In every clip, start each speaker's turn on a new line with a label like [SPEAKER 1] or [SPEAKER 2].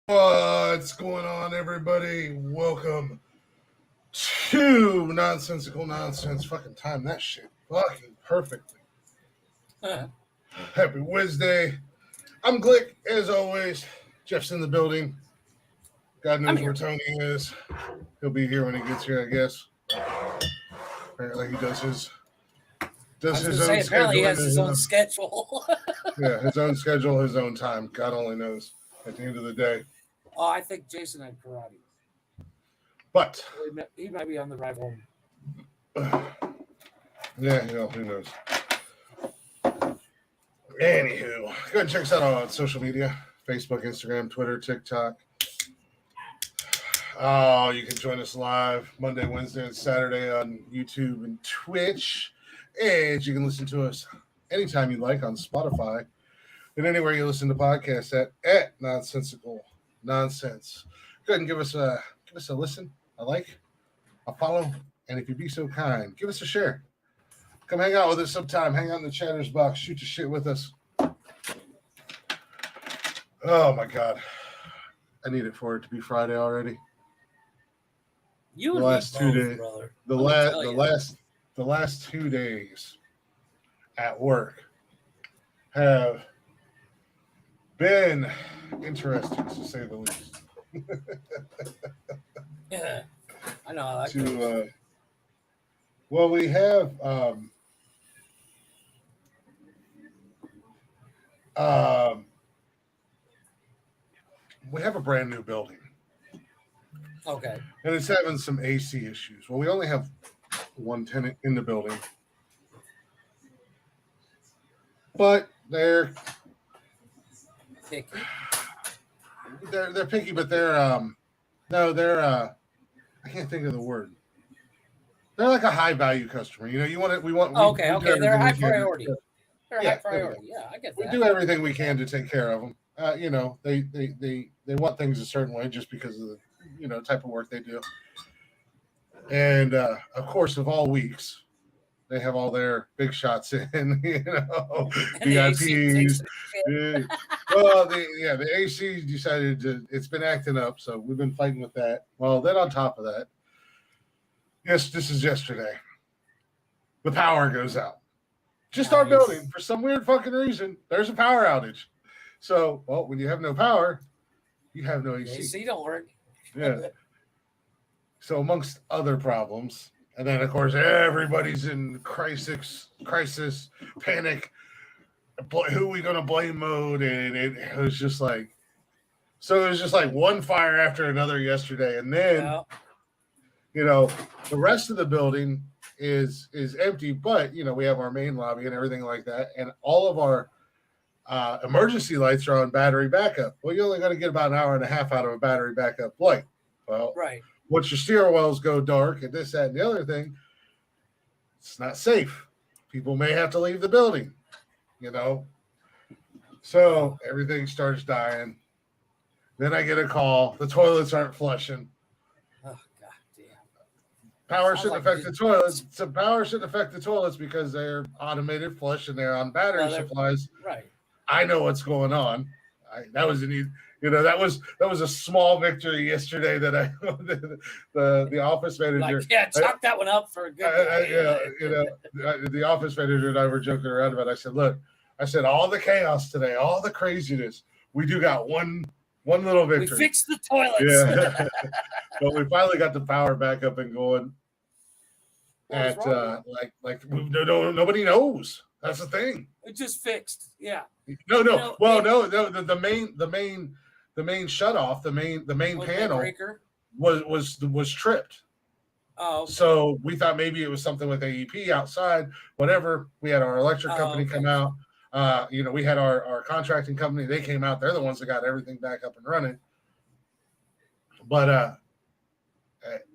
[SPEAKER 1] What's going on, everybody? Welcome to Nonsensical Nonsense. Fucking time that shit fucking perfectly. Happy Wednesday. I'm Glick, as always. Jeff's in the building. God knows where Tony is. He'll be here when he gets here, I guess. Apparently, he does his own schedule.
[SPEAKER 2] Apparently, he has his own schedule.
[SPEAKER 1] Yeah, his own schedule, his own time. God only knows. At the end of the day.
[SPEAKER 2] Oh, I think Jason had karate.
[SPEAKER 1] But
[SPEAKER 2] he might be on the ride home.
[SPEAKER 1] Yeah, who knows? Anywho, go ahead and check us out on social media: Facebook, Instagram, Twitter, TikTok. Oh, you can join us live Monday, Wednesday, and Saturday on YouTube and Twitch. And you can listen to us anytime you like on Spotify and anywhere you listen to podcasts at Nonsensical Nonsense. Go ahead and give us a listen, a like, a follow, and if you'd be so kind, give us a share. Come hang out with us sometime. Hang out in the chatters box. Shoot your shit with us. Oh my God, I need it for it to be Friday already.
[SPEAKER 2] You and last 2 days, brother.
[SPEAKER 1] The last 2 days at work have been interesting, to say the least.
[SPEAKER 2] Yeah, I know.
[SPEAKER 1] Well, we have a brand new building.
[SPEAKER 2] Okay.
[SPEAKER 1] And it's having some AC issues. Well, we only have one tenant in the building, but they're
[SPEAKER 2] picky.
[SPEAKER 1] They're picky, but they're I can't think of the word. They're like a high value customer. You know, we want.
[SPEAKER 2] Okay. They're high priority. They're high priority. Yeah, I get that.
[SPEAKER 1] We do everything we can to take care of them. You know, they want things a certain way just because of the type of work they do. And of course, of all weeks, they have all their big shots in. VIPs. The AC decided it's been acting up, so we've been fighting with that. Well, then on top of that, yes, this is yesterday. The power goes out. Just our building, for some weird fucking reason, there's a power outage. So, well, when you have no power, you have no AC.
[SPEAKER 2] AC don't work.
[SPEAKER 1] Yeah. So, amongst other problems, and then of course everybody's in crisis, panic. Who are we going to blame mode? And it was just like, so it was just like one fire after another yesterday, and then the rest of the building is empty, but we have our main lobby and everything like that, and all of our emergency lights are on battery backup. Well, you're only going to get about an hour and a half out of a battery backup light. Well,
[SPEAKER 2] right.
[SPEAKER 1] Once your stairwells go dark and this, that, and the other thing, it's not safe. People may have to leave the building, So everything starts dying. Then I get a call. The toilets aren't flushing.
[SPEAKER 2] Oh, God damn.
[SPEAKER 1] Power shouldn't affect the toilets. So power shouldn't affect the toilets because they're automated flush and they're on battery supplies.
[SPEAKER 2] Right.
[SPEAKER 1] I know what's going on. That was that was a small victory yesterday that the office manager.
[SPEAKER 2] Chalk that one up for a good.
[SPEAKER 1] The office manager and I were joking around about it. I said, look, all the chaos today, all the craziness, we do got one little victory.
[SPEAKER 2] We fixed the toilets.
[SPEAKER 1] Yeah. But we finally got the power back up and going. Nobody knows. That's the thing.
[SPEAKER 2] It just fixed. Yeah.
[SPEAKER 1] No. The main shutoff, the main panel was tripped.
[SPEAKER 2] Oh. Okay.
[SPEAKER 1] So we thought maybe it was something with AEP outside. Whatever. We had our electric company come out. We had our contracting company. They came out. They're the ones that got everything back up and running. But it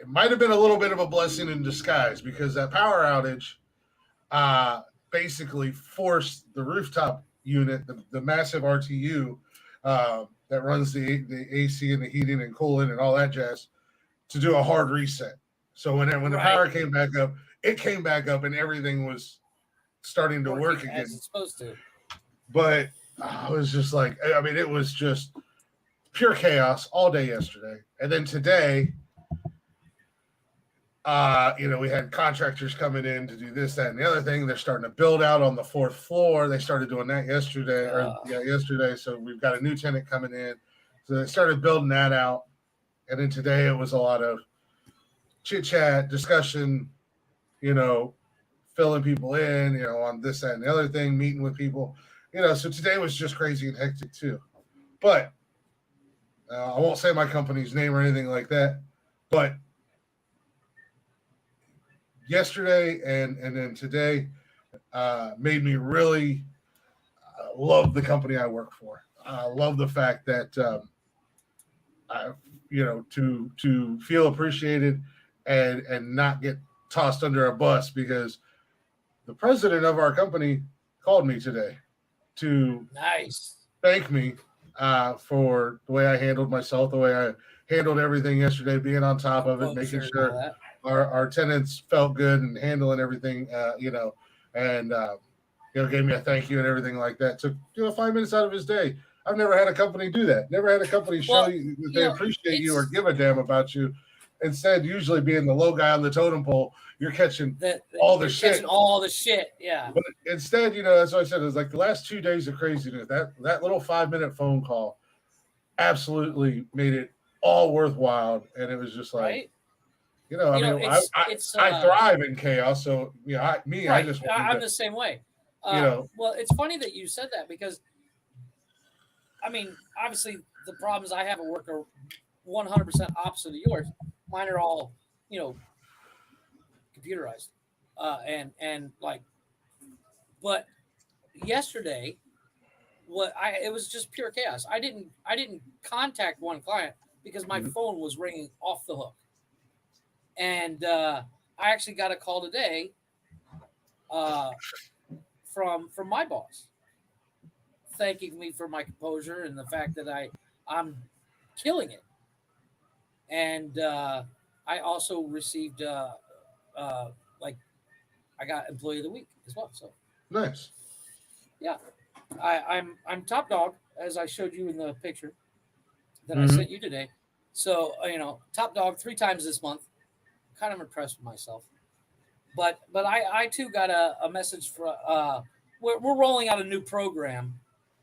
[SPEAKER 1] might have been a little bit of a blessing in disguise because that power outage basically forced the rooftop unit, the massive RTU that runs the AC and the heating and cooling and all that jazz, to do a hard reset. So when the power came back up, it came back up and everything was starting to work again.
[SPEAKER 2] As it's supposed to.
[SPEAKER 1] But I was just like, it was just pure chaos all day yesterday, and then today, we had contractors coming in to do this, that, and the other thing. They're starting to build out on the 4th floor. They started doing that yesterday. So we've got a new tenant coming in. So they started building that out. And then today it was a lot of chit chat, discussion, filling people in, on this, that, and the other thing, meeting with people, so today was just crazy and hectic too. But I won't say my company's name or anything like that, but yesterday and then today made me really love the company I work for. I love the fact that to feel appreciated and not get tossed under a bus, because the president of our company called me today to thank me for the way I handled myself, the way I handled everything yesterday, being on top of it, making sure our tenants felt good and handling everything, and gave me a thank you and everything like that. Took 5 minutes out of his day. I've never had a company do that. Never had a company show you that they appreciate you or give a damn about you. Instead, usually being the low guy on the totem pole, you're catching all the shit.
[SPEAKER 2] Catching all the shit, yeah.
[SPEAKER 1] But instead, that's what I said. It was like the last 2 days of craziness. That little 5-minute phone call absolutely made it all worthwhile, and it was just like, I thrive in chaos. So I just
[SPEAKER 2] I'm the same way. Well, it's funny that you said that, because obviously the problems I have at work are 100% opposite of yours. Mine are all, computerized, but yesterday, it was just pure chaos. I didn't contact one client because my phone was ringing off the hook, and I actually got a call today, from my boss, thanking me for my composure and the fact that I'm killing it. And I also received I got Employee of the Week as well. So
[SPEAKER 1] nice.
[SPEAKER 2] Yeah, I'm top dog, as I showed you in the picture that I sent you today. So top dog 3 times this month. Kind of impressed with myself. But I too got a message for we're rolling out a new program,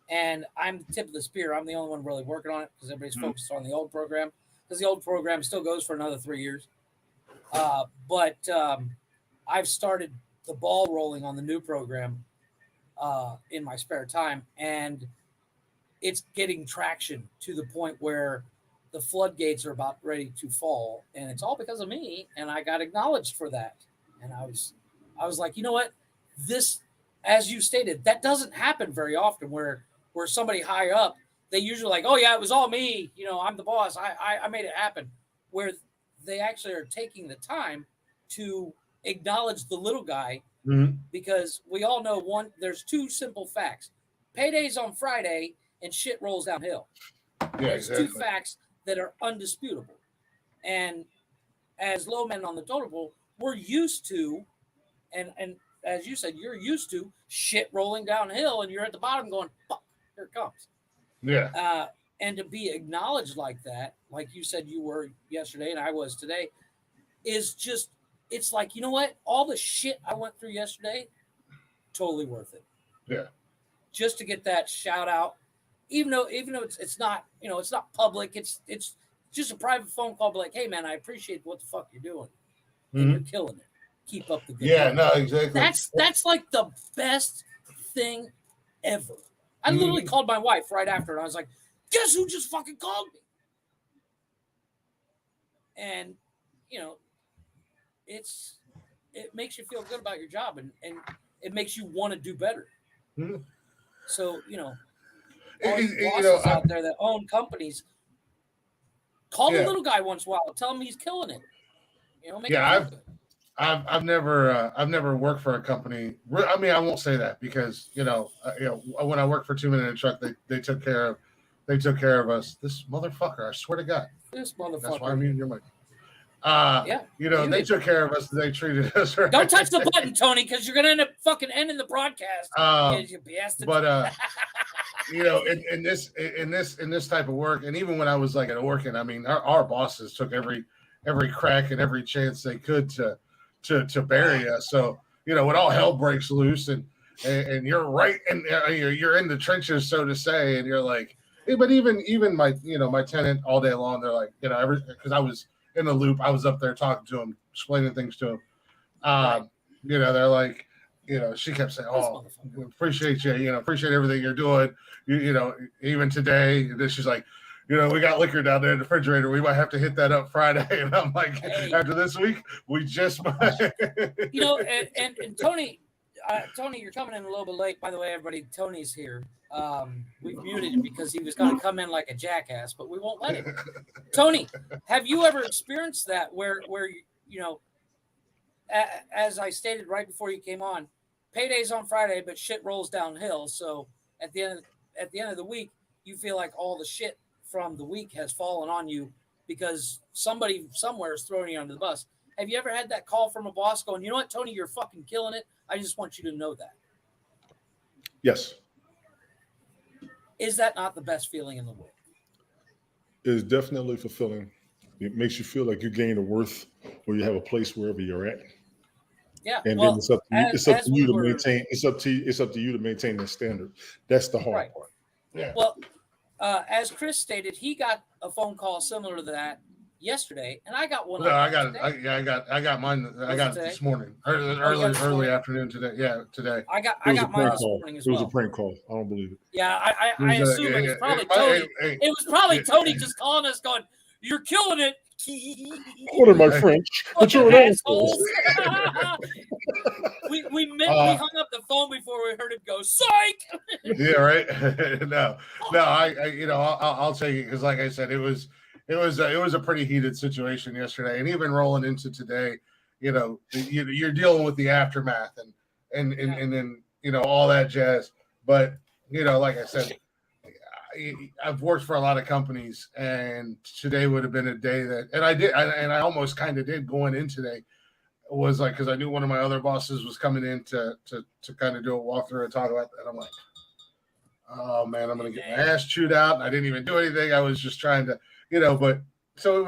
[SPEAKER 2] and I'm the tip of the spear. I'm the only one really working on it because everybody's focused on the old program, because the old program still goes for another 3 years. But I've started the ball rolling on the new program in my spare time, and it's getting traction to the point where the floodgates are about ready to fall, and it's all because of me, and I got acknowledged for that. And I was like, you know what? This, as you stated, that doesn't happen very often, where somebody high up, they usually like, oh yeah, it was all me. I'm the boss. I made it happen. Where they actually are taking the time to acknowledge the little guy, because we all know there's 2 simple facts: payday's on Friday and shit rolls downhill. There's exactly 2 facts that are undisputable. And as low men on the totem pole, we're used to, and as you said, you're used to shit rolling downhill, and you're at the bottom going, fuck, here it comes.
[SPEAKER 1] Yeah.
[SPEAKER 2] And to be acknowledged like that, like you said you were yesterday and I was today, is just, it's like, you know what? All the shit I went through yesterday, totally worth it.
[SPEAKER 1] Yeah.
[SPEAKER 2] Just to get that shout out, even though it's not, it's not public, it's just a private phone call, be like, hey man, I appreciate what the fuck you're doing. And you're killing it. Keep up the good work.
[SPEAKER 1] No, exactly.
[SPEAKER 2] That's like the best thing ever. I literally called my wife right after, and I was like, guess who just fucking called me? And it makes you feel good about your job, and it makes you want to do better. So all you bosses out there that own companies, call the little guy once in a while. Tell him he's killing it. Make
[SPEAKER 1] I've never worked for a company. I mean, I won't say that, because when I worked for 2 Minute Truck, they took care of us. This motherfucker, I swear to God,
[SPEAKER 2] this motherfucker.
[SPEAKER 1] That's why I'm using your mic. They took care of us. They treated us right.
[SPEAKER 2] Don't touch the button, Tony, because you're gonna end up fucking ending the broadcast. You bastard.
[SPEAKER 1] But in this type of work, and even when I was like at working, I mean, our bosses took every crack and every chance they could to bury us. So when all hell breaks loose, and you're right, and you're in the trenches, so to say, and you're like, but even my my tenant all day long, they're like, every because I was in the loop, I was up there talking to him, explaining things to him.
[SPEAKER 2] Right.
[SPEAKER 1] They're like, she kept saying,
[SPEAKER 2] This
[SPEAKER 1] "Oh, we
[SPEAKER 2] motherfucker.
[SPEAKER 1] appreciate you. Appreciate everything you're doing. Even today." And then she's like, "We got liquor down there in the refrigerator. We might have to hit that up Friday." And I'm like,
[SPEAKER 2] Hey,
[SPEAKER 1] "After this week, we just might."
[SPEAKER 2] and Tony, you're coming in a little bit late. By the way, everybody, Tony's here. We've muted him because he was going to come in like a jackass, but we won't let him. Tony, have you ever experienced that where as I stated right before you came on, payday's on Friday, but shit rolls downhill. So at the end of the week, you feel like all the shit from the week has fallen on you because somebody somewhere is throwing you under the bus. Have you ever had that call from a boss going, "You know what, Tony, you're fucking killing it. I just want you to know that."
[SPEAKER 3] Yes.
[SPEAKER 2] Is that not the best feeling in the world?
[SPEAKER 3] It is definitely fulfilling. It makes you feel like you gain a worth or you have a place wherever you're at.
[SPEAKER 2] Yeah.
[SPEAKER 3] And
[SPEAKER 2] well,
[SPEAKER 3] then it's up to you,
[SPEAKER 2] as,
[SPEAKER 3] it's up
[SPEAKER 2] as
[SPEAKER 3] to
[SPEAKER 2] we
[SPEAKER 3] you to
[SPEAKER 2] were,
[SPEAKER 3] maintain it's up to you to maintain that standard. That's the hard
[SPEAKER 2] right.
[SPEAKER 3] part.
[SPEAKER 1] Yeah.
[SPEAKER 2] Well, as Chris stated, he got a phone call similar to that yesterday, and I got one.
[SPEAKER 1] No,
[SPEAKER 2] like
[SPEAKER 1] I
[SPEAKER 2] that
[SPEAKER 1] got it.
[SPEAKER 2] today.
[SPEAKER 1] I got mine. I got it this morning.
[SPEAKER 2] Oh, you got
[SPEAKER 1] Early
[SPEAKER 2] it this morning?
[SPEAKER 1] afternoon today. Yeah, today.
[SPEAKER 2] I
[SPEAKER 3] It
[SPEAKER 2] got
[SPEAKER 3] was a
[SPEAKER 2] mine
[SPEAKER 3] prank
[SPEAKER 2] this
[SPEAKER 3] call.
[SPEAKER 2] morning as
[SPEAKER 3] It was a
[SPEAKER 2] well.
[SPEAKER 3] prank call. I don't believe it.
[SPEAKER 2] Yeah, I
[SPEAKER 1] It was,
[SPEAKER 2] assume it was probably
[SPEAKER 1] my-
[SPEAKER 2] Tony.
[SPEAKER 1] hey,
[SPEAKER 2] It was probably
[SPEAKER 1] yeah.
[SPEAKER 2] Tony just calling us, going, "You're killing it."
[SPEAKER 3] Order my French, but
[SPEAKER 2] Fucking
[SPEAKER 3] you're an asshole.
[SPEAKER 2] assholes. we hung up the phone before we heard him go, "Psych."
[SPEAKER 1] Yeah, right. no, I'll take it because, like I said, it was a pretty heated situation yesterday, and even rolling into today, you're dealing with the aftermath and then all that jazz. But like I said, I've worked for a lot of companies, and today would have been a day that, and I almost kind of did going in today. Was like because I knew one of my other bosses was coming in to kind of do a walkthrough and talk about that. I'm like, oh man, I'm gonna get my ass chewed out. And I didn't even do anything. I was just trying to, but so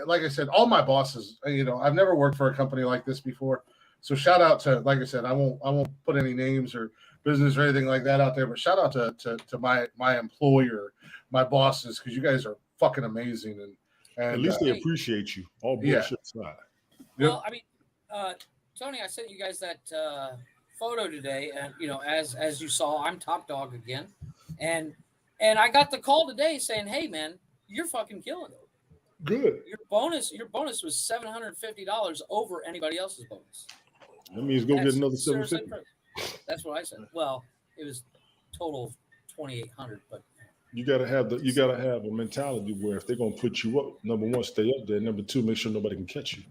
[SPEAKER 1] like I said, all my bosses, I've never worked for a company like this before. So shout out to, like I said, I won't put any names or business or anything like that out there, but shout out to my employer, my bosses, because you guys are fucking amazing. And
[SPEAKER 3] At least they appreciate you. All bullshit aside.
[SPEAKER 2] Well, I mean, Tony, I sent you guys that photo today, and as you saw, I'm top dog again, and I got the call today saying, "Hey, man, you're fucking killing it.
[SPEAKER 3] Good.
[SPEAKER 2] Your bonus was $750 over anybody else's bonus.
[SPEAKER 3] That means go get another $750.
[SPEAKER 2] That's what I said. Well, it was total $2,800, but
[SPEAKER 3] you gotta have a mentality where if they're gonna put you up, number one, stay up there. Number two, make sure nobody can catch you.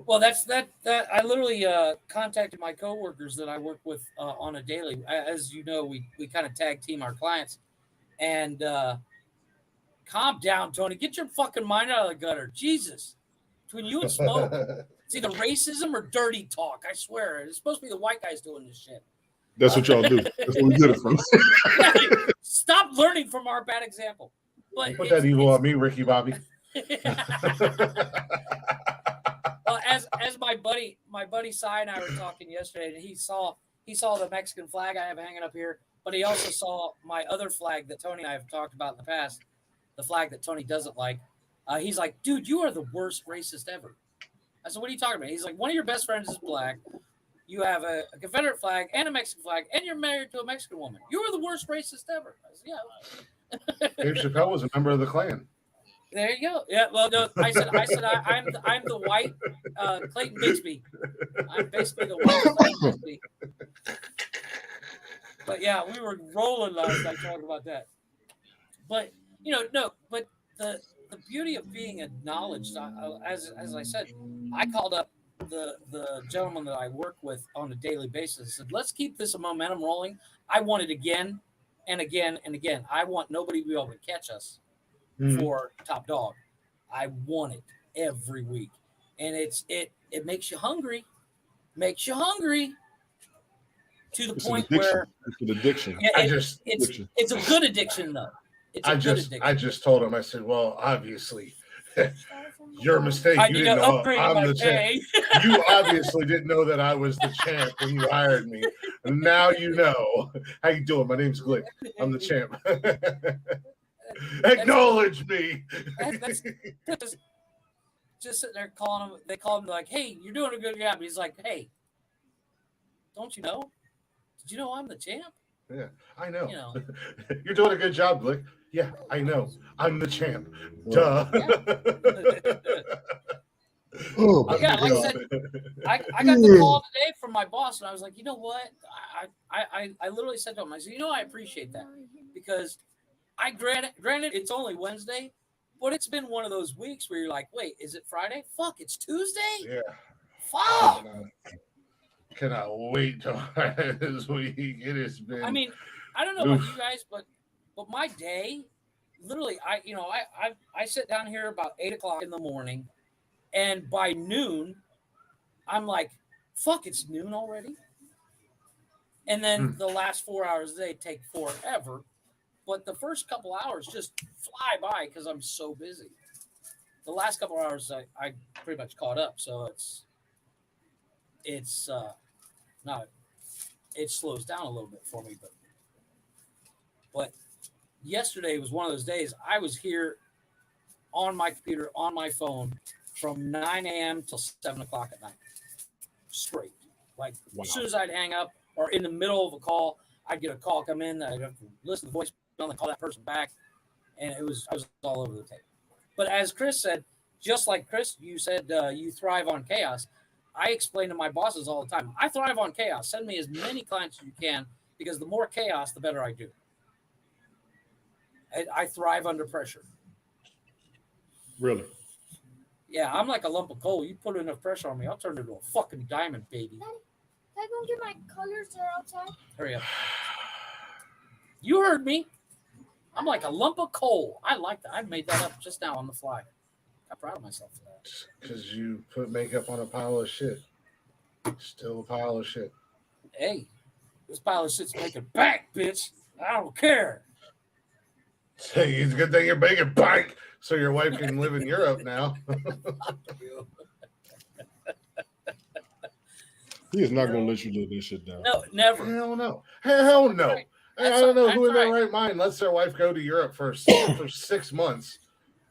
[SPEAKER 2] Well, that I literally contacted my coworkers that I work with on a daily. As you know, we kind of tag team our clients, and calm down, Tony. Get your fucking mind out of the gutter. Jesus, between you and Smoke, it's either racism or dirty talk. I swear, it's supposed to be the white guys doing this shit.
[SPEAKER 3] That's what y'all do. That's what we did it from.
[SPEAKER 2] Stop learning from our bad example. But
[SPEAKER 1] put that evil on me, Ricky Bobby.
[SPEAKER 2] Well, as my buddy Cy and I were talking yesterday, and he saw the Mexican flag I have hanging up here, but he also saw my other flag that Tony and I have talked about in the past, the flag that Tony doesn't like. He's like, "Dude, you are the worst racist ever." I said, "What are you talking about?" He's like, "One of your best friends is black. You have a Confederate flag and a Mexican flag, and you're married to a Mexican woman. You are the worst racist ever." I said, "Yeah."
[SPEAKER 1] Dave Chappelle was a member of the Klan.
[SPEAKER 2] There you go. Yeah. Well, no, I'm the white Clayton Bigsby. I'm basically the white Clayton Bigsby. But yeah, we were rolling last night talking about that. But but the beauty of being acknowledged, as I said, I called up the gentleman that I work with on a daily basis. I said, "Let's keep this momentum rolling. I want it again and again and again. I want nobody to be able to catch us for top dog. I want it every week, and it makes you hungry. to the
[SPEAKER 3] It's an
[SPEAKER 2] point
[SPEAKER 3] addiction.
[SPEAKER 2] where
[SPEAKER 3] It's an addiction.
[SPEAKER 2] yeah,
[SPEAKER 1] I
[SPEAKER 2] it-
[SPEAKER 1] just-
[SPEAKER 2] it's a good addiction though. It's a good addiction.
[SPEAKER 1] I just told him, I said, well, obviously, your mistake.
[SPEAKER 2] I
[SPEAKER 1] You
[SPEAKER 2] need
[SPEAKER 1] didn't
[SPEAKER 2] to
[SPEAKER 1] know
[SPEAKER 2] upgrade
[SPEAKER 1] I'm
[SPEAKER 2] my
[SPEAKER 1] the champ.
[SPEAKER 2] pay.
[SPEAKER 1] You obviously didn't know that I was the champ when you hired me. Now you know. How you doing? My name's Glick. I'm the champ. Acknowledge me.
[SPEAKER 2] That's just sitting there calling him. They call him like, "Hey, you're doing a good job." He's like, "Hey, don't you know? Did you know I'm the champ?"
[SPEAKER 1] Yeah, I know.
[SPEAKER 2] You know.
[SPEAKER 1] You're doing a good job, Glick. Yeah, I know. I'm the champ.
[SPEAKER 3] Right.
[SPEAKER 1] Duh.
[SPEAKER 3] Oh my
[SPEAKER 2] Yeah, like I
[SPEAKER 3] God.
[SPEAKER 2] said, I got the call today from my boss, and I was like, you know what? I literally said to him, I said, you know, I appreciate that because I granted it's only Wednesday, but it's been one of those weeks where you're like, wait, is it Friday? Fuck, it's Tuesday.
[SPEAKER 1] Yeah.
[SPEAKER 2] Fuck.
[SPEAKER 1] Cannot wait till this week. It has been.
[SPEAKER 2] I mean, I don't know about you guys, but my day, literally, I sit down here about 8:00 in the morning, and by noon, I'm like, fuck, it's noon already. And then the last 4 hours of the day take forever, but the first couple hours just fly by because I'm so busy. The last couple hours, I pretty much caught up, so it's not. It slows down a little bit for me, but yesterday was one of those days. I was here on my computer, on my phone, from 9 a.m. till 7 o'clock at night, straight. Like as soon as I'd hang up or in the middle of a call, I'd get a call come in. I'd have to listen to the voicemail and call that person back, and I was all over the tape. But as Chris said, just like Chris, you said you thrive on chaos. I explain to my bosses all the time, I thrive on chaos. Send me as many clients as you can because the more chaos, the better I do. I thrive under pressure.
[SPEAKER 3] Really?
[SPEAKER 2] Yeah, I'm like a lump of coal. You put enough pressure on me, I'll turn into a fucking diamond, baby.
[SPEAKER 4] Daddy, can I go get my colors? They're outside.
[SPEAKER 2] Hurry up. You heard me. I'm like a lump of coal. I like that. I made that up just now on the fly. I'm proud of myself for that.
[SPEAKER 1] Because you put makeup on a pile of shit. Still a pile of shit.
[SPEAKER 2] Hey, this pile of shit's making back, bitch. I don't care.
[SPEAKER 1] Hey, it's a good thing you're making bank so your wife can live in Europe now.
[SPEAKER 3] He is not going to let you live this shit down.
[SPEAKER 2] No, never.
[SPEAKER 1] Hell no. Hell no.
[SPEAKER 2] Right.
[SPEAKER 1] I don't know who in their
[SPEAKER 2] right.
[SPEAKER 1] right mind lets their wife go to Europe for 6 months.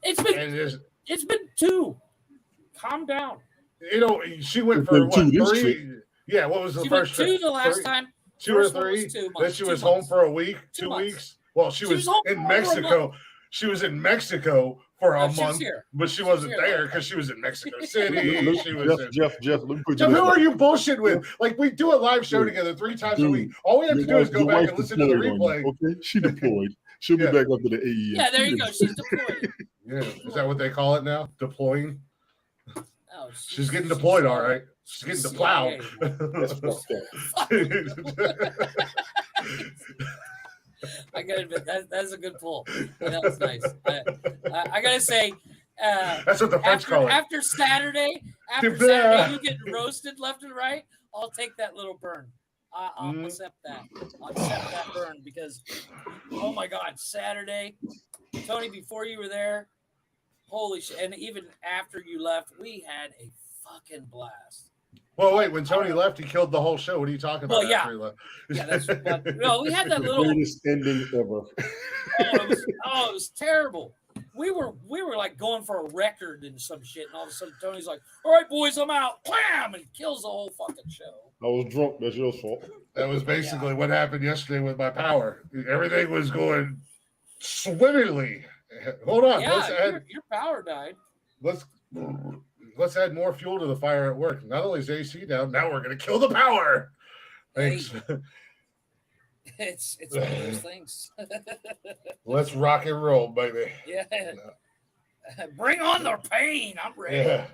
[SPEAKER 2] It's been 2. Calm down.
[SPEAKER 1] You know, she went
[SPEAKER 3] It's
[SPEAKER 1] for
[SPEAKER 3] been
[SPEAKER 1] what,
[SPEAKER 3] 2 this
[SPEAKER 1] 3?
[SPEAKER 3] trip.
[SPEAKER 1] Yeah, what was the
[SPEAKER 2] She
[SPEAKER 1] first
[SPEAKER 2] went 2
[SPEAKER 1] trip?
[SPEAKER 2] the last
[SPEAKER 1] 3?
[SPEAKER 2] time.
[SPEAKER 1] 2 or
[SPEAKER 2] First one
[SPEAKER 1] 3?
[SPEAKER 2] was 2 months.
[SPEAKER 1] Then she
[SPEAKER 2] 2
[SPEAKER 1] was
[SPEAKER 2] months.
[SPEAKER 1] home for a week,
[SPEAKER 2] 2
[SPEAKER 1] 2
[SPEAKER 2] months.
[SPEAKER 1] weeks. Well, she was
[SPEAKER 2] home
[SPEAKER 1] in
[SPEAKER 2] for over a
[SPEAKER 1] Mexico.
[SPEAKER 2] month.
[SPEAKER 1] She was in Mexico for a
[SPEAKER 2] No, she was
[SPEAKER 1] month,
[SPEAKER 2] here.
[SPEAKER 1] but she
[SPEAKER 2] She was
[SPEAKER 1] wasn't
[SPEAKER 2] here,
[SPEAKER 1] there
[SPEAKER 2] though.
[SPEAKER 1] because she was in Mexico City. She was in...
[SPEAKER 3] Jeff, let me put you
[SPEAKER 1] Jeff,
[SPEAKER 3] this
[SPEAKER 1] who
[SPEAKER 3] way.
[SPEAKER 1] are you bullshit with? Like, we do a live show
[SPEAKER 3] Dude,
[SPEAKER 1] together 3 times a
[SPEAKER 3] dude,
[SPEAKER 1] week. All we have to do is go
[SPEAKER 3] your
[SPEAKER 1] back
[SPEAKER 3] wife
[SPEAKER 1] and listen to the
[SPEAKER 3] deployed on
[SPEAKER 1] replay.
[SPEAKER 3] you, okay? She deployed. She'll
[SPEAKER 1] Yeah.
[SPEAKER 3] be back up to the AEM.
[SPEAKER 2] Yeah, there you go. She's deployed.
[SPEAKER 1] Yeah, is that what they call it now? Deploying?
[SPEAKER 2] Oh,
[SPEAKER 1] She's getting deployed, all right. She's getting the plow.
[SPEAKER 3] That's fucked up.
[SPEAKER 2] I gotta admit that's a good pull. That was nice. I gotta say,
[SPEAKER 1] That's what the French call it.
[SPEAKER 2] after Saturday, you get roasted left and right. I'll take that little burn. I'll accept that. I'll accept that burn because, oh my God, Saturday, Tony, before you were there, holy shit! And even after you left, we had a fucking blast.
[SPEAKER 1] Well, wait, when Tony left, he killed the whole show. What are you talking about?
[SPEAKER 2] Well, yeah.
[SPEAKER 1] After he left?
[SPEAKER 2] Yeah, that's no. We had that
[SPEAKER 3] The
[SPEAKER 2] little.
[SPEAKER 3] greatest ending ever.
[SPEAKER 2] It was terrible. We were like going for a record and some shit, and all of a sudden Tony's like, "All right, boys, I'm out." Bam! And he kills the whole fucking show.
[SPEAKER 3] I was drunk. That's your fault.
[SPEAKER 1] That was basically what happened yesterday with my power. Everything was going swimmingly. Hold on.
[SPEAKER 2] Yeah, your power died.
[SPEAKER 1] Let's add more fuel to the fire at work. Not only is AC down, now we're going to kill the power. Thanks.
[SPEAKER 2] Hey, it's one of those things.
[SPEAKER 1] Let's rock and roll, baby.
[SPEAKER 2] Yeah. Bring on the pain. I'm ready.
[SPEAKER 1] Yeah.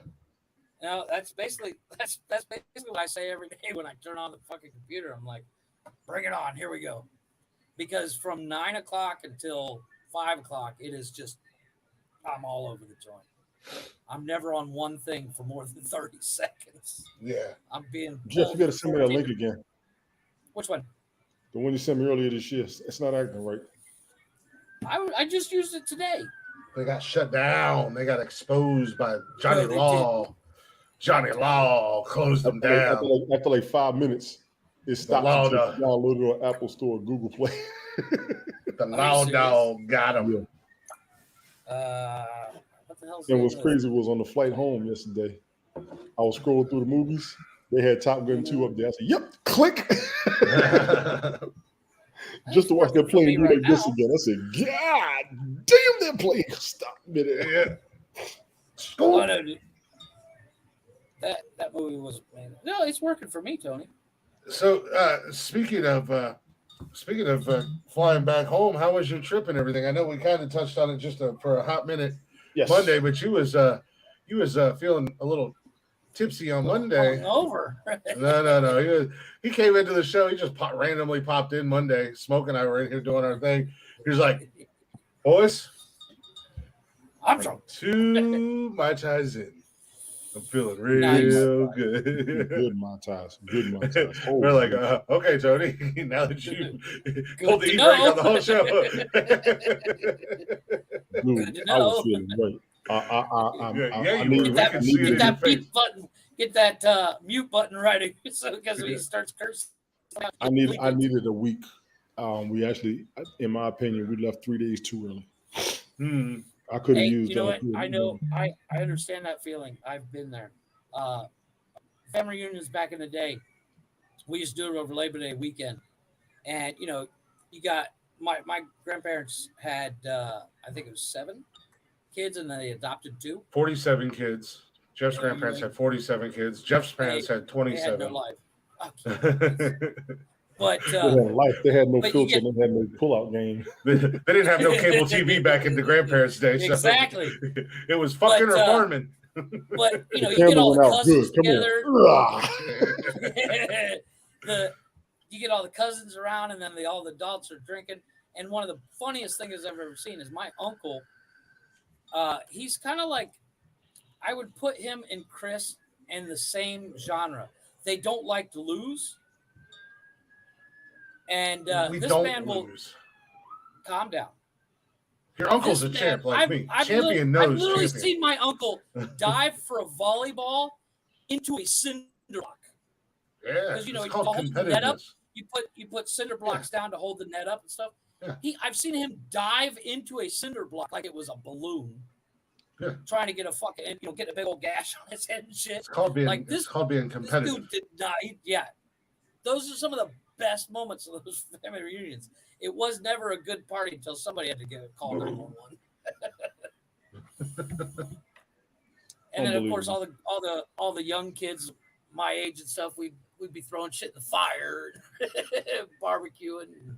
[SPEAKER 2] Now that's basically what I say every day when I turn on the fucking computer. I'm like, bring it on. Here we go. Because from 9 o'clock until 5 o'clock, it is just I'm all over the joint. I'm never on one thing for more than 30 seconds.
[SPEAKER 1] Yeah.
[SPEAKER 2] I'm being
[SPEAKER 3] Jeff, you got to send me that link again.
[SPEAKER 2] Which one?
[SPEAKER 3] The one you sent me earlier this year. It's not acting right.
[SPEAKER 2] I just used it today.
[SPEAKER 1] They got shut down. They got exposed by Johnny
[SPEAKER 2] No, they
[SPEAKER 1] Law. Johnny Law closed them down.
[SPEAKER 3] After like 5 minutes, it stopped
[SPEAKER 1] law
[SPEAKER 3] until
[SPEAKER 1] dog.
[SPEAKER 3] you downloaded on Apple Store or Google Play.
[SPEAKER 1] The Law dog got him.
[SPEAKER 2] What the hell's
[SPEAKER 3] And what's crazy was on the flight home yesterday, I was scrolling through the movies. They had Top Gun 2 up there. I said, "Yep, click." Just to watch that plane do like this again. I said, "God damn, that plane stop minute."
[SPEAKER 1] Yeah.
[SPEAKER 2] Oh, no, that movie was, man. No, it's working for me, Tony.
[SPEAKER 1] So speaking of flying back home, how was your trip and everything? I know we kind of touched on it just for a hot minute Monday, but you was feeling a little tipsy on Monday.
[SPEAKER 2] Over.
[SPEAKER 1] No. He came into the show. He just randomly popped in Monday. Smoke and I were in here doing our thing. He was like, "Boys,
[SPEAKER 2] I'm drunk.
[SPEAKER 1] 2 Mai Tais in. I'm feeling real good."
[SPEAKER 3] Good montage. Good montage.
[SPEAKER 1] We're like, okay, Tony. Now that you pulled the e-brake on the whole show.
[SPEAKER 3] Dude, I was feeling right. I
[SPEAKER 2] Get that beep button. Get that mute button right, so because he starts cursing.
[SPEAKER 3] I needed a week. We actually, in my opinion, we left 3 days too early. I could have used.
[SPEAKER 2] You know what? I know. I understand that feeling. I've been there. Family reunions back in the day, we used to do it over Labor Day weekend, and you got my grandparents had I think it was 7 kids, and then they adopted 2.
[SPEAKER 1] 47 kids. Jeff's grandparents had 47 kids. Jeff's parents had 27.
[SPEAKER 2] They had no life. But
[SPEAKER 3] they had life. They had no filter. They had no pull-out game.
[SPEAKER 1] They didn't have no cable TV back in the grandparents' day. So
[SPEAKER 2] exactly.
[SPEAKER 1] It was fucking or farming.
[SPEAKER 2] But you get all the cousins together. You get all the cousins around, and then all the adults are drinking. And one of the funniest things I've ever seen is my uncle. He's kind of like, I would put him and Chris in the same genre. They don't like to lose. And this man will calm down.
[SPEAKER 1] Your uncle's a champ like me. Champion knows.
[SPEAKER 2] I've literally seen my uncle dive for a volleyball into a cinder block.
[SPEAKER 1] Yeah,
[SPEAKER 2] because you hold the net up. You put cinder blocks down to hold the net up and stuff. Yeah. I've seen him dive into a cinder block like it was a balloon. Yeah. Trying to get get a big old gash on his head and shit.
[SPEAKER 1] It's called being competitive.
[SPEAKER 2] This dude did not. Those are some of the best moments of those family reunions. It was never a good party until somebody had to call 911. And then of course all the young kids my age and stuff, we'd be throwing shit in the fire, barbecuing,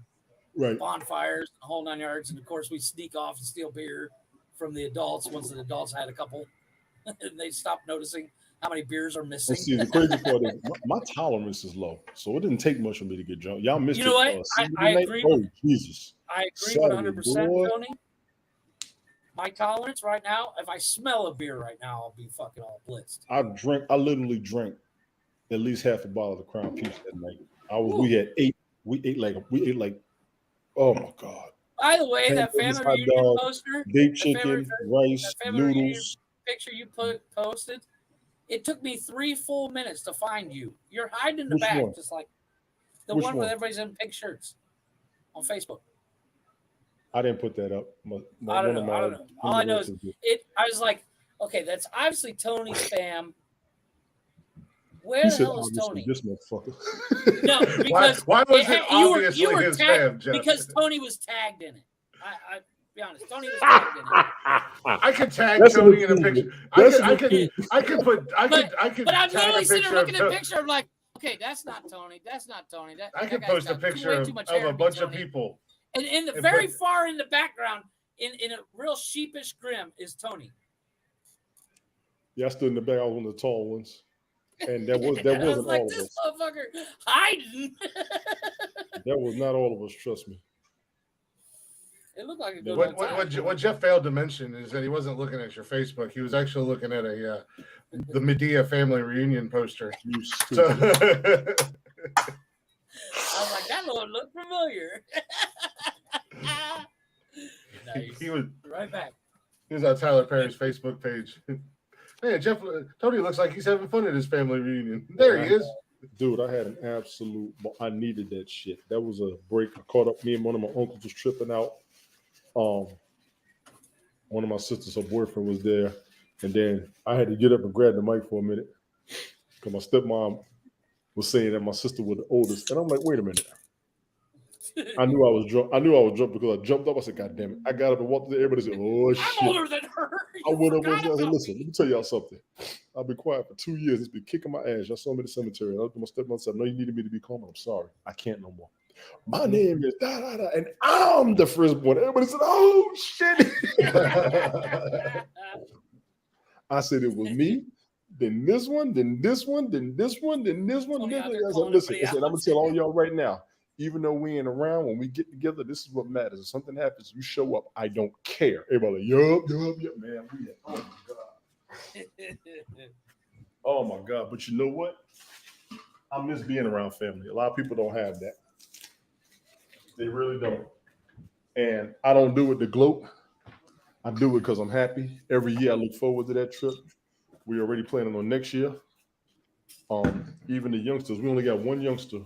[SPEAKER 3] right,
[SPEAKER 2] bonfires, the whole 9 yards, and of course we sneak off and steal beer from the adults once the adults had a couple, and they stopped noticing how many beers are missing.
[SPEAKER 3] See, the crazy part is my tolerance is low, so it didn't take much for me to get drunk. Y'all missed
[SPEAKER 2] it. You know what? I agree.
[SPEAKER 3] Oh, Jesus.
[SPEAKER 2] I agree 100%, Tony. My tolerance right now, if I smell a beer right now, I'll be fucking all blitzed.
[SPEAKER 3] I literally drank at least half a bottle of the Crown Peach that night. We ate like, oh my God.
[SPEAKER 2] By the way, that family reunion poster,
[SPEAKER 3] baked chicken, rice, noodles.
[SPEAKER 2] Picture you posted, it took me 3 full minutes to find you. You're hiding in the back, just like the one where everybody's in pink shirts on Facebook.
[SPEAKER 3] I didn't put that up.
[SPEAKER 2] I don't know. All I know is I was like, okay, that's obviously Tony's fam. Where the hell is Tony?
[SPEAKER 3] This motherfucker.
[SPEAKER 2] No, because
[SPEAKER 1] why was it obviously his fam, Jeff?
[SPEAKER 2] Because Tony was tagged in it. I be honest, Tony was tagged in it.
[SPEAKER 1] I could tag Tony in a picture. I could.
[SPEAKER 2] But I'm literally sitting there looking at a picture. I'm like, okay, that's not Tony. That's not Tony.
[SPEAKER 1] I could post a picture of a bunch of people.
[SPEAKER 2] And in the very far in the background, in a real sheepish grim, is Tony.
[SPEAKER 3] Yeah, I stood in the back. I was one of the tall ones. And that wasn't all of us.
[SPEAKER 2] This motherfucker hiding.
[SPEAKER 3] That was not all of us, trust me.
[SPEAKER 2] It looked like a good
[SPEAKER 1] what Jeff failed to mention is that he wasn't looking at your Facebook. He was actually looking at the Medea family reunion poster.
[SPEAKER 2] I was like, that one looked familiar. Nice.
[SPEAKER 1] He was
[SPEAKER 2] Right back.
[SPEAKER 1] on Tyler Perry's Facebook page. Man, Jeff Tony looks like he's having fun at his family reunion. There he is.
[SPEAKER 3] Dude, I had an absolute. I needed that shit. That was a break. I caught up. Me and one of my uncles was tripping out. One of my sisters, her boyfriend was there, and then I had to get up and grab the mic for a minute because my stepmom was saying that my sister was the oldest, and I'm like, wait a minute. I knew I was drunk. I knew I was drunk because I jumped up. I said, God damn it. I got up and walked there. Everybody said, oh, shit.
[SPEAKER 2] I'm older than her.
[SPEAKER 3] I went over and I said, listen, let me tell y'all something. I've been quiet for 2 years. It's been kicking my ass. Y'all saw me at the cemetery. I looked at my stepmother and said, no, you needed me to be calm. I'm sorry. I can't no more. My name is da da da, and I'm the firstborn. Everybody said, oh, shit. I said, it was me. Then this one, then this one, then this one, then this one. Then this one. I said, listen, I said, I'm going to tell all y'all right now. Even though we ain't around, when we get together, this is what matters. If something happens, you show up. I don't care. Everybody like, yup, man. Oh my God. Oh my God. But you know what? I miss being around family. A lot of people don't have that. They really don't. And I don't do it to gloat. I do it because I'm happy. Every year I look forward to that trip. We're already planning on next year. Even the youngsters, we only got one youngster.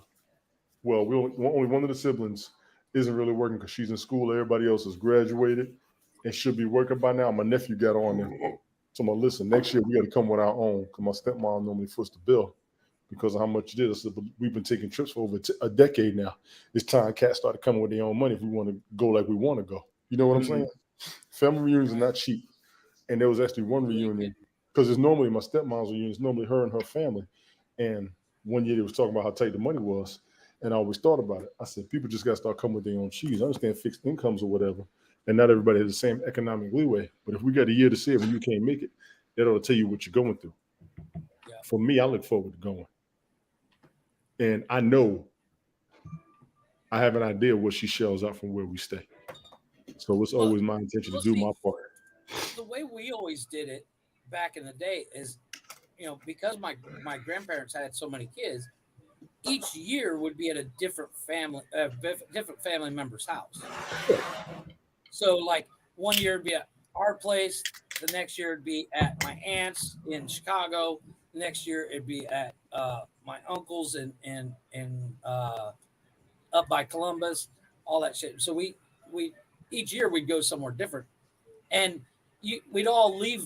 [SPEAKER 3] Well, only one of the siblings isn't really working because she's in school. Everybody else has graduated and should be working by now. My nephew got on there. So I'm like, listen, next year we got to come with our own because my stepmom normally foots the bill because of how much it is. We've been taking trips for over a decade now. It's time cats started coming with their own money if we want to go like we want to go. You know what I'm saying? Family reunions are not cheap. And there was actually one reunion because it's normally my stepmom's reunion. It's normally her and her family. And one year they was talking about how tight the money was. And I always thought about it. I said, people just got to start coming with their own cheese. I understand fixed incomes or whatever. And not everybody has the same economic leeway. But if we got a year to save and you can't make it, that ought to tell you what you're going through. Yeah. For me, I look forward to going. And I know I have an idea what she shells out from where we stay. So it's always my intention to do my part.
[SPEAKER 2] The way we always did it back in the day is, because my grandparents had so many kids, each year would be at a different family member's house. So like one year it'd be at our place, the next year it'd be at my aunt's in Chicago, the next year it'd be at my uncle's in up by Columbus, all that shit. So we each year we'd go somewhere different, and we'd all leave.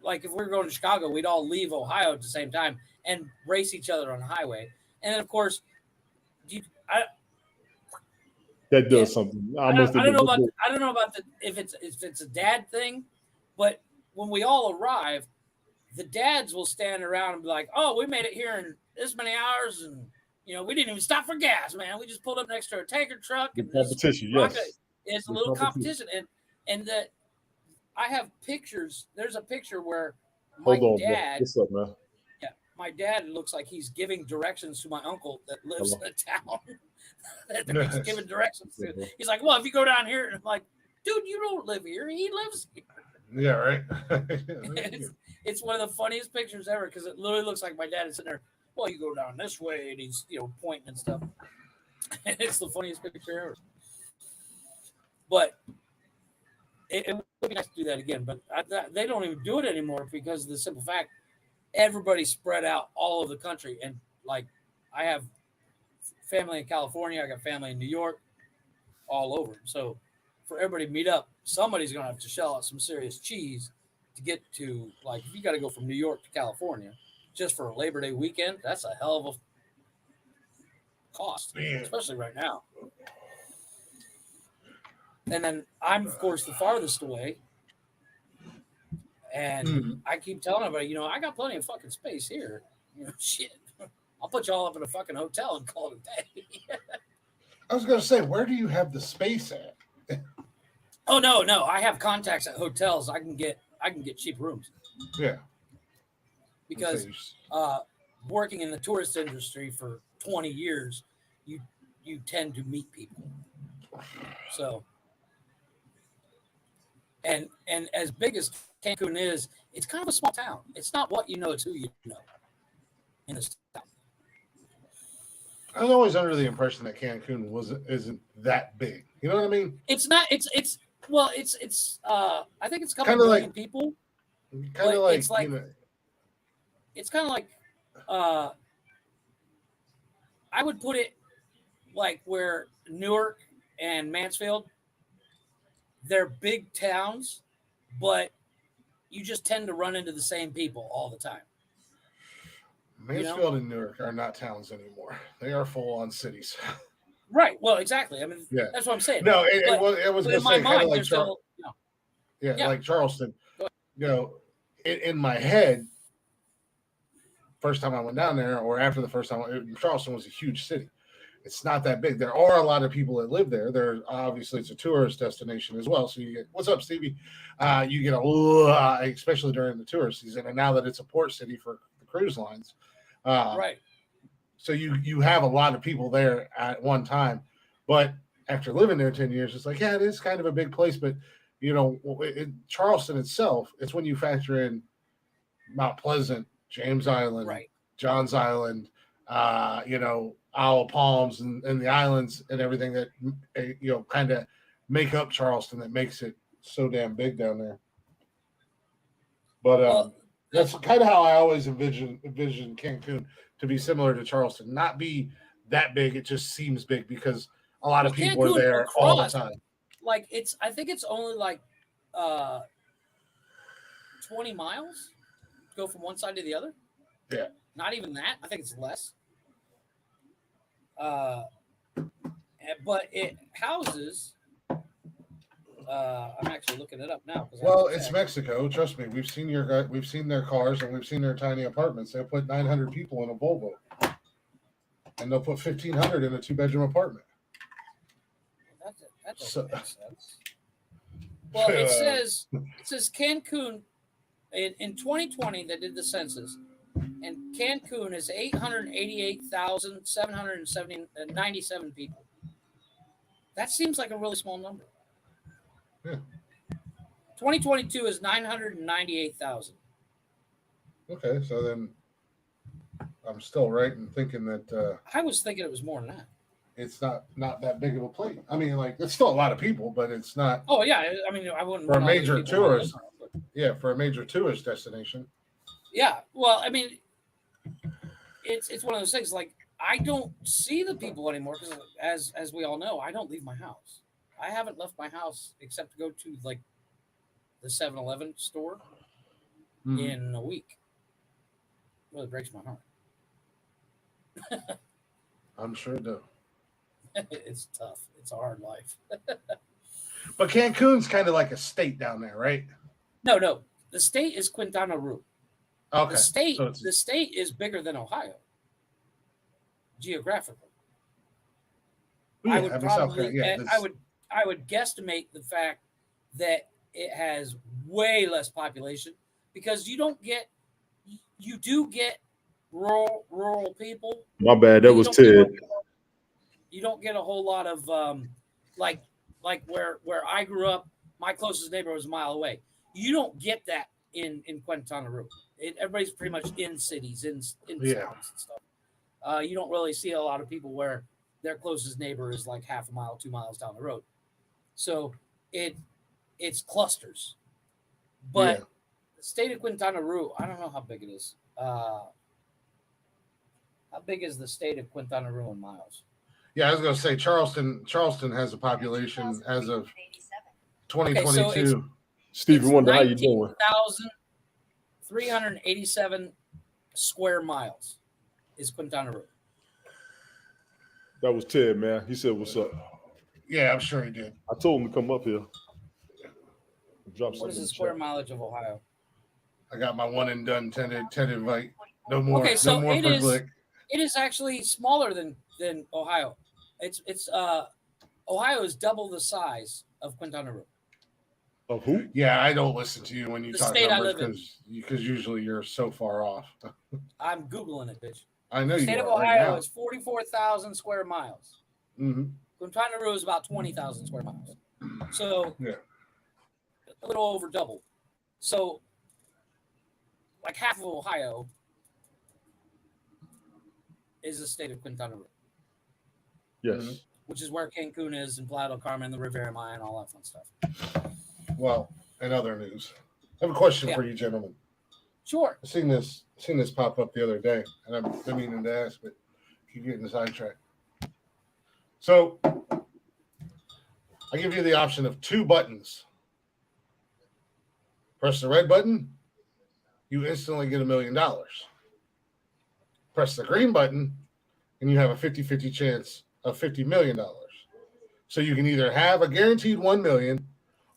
[SPEAKER 2] Like if we were going to Chicago, we'd all leave Ohio at the same time and race each other on the highway. And then, of course,
[SPEAKER 3] that does something.
[SPEAKER 2] I don't know about if it's a dad thing, but when we all arrive, the dads will stand around and be like, "Oh, we made it here in this many hours, and we didn't even stop for gas, man. We just pulled up next to a tanker truck." And
[SPEAKER 3] competition, yes,
[SPEAKER 2] it's a little competition, and that I have pictures. There's a picture where my dad.
[SPEAKER 3] What's up, man?
[SPEAKER 2] My dad looks like he's giving directions to my uncle that lives in a town that he's giving directions to. He's like, well, if you go down here, and I'm like, dude, you don't live here. He lives here.
[SPEAKER 1] Yeah, right.
[SPEAKER 2] It's one of the funniest pictures ever because it literally looks like my dad is sitting there. Well, you go down this way, and he's pointing and stuff. And it's the funniest picture ever. But it would be nice to do that again. But they don't even do it anymore because of the simple fact. Everybody's spread out all over the country. And like I have family in California, I got family in New York, all over. So for everybody to meet up, somebody's going to have to shell out some serious cheese to get to, like, if you got to go from New York to California just for a Labor Day weekend, that's a hell of a cost, especially right now. And then I'm, of course, the farthest away. And I keep telling everybody, I got plenty of fucking space here. Shit. I'll put y'all up in a fucking hotel and call it a day.
[SPEAKER 1] I was going to say, where do you have the space at?
[SPEAKER 2] Oh, no. I have contacts at hotels. I can get cheap rooms.
[SPEAKER 1] Yeah.
[SPEAKER 2] Because working in the tourist industry for 20 years, you tend to meet people. So, and as big as Cancun is, it's kind of a small town. It's not what you know, it's who you know in this town.
[SPEAKER 1] I was always under the impression that Cancun isn't that big. You know what I mean?
[SPEAKER 2] It's not. It's well. It's. I think it's a couple
[SPEAKER 1] Kind of
[SPEAKER 2] million
[SPEAKER 1] like,
[SPEAKER 2] people,
[SPEAKER 1] kind of
[SPEAKER 2] but
[SPEAKER 1] like
[SPEAKER 2] it's kind of like. Uh, I would put it like where Newark and Mansfield, they're big towns, but you just tend to run into the same people all the time. You know?
[SPEAKER 1] Mansfield and Newark are not towns anymore. They are full on cities.
[SPEAKER 2] Right. Well, exactly. I mean,
[SPEAKER 1] Yeah.
[SPEAKER 2] that's what I'm saying.
[SPEAKER 1] No,
[SPEAKER 2] But,
[SPEAKER 1] it was
[SPEAKER 2] but
[SPEAKER 1] gonna
[SPEAKER 2] in my
[SPEAKER 1] say kind of
[SPEAKER 2] mind,
[SPEAKER 1] like
[SPEAKER 2] they're still, yeah.
[SPEAKER 1] like Charleston.
[SPEAKER 2] Go ahead.
[SPEAKER 1] You know, in my head, first time I went down there, or after the first time, Charleston was a huge city. It's not that big. There are a lot of people that live there. There, obviously, it's a tourist destination as well. So you get, what's up, Stevie? You get a lot, especially during the tourist season, and now that it's a port city for the cruise lines,
[SPEAKER 2] Right.
[SPEAKER 1] so you have a lot of people there at one time. But after living there 10 years, it's like, yeah, it is kind of a big place. But Charleston itself, it's when you factor in Mount Pleasant, James Island,
[SPEAKER 2] Right.
[SPEAKER 1] Johns Island, Isle of Palms, and the islands and everything that kind of make up Charleston, that makes it so damn big down there. But
[SPEAKER 2] Well,
[SPEAKER 1] that's kind of how I always envision Cancun to be similar to Charleston, not be that big. It just seems big because a lot of people are
[SPEAKER 2] Cancun
[SPEAKER 1] there all the
[SPEAKER 2] across,
[SPEAKER 1] time.
[SPEAKER 2] like I think it's only like 20 miles to go from one side to the other.
[SPEAKER 1] Yeah.
[SPEAKER 2] Not even that. I think it's less. But it houses. I'm actually looking it up now.
[SPEAKER 1] Well, it's Mexico. Trust me, we've seen their cars, and we've seen their tiny apartments. They'll put 900 people in a Volvo, and they'll put 1,500 in a 2-bedroom apartment.
[SPEAKER 2] That doesn't make sense. Well, it says Cancun in 2020 they did the census, and Cancun is 888,797 people. That seems like a really small number.
[SPEAKER 1] Yeah.
[SPEAKER 2] 2022 is 998,000.
[SPEAKER 1] Okay, so then I'm still right in thinking that
[SPEAKER 2] I was thinking it was more than that.
[SPEAKER 1] it's not that big of a plate. I mean, like, it's still a lot of people, but it's not.
[SPEAKER 2] Oh yeah, I mean, I wouldn't
[SPEAKER 1] For a
[SPEAKER 2] run all these
[SPEAKER 1] major
[SPEAKER 2] people
[SPEAKER 1] tourist.
[SPEAKER 2] around, but-
[SPEAKER 1] Yeah, for a major tourist destination.
[SPEAKER 2] Yeah, well, I mean, it's one of those things. Like, I don't see the people anymore because, as we all know, I don't leave my house. I haven't left my house except to go to like the 7-Eleven store in a week. Well, it breaks my heart.
[SPEAKER 1] I'm sure it does.
[SPEAKER 2] It's tough. It's a hard life.
[SPEAKER 1] But Cancun's kind of like a state down there, right?
[SPEAKER 2] No. The state is Quintana Roo.
[SPEAKER 1] Okay.
[SPEAKER 2] The state is bigger than Ohio geographically. I would probably, I would guesstimate the fact that it has way less population because you do get rural people.
[SPEAKER 3] My bad, that was Ted.
[SPEAKER 2] You don't get a whole lot of like where I grew up. My closest neighbor was a mile away. You don't get that in Quintana Roo. Everybody's pretty much in cities, in towns and stuff. You don't really see a lot of people where their closest neighbor is like half a mile, 2 miles down the road. So it's clusters. But the state of Quintana Roo, I don't know how big it is. How big is the state of Quintana Roo in miles?
[SPEAKER 1] Yeah, I was going to say Charleston has a population as of 2022.
[SPEAKER 2] Okay, so
[SPEAKER 3] Stevie Wonder, how you doing?
[SPEAKER 2] 19,387 square miles is Quintana Roo.
[SPEAKER 3] That was Ted, man. He said, "What's up?"
[SPEAKER 1] Yeah, I'm sure he did.
[SPEAKER 3] I told him to come up here.
[SPEAKER 2] What is the square mileage of Ohio?
[SPEAKER 1] I got my one and done 10 invite. No more.
[SPEAKER 2] Okay, so
[SPEAKER 1] no more
[SPEAKER 2] it is actually smaller than Ohio. It's Ohio is double the size of Quintana Roo.
[SPEAKER 3] Of who?
[SPEAKER 1] Yeah, I don't listen to you when you talk numbers
[SPEAKER 2] because
[SPEAKER 1] usually you're so far off.
[SPEAKER 2] I'm Googling it, bitch.
[SPEAKER 1] I know
[SPEAKER 2] the state
[SPEAKER 1] you
[SPEAKER 2] of
[SPEAKER 1] are
[SPEAKER 2] Ohio
[SPEAKER 1] right
[SPEAKER 2] is 44,000 square miles.
[SPEAKER 1] Mm-hmm.
[SPEAKER 2] Quintana Roo is about 20,000 square miles. So a little over double. So like half of Ohio is the state of Quintana Roo.
[SPEAKER 3] Yes.
[SPEAKER 2] which is where Cancun is, and Playa del Carmen, the Riviera Maya, and all that fun stuff.
[SPEAKER 1] Well, in other news, I have a question
[SPEAKER 2] Yeah.
[SPEAKER 1] for you, gentlemen.
[SPEAKER 2] Sure.
[SPEAKER 1] I seen this pop up the other day, and I've been meaning to ask, but keep getting sidetracked. So I give you the option of two buttons. Press the red button, you instantly get $1 million. Press the green button, and you have a 50-50 chance of $50 million. So you can either have a guaranteed $1 million,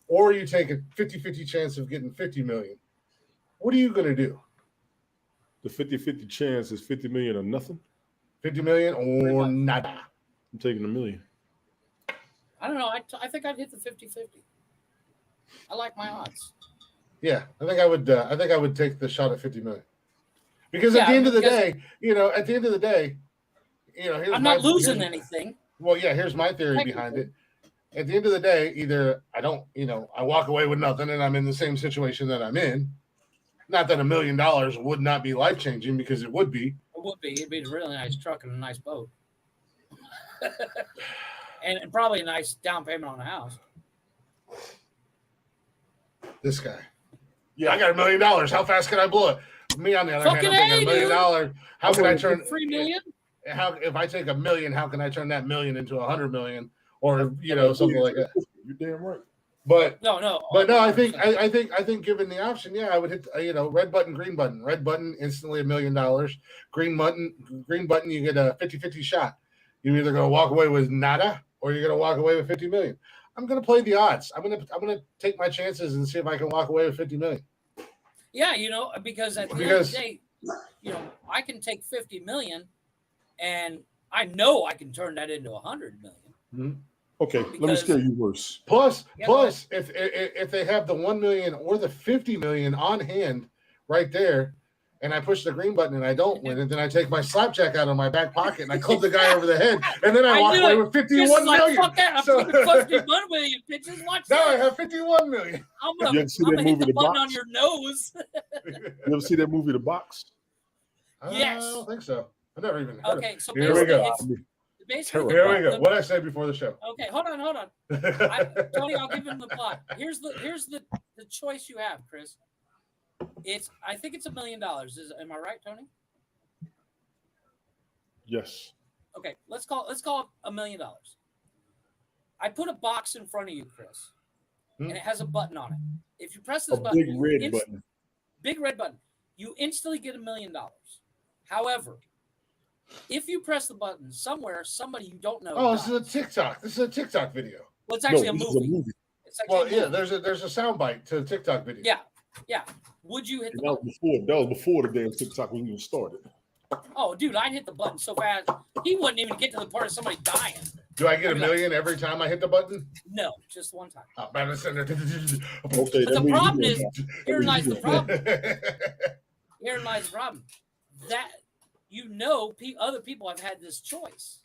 [SPEAKER 1] or you take a 50-50 chance of getting $50 million. What are you going to do?
[SPEAKER 3] The 50-50 chance is 50 million or nothing.
[SPEAKER 1] 50 million or nada?
[SPEAKER 3] I'm taking $1 million.
[SPEAKER 2] I don't know. I think I'd hit the 50-50. I like my odds.
[SPEAKER 1] Yeah, I think I would take the shot at 50 million. Because at the end of the day, here's
[SPEAKER 2] I'm not losing anything.
[SPEAKER 1] Well, yeah, here's my theory behind it. At the end of the day, either I don't, I walk away with nothing and I'm in the same situation that I'm in. Not that $1 million would not be life-changing, because it would be.
[SPEAKER 2] It would be. It'd be a really nice truck and a nice boat. and probably a nice down payment on a house.
[SPEAKER 1] This guy. Yeah, I got $1 million. How fast can I blow it? Me, on the other hand, I'm thinking $1 million. How can I turn
[SPEAKER 2] $3 million?
[SPEAKER 1] How, if I take $1 million, how can I turn that $1 million into $100 million, or something like that?
[SPEAKER 3] You're damn right.
[SPEAKER 1] But
[SPEAKER 2] no.
[SPEAKER 1] I think given the option, yeah, I would hit red button, green button. Red button, instantly $1 million. Green button, you get a 50-50 shot. You're either gonna walk away with nada, or you're gonna walk away with 50 million. I'm gonna play the odds. I'm gonna take my chances and see if I can walk away with 50 million.
[SPEAKER 2] Yeah, because at the end of the day, I can take 50 million, and I know I can turn that into 100 million.
[SPEAKER 1] Mm-hmm.
[SPEAKER 3] Okay, let me scare you worse.
[SPEAKER 1] Plus, if they have the 1 million or the 50 million on hand right there, and I push the green button and I don't win it, then I take my slapjack out of my back pocket and I club the guy over the head, and then I walk away with 51 million.
[SPEAKER 2] Fuck that! I'm putting 51 million, bitches. Watch
[SPEAKER 1] now
[SPEAKER 2] this.
[SPEAKER 1] I have 51 million.
[SPEAKER 2] I'm gonna hit the button on your nose.
[SPEAKER 3] You ever see that movie, The Box?
[SPEAKER 2] Yes.
[SPEAKER 1] I don't think so. I never even heard.
[SPEAKER 2] Okay, so
[SPEAKER 1] here we go.
[SPEAKER 2] Basically,
[SPEAKER 1] here we go. What I said before the show.
[SPEAKER 2] Okay, hold on. Tony, I'll give him the plot. Here's the choice you have, Chris. I think it's $1 million. Am I right, Tony?
[SPEAKER 3] Yes.
[SPEAKER 2] Okay, let's call it $1 million. I put a box in front of you, Chris, and it has a button on it. If you press this button, big red button, you instantly get $1 million. However, if you press the button somewhere, somebody you don't know.
[SPEAKER 1] Oh, this is a TikTok. This is a TikTok video.
[SPEAKER 2] Well, it's actually a movie. It's actually
[SPEAKER 1] a movie. There's a soundbite to the TikTok video.
[SPEAKER 2] Yeah. Would you hit the
[SPEAKER 3] button? That was before the damn TikTok was even started.
[SPEAKER 2] Oh, dude, I'd hit the button so fast he wouldn't even get to the part of somebody dying.
[SPEAKER 1] Do I get $1 million every time I hit the button?
[SPEAKER 2] No, just one time.
[SPEAKER 1] Oh, man, okay,
[SPEAKER 2] but the problem is, herein lies the problem. Herein lies the problem. That other people have had this choice.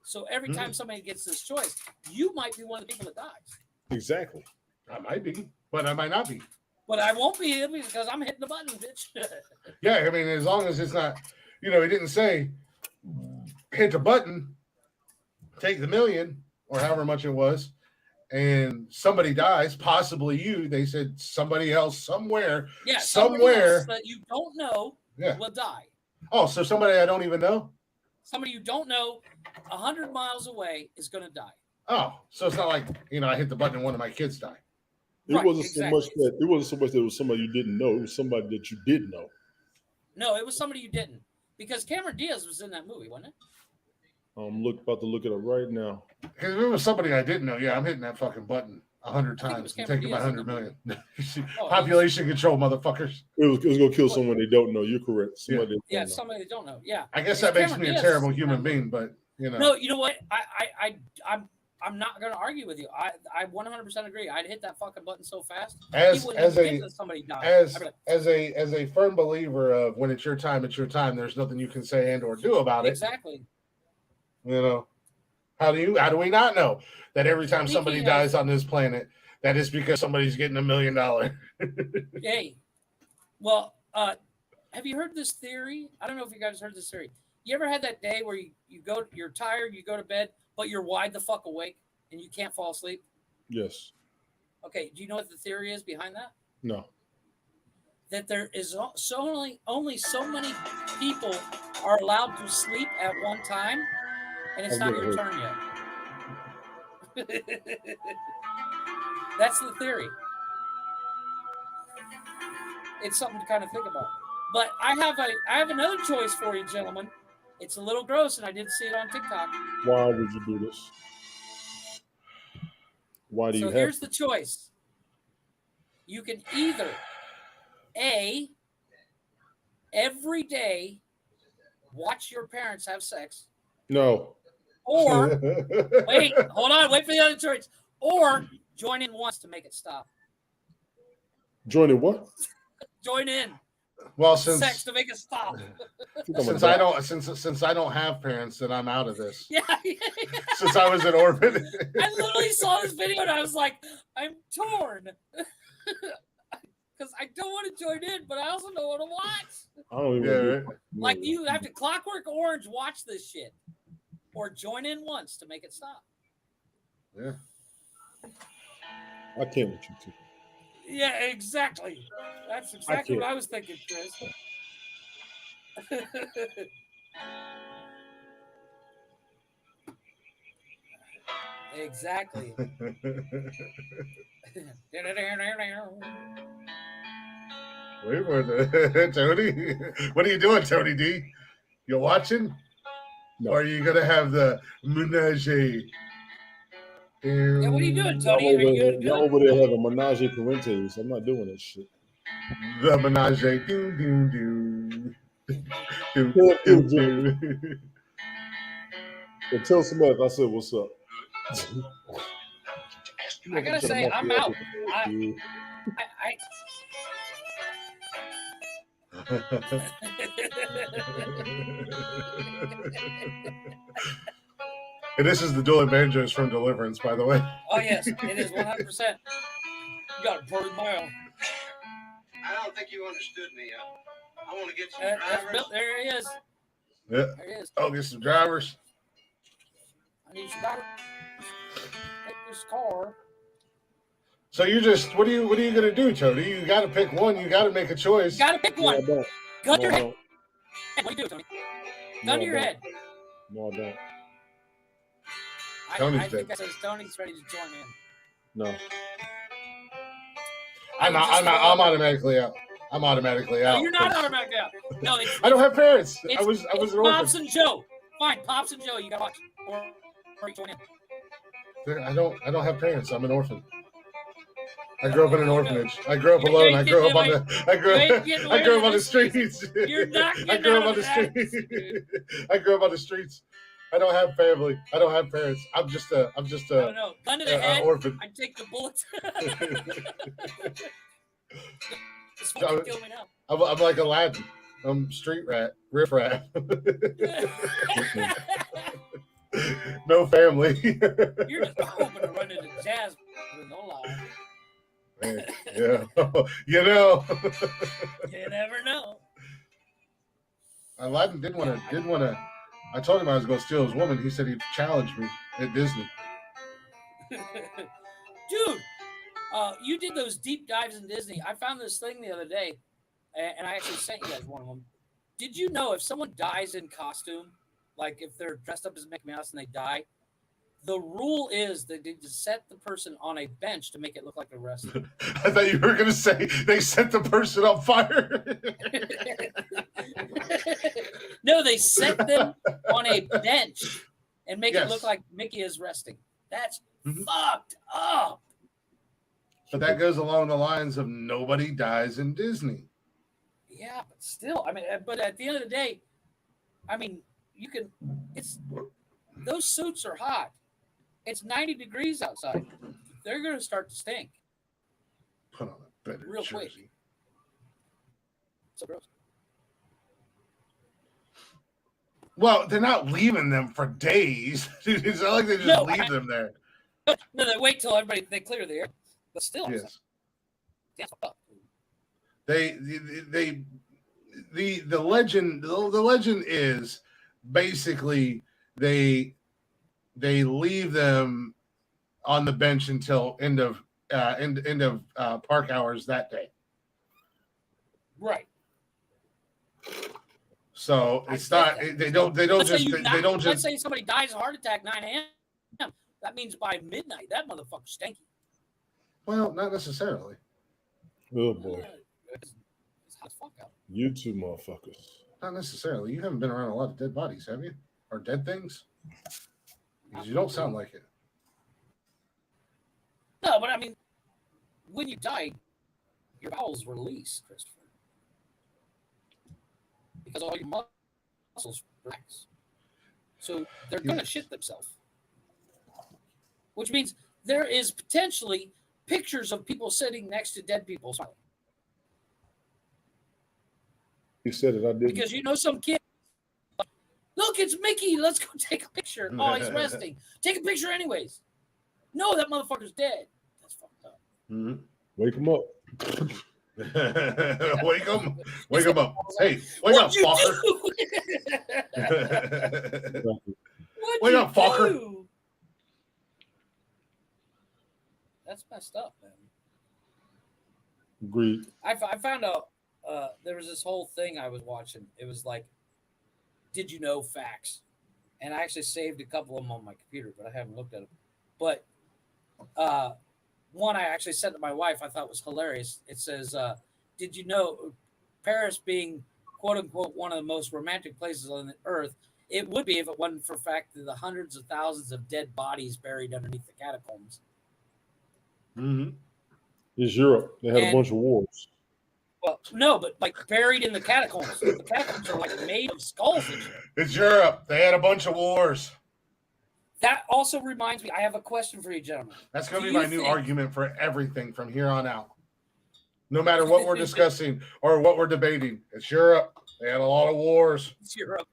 [SPEAKER 2] So every time somebody gets this choice, you might be one of the people that dies.
[SPEAKER 3] Exactly.
[SPEAKER 1] I might be, but I might not be.
[SPEAKER 2] But I won't be because I'm hitting the button, bitch.
[SPEAKER 1] Yeah, I mean, as long as it's not, he didn't say hit the button, take the $1 million or however much it was, and somebody dies, possibly you. They said somebody else somewhere.
[SPEAKER 2] Yeah,
[SPEAKER 1] somewhere
[SPEAKER 2] else that you don't know will die.
[SPEAKER 1] Oh, so somebody I don't even know?
[SPEAKER 2] Somebody you don't know 100 miles away is going to die.
[SPEAKER 1] Oh, so it's not like, I hit the button and one of my kids die.
[SPEAKER 3] It wasn't so much that it was somebody you didn't know. It was somebody that you did know.
[SPEAKER 2] No, it was somebody you didn't. Because Cameron Diaz was in that movie, wasn't it?
[SPEAKER 3] I'm about to look it up right now.
[SPEAKER 1] Because if it was somebody I didn't know, I'm hitting that fucking button 100 times and taking my 100 million. Population control, motherfuckers.
[SPEAKER 3] It was going to kill someone they don't know. You're correct.
[SPEAKER 2] Somebody they don't know. Yeah.
[SPEAKER 1] I guess that makes me a terrible human being, but
[SPEAKER 2] No, you know what? I'm not going to argue with you. I 100% agree. I'd hit that fucking button so fast.
[SPEAKER 1] As a firm believer of when it's your time, there's nothing you can say and or do about it.
[SPEAKER 2] Exactly.
[SPEAKER 1] How do we not know that every time somebody dies on this planet, that is because somebody's getting $1 million?
[SPEAKER 2] Hey, well, have you heard this theory? I don't know if you guys heard this theory. You ever had that day where you're tired, you go to bed, but you're wide the fuck awake and you can't fall asleep?
[SPEAKER 3] Yes.
[SPEAKER 2] Okay, do you know what the theory is behind that?
[SPEAKER 3] No.
[SPEAKER 2] That there is only so many people are allowed to sleep at one time, and it's
[SPEAKER 3] I've
[SPEAKER 2] not
[SPEAKER 3] never
[SPEAKER 2] your
[SPEAKER 3] heard.
[SPEAKER 2] turn yet. That's the theory. It's something to kind of think about. But I have another choice for you, gentlemen. It's a little gross, and I did see it on TikTok.
[SPEAKER 3] Why would you do this? Why do you
[SPEAKER 2] So
[SPEAKER 3] have
[SPEAKER 2] here's
[SPEAKER 3] to?
[SPEAKER 2] the choice. You can either A, every day watch your parents have sex,
[SPEAKER 3] No.
[SPEAKER 2] or wait for the other choice, or join in once to make it stop.
[SPEAKER 3] Joining what?
[SPEAKER 2] Join in
[SPEAKER 1] Well,
[SPEAKER 2] sex to make it stop.
[SPEAKER 1] since I don't have parents, then I'm out of this.
[SPEAKER 2] Yeah.
[SPEAKER 1] Since I was an orphan.
[SPEAKER 2] I literally saw this video and I was like, I'm torn. Because I don't want to join in, but I also don't want to watch.
[SPEAKER 3] I don't even
[SPEAKER 1] Yeah, right.
[SPEAKER 2] Like, you have to Clockwork Orange watch this shit. Or join in once to make it stop.
[SPEAKER 1] Yeah.
[SPEAKER 3] I can't with you two.
[SPEAKER 2] Yeah, exactly. That's exactly what I was thinking, Chris. Exactly.
[SPEAKER 1] Wait for it, Tony. What are you doing, Tony D? You watching?
[SPEAKER 3] No.
[SPEAKER 1] Or are you gonna have the menage?
[SPEAKER 2] Yeah, what are you doing, Tony? Are you doing
[SPEAKER 3] Y'all over there have a menage a parentes. I'm not doing that shit.
[SPEAKER 1] The menage. Do, do, do. Do,
[SPEAKER 3] Yeah,
[SPEAKER 1] do,
[SPEAKER 3] do.
[SPEAKER 1] do.
[SPEAKER 3] Well, tell somebody if I said what's up.
[SPEAKER 2] I gotta say, I'm out.
[SPEAKER 1] And this is the dueling banjos from Deliverance, by the way.
[SPEAKER 2] Oh, yes, it is 100%. You got to burn my own.
[SPEAKER 5] I don't think you understood me. I want to get some drivers.
[SPEAKER 2] There he is.
[SPEAKER 1] Yeah.
[SPEAKER 2] There he is.
[SPEAKER 1] Oh, get some drivers.
[SPEAKER 2] I need some drivers. Take this car.
[SPEAKER 1] So you just what are you gonna do, Tony? You got to pick one. You got to make a choice.
[SPEAKER 2] You got to pick
[SPEAKER 3] No,
[SPEAKER 2] one.
[SPEAKER 3] I don't.
[SPEAKER 2] Gun to your
[SPEAKER 3] No, I
[SPEAKER 2] head.
[SPEAKER 3] don't.
[SPEAKER 2] What do you do, Tony?
[SPEAKER 3] No,
[SPEAKER 2] Gun
[SPEAKER 3] I
[SPEAKER 2] to your
[SPEAKER 3] don't.
[SPEAKER 2] head.
[SPEAKER 3] No, I don't.
[SPEAKER 1] Tony's
[SPEAKER 2] I think
[SPEAKER 1] dead.
[SPEAKER 2] that says Tony's ready to join in.
[SPEAKER 3] No.
[SPEAKER 1] I'm automatically out. I'm automatically
[SPEAKER 2] No,
[SPEAKER 1] out.
[SPEAKER 2] you're not automatically out. No,
[SPEAKER 1] I don't have parents.
[SPEAKER 2] It's,
[SPEAKER 1] I was
[SPEAKER 2] it's
[SPEAKER 1] an
[SPEAKER 2] Pops
[SPEAKER 1] orphan.
[SPEAKER 2] and Joe. Fine, Pops and Joe. You got to watch. Or you join in.
[SPEAKER 1] I don't have parents. I'm an orphan. I grew up in an orphanage. I grew up alone. I grew up on the streets.
[SPEAKER 2] You're not
[SPEAKER 1] I
[SPEAKER 2] getting
[SPEAKER 1] grew up
[SPEAKER 2] out
[SPEAKER 1] on
[SPEAKER 2] of
[SPEAKER 1] the
[SPEAKER 2] that,
[SPEAKER 1] streets.
[SPEAKER 2] dude.
[SPEAKER 1] I grew up on the streets. I don't have family. I don't have parents. I'm just
[SPEAKER 2] I don't know. Gun to the head.
[SPEAKER 1] orphan.
[SPEAKER 2] I take the bullets. This
[SPEAKER 1] So,
[SPEAKER 2] fucking kill me now.
[SPEAKER 1] I'm like Aladdin. I'm street rat, riff rat. No family.
[SPEAKER 2] You're just hoping to run into Jazz. No lie.
[SPEAKER 1] Man, yeah. You know.
[SPEAKER 2] You never know.
[SPEAKER 1] Aladdin did want to. I told him I was going to steal his woman. He said he'd challenge me at Disney.
[SPEAKER 2] Dude, you did those deep dives in Disney. I found this thing the other day, and I actually sent you guys one of them. Did you know if someone dies in costume, like if they're dressed up as Mickey Mouse and they die, the rule is that they just set the person on a bench to make it look like they're resting.
[SPEAKER 1] I thought you were going to say they set the person on fire.
[SPEAKER 2] No, they set them on a bench and make
[SPEAKER 1] Yes.
[SPEAKER 2] it look like Mickey is resting. That's fucked up.
[SPEAKER 1] But that goes along the lines of nobody dies in Disney.
[SPEAKER 2] Yeah, but still, I mean, but at the end of the day, I mean, you can. Those suits are hot. It's 90 degrees outside. They're going to start to stink.
[SPEAKER 1] Put on a better
[SPEAKER 2] Real
[SPEAKER 1] jersey.
[SPEAKER 2] quick. So gross.
[SPEAKER 1] Well, they're not leaving them for days. It's not like they just leave them there.
[SPEAKER 2] No, they wait till they clear the air. But still,
[SPEAKER 1] Yes.
[SPEAKER 2] That's fucked up.
[SPEAKER 1] The legend is basically they leave them on the bench until end of park hours that day.
[SPEAKER 2] Right.
[SPEAKER 1] So
[SPEAKER 2] I
[SPEAKER 1] it's
[SPEAKER 2] get
[SPEAKER 1] not.
[SPEAKER 2] that.
[SPEAKER 1] They don't
[SPEAKER 2] Let's
[SPEAKER 1] just.
[SPEAKER 2] say you
[SPEAKER 1] They don't
[SPEAKER 2] let's
[SPEAKER 1] just.
[SPEAKER 2] say somebody dies of a heart attack 9 a.m. That means by midnight that motherfucker's stanky.
[SPEAKER 1] Well, not necessarily.
[SPEAKER 3] Oh boy,
[SPEAKER 2] It's hot as fuck out.
[SPEAKER 3] you two motherfuckers.
[SPEAKER 1] Not necessarily. You haven't been around a lot of dead bodies, have you? Or dead things? Because you don't sound like it.
[SPEAKER 2] No, but I mean, when you die, your bowels release, Christopher, because all your muscles relax. So they're gonna shit themselves, which means there is potentially pictures of people sitting next to dead people smiling.
[SPEAKER 3] You said it. I didn't.
[SPEAKER 2] Because you know some kid. Look, it's Mickey. Let's go take a picture. Oh, he's resting. Take a picture anyways. No, that motherfucker's dead. That's fucked up.
[SPEAKER 1] Mm-hmm.
[SPEAKER 3] Wake him up.
[SPEAKER 1] Wake him! Wake him up! Hey, wake up, fucker! Wake up, fucker!
[SPEAKER 2] That's messed up, man.
[SPEAKER 3] Agreed.
[SPEAKER 2] I found out there was this whole thing I was watching. It was like, did you know facts? And I actually saved a couple of them on my computer, but I haven't looked at them. But one I actually sent to my wife I thought was hilarious. It says, did you know Paris being quote unquote one of the most romantic places on the earth, it would be if it wasn't for the fact that the hundreds of thousands of dead bodies buried underneath the catacombs.
[SPEAKER 1] Mm-hmm.
[SPEAKER 3] It's Europe. They had a bunch of wars.
[SPEAKER 2] Well, no, but like buried in the catacombs. The catacombs are like made of skulls and shit.
[SPEAKER 1] It's Europe. They had a bunch of wars.
[SPEAKER 2] That also reminds me, I have a question for you, gentlemen.
[SPEAKER 1] That's going to be my new argument for everything from here on out. No matter what we're discussing or what we're debating, it's Europe. They had a lot of wars.
[SPEAKER 2] It's Europe.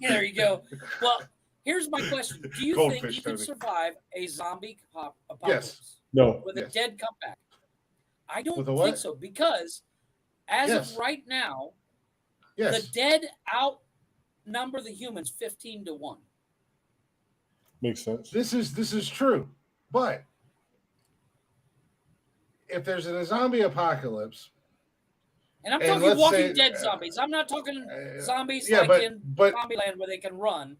[SPEAKER 2] There you go. Well, here's my question. Do you think you can survive a zombie apocalypse?
[SPEAKER 1] Yes.
[SPEAKER 3] No.
[SPEAKER 2] With a dead comeback? I don't think so, because as of right now, the dead outnumber the humans 15-1.
[SPEAKER 3] Makes sense.
[SPEAKER 1] This is true, but if there's a zombie apocalypse,
[SPEAKER 2] and I'm talking Walking Dead zombies. I'm not talking zombies in Zombieland where they can run.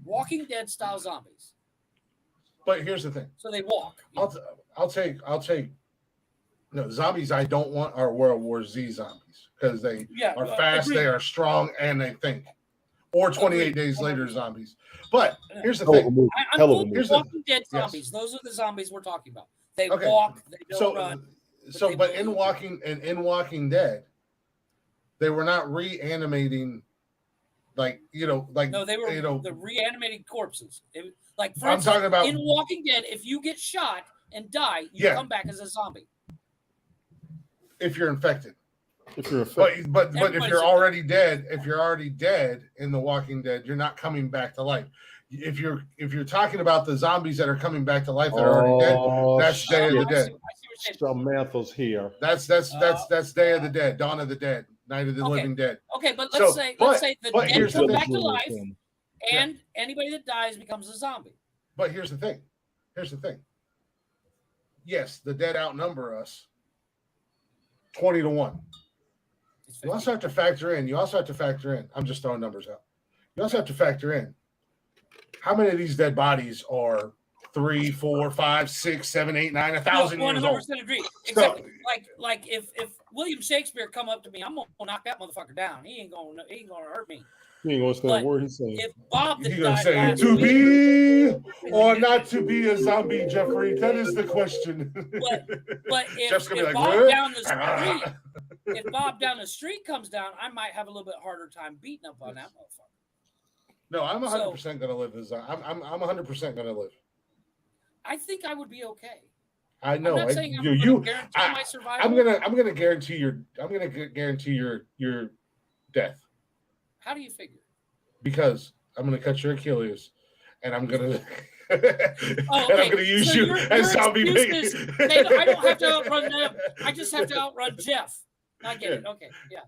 [SPEAKER 2] Walking Dead style zombies.
[SPEAKER 1] But here's the thing.
[SPEAKER 2] So they walk.
[SPEAKER 1] I'll take. No, zombies I don't want are World War Z zombies because they are fast, they are strong, and they think. Or 28 days later zombies. But here's the thing.
[SPEAKER 2] Here's Walking Dead zombies. Yes. Those are the zombies we're talking about. They walk, they don't run.
[SPEAKER 1] But in Walking Dead, they were not reanimating
[SPEAKER 2] no, they were the reanimated corpses. For instance,
[SPEAKER 1] talking about
[SPEAKER 2] in Walking Dead, if you get shot and die, you come back as a zombie.
[SPEAKER 1] If you're infected.
[SPEAKER 3] If you're infected.
[SPEAKER 1] But if you're already dead, in The Walking Dead, you're not coming back to life. If you're talking about the zombies that are coming back to life that are already dead, that's Day of the Dead.
[SPEAKER 3] Samantha's here.
[SPEAKER 1] That's Day of the Dead, Dawn of the Dead, Night of the Living Dead.
[SPEAKER 2] Okay, but let's say the dead come back to life, and anybody that dies becomes a zombie.
[SPEAKER 1] But here's the thing. Yes, the dead outnumber us 20-1. You also have to factor in. I'm just throwing numbers out. You also have to factor in how many of these dead bodies are 3, 4, 5, 6, 7, 8, 9, 1,000 years old.
[SPEAKER 2] 100% agree. Exactly. Like if William Shakespeare come up to me, I'm gonna knock that motherfucker down. He ain't gonna hurt me.
[SPEAKER 3] He ain't gonna say a word he's saying.
[SPEAKER 2] If Bob
[SPEAKER 1] he's gonna say to be or not to be a zombie, Jeffrey. That is the question.
[SPEAKER 2] But if Bob down the street, if Bob down the street comes down, I might have a little bit harder time beating up on that motherfucker.
[SPEAKER 1] No, I'm 100% gonna live as I'm 100% gonna live.
[SPEAKER 2] I think I would be okay.
[SPEAKER 1] I know.
[SPEAKER 2] I'm not saying I'm gonna guarantee my survival.
[SPEAKER 1] I'm gonna guarantee your death.
[SPEAKER 2] How do you figure?
[SPEAKER 1] Because I'm gonna cut your Achilles, and I'm gonna
[SPEAKER 2] and I'm
[SPEAKER 1] gonna use you as zombie bait.
[SPEAKER 2] I don't have to outrun them. I just have to outrun Jeff. I get it. Okay, yeah.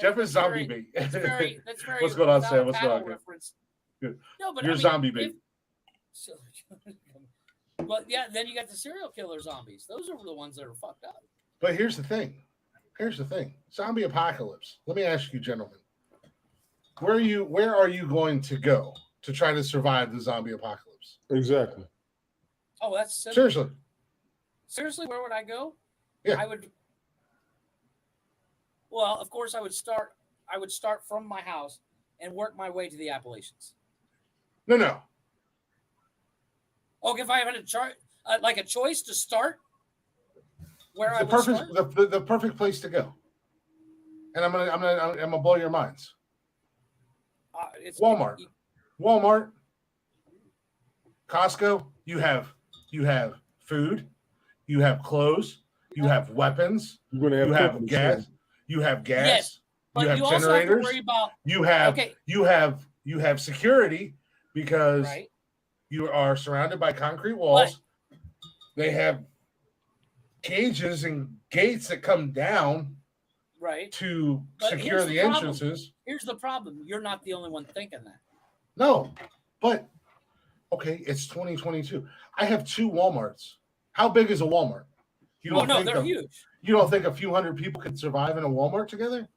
[SPEAKER 1] Jeff is zombie bait.
[SPEAKER 2] That's very.
[SPEAKER 1] What's going on,
[SPEAKER 2] without
[SPEAKER 1] Sam?
[SPEAKER 2] a
[SPEAKER 1] What's going on?
[SPEAKER 2] cattle reference.
[SPEAKER 1] Good.
[SPEAKER 2] No, but
[SPEAKER 1] You're
[SPEAKER 2] I mean,
[SPEAKER 1] zombie bait.
[SPEAKER 2] So, but yeah, then you got the serial killer zombies. Those are the ones that are fucked up.
[SPEAKER 1] But here's the thing. Zombie apocalypse. Let me ask you, gentlemen. Where are you going to go to try to survive the zombie apocalypse?
[SPEAKER 3] Exactly.
[SPEAKER 2] Oh, that's simple.
[SPEAKER 1] Seriously.
[SPEAKER 2] Seriously, where would I go?
[SPEAKER 1] Yeah.
[SPEAKER 2] I would. Well, of course, I would start from my house and work my way to the Appalachians.
[SPEAKER 1] No.
[SPEAKER 2] Oh, if I had a choice to start, where I would
[SPEAKER 1] perfect
[SPEAKER 2] start?
[SPEAKER 1] the perfect place to go. And I'm gonna blow your minds.
[SPEAKER 2] It's
[SPEAKER 1] Walmart, Costco. You have food, you have clothes, you have weapons,
[SPEAKER 3] You're gonna
[SPEAKER 1] you have
[SPEAKER 3] company,
[SPEAKER 1] gas,
[SPEAKER 3] Sam.
[SPEAKER 1] you have gas,
[SPEAKER 2] Yes, but
[SPEAKER 1] you have
[SPEAKER 2] also have to
[SPEAKER 1] generators,
[SPEAKER 2] worry about
[SPEAKER 1] you have security because
[SPEAKER 2] right.
[SPEAKER 1] you are surrounded by concrete walls. They have cages and gates that come down
[SPEAKER 2] Right.
[SPEAKER 1] to
[SPEAKER 2] But
[SPEAKER 1] secure the entrances.
[SPEAKER 2] Here's the problem. You're not the only one thinking that.
[SPEAKER 1] No, but okay, it's 2022. I have 2 Walmarts. How big is a Walmart?
[SPEAKER 2] They're huge.
[SPEAKER 1] You don't think a few hundred people could survive in a Walmart together?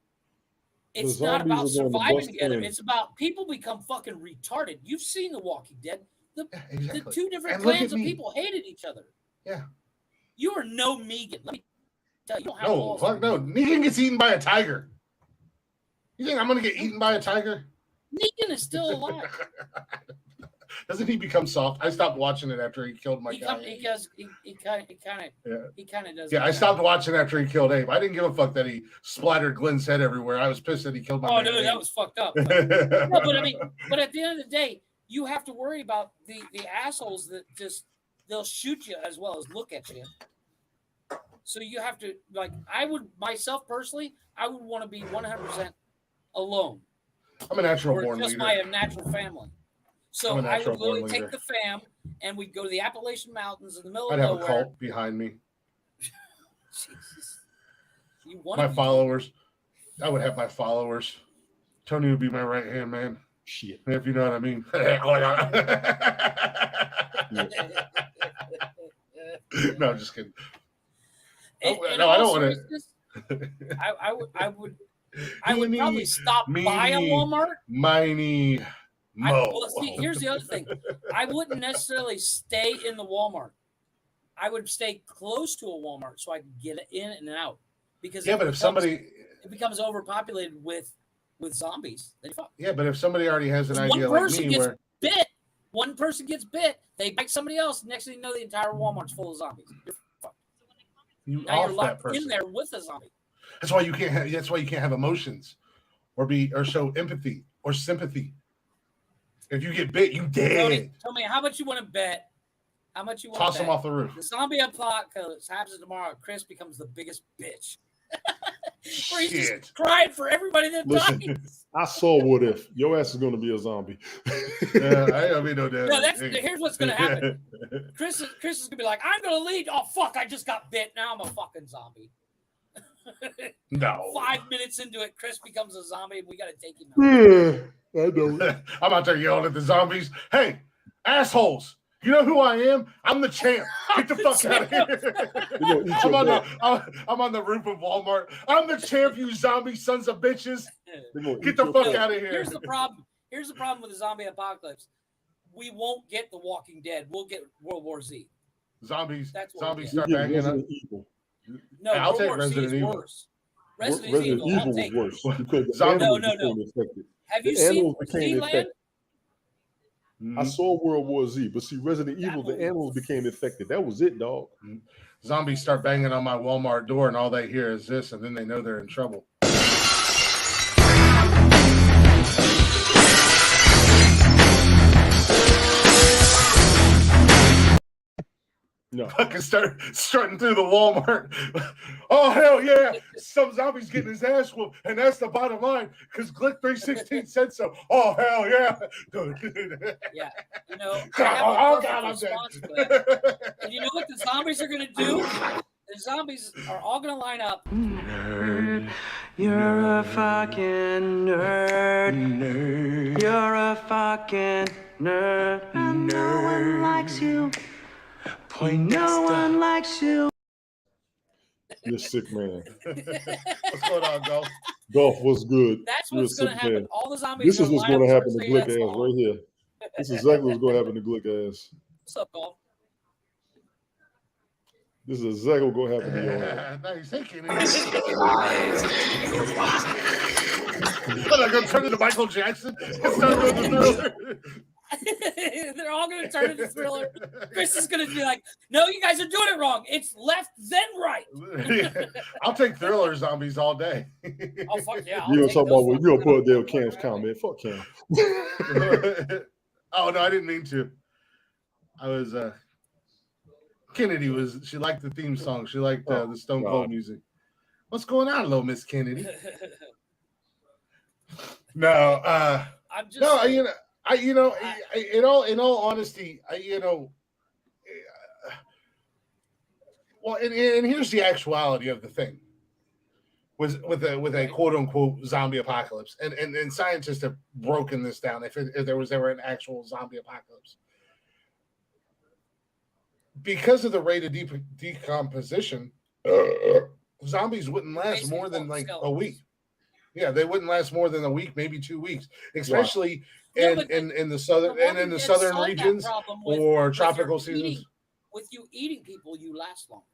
[SPEAKER 2] It's
[SPEAKER 3] The
[SPEAKER 2] not
[SPEAKER 3] zombies
[SPEAKER 2] about
[SPEAKER 3] are going to
[SPEAKER 2] surviving
[SPEAKER 3] bust
[SPEAKER 2] together.
[SPEAKER 3] in.
[SPEAKER 2] It's about people become fucking retarded. You've seen The Walking Dead. The
[SPEAKER 1] Exactly.
[SPEAKER 2] 2 different
[SPEAKER 1] And look
[SPEAKER 2] clans
[SPEAKER 1] at
[SPEAKER 2] of
[SPEAKER 1] me.
[SPEAKER 2] people hated each other.
[SPEAKER 1] Yeah.
[SPEAKER 2] You are no Negan. Let me tell you, you don't have
[SPEAKER 1] No,
[SPEAKER 2] laws
[SPEAKER 1] fuck
[SPEAKER 2] like
[SPEAKER 1] no.
[SPEAKER 2] Negan.
[SPEAKER 1] Negan gets eaten by a tiger. You think I'm gonna get eaten by a tiger?
[SPEAKER 2] Negan is still alive.
[SPEAKER 1] Doesn't he become soft? I stopped watching it after he killed my guy.
[SPEAKER 2] He kind of does.
[SPEAKER 1] Yeah, I stopped watching after he killed Abe. I didn't give a fuck that he splattered Glenn's head everywhere. I was pissed that he killed my man.
[SPEAKER 2] Oh, dude, that
[SPEAKER 1] Abe.
[SPEAKER 2] was fucked up. But I mean, but at the end of the day, you have to worry about the assholes that just they'll shoot you as well as look at you. So you have to I would myself personally, I would want to be 100% alone.
[SPEAKER 1] I'm a natural
[SPEAKER 2] Or
[SPEAKER 1] born
[SPEAKER 2] just
[SPEAKER 1] leader.
[SPEAKER 2] my natural family. So
[SPEAKER 1] I'm a
[SPEAKER 2] I
[SPEAKER 1] natural
[SPEAKER 2] would literally
[SPEAKER 1] born
[SPEAKER 2] take
[SPEAKER 1] leader.
[SPEAKER 2] the fam and we'd go to the Appalachian Mountains in the middle
[SPEAKER 1] I'd
[SPEAKER 2] of
[SPEAKER 1] have a
[SPEAKER 2] nowhere.
[SPEAKER 1] cult behind me.
[SPEAKER 2] Jesus. You want
[SPEAKER 1] My followers. I would have my followers. Tony would be my right hand man.
[SPEAKER 3] Shit.
[SPEAKER 1] If you know what I mean. No, I'm just kidding.
[SPEAKER 2] I don't want to. I would probably stop by a Walmart.
[SPEAKER 1] Miney Mo.
[SPEAKER 2] See, here's the other thing. I wouldn't necessarily stay in the Walmart. I would stay close to a Walmart so I could get in and out. Because
[SPEAKER 1] but if somebody
[SPEAKER 2] it becomes overpopulated with zombies, then fuck.
[SPEAKER 1] Yeah, but if somebody already has an idea
[SPEAKER 2] One
[SPEAKER 1] like
[SPEAKER 2] person
[SPEAKER 1] me,
[SPEAKER 2] gets
[SPEAKER 1] where
[SPEAKER 2] bit, one person gets bit, they bite somebody else. Next thing you know, the entire Walmart's full of zombies. You're fucked.
[SPEAKER 1] you
[SPEAKER 2] Now you're
[SPEAKER 1] off that
[SPEAKER 2] locked
[SPEAKER 1] person.
[SPEAKER 2] in there with a zombie.
[SPEAKER 1] That's why you can't have emotions, or show empathy or sympathy. If you get bit, you dead.
[SPEAKER 2] Tell me how much you want to bet. How much you want
[SPEAKER 1] Toss
[SPEAKER 2] to bet?
[SPEAKER 1] them off the roof.
[SPEAKER 2] The zombie apocalypse happens tomorrow. Chris becomes the biggest bitch. Where he's just crying for everybody that dies.
[SPEAKER 3] I saw What If. Your ass is going to be a zombie.
[SPEAKER 1] I mean, no doubt.
[SPEAKER 2] No, here's what's going to happen. Chris is going to be like, I'm going to lead. Oh, fuck, I just got bit. Now I'm a fucking zombie.
[SPEAKER 1] No.
[SPEAKER 2] 5 minutes into it, Chris becomes a zombie, and we got to take him out.
[SPEAKER 3] I know.
[SPEAKER 1] I'm out there yelling at the zombies. Hey, assholes. You know who I am? I'm the champ. Get the fuck out of here. I'm on the roof of Walmart. I'm the champ, you zombie sons of bitches. Get the fuck out of here.
[SPEAKER 2] Here's the problem. Here's the problem with the zombie apocalypse. We won't get The Walking Dead. We'll get World War Z.
[SPEAKER 1] Zombies
[SPEAKER 2] we'll
[SPEAKER 1] start banging up.
[SPEAKER 2] No,
[SPEAKER 1] I'll take
[SPEAKER 2] World War Z
[SPEAKER 1] Resident
[SPEAKER 2] is
[SPEAKER 1] Evil.
[SPEAKER 2] worse. Resident Evil
[SPEAKER 3] was worse because the
[SPEAKER 1] Zombie-
[SPEAKER 3] animals
[SPEAKER 2] No.
[SPEAKER 3] became infected.
[SPEAKER 2] Have
[SPEAKER 3] The
[SPEAKER 2] you seen
[SPEAKER 3] animals became
[SPEAKER 2] Sealand?
[SPEAKER 3] infected. I saw World War Z, but see, Resident
[SPEAKER 2] That
[SPEAKER 3] Evil, the
[SPEAKER 2] one-
[SPEAKER 3] animals became infected. That was it, dog.
[SPEAKER 1] Zombies start banging on my Walmart door, and all they hear is this, and then they know they're in trouble.
[SPEAKER 3] No.
[SPEAKER 1] Fucking start strutting through the Walmart. Oh, hell yeah. Some zombies getting his ass whooped. And that's the bottom line because Glick 316 said so. Oh, hell yeah.
[SPEAKER 2] Yeah. You know, I have a
[SPEAKER 1] Oh,
[SPEAKER 2] perfect
[SPEAKER 1] God, I'm
[SPEAKER 2] response to that. And you know what the zombies are going to do? The zombies are all gonna line up.
[SPEAKER 6] Nerd, you're a fucking nerd. Nerd, you're a fucking nerd. And no one likes you. No one likes you.
[SPEAKER 3] You're sick, man.
[SPEAKER 1] What's going on, Golf?
[SPEAKER 3] Golf was good.
[SPEAKER 2] That's
[SPEAKER 3] You're a
[SPEAKER 2] what's gonna
[SPEAKER 3] sick
[SPEAKER 2] happen.
[SPEAKER 3] man.
[SPEAKER 2] All the zombies.
[SPEAKER 3] This is
[SPEAKER 2] are
[SPEAKER 3] what's
[SPEAKER 2] gonna
[SPEAKER 3] going to
[SPEAKER 2] line up
[SPEAKER 3] happen to
[SPEAKER 2] for
[SPEAKER 3] Glick
[SPEAKER 2] Satan
[SPEAKER 3] ass right here. This is exactly what's going to happen to Glick ass.
[SPEAKER 2] What's up, Paul?
[SPEAKER 3] This is exactly what's going to happen to your ass.
[SPEAKER 1] Nice. Hey, Kennedy. What, I'm going to turn into Michael Jackson and start doing the Thriller?
[SPEAKER 2] They're all gonna turn into Thriller. Chris is gonna be like, "No, you guys are doing it wrong. It's left then right."
[SPEAKER 1] I'll take Thriller zombies all day.
[SPEAKER 2] Oh fuck yeah!
[SPEAKER 3] You gonna talk about what you gonna put there with Cam's comment? Fuck Cam.
[SPEAKER 1] Oh no, I didn't mean to. I was Kennedy was. She liked the theme song. She liked the Stone Cold music. What's going on, little Miss Kennedy? No,
[SPEAKER 2] I'm just
[SPEAKER 1] no.
[SPEAKER 2] saying,
[SPEAKER 1] In all honesty, well, and here's the actuality of the thing. Was with a quote unquote zombie apocalypse, and scientists have broken this down. If there was ever an actual zombie apocalypse, because of the rate of decomposition, zombies wouldn't last
[SPEAKER 2] Basically,
[SPEAKER 1] more than like a
[SPEAKER 2] skeletons.
[SPEAKER 1] week. Yeah, they wouldn't last more than a week, maybe 2 weeks, especially
[SPEAKER 2] Yeah,
[SPEAKER 1] in the southern
[SPEAKER 2] The
[SPEAKER 1] and in
[SPEAKER 2] Walking
[SPEAKER 1] the
[SPEAKER 2] Dead
[SPEAKER 1] southern
[SPEAKER 2] solved that
[SPEAKER 1] regions
[SPEAKER 2] problem
[SPEAKER 1] or
[SPEAKER 2] with
[SPEAKER 1] tropical
[SPEAKER 2] your
[SPEAKER 1] seasons.
[SPEAKER 2] eating. With you eating people, you last longer.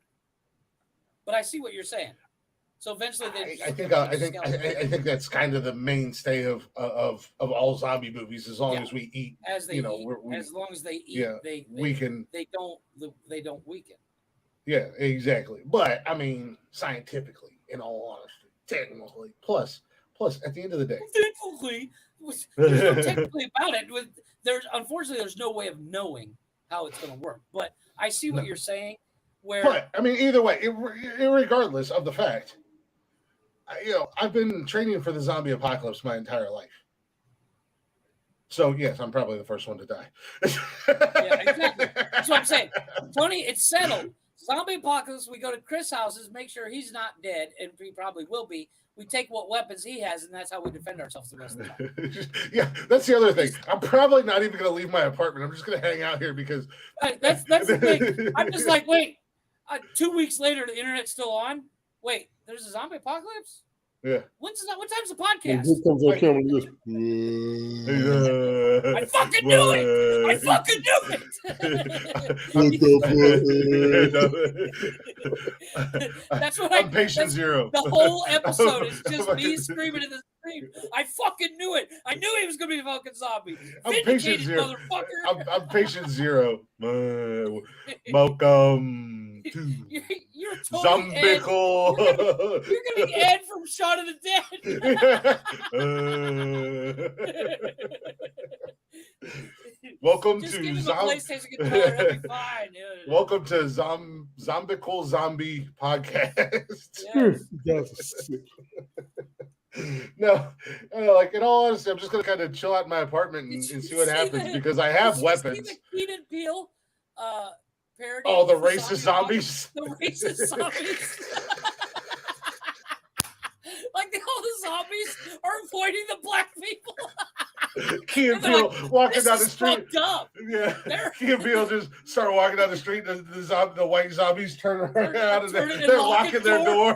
[SPEAKER 2] But I see what you're saying. So eventually,
[SPEAKER 1] I think that's kind of the mainstay of all zombie movies. As long
[SPEAKER 2] Yeah.
[SPEAKER 1] as we eat,
[SPEAKER 2] as they eat, as long as they eat,
[SPEAKER 1] yeah,
[SPEAKER 2] they
[SPEAKER 1] weaken.
[SPEAKER 2] They don't weaken.
[SPEAKER 1] Yeah, exactly. But I mean, scientifically, in all honesty, technically, plus, at the end of the day,
[SPEAKER 2] Technically, there's no technically about it. Unfortunately, there's no way of knowing how it's going to work. But I see what you're saying.
[SPEAKER 1] But I mean, either way, regardless of the fact, I've been training for the zombie apocalypse my entire life. So yes, I'm probably the first one to die.
[SPEAKER 2] Yeah, exactly. That's what I'm saying, Tony. It's settled. Zombie apocalypse. We go to Chris' houses, make sure he's not dead, and he probably will be. We take what weapons he has, and that's how we defend ourselves the rest of the time.
[SPEAKER 1] Yeah, that's the other thing. I'm probably not even going to leave my apartment. I'm just going to hang out here because
[SPEAKER 2] that's the thing. I'm just like, wait. 2 weeks later, the internet's still on. Wait, there's a zombie apocalypse?
[SPEAKER 1] Yeah.
[SPEAKER 2] What time's the podcast?
[SPEAKER 3] Here comes on camera and goes,
[SPEAKER 2] I fucking knew it! I fucking knew it! That's what
[SPEAKER 1] I'm patient zero.
[SPEAKER 2] The whole episode is just me screaming at the screen. I fucking knew it. I knew he was going to be a fucking zombie.
[SPEAKER 1] I'm patient zero.
[SPEAKER 2] Motherfucker.
[SPEAKER 1] I'm patient zero. Welcome to
[SPEAKER 2] you're totally
[SPEAKER 1] Zombical.
[SPEAKER 2] You're gonna be Ed from Shaun of the Dead.
[SPEAKER 1] Welcome
[SPEAKER 2] Just
[SPEAKER 1] to
[SPEAKER 2] give him a PlayStation controller, he'll be fine.
[SPEAKER 1] Welcome to Zombical Zombie Podcast.
[SPEAKER 2] Yes.
[SPEAKER 1] No, like in all honesty, I'm just gonna kind of chill out in my apartment and see what happens because I have weapons.
[SPEAKER 2] Did you see the Keenan Peele parody?
[SPEAKER 1] Oh, the racist zombies.
[SPEAKER 2] The racist zombies. Like all the zombies are avoiding the black people.
[SPEAKER 1] Key and Peele walking down the street.
[SPEAKER 2] Up.
[SPEAKER 1] Yeah, Key and Peele just start walking down the street. The white zombies turn around and they're locking their door.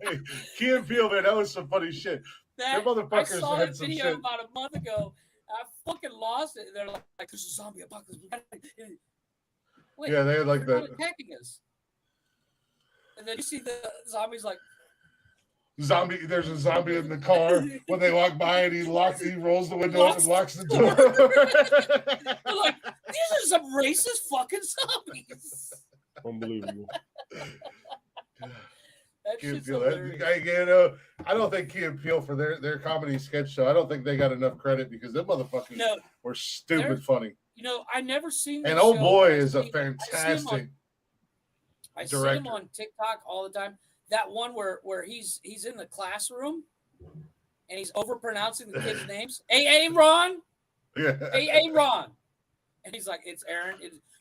[SPEAKER 1] Hey, Key and Peele, man, that was some funny shit. That motherfuckers
[SPEAKER 2] I saw
[SPEAKER 1] had
[SPEAKER 2] that
[SPEAKER 1] some
[SPEAKER 2] video
[SPEAKER 1] shit.
[SPEAKER 2] about a month ago. I fucking lost it. They're like, "There's a zombie apocalypse." Wait,
[SPEAKER 1] Yeah, they had like
[SPEAKER 2] they're
[SPEAKER 1] the
[SPEAKER 2] not attacking us. And then you see the zombies like
[SPEAKER 1] zombie. There's a zombie in the car when they walk by, and he rolls the window up and locks the door.
[SPEAKER 2] They're like, these are some racist fucking zombies.
[SPEAKER 3] unbelievable.
[SPEAKER 2] That
[SPEAKER 1] Key and
[SPEAKER 2] shit's
[SPEAKER 1] Peele,
[SPEAKER 2] hilarious.
[SPEAKER 1] I don't think Key and Peele for their comedy sketch show. I don't think they got enough credit because them motherfuckers were stupid funny.
[SPEAKER 2] I never seen.
[SPEAKER 1] And oh boy, is a fantastic.
[SPEAKER 2] I see him on TikTok all the time. That one where he's in the classroom and he's overpronouncing the kids' names. Hey, Ron.
[SPEAKER 1] Yeah.
[SPEAKER 2] Hey, Ron. And he's like, it's Aaron.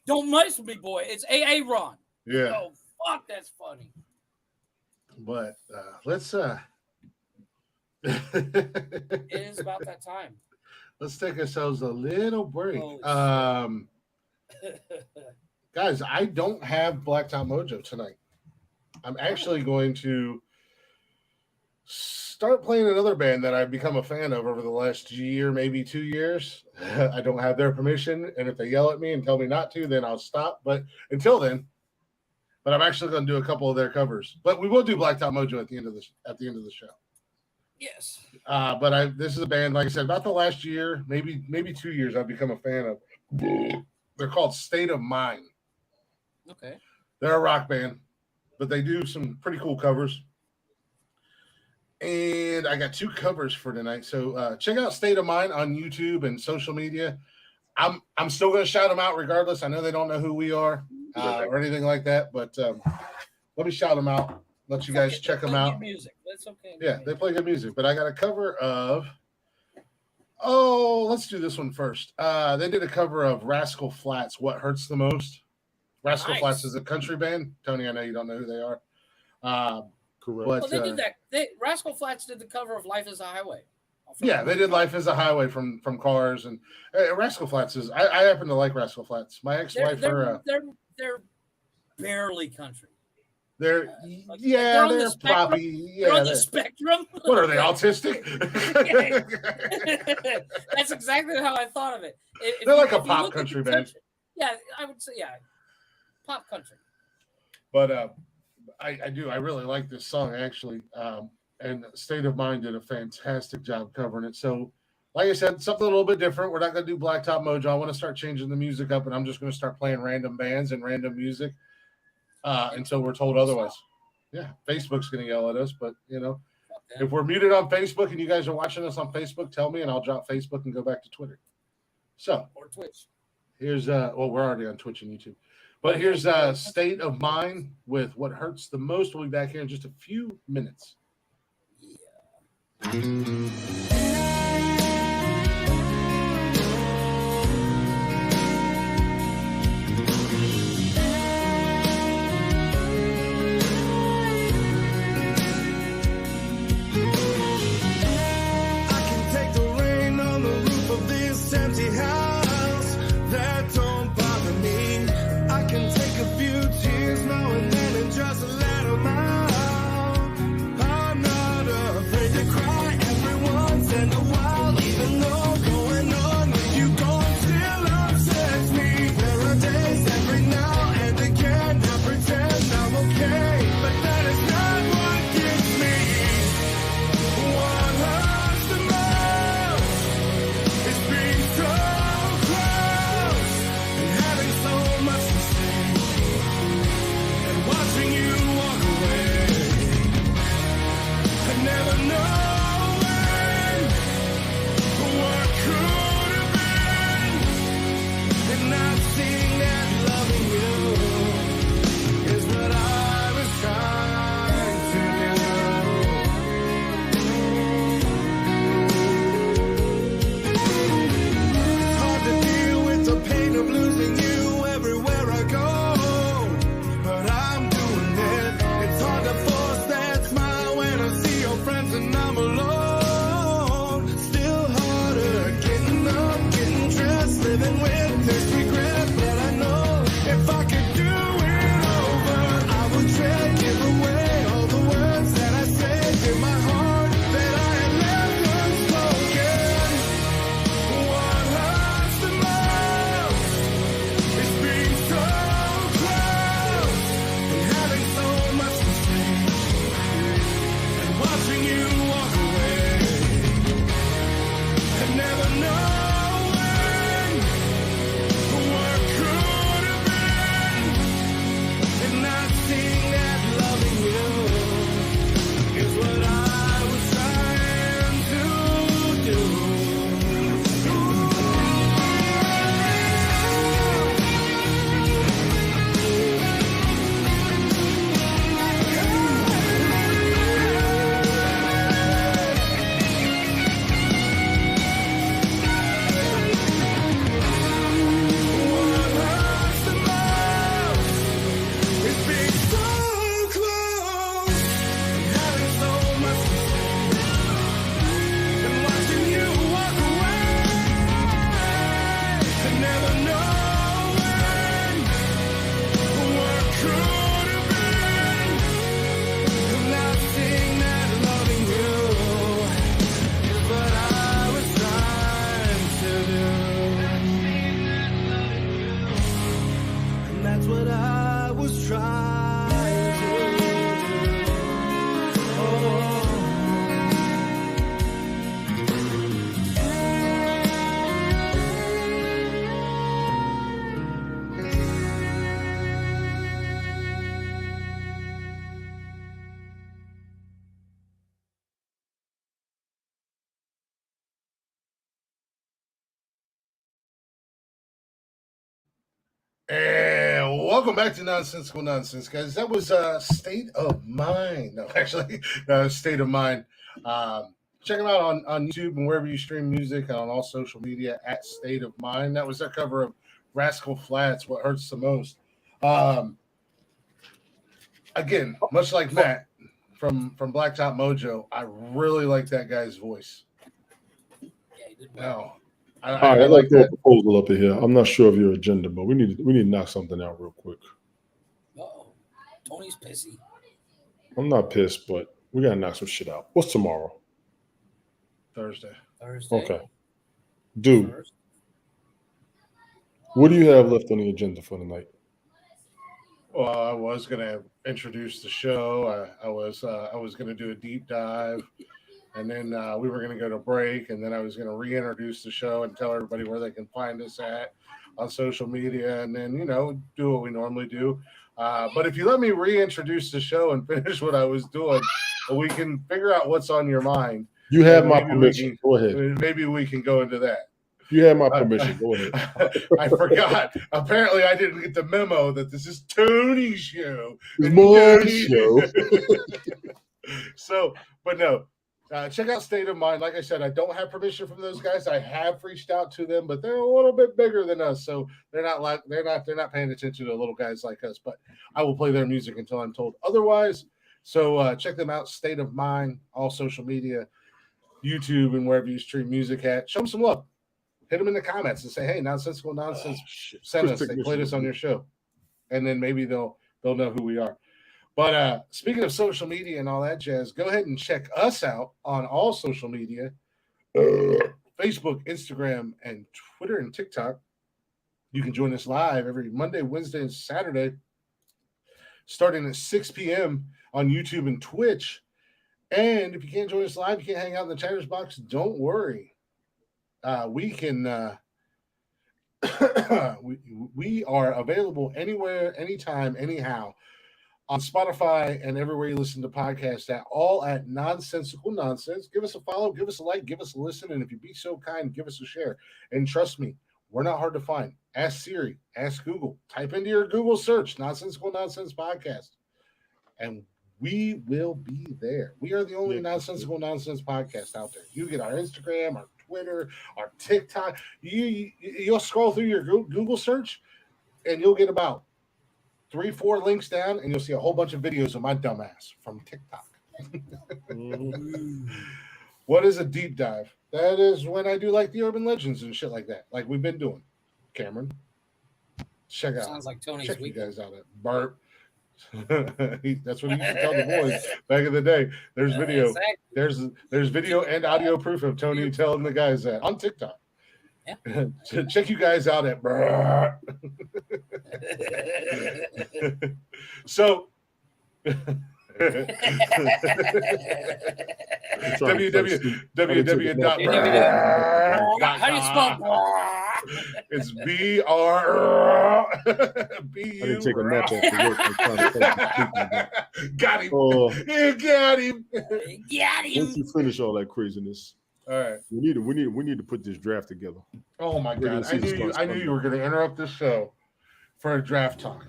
[SPEAKER 2] Don't mess with me, boy. It's AA Ron.
[SPEAKER 1] Yeah.
[SPEAKER 2] Oh, fuck, that's funny.
[SPEAKER 1] But let's
[SPEAKER 2] It is about that time.
[SPEAKER 1] let's take ourselves a little break.
[SPEAKER 2] Holy
[SPEAKER 1] Guys, I don't have Blacktop Mojo tonight. I'm actually going to start playing another band that I've become a fan of over the last year, maybe 2 years. I don't have their permission, and if they yell at me and tell me not to, then I'll stop. But until then, I'm actually going to do a couple of their covers. But we will do Blacktop Mojo at the end of the show.
[SPEAKER 2] Yes.
[SPEAKER 1] But this is a band, like I said, about the last year, maybe 2 years, I've become a fan of. They're called State of Mind.
[SPEAKER 2] Okay.
[SPEAKER 1] They're a rock band, but they do some pretty cool covers. And I got 2 covers for tonight. So check out State of Mind on YouTube and social media. I'm still going to shout them out regardless. I know they don't know who we are or anything like that, but let me shout them out. Let you guys check them out.
[SPEAKER 2] Music. That's okay.
[SPEAKER 1] Yeah, they play good music. But I got a cover of. Oh, let's do this one first. They did a cover of Rascal Flatts, What Hurts the Most. Rascal Flatts is a country band. Tony, I know you don't know who they are.
[SPEAKER 3] Correct.
[SPEAKER 1] But,
[SPEAKER 2] Well, they did that. Rascal Flatts did the cover of Life is a Highway.
[SPEAKER 1] Yeah, they did Life is a Highway from Cars. And Rascal Flatts is, I happen to like Rascal Flatts. My ex-wife,
[SPEAKER 2] they're barely country.
[SPEAKER 1] They're poppy.
[SPEAKER 2] They're on the spectrum.
[SPEAKER 1] What are they, autistic?
[SPEAKER 2] That's exactly how I thought of it.
[SPEAKER 1] They're like a pop country band.
[SPEAKER 2] Yeah, I would say, pop country.
[SPEAKER 1] But I really like this song, actually. And State of Mind did a fantastic job covering it. So, like I said, something a little bit different. We're not going to do Blacktop Mojo. I want to start changing the music up, and I'm just going to start playing random bands and random music until we're told otherwise. Yeah, Facebook's going to yell at us, but, if we're muted on Facebook and you guys are watching us on Facebook, tell me, and I'll drop Facebook and go back to Twitter. So,
[SPEAKER 2] or Twitch.
[SPEAKER 1] Here's we're already on Twitch and YouTube. But here's State of Mind with What Hurts the Most. We'll be back here in just a few minutes.
[SPEAKER 6] Empty house that don't bother me. I can take a few tears now and then and just let them out. I'm not afraid to cry. Everyone send a That's what I was trying to do. Oh.
[SPEAKER 1] And welcome back to Nonsensical Nonsense, guys. That was State of Mind. No, actually, State of Mind. Check them out on YouTube and wherever you stream music and on all social media at State of Mind. That was their cover of Rascal Flatts, What Hurts the Most. Again, much like Matt from Blacktop Mojo, I really like that guy's voice.
[SPEAKER 2] Yeah, he did well.
[SPEAKER 1] No.
[SPEAKER 3] All right, I'd like to throw a proposal up in here. I'm not sure of your agenda, but we need to knock something out real quick.
[SPEAKER 2] Uh-oh. Tony's pissy.
[SPEAKER 3] I'm not pissed, but we gotta knock some shit out. What's tomorrow?
[SPEAKER 1] Thursday.
[SPEAKER 3] Okay. Dude,
[SPEAKER 2] First.
[SPEAKER 3] what do you have left on the agenda for tonight?
[SPEAKER 1] Well, I was gonna introduce the show. I was gonna do a deep dive, and then we were gonna go to break, and then I was gonna reintroduce the show and tell everybody where they can find us at on social media, and then do what we normally do. But if you let me reintroduce the show and finish what I was doing, we can figure out what's on your mind.
[SPEAKER 3] You have my permission. Go ahead.
[SPEAKER 1] Maybe we can go into that.
[SPEAKER 3] You have my permission. Go ahead.
[SPEAKER 1] I forgot. Apparently, I didn't get the memo that this is Tony's show.
[SPEAKER 3] It's my show.
[SPEAKER 1] So, but no. Check out State of Mind. Like I said, I don't have permission from those guys. I have reached out to them, but they're a little bit bigger than us, so they're not paying attention to little guys like us. But I will play their music until I'm told otherwise. So check them out. State of Mind, all social media, YouTube, and wherever you stream music at. Show them some love. Hit them in the comments and say, "Hey, Nonsensical Nonsense sent us. They played us on your show," and then maybe they'll know who we are. But speaking of social media and all that jazz, go ahead and check us out on all social media, Facebook, Instagram, and Twitter and TikTok. You can join us live every Monday, Wednesday, and Saturday, starting at 6 p.m. on YouTube and Twitch. And if you can't join us live, you can't hang out in the chatter's box, don't worry. We can we are available anywhere, anytime, anyhow on Spotify and everywhere you listen to podcasts at Nonsensical Nonsense. Give us a follow, give us a like, give us a listen, and if you be so kind, give us a share. And trust me, we're not hard to find. Ask Siri, ask Google, type into your Google search Nonsensical Nonsense Podcast, and we will be there. We are the only Nonsensical Nonsense podcast out there. You get our Instagram, our Twitter, our TikTok. You'll scroll through your Google search, and you'll get about 3-4 links down, and you'll see a whole bunch of videos of my dumbass from TikTok. What is a deep dive? That is when I do like the urban legends and shit like that, like we've been doing. Cameron, check out.
[SPEAKER 2] Sounds like Tony's
[SPEAKER 1] check
[SPEAKER 2] week.
[SPEAKER 1] You guys out at Burp. That's what he used to tell the boys back in the day. There's video. Exactly. There's video and audio proof of Tony telling the guys that on TikTok. Yeah. Check you guys out at Burp. So www.
[SPEAKER 2] How do you spell?
[SPEAKER 1] It's BR.
[SPEAKER 3] I didn't take a nap after work.
[SPEAKER 1] Got him. Got him. Got him.
[SPEAKER 3] Once you finish all that craziness,
[SPEAKER 1] all right.
[SPEAKER 3] We need to put this draft together.
[SPEAKER 1] Oh my God! I knew you were going to interrupt this show for a draft talk.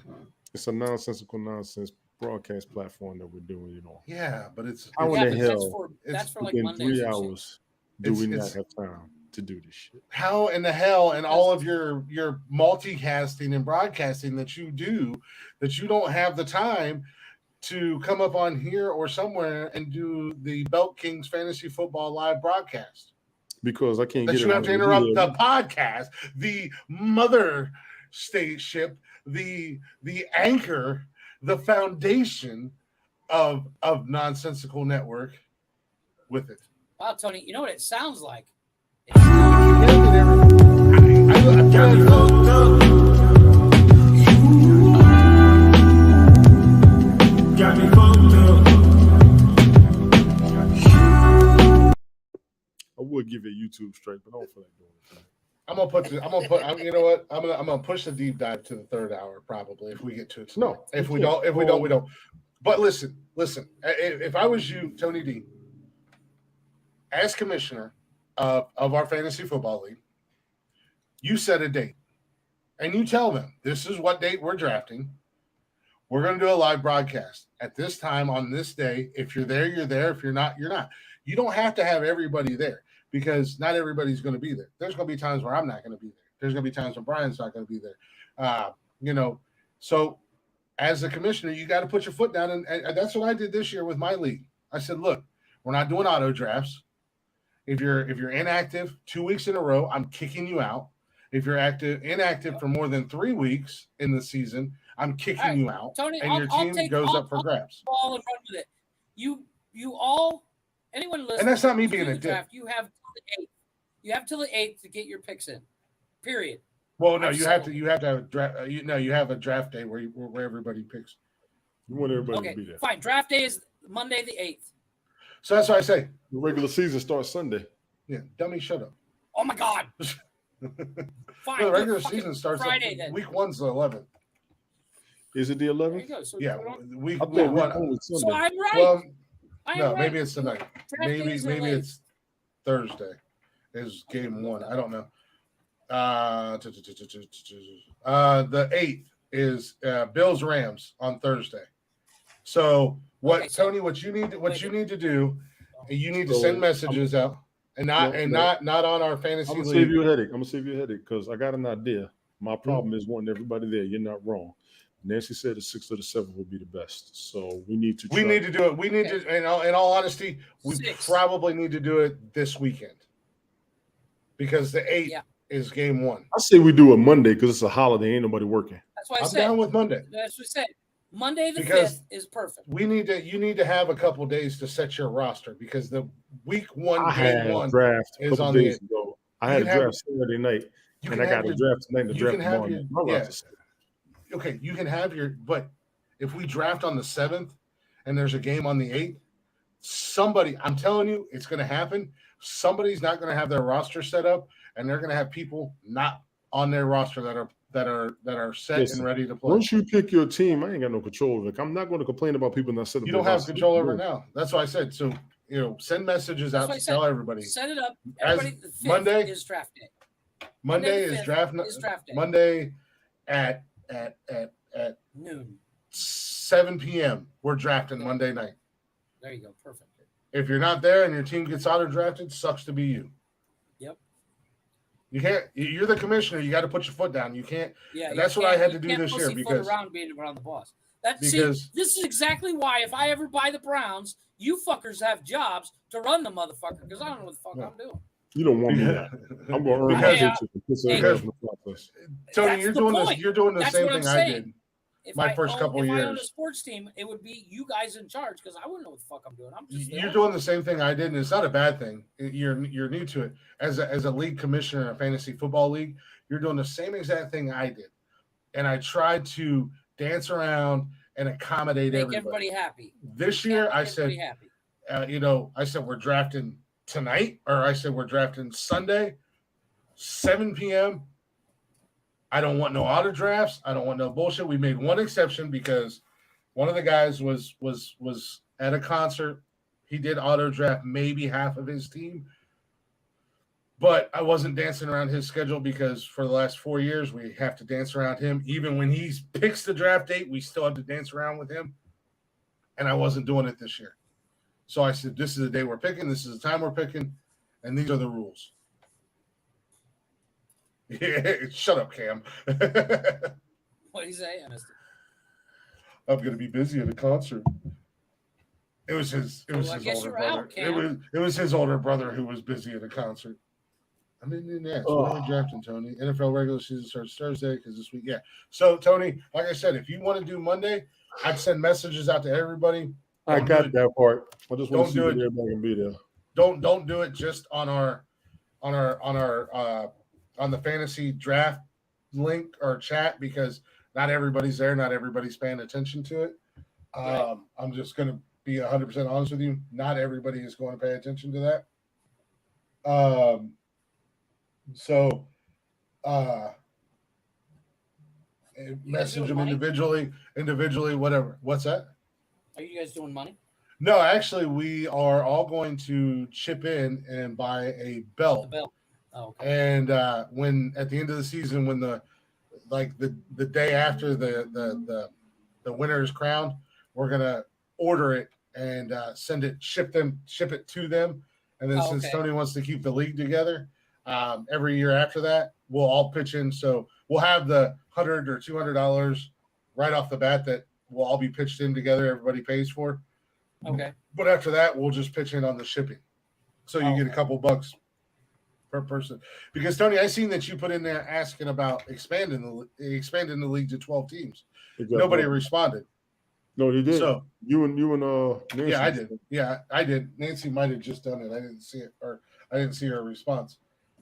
[SPEAKER 3] It's a Nonsensical Nonsense broadcast platform that we're doing,
[SPEAKER 1] Yeah, but it's
[SPEAKER 3] how in the hell?
[SPEAKER 2] That's for like
[SPEAKER 3] in
[SPEAKER 2] Mondays
[SPEAKER 3] 3 hours. Do we not have time to do this shit?
[SPEAKER 1] How in the hell and all of your multicasting and broadcasting that you do, that you don't have the time to come up on here or somewhere and do the Belt Kings Fantasy Football live broadcast?
[SPEAKER 3] Because I can't
[SPEAKER 1] that
[SPEAKER 3] get
[SPEAKER 1] you have to interrupt the podcast, the mother spaceship, the anchor, the foundation of Nonsensical Network with it.
[SPEAKER 2] Wow, Tony, you know what it sounds like?
[SPEAKER 3] YouTube straight, but I don't feel like doing it.
[SPEAKER 1] You know what? I'm gonna push the deep dive to the third hour probably if we get to it tonight.
[SPEAKER 3] No,
[SPEAKER 1] if
[SPEAKER 3] you
[SPEAKER 1] we
[SPEAKER 3] can't.
[SPEAKER 1] don't, we don't. But listen. If I was you, Tony D, as commissioner of our fantasy football league, you set a date and you tell them this is what date we're drafting. We're going to do a live broadcast at this time on this day. If you're there, you're there. If you're not, you're not. You don't have to have everybody there because not everybody's going to be there. There's going to be times where I'm not going to be there. There's going to be times when Brian's not going to be there. So as a commissioner, you got to put your foot down. And that's what I did this year with my league. I said, look, we're not doing auto drafts. If you're inactive 2 weeks in a row, I'm kicking you out. If you're inactive for more than 3 weeks in the season, I'm kicking you out,
[SPEAKER 2] Tony,
[SPEAKER 1] and your team goes up for grabs.
[SPEAKER 2] Ball and run with it. You all, anyone listening,
[SPEAKER 1] and that's not me being a dick.
[SPEAKER 2] Draft, you have till the 8th. You have till the 8th to get your picks in. Period.
[SPEAKER 1] Well, no, you have to have a draft. You have a draft day where everybody picks.
[SPEAKER 3] You want everybody to be there.
[SPEAKER 2] Fine. Draft day is Monday the 8th.
[SPEAKER 1] So that's what I say.
[SPEAKER 3] The regular season starts Sunday.
[SPEAKER 1] Yeah, dummy, shut up.
[SPEAKER 2] Oh my God. Fine.
[SPEAKER 1] No, the regular season starts
[SPEAKER 2] Friday then.
[SPEAKER 1] Week 1's the 11th.
[SPEAKER 3] Is it the 11th?
[SPEAKER 2] There you go. So
[SPEAKER 1] yeah, week
[SPEAKER 3] I thought week 1 was
[SPEAKER 2] So
[SPEAKER 3] Sunday.
[SPEAKER 2] I'm right.
[SPEAKER 1] Well,
[SPEAKER 2] I'm
[SPEAKER 1] no,
[SPEAKER 2] right.
[SPEAKER 1] maybe it's tonight.
[SPEAKER 2] Draft days are
[SPEAKER 1] Maybe
[SPEAKER 2] late.
[SPEAKER 1] it's Thursday. Is game 1? I don't know. The 8th is Bills Rams on Thursday. So Tony, what you need to do, you need to send messages out and not on our fantasy
[SPEAKER 3] I'm gonna
[SPEAKER 1] league.
[SPEAKER 3] save you a headache. Because I got an idea. My problem is wanting everybody there. You're not wrong. Nancy said the 6th or the 7th would be the best. So we need to.
[SPEAKER 1] We need to do it. We need to. In all honesty, we probably need to do it this weekend because the 8th is game 1.
[SPEAKER 3] I say we do it Monday because it's a holiday. Ain't nobody working.
[SPEAKER 2] That's why
[SPEAKER 1] I'm down with Monday.
[SPEAKER 2] That's what I said. Monday the 5th is perfect.
[SPEAKER 1] You need to have a couple days to set your roster because the week 1 game 1
[SPEAKER 3] draft
[SPEAKER 1] is on the
[SPEAKER 3] ago. I had a draft Saturday night, and I got a draft tonight. The draft tomorrow.
[SPEAKER 1] Okay, you can have but if we draft on the 7th and there's a game on the 8th, somebody, I'm telling you, it's going to happen. Somebody's not going to have their roster set up, and they're going to have people not on their roster that are set and ready to play.
[SPEAKER 3] Once you pick your team, I ain't got no control of it. I'm not going to complain about people not setting up.
[SPEAKER 1] You don't have control over it now. That's why I said. So send messages out to tell everybody.
[SPEAKER 2] Set it up. Everybody, the 5th
[SPEAKER 1] Monday
[SPEAKER 2] is draft day.
[SPEAKER 1] Monday is draft
[SPEAKER 2] day.
[SPEAKER 1] Monday at
[SPEAKER 2] noon,
[SPEAKER 1] 7 p.m. We're drafting Monday night.
[SPEAKER 2] There you go. Perfect.
[SPEAKER 1] If you're not there and your team gets auto drafted, sucks to be you.
[SPEAKER 2] Yep.
[SPEAKER 1] You can't. You're the commissioner. You got to put your foot down. You can't.
[SPEAKER 2] Yeah.
[SPEAKER 1] That's what I had to do this year because
[SPEAKER 2] around being around the boss. This is exactly why if I ever buy the Browns, you fuckers have jobs to run the motherfucker because I don't know what the fuck I'm doing.
[SPEAKER 3] You don't want me that. I'm going to earn
[SPEAKER 1] because Tony, you're doing the same thing I did. My first couple years.
[SPEAKER 2] If I owned a sports team, it would be you guys in charge because I wouldn't know what the fuck I'm doing.
[SPEAKER 1] You're doing the same thing I did, and it's not a bad thing. You're new to it. As a league commissioner in a fantasy football league, you're doing the same exact thing I did, and I tried to dance around and accommodate
[SPEAKER 2] everybody happy.
[SPEAKER 1] This year, I said, I said we're drafting tonight, or I said we're drafting Sunday, 7 p.m. I don't want no auto drafts. I don't want no bullshit. We made one exception because one of the guys was at a concert. He did auto draft maybe half of his team, but I wasn't dancing around his schedule because for the last 4 years we have to dance around him. Even when he picks the draft date, we still have to dance around with him, and I wasn't doing it this year. So I said, this is the day we're picking. This is the time we're picking, and these are the rules. Yeah, shut up, Cam.
[SPEAKER 2] What did he say? I missed it.
[SPEAKER 1] I'm going to be busy at a concert. It was his older brother. It was his older brother who was busy at a concert. I didn't ask. What are we drafting, Tony? NFL regular season starts Thursday because this week. Yeah. So, Tony, like I said, if you want to do Monday, I'd send messages out to everybody.
[SPEAKER 3] I got that part. I just want to see if everybody can be there.
[SPEAKER 1] Don't do it just on the fantasy draft link or chat because not everybody's there. Not everybody's paying attention to it. I'm just going to be 100% honest with you. Not everybody is going to pay attention to So message them
[SPEAKER 2] money?
[SPEAKER 1] individually, whatever. What's that?
[SPEAKER 2] Are you guys doing money?
[SPEAKER 1] No, actually, we are all going to chip in and buy a belt.
[SPEAKER 2] The belt. Oh, okay.
[SPEAKER 1] And when at the end of the season, when the day after the winner is crowned, we're gonna order it and ship it to them. And then since Tony wants to keep the league together, every year after that, we'll all pitch in. So we'll have the $100 or $200 right off the bat that will all be pitched in together. Everybody pays for.
[SPEAKER 2] Okay.
[SPEAKER 1] But after that, we'll just pitch in on the shipping. So you get a couple bucks per person. Because Tony, I seen that you put in there asking about expanding the league to 12 teams. Nobody responded.
[SPEAKER 3] No, he did.
[SPEAKER 1] So
[SPEAKER 3] you and Nancy.
[SPEAKER 1] Yeah, I did. Yeah, I did. Nancy might have just done it. I didn't see it, or I didn't see her response.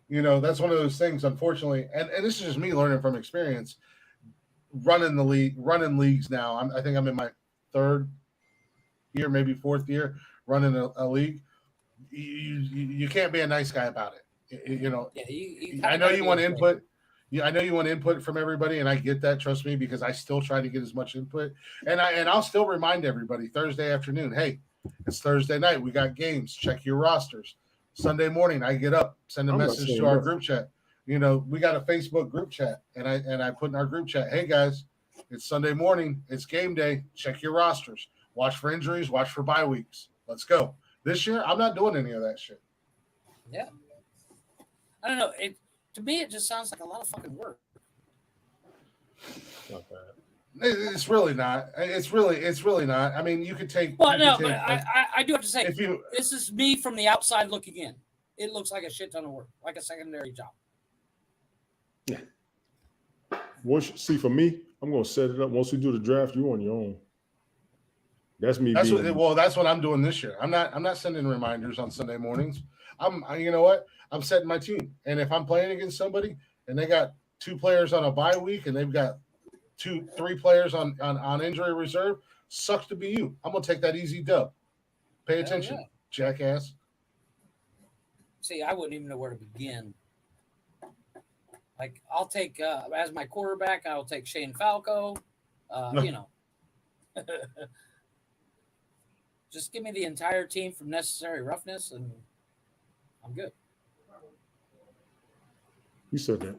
[SPEAKER 1] That's one of those things, unfortunately, and this is just me learning from experience. Running leagues now. I think I'm in my third year, maybe fourth year running a league. You can't be a nice guy about it. I know you want input. I know you want input from everybody, and I get that. Trust me, because I still try to get as much input, and I'll still remind everybody Thursday afternoon. Hey, it's Thursday night. We got games. Check your rosters. Sunday morning, I get up, send a message to our group chat. We got a Facebook group chat, and I put in our group chat, hey guys, it's Sunday morning, it's game day. Check your rosters. Watch for injuries. Watch for bye weeks. Let's go. This year, I'm not doing any of that shit.
[SPEAKER 2] Yeah. I don't know. To me, it just sounds like a lot of fucking work.
[SPEAKER 3] Not bad.
[SPEAKER 1] It's really not. It's really not. I mean, you could take.
[SPEAKER 2] Well, no, but I do have to say,
[SPEAKER 1] if
[SPEAKER 2] this is me from the outside looking in. It looks like a shit ton of work, like a secondary job.
[SPEAKER 3] Yeah. For me, I'm going to set it up. Once we do the draft, you're on your own. That's me.
[SPEAKER 1] That's what I'm doing this year. I'm not sending reminders on Sunday mornings. You know what? I'm setting my team, and if I'm playing against somebody and they got 2 players on a bye week and they've got 2-3 players on injury reserve, sucks to be you. I'm gonna take that easy dub. Pay attention, jackass.
[SPEAKER 2] See, I wouldn't even know where to begin. Like, I'll take as my quarterback, I'll take Shane Falco. Just give me the entire team from Necessary Roughness, and I'm good.
[SPEAKER 3] You said that.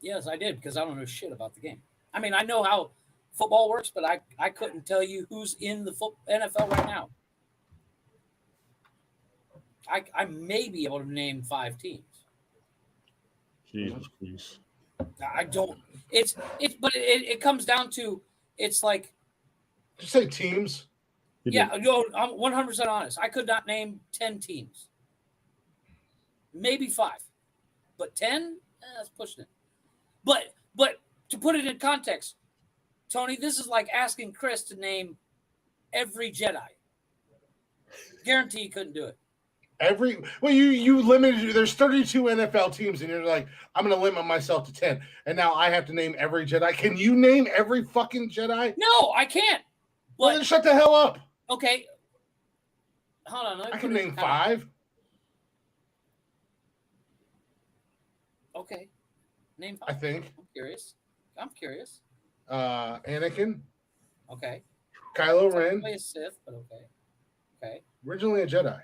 [SPEAKER 2] Yes, I did, because I don't know shit about the game. I mean, I know how football works, but I couldn't tell you who's in the NFL right now. I may be able to name 5 teams.
[SPEAKER 3] Jesus Christ.
[SPEAKER 2] I don't. But it comes down to, it's like.
[SPEAKER 1] Just say teams.
[SPEAKER 2] Yeah, I'm 100% honest. I could not name 10 teams. Maybe 5. But 10? That's pushing it. But to put it in context, Tony, this is like asking Chris to name every Jedi. Guarantee he couldn't do it.
[SPEAKER 1] You limited. There's 32 NFL teams, and you're like, I'm going to limit myself to 10. And now I have to name every Jedi. Can you name every fucking Jedi?
[SPEAKER 2] No, I can't.
[SPEAKER 1] Well, then shut the hell up.
[SPEAKER 2] Okay. Hold on.
[SPEAKER 1] I can name 5.
[SPEAKER 2] Okay. Name 5.
[SPEAKER 1] I think.
[SPEAKER 2] I'm curious.
[SPEAKER 1] Anakin.
[SPEAKER 2] Okay.
[SPEAKER 1] Kylo Ren.
[SPEAKER 2] A Sith, but okay. Okay.
[SPEAKER 1] Originally a Jedi.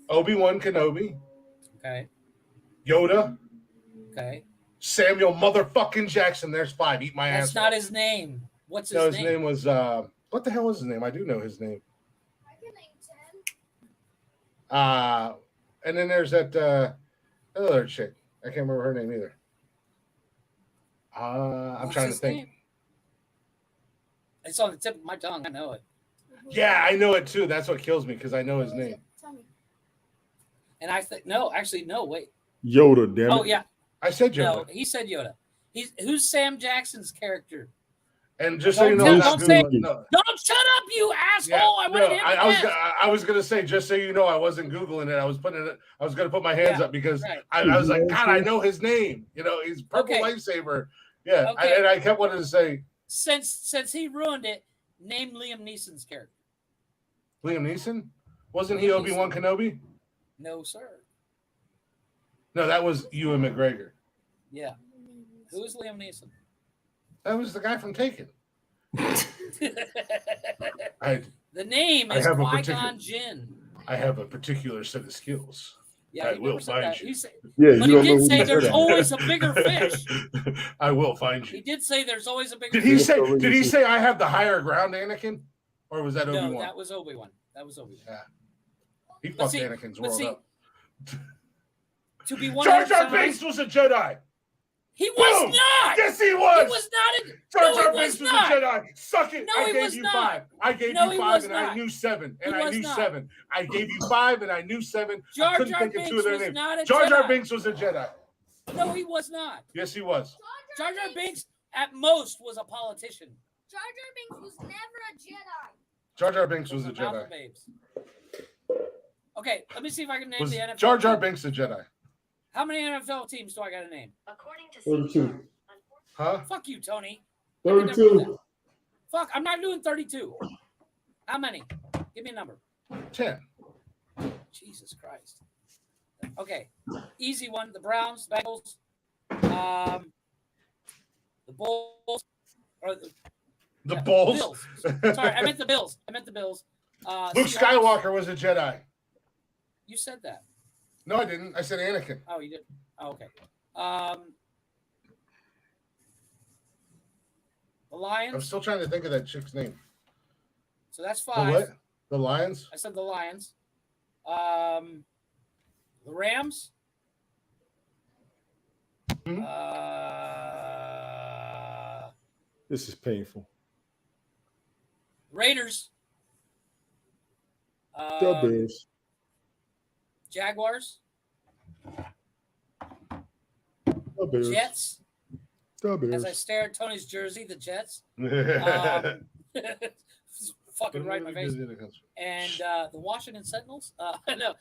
[SPEAKER 1] Obi-Wan Kenobi.
[SPEAKER 2] Okay.
[SPEAKER 1] Yoda.
[SPEAKER 2] Okay.
[SPEAKER 1] Samuel motherfucking Jackson. There's 5. Eat my ass.
[SPEAKER 2] That's not his name. What's his name?
[SPEAKER 1] His name was what the hell was his name? I do know his name.
[SPEAKER 4] I can name 10.
[SPEAKER 1] And then there's that other chick. I can't remember her name either. I'm trying to think.
[SPEAKER 2] Name? It's on the tip of my tongue. I know it.
[SPEAKER 1] Yeah, I know it too. That's what kills me, because I know his name.
[SPEAKER 4] Tell me.
[SPEAKER 2] And I think no, wait.
[SPEAKER 3] Yoda, damn it.
[SPEAKER 2] Oh yeah.
[SPEAKER 1] I said Yoda.
[SPEAKER 2] No, he said Yoda. Who's Sam Jackson's character?
[SPEAKER 1] And just so you know,
[SPEAKER 2] don't shut up, you asshole!
[SPEAKER 1] I was gonna say, just so you know, I wasn't Googling it. I was gonna put my hands up because I was like, God, I know his name. He's Purple Lifesaver. Yeah,
[SPEAKER 2] okay.
[SPEAKER 1] I kept wanting to say,
[SPEAKER 2] since he ruined it, name Liam Neeson's character.
[SPEAKER 1] Liam Neeson. Wasn't he Obi-Wan Kenobi?
[SPEAKER 2] No, sir.
[SPEAKER 1] No, that was Ewan McGregor.
[SPEAKER 2] Yeah. Who is Liam Neeson?
[SPEAKER 1] That was the guy from Taken. I
[SPEAKER 2] The name
[SPEAKER 1] I
[SPEAKER 2] is
[SPEAKER 1] have a
[SPEAKER 2] Qui-Gon Jinn.
[SPEAKER 1] I have a particular set of skills.
[SPEAKER 2] Yeah,
[SPEAKER 1] I
[SPEAKER 2] he
[SPEAKER 1] will
[SPEAKER 2] never said
[SPEAKER 1] find
[SPEAKER 2] that.
[SPEAKER 1] you.
[SPEAKER 2] He said,
[SPEAKER 3] Yeah,
[SPEAKER 2] but
[SPEAKER 3] you
[SPEAKER 2] he
[SPEAKER 3] don't know
[SPEAKER 2] did
[SPEAKER 3] who
[SPEAKER 2] say
[SPEAKER 3] he
[SPEAKER 2] there's
[SPEAKER 3] said.
[SPEAKER 2] always a bigger fish.
[SPEAKER 1] I will find you.
[SPEAKER 2] He did say there's always a bigger
[SPEAKER 1] Did
[SPEAKER 2] fish.
[SPEAKER 1] he say? Did he say I have the higher ground, Anakin? Or was that Obi-Wan?
[SPEAKER 2] No, that was Obi-Wan. That was Obi-Wan.
[SPEAKER 1] Yeah. He
[SPEAKER 2] But
[SPEAKER 1] fucked
[SPEAKER 2] see-
[SPEAKER 1] Anakin's
[SPEAKER 2] but
[SPEAKER 1] world
[SPEAKER 2] see,
[SPEAKER 1] up.
[SPEAKER 2] To be
[SPEAKER 1] Jar
[SPEAKER 2] 100%
[SPEAKER 1] Jar
[SPEAKER 2] honest,
[SPEAKER 1] Binks was a Jedi.
[SPEAKER 2] he was
[SPEAKER 1] Boom!
[SPEAKER 2] not.
[SPEAKER 1] Yes, he
[SPEAKER 2] He
[SPEAKER 1] was.
[SPEAKER 2] was not.
[SPEAKER 1] Jar
[SPEAKER 2] No,
[SPEAKER 1] Jar
[SPEAKER 2] he
[SPEAKER 1] Binks
[SPEAKER 2] was
[SPEAKER 1] was
[SPEAKER 2] not.
[SPEAKER 1] a Jedi. Suck it.
[SPEAKER 2] No,
[SPEAKER 1] I
[SPEAKER 2] he
[SPEAKER 1] gave
[SPEAKER 2] was
[SPEAKER 1] you
[SPEAKER 2] not.
[SPEAKER 1] 5. I gave
[SPEAKER 2] No,
[SPEAKER 1] you
[SPEAKER 2] he
[SPEAKER 1] 5
[SPEAKER 2] was
[SPEAKER 1] and I
[SPEAKER 2] not.
[SPEAKER 1] knew 7. And
[SPEAKER 2] He
[SPEAKER 1] I
[SPEAKER 2] was
[SPEAKER 1] knew
[SPEAKER 2] not.
[SPEAKER 1] 7. I gave you 5 and I knew 7. I
[SPEAKER 2] Jar
[SPEAKER 1] couldn't
[SPEAKER 2] Jar
[SPEAKER 1] think of 2 of
[SPEAKER 2] Binks
[SPEAKER 1] their
[SPEAKER 2] was
[SPEAKER 1] names.
[SPEAKER 2] not a
[SPEAKER 1] Jar Jar
[SPEAKER 2] Jedi.
[SPEAKER 1] Binks was a Jedi.
[SPEAKER 2] No, he was not.
[SPEAKER 1] Yes, he was.
[SPEAKER 2] Jar Jar Binks at most was a politician.
[SPEAKER 4] Jar Jar Binks was never a Jedi.
[SPEAKER 1] Jar Jar Binks was a
[SPEAKER 2] Those are mouth
[SPEAKER 1] Jedi.
[SPEAKER 2] of babes. Okay, let me see if I can name
[SPEAKER 1] Was
[SPEAKER 2] the NFL.
[SPEAKER 1] Jar Jar
[SPEAKER 2] team.
[SPEAKER 1] Binks a Jedi?
[SPEAKER 2] How many NFL teams do I got to name?
[SPEAKER 7] According to
[SPEAKER 3] 32.
[SPEAKER 1] Huh?
[SPEAKER 2] Fuck you, Tony. I can never do
[SPEAKER 3] 32.
[SPEAKER 2] that. Fuck, I'm not doing 32. How many? Give me a number.
[SPEAKER 1] 10.
[SPEAKER 2] Jesus Christ. Okay, easy one. The Browns, Bengals, the Bulls, or
[SPEAKER 1] The
[SPEAKER 2] yeah,
[SPEAKER 1] Bulls.
[SPEAKER 2] Bills. Sorry, I meant the Bills.
[SPEAKER 1] Luke
[SPEAKER 2] Seahawks.
[SPEAKER 1] Skywalker was a Jedi.
[SPEAKER 2] You said that.
[SPEAKER 1] No, I didn't. I said Anakin.
[SPEAKER 2] Oh, you did. Oh, okay. The
[SPEAKER 1] I'm
[SPEAKER 2] Lions.
[SPEAKER 1] still trying to think of that chick's name.
[SPEAKER 2] So that's
[SPEAKER 1] The
[SPEAKER 2] 5.
[SPEAKER 1] what? The Lions?
[SPEAKER 2] I said the Lions. The Rams.
[SPEAKER 1] Mhm.
[SPEAKER 3] This is painful.
[SPEAKER 2] Raiders.
[SPEAKER 3] The Bears.
[SPEAKER 2] Jaguars.
[SPEAKER 3] The Bears.
[SPEAKER 2] Jets.
[SPEAKER 3] The
[SPEAKER 2] As I
[SPEAKER 3] Bears.
[SPEAKER 2] stare at Tony's jersey, the Jets. Fucking right in my face. And the Washington Sentinels. No.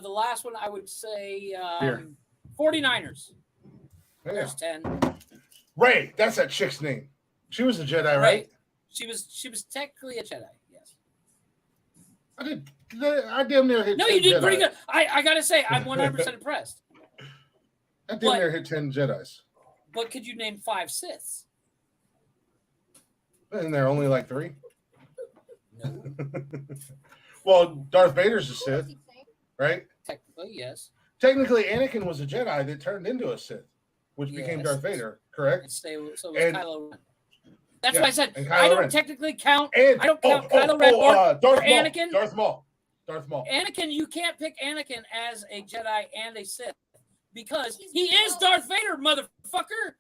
[SPEAKER 2] The last one I would say
[SPEAKER 1] Here.
[SPEAKER 2] 49ers.
[SPEAKER 1] Yeah.
[SPEAKER 2] There's 10.
[SPEAKER 1] Ray, that's that chick's name. She was a Jedi, right?
[SPEAKER 2] Right. She was technically a Jedi. Yes.
[SPEAKER 1] I damn near hit
[SPEAKER 2] No,
[SPEAKER 1] 10
[SPEAKER 2] you did
[SPEAKER 1] Jedi.
[SPEAKER 2] pretty good. I gotta say, I'm 100% impressed.
[SPEAKER 1] I damn near hit 10 Jedis.
[SPEAKER 2] But could you name 5 Siths?
[SPEAKER 1] And they're only like 3.
[SPEAKER 2] No.
[SPEAKER 1] Well, Darth Vader's a Sith, right?
[SPEAKER 2] Technically, yes.
[SPEAKER 1] Technically, Anakin was a Jedi that turned into a Sith, which became
[SPEAKER 2] Yes.
[SPEAKER 1] Darth Vader, correct?
[SPEAKER 2] And so was
[SPEAKER 1] And-
[SPEAKER 2] Kylo Ren. That's
[SPEAKER 1] Yeah,
[SPEAKER 2] why I said
[SPEAKER 1] and
[SPEAKER 2] I
[SPEAKER 1] Kylo
[SPEAKER 2] don't
[SPEAKER 1] Ren.
[SPEAKER 2] technically count.
[SPEAKER 1] And
[SPEAKER 2] I don't count Kylo Ren or
[SPEAKER 1] Darth Maul.
[SPEAKER 2] Anakin.
[SPEAKER 1] Darth Maul.
[SPEAKER 2] Anakin, you can't pick Anakin as a Jedi and a Sith because he is Darth Vader, motherfucker.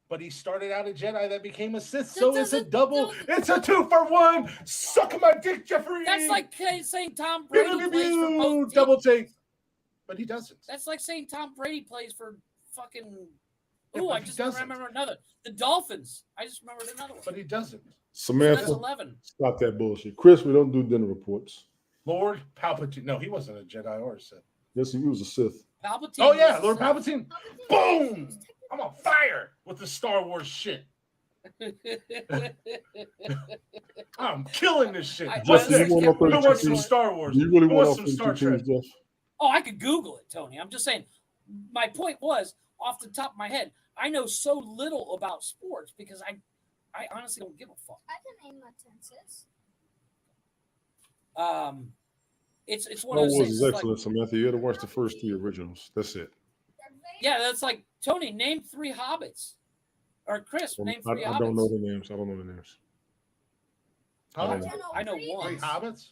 [SPEAKER 1] But he started out a Jedi that became a Sith,
[SPEAKER 2] That
[SPEAKER 1] so it's a
[SPEAKER 2] doesn't-
[SPEAKER 1] double. It's a 2-for-1. Suck my dick, Jeffrey.
[SPEAKER 2] That's like saying Tom Brady plays for both teams.
[SPEAKER 1] Double take. But he doesn't.
[SPEAKER 2] That's like saying Tom Brady plays for fucking.
[SPEAKER 1] Yeah,
[SPEAKER 2] Oh,
[SPEAKER 1] but
[SPEAKER 2] I
[SPEAKER 1] he
[SPEAKER 2] just
[SPEAKER 1] doesn't.
[SPEAKER 2] remembered another. The Dolphins. I just remembered another one.
[SPEAKER 1] But he doesn't.
[SPEAKER 2] So that's
[SPEAKER 3] Samantha,
[SPEAKER 2] 11.
[SPEAKER 3] stop that bullshit. Chris, we don't do dinner reports.
[SPEAKER 1] Lord Palpatine. No, he wasn't a Jedi or a Sith.
[SPEAKER 3] Yes, he was a Sith.
[SPEAKER 2] Palpatine.
[SPEAKER 1] Oh, yeah,
[SPEAKER 2] was-
[SPEAKER 1] Lord Palpatine. Boom! I'm on fire with the Star Wars shit. I'm killing this shit.
[SPEAKER 2] I-
[SPEAKER 1] What's
[SPEAKER 2] I-
[SPEAKER 1] next?
[SPEAKER 3] you
[SPEAKER 1] Who
[SPEAKER 3] want
[SPEAKER 2] Who
[SPEAKER 3] to
[SPEAKER 1] wants
[SPEAKER 3] play
[SPEAKER 1] some
[SPEAKER 3] two
[SPEAKER 1] Star Wars?
[SPEAKER 3] Do you really
[SPEAKER 1] Who
[SPEAKER 3] want
[SPEAKER 1] wants
[SPEAKER 3] off
[SPEAKER 1] some Star
[SPEAKER 3] 32
[SPEAKER 1] Trek?
[SPEAKER 3] teams, Jeff?
[SPEAKER 2] Oh, I could Google it, Tony. I'm just saying. My point was, off the top of my head, I know so little about sports because I honestly don't give a fuck.
[SPEAKER 4] I can name my 10 Siths.
[SPEAKER 2] It's one
[SPEAKER 3] Star
[SPEAKER 2] of those
[SPEAKER 3] Wars
[SPEAKER 2] things.
[SPEAKER 3] is
[SPEAKER 2] like-
[SPEAKER 3] excellent, Samantha. You had to watch the first 3 originals. That's it.
[SPEAKER 4] Darth Vader.
[SPEAKER 2] yeah, that's like Tony. Name 3 hobbits, or Chris. Name 3
[SPEAKER 3] I
[SPEAKER 2] hobbits.
[SPEAKER 3] don't know the names. I don't know the names.
[SPEAKER 1] Huh?
[SPEAKER 4] General
[SPEAKER 2] I know
[SPEAKER 4] Grievous.
[SPEAKER 2] one.
[SPEAKER 1] 3 hobbits?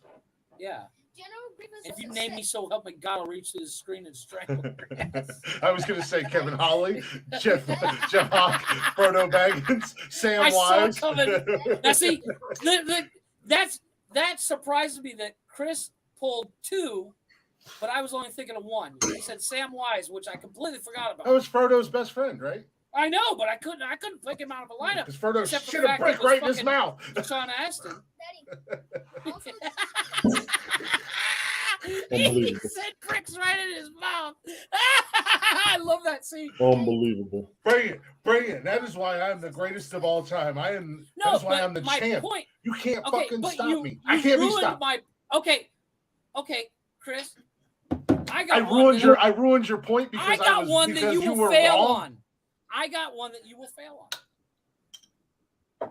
[SPEAKER 2] Yeah.
[SPEAKER 4] General Grievous
[SPEAKER 2] If
[SPEAKER 4] was
[SPEAKER 2] you
[SPEAKER 4] a
[SPEAKER 2] name me,
[SPEAKER 4] Sith.
[SPEAKER 2] so help me God, I'll reach to the screen and strangle her ass.
[SPEAKER 1] I was going to say Kevin Hawley, Jeff Hawk, Frodo Baggins, Sam
[SPEAKER 2] I saw it
[SPEAKER 1] Wise.
[SPEAKER 2] coming. Now, see, that surprised me that Chris pulled 2, but I was only thinking of 1. He said Sam Wise, which I completely forgot
[SPEAKER 1] That
[SPEAKER 2] about.
[SPEAKER 1] was Frodo's best friend, right?
[SPEAKER 2] I know, but I couldn't pick him out of a lineup.
[SPEAKER 1] Because Frodo
[SPEAKER 2] Except for
[SPEAKER 1] shit
[SPEAKER 2] the
[SPEAKER 1] a
[SPEAKER 2] fact
[SPEAKER 1] brick
[SPEAKER 2] it was
[SPEAKER 1] right in his
[SPEAKER 2] fucking-
[SPEAKER 1] mouth.
[SPEAKER 2] Sean Astin.
[SPEAKER 4] Daddy. Also,
[SPEAKER 2] He
[SPEAKER 3] Unbelievable.
[SPEAKER 2] said bricks right in his mouth. I love that scene.
[SPEAKER 3] Unbelievable.
[SPEAKER 1] Bring it. That is why I'm the greatest of all time.
[SPEAKER 2] No,
[SPEAKER 1] That's why
[SPEAKER 2] but
[SPEAKER 1] I'm the
[SPEAKER 2] my
[SPEAKER 1] champ.
[SPEAKER 2] point.
[SPEAKER 1] You can't
[SPEAKER 2] Okay,
[SPEAKER 1] fucking
[SPEAKER 2] but
[SPEAKER 1] stop
[SPEAKER 2] you
[SPEAKER 1] me. I can't be
[SPEAKER 2] ruined
[SPEAKER 1] stopped.
[SPEAKER 2] my. Okay, Okay, Chris.
[SPEAKER 1] I ruined your point because
[SPEAKER 2] I got one that you will fail on. I got one that you will fail on.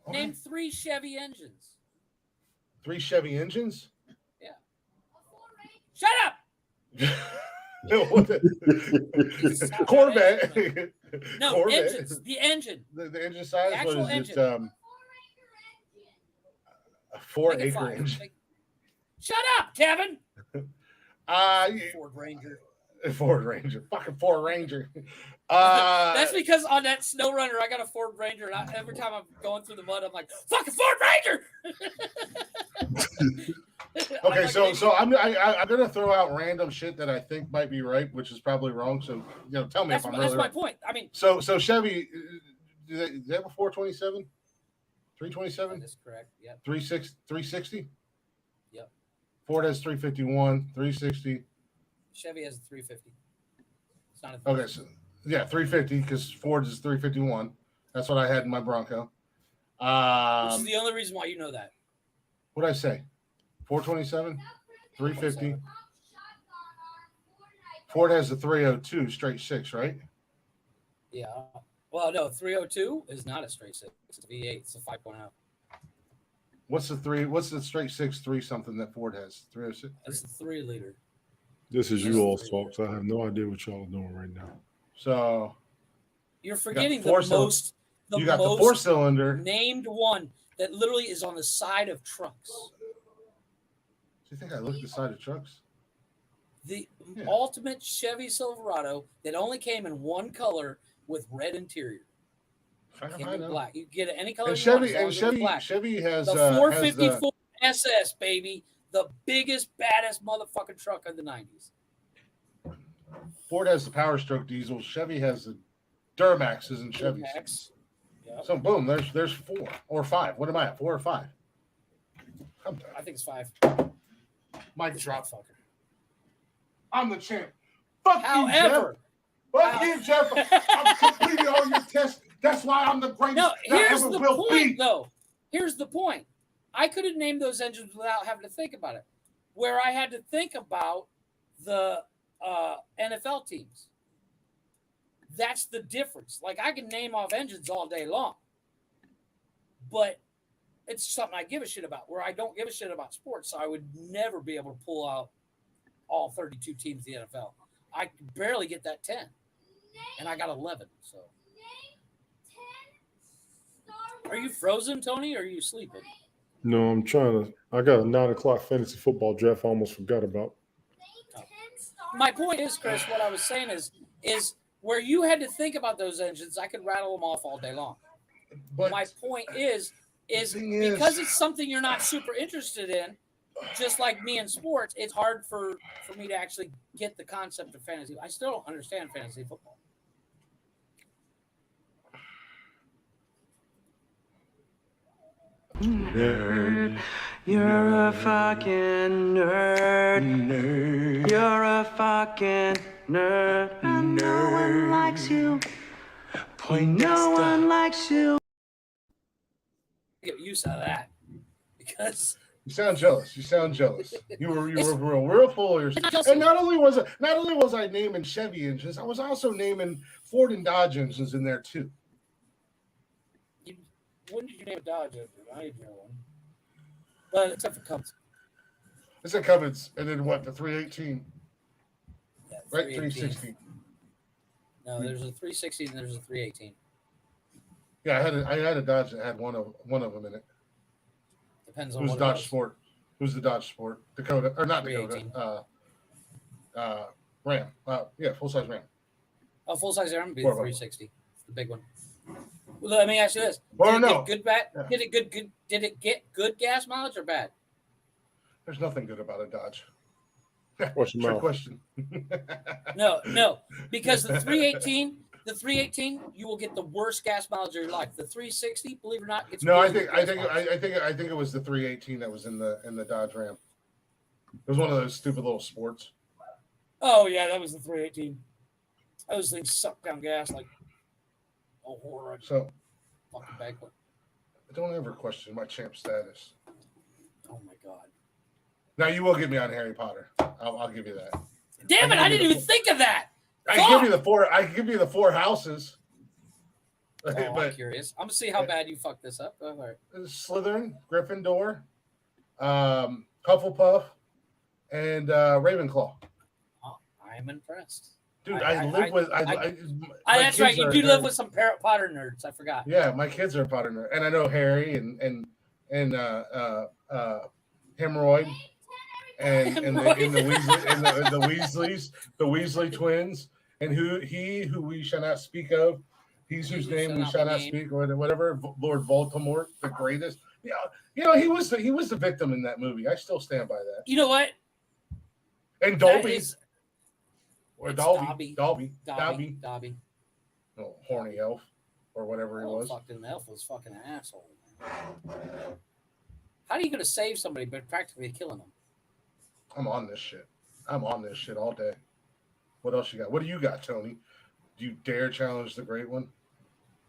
[SPEAKER 1] Okay.
[SPEAKER 2] Name 3 Chevy engines.
[SPEAKER 1] 3 Chevy engines?
[SPEAKER 2] Yeah. Shut up.
[SPEAKER 1] Corvette.
[SPEAKER 2] No,
[SPEAKER 1] Corvette.
[SPEAKER 2] engines. The engine.
[SPEAKER 1] The engine size.
[SPEAKER 2] The actual
[SPEAKER 1] what is
[SPEAKER 2] engine.
[SPEAKER 1] it? A 4-acre engine.
[SPEAKER 2] Shut up, Kevin.
[SPEAKER 1] Ford Ranger. Fucking Ford Ranger.
[SPEAKER 2] That's because on that Snow Runner, I got a Ford Ranger, and every time I'm going through the mud, I'm like, fucking Ford Ranger.
[SPEAKER 1] Okay, so I'm gonna throw out random shit that I think might be right, which is probably wrong. So tell me if I'm
[SPEAKER 2] that's
[SPEAKER 1] really
[SPEAKER 2] my
[SPEAKER 1] right.
[SPEAKER 2] point. I mean,
[SPEAKER 1] so Chevy, do they have a 427, 327?
[SPEAKER 2] That's correct. Yep.
[SPEAKER 1] 360.
[SPEAKER 2] Yep.
[SPEAKER 1] Ford has 351, 360.
[SPEAKER 2] Chevy has a 350. It's not a 350.
[SPEAKER 1] Okay, so yeah, 350 because Ford's is 351. That's what I had in my Bronco.
[SPEAKER 2] Which is the only reason why you know that.
[SPEAKER 1] What did I say? 427, 350. Ford has the 302 straight 6, right?
[SPEAKER 2] Yeah. Well, no, 302 is not a straight 6. It's a V8. It's a 5.0.
[SPEAKER 1] What's the straight 6.3 something that Ford has? 306.
[SPEAKER 2] It's a 3-liter.
[SPEAKER 3] This is you all, folks. I have no idea what y'all are doing right now.
[SPEAKER 1] So
[SPEAKER 2] you're forgetting
[SPEAKER 1] the 4-cylinder
[SPEAKER 2] named one that literally is on the side of trucks.
[SPEAKER 1] Do you think I look at the side of trucks?
[SPEAKER 2] The ultimate Chevy Silverado that only came in one color with red interior. Can't be black. You get it any color.
[SPEAKER 1] Chevy has
[SPEAKER 2] the 454 SS, baby, the biggest, baddest motherfucking truck of the 90s.
[SPEAKER 1] Ford has the Power Stroke diesel. Chevy has the Duramaxes and Chevys.
[SPEAKER 2] Duramax. Yep.
[SPEAKER 1] So boom, there's 4 or 5. What am I at? 4 or 5?
[SPEAKER 2] I think it's 5.
[SPEAKER 1] Mike drop.
[SPEAKER 2] Fucker.
[SPEAKER 1] I'm the champ. Fuck
[SPEAKER 2] However,
[SPEAKER 1] you, Jeff. I'm completing all your tests. That's why I'm the greatest.
[SPEAKER 2] No, here's the point, though. Here's the point. I could have named those engines without having to think about it. Where I had to think about the NFL teams. That's the difference. Like, I can name off engines all day long, but it's something I give a shit about, where I don't give a shit about sports, so I would never be able to pull out all 32 teams in the NFL. I could barely get that 10, and I got 11. So, are you frozen, Tony, or are you sleeping?
[SPEAKER 3] No, I'm trying to. I got a 9:00 fantasy football draft I almost forgot about.
[SPEAKER 2] Oh. My point is, Chris, what I was saying is where you had to think about those engines, I could rattle them off all day long. But my point is because it's something you're not super interested in, just like me in sports, it's hard for me to actually get the concept of fantasy. I still don't understand fantasy football.
[SPEAKER 6] Nerd, you're a fucking nerd. You're a fucking nerd. And no one likes you. No one likes you.
[SPEAKER 2] Get use out of that because
[SPEAKER 1] you sound jealous. You were real full of yourself. And not only was I naming Chevy engines, I was also naming Ford and Dodge engines in there too.
[SPEAKER 2] When did you name a Dodge engine? I didn't know one. But except for Cummins.
[SPEAKER 1] I said Cummins, and then what? The 318,
[SPEAKER 2] yeah,
[SPEAKER 1] right? 360.
[SPEAKER 2] No, there's a 360 and there's a 318.
[SPEAKER 1] Yeah, I had a Dodge that had one of them in it.
[SPEAKER 2] Depends on
[SPEAKER 1] it was
[SPEAKER 2] what
[SPEAKER 1] Dodge
[SPEAKER 2] it was.
[SPEAKER 1] Sport. It was the Dodge Sport, Dakota, or not Dakota. Ram. Yeah, full size Ram.
[SPEAKER 2] Oh, full size Ram would be the 360. It's the big one. Well, let me ask you this: Did it get good gas mileage or bad?
[SPEAKER 1] There's nothing good about a Dodge.
[SPEAKER 3] What's your mouth?
[SPEAKER 1] Question.
[SPEAKER 2] No, because the 318, you will get the worst gas mileage of your life. The 360, believe it or not, gets
[SPEAKER 1] I think it was the 318 that was in the Dodge Ram. It was one of those stupid little sports.
[SPEAKER 2] Oh yeah, that was the 318. Those things suck down gas like a horror.
[SPEAKER 1] So,
[SPEAKER 2] fucking banquet.
[SPEAKER 1] Don't ever question my champ status.
[SPEAKER 2] Oh my god.
[SPEAKER 1] Now you will get me on Harry Potter. I'll give you that.
[SPEAKER 2] Damn it! I didn't even think of that.
[SPEAKER 1] I give you the four. I give you the 4 houses.
[SPEAKER 2] Oh, I'm
[SPEAKER 1] But
[SPEAKER 2] curious. I'm gonna see how bad you fuck this up. All right.
[SPEAKER 1] Slytherin, Gryffindor, Hufflepuff, and Ravenclaw.
[SPEAKER 2] Oh, I'm impressed.
[SPEAKER 1] Dude, I live with.
[SPEAKER 2] That's right. You do live with some Potter nerds. I forgot.
[SPEAKER 1] Yeah, my kids are Potter nerds, and I know Harry and Hemorrhoid, and the Weasley twins, and who we shall not speak of. He's whose name we shall not speak, or whatever. Lord Voldemort, the greatest. Yeah, he was the victim in that movie. I still stand by that.
[SPEAKER 2] You know what?
[SPEAKER 1] And Dolby. Or Dobby. Oh, horny elf, or whatever he was.
[SPEAKER 2] Fucking elf was fucking an asshole. How are you gonna save somebody but practically killing them?
[SPEAKER 1] I'm on this shit all day. What else you got? What do you got, Tony? Do you dare challenge the great one?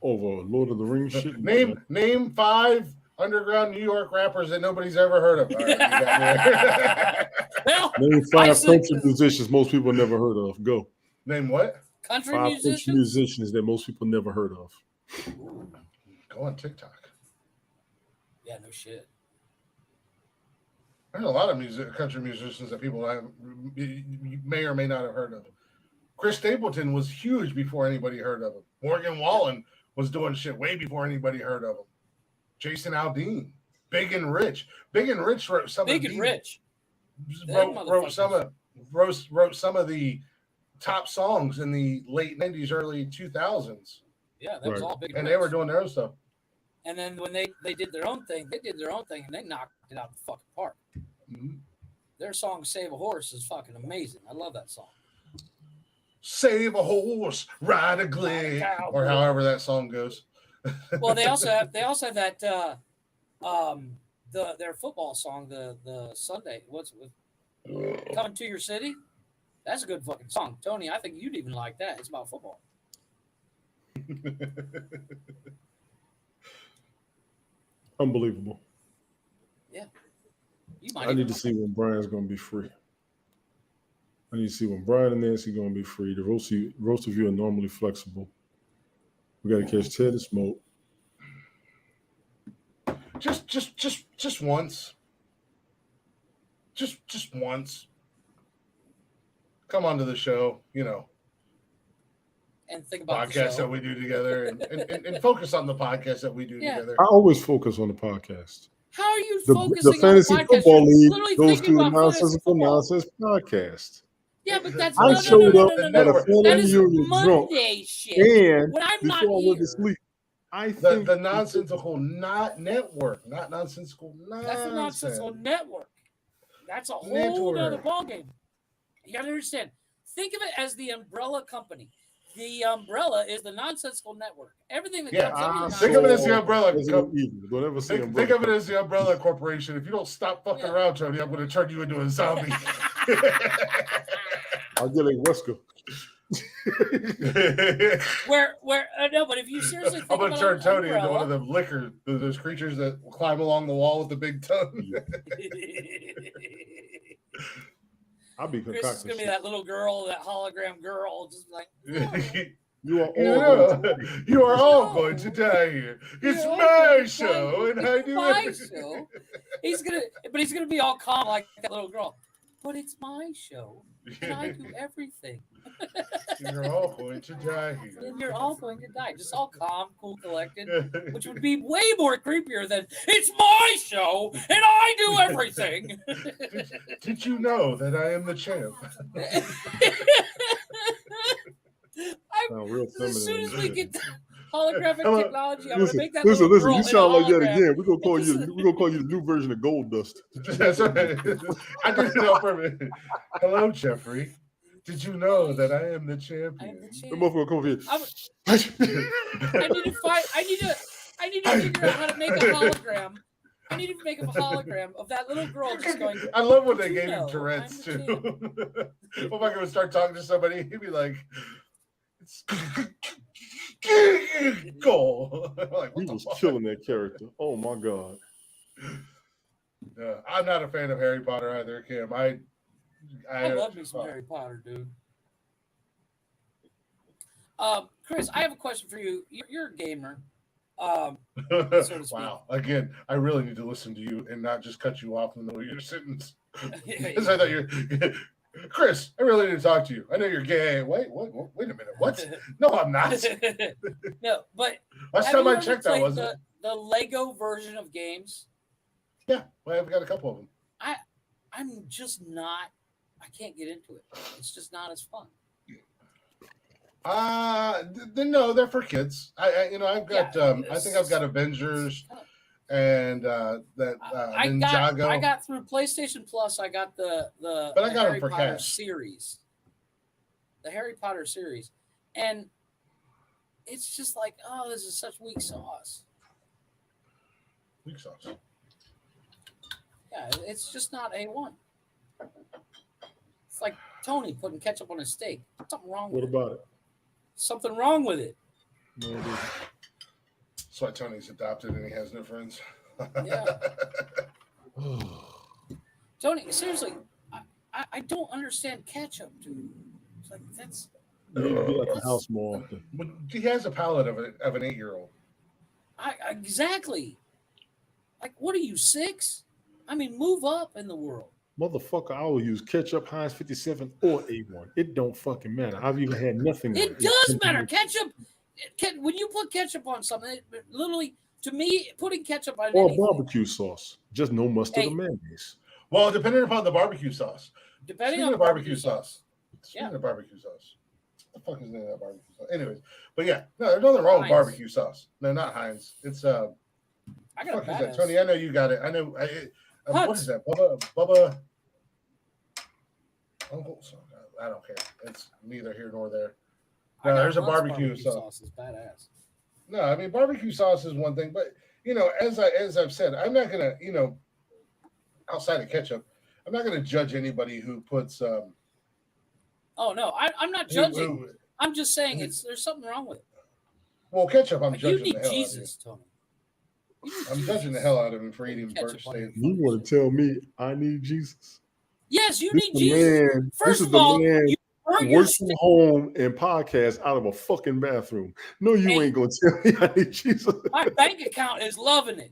[SPEAKER 3] Over Lord of the Rings shit.
[SPEAKER 1] Name 5 underground New York rappers that nobody's ever heard of. All right,
[SPEAKER 2] well,
[SPEAKER 3] name 5 country musicians most people never heard of. Go.
[SPEAKER 1] Name what?
[SPEAKER 2] Country
[SPEAKER 3] 5
[SPEAKER 2] musicians?
[SPEAKER 3] country musicians that most people never heard of.
[SPEAKER 1] Go on TikTok.
[SPEAKER 2] Yeah, no shit.
[SPEAKER 1] There's a lot of country musicians that people may or may not have heard of. Chris Stapleton was huge before anybody heard of him. Morgan Wallen was doing shit way before anybody heard of him. Jason Aldean, Big and Rich. Big and Rich wrote some
[SPEAKER 2] Big
[SPEAKER 1] of
[SPEAKER 2] and Rich.
[SPEAKER 1] wrote some of the top songs in the late 90s, early 2000s.
[SPEAKER 2] Yeah, that was all Big and
[SPEAKER 1] Rich.
[SPEAKER 2] Rich.
[SPEAKER 1] They were doing their own stuff.
[SPEAKER 2] And then when they did their own thing, and they knocked it out the fucking park.
[SPEAKER 1] Mm-hmm.
[SPEAKER 2] Their song "Save a Horse" is fucking amazing. I love that song.
[SPEAKER 1] Save a horse, ride a glade, or however that song goes.
[SPEAKER 2] Well, they also have that their football song, the Sunday. What's it? Coming to Your City? That's a good fucking song, Tony. I think you'd even like that. It's about football.
[SPEAKER 3] Unbelievable.
[SPEAKER 2] Yeah.
[SPEAKER 3] I need to see when Brian's going to be free. I need to see when Brian and Nancy going to be free. The roast of you are normally flexible. We got to catch Ted and Smoke.
[SPEAKER 1] Just once. Just once. Come onto the show,
[SPEAKER 2] and think about
[SPEAKER 1] podcasts that we do together, and focus on the podcast that we do together.
[SPEAKER 3] I always focus on the podcast.
[SPEAKER 2] How are you focusing
[SPEAKER 3] the Fantasy
[SPEAKER 2] on the podcast?
[SPEAKER 3] Football League goes
[SPEAKER 2] through
[SPEAKER 3] through the Nonsensical Nonsense podcast.
[SPEAKER 2] Yeah, but that's
[SPEAKER 3] I showed up at a
[SPEAKER 2] that
[SPEAKER 3] family
[SPEAKER 2] is
[SPEAKER 3] reunion drunk,
[SPEAKER 2] Monday shit.
[SPEAKER 3] and
[SPEAKER 2] when I'm
[SPEAKER 3] before
[SPEAKER 2] not
[SPEAKER 3] I went
[SPEAKER 2] here,
[SPEAKER 3] to sleep, I
[SPEAKER 1] the
[SPEAKER 3] think
[SPEAKER 1] Nonsensical Network, not Nonsensical Nonsense.
[SPEAKER 2] That's the Nonsensical Network. That's a whole other ballgame. You got to understand. Think of it as the umbrella company. The umbrella is the Nonsensical Network. Everything that comes under
[SPEAKER 1] think of it as the umbrella.
[SPEAKER 3] Think
[SPEAKER 1] of it as the umbrella corporation. If you don't stop fucking around, Tony, I'm going to turn you into a zombie.
[SPEAKER 3] I'll get like Wesker.
[SPEAKER 2] No, but if you seriously think
[SPEAKER 1] I'm going to turn Tony
[SPEAKER 2] umbrella,
[SPEAKER 1] into one of the lickers, those creatures that climb along the wall with the big tongue.
[SPEAKER 3] I'll be
[SPEAKER 2] Chris is going to be that little girl, that hologram girl, just like,
[SPEAKER 3] you are
[SPEAKER 1] all going to die here. It's my show, and I do everything.
[SPEAKER 2] Show. He's gonna be all calm like that little girl. But it's my show, and I do everything.
[SPEAKER 1] You're all going to die here.
[SPEAKER 2] And you're all going to die. Just all calm, cool, collected, which would be way more creepier than it's my show and I do everything.
[SPEAKER 1] Did you know that I am the champ?
[SPEAKER 3] As
[SPEAKER 2] soon as we get holographic technology, I'm gonna make that
[SPEAKER 3] listen.
[SPEAKER 2] girl
[SPEAKER 3] You sound like that
[SPEAKER 2] hologram.
[SPEAKER 3] again. We're gonna call you. We're gonna call you the new version of Gold Dust.
[SPEAKER 1] That's right. I did it on purpose. Hello, Jeffrey. Did you know that I am the champion?
[SPEAKER 2] I am the champ.
[SPEAKER 3] The motherfucker come over here.
[SPEAKER 2] I need to figure out how to make a hologram. I need to make a hologram of that little girl just going.
[SPEAKER 1] I love when they gave him Tourette's too. If I could start talking to somebody, he'd be like, "Goal!" Like,
[SPEAKER 3] he was killing that character. Oh my god.
[SPEAKER 1] I'm not a fan of Harry Potter either, Kim.
[SPEAKER 2] I love me some Harry Potter, dude. Chris, I have a question for you. You're a gamer, so to speak.
[SPEAKER 1] Wow. Again, I really need to listen to you and not just cut you off in the middle of your sentence.
[SPEAKER 2] Yeah,
[SPEAKER 1] Because I thought you're Chris, I really need to talk to you. I know you're gay. Wait a minute. What? No, I'm not.
[SPEAKER 2] No, but
[SPEAKER 1] Last
[SPEAKER 2] have
[SPEAKER 1] time
[SPEAKER 2] you
[SPEAKER 1] I
[SPEAKER 2] ever
[SPEAKER 1] checked, I
[SPEAKER 2] played
[SPEAKER 1] wasn't.
[SPEAKER 2] the Lego version of games?
[SPEAKER 1] Yeah, well, I've got a couple of them.
[SPEAKER 2] I'm just not. I can't get into it. It's just not as fun.
[SPEAKER 1] No, they're for kids. I've got.
[SPEAKER 2] Yeah,
[SPEAKER 1] I think I've got Avengers and that Ninjago.
[SPEAKER 2] I got through PlayStation Plus. I got the
[SPEAKER 1] But I got
[SPEAKER 2] Harry
[SPEAKER 1] them for
[SPEAKER 2] Potter
[SPEAKER 1] cash.
[SPEAKER 2] series, the Harry Potter series, and it's just like, oh, this is such weak sauce.
[SPEAKER 1] Weak sauce.
[SPEAKER 2] Yeah, it's just not A1. It's like Tony putting ketchup on his steak. Something wrong with
[SPEAKER 3] What about it?
[SPEAKER 2] Something wrong with it.
[SPEAKER 3] No, it isn't.
[SPEAKER 1] That's why Tony's adopted and he has no friends.
[SPEAKER 2] Yeah. Tony, seriously, I don't understand ketchup, dude. It's like that's.
[SPEAKER 3] You need to be at the house more often.
[SPEAKER 1] He has a palate of an 8-year-old.
[SPEAKER 2] Exactly. Like, what are you, 6? I mean, move up in the world.
[SPEAKER 3] Motherfucker, I will use ketchup, Heinz 57, or A1. It don't fucking matter. I've even had nothing.
[SPEAKER 2] It does matter. Ketchup. When you put ketchup on something, it literally, to me, putting ketchup on
[SPEAKER 3] or
[SPEAKER 2] anything,
[SPEAKER 3] barbecue sauce. Just no mustard or mayonnaise.
[SPEAKER 1] Well, depending upon the barbecue sauce.
[SPEAKER 2] Depending
[SPEAKER 1] Speaking
[SPEAKER 2] on
[SPEAKER 1] of barbecue sauce.
[SPEAKER 2] Yeah.
[SPEAKER 1] Speaking of barbecue sauce. What the fuck is the name of that barbecue sauce? Anyways, but yeah, no, there's nothing wrong with
[SPEAKER 2] Heinz.
[SPEAKER 1] barbecue sauce. No, not Heinz. It's
[SPEAKER 2] I got
[SPEAKER 1] fuck
[SPEAKER 2] a
[SPEAKER 1] is that,
[SPEAKER 2] badass.
[SPEAKER 1] Tony? I know you got it. I know. What
[SPEAKER 2] Huts.
[SPEAKER 1] is that? Bubba. Uncle. I don't care. It's neither here nor there.
[SPEAKER 2] I
[SPEAKER 1] No,
[SPEAKER 2] got
[SPEAKER 1] there's a
[SPEAKER 2] Hunt's
[SPEAKER 1] barbecue sauce.
[SPEAKER 2] Is badass.
[SPEAKER 1] No, I mean barbecue sauce is one thing, but as I've said, I'm not gonna, outside of ketchup, I'm not gonna judge anybody who puts.
[SPEAKER 2] Oh no, I'm not judging. I'm just saying there's something wrong with it.
[SPEAKER 1] Well, ketchup, I'm
[SPEAKER 2] You
[SPEAKER 1] judging
[SPEAKER 2] need
[SPEAKER 1] the hell
[SPEAKER 2] Jesus, Tony.
[SPEAKER 1] out of him. I'm judging the hell out of him for eating
[SPEAKER 2] Ketchup
[SPEAKER 1] burnt
[SPEAKER 2] on your
[SPEAKER 1] steak.
[SPEAKER 3] You want to tell me I need Jesus?
[SPEAKER 2] Yes, you
[SPEAKER 3] This
[SPEAKER 2] need
[SPEAKER 3] the
[SPEAKER 2] Jesus.
[SPEAKER 3] man.
[SPEAKER 2] First
[SPEAKER 3] This is
[SPEAKER 2] of
[SPEAKER 3] the
[SPEAKER 2] all,
[SPEAKER 3] man
[SPEAKER 2] you burn
[SPEAKER 3] who
[SPEAKER 2] your
[SPEAKER 3] works from
[SPEAKER 2] steak.
[SPEAKER 3] home and podcast out of a fucking bathroom. No, you
[SPEAKER 2] Hey.
[SPEAKER 3] ain't gonna tell me I need Jesus.
[SPEAKER 2] My bank account is loving it.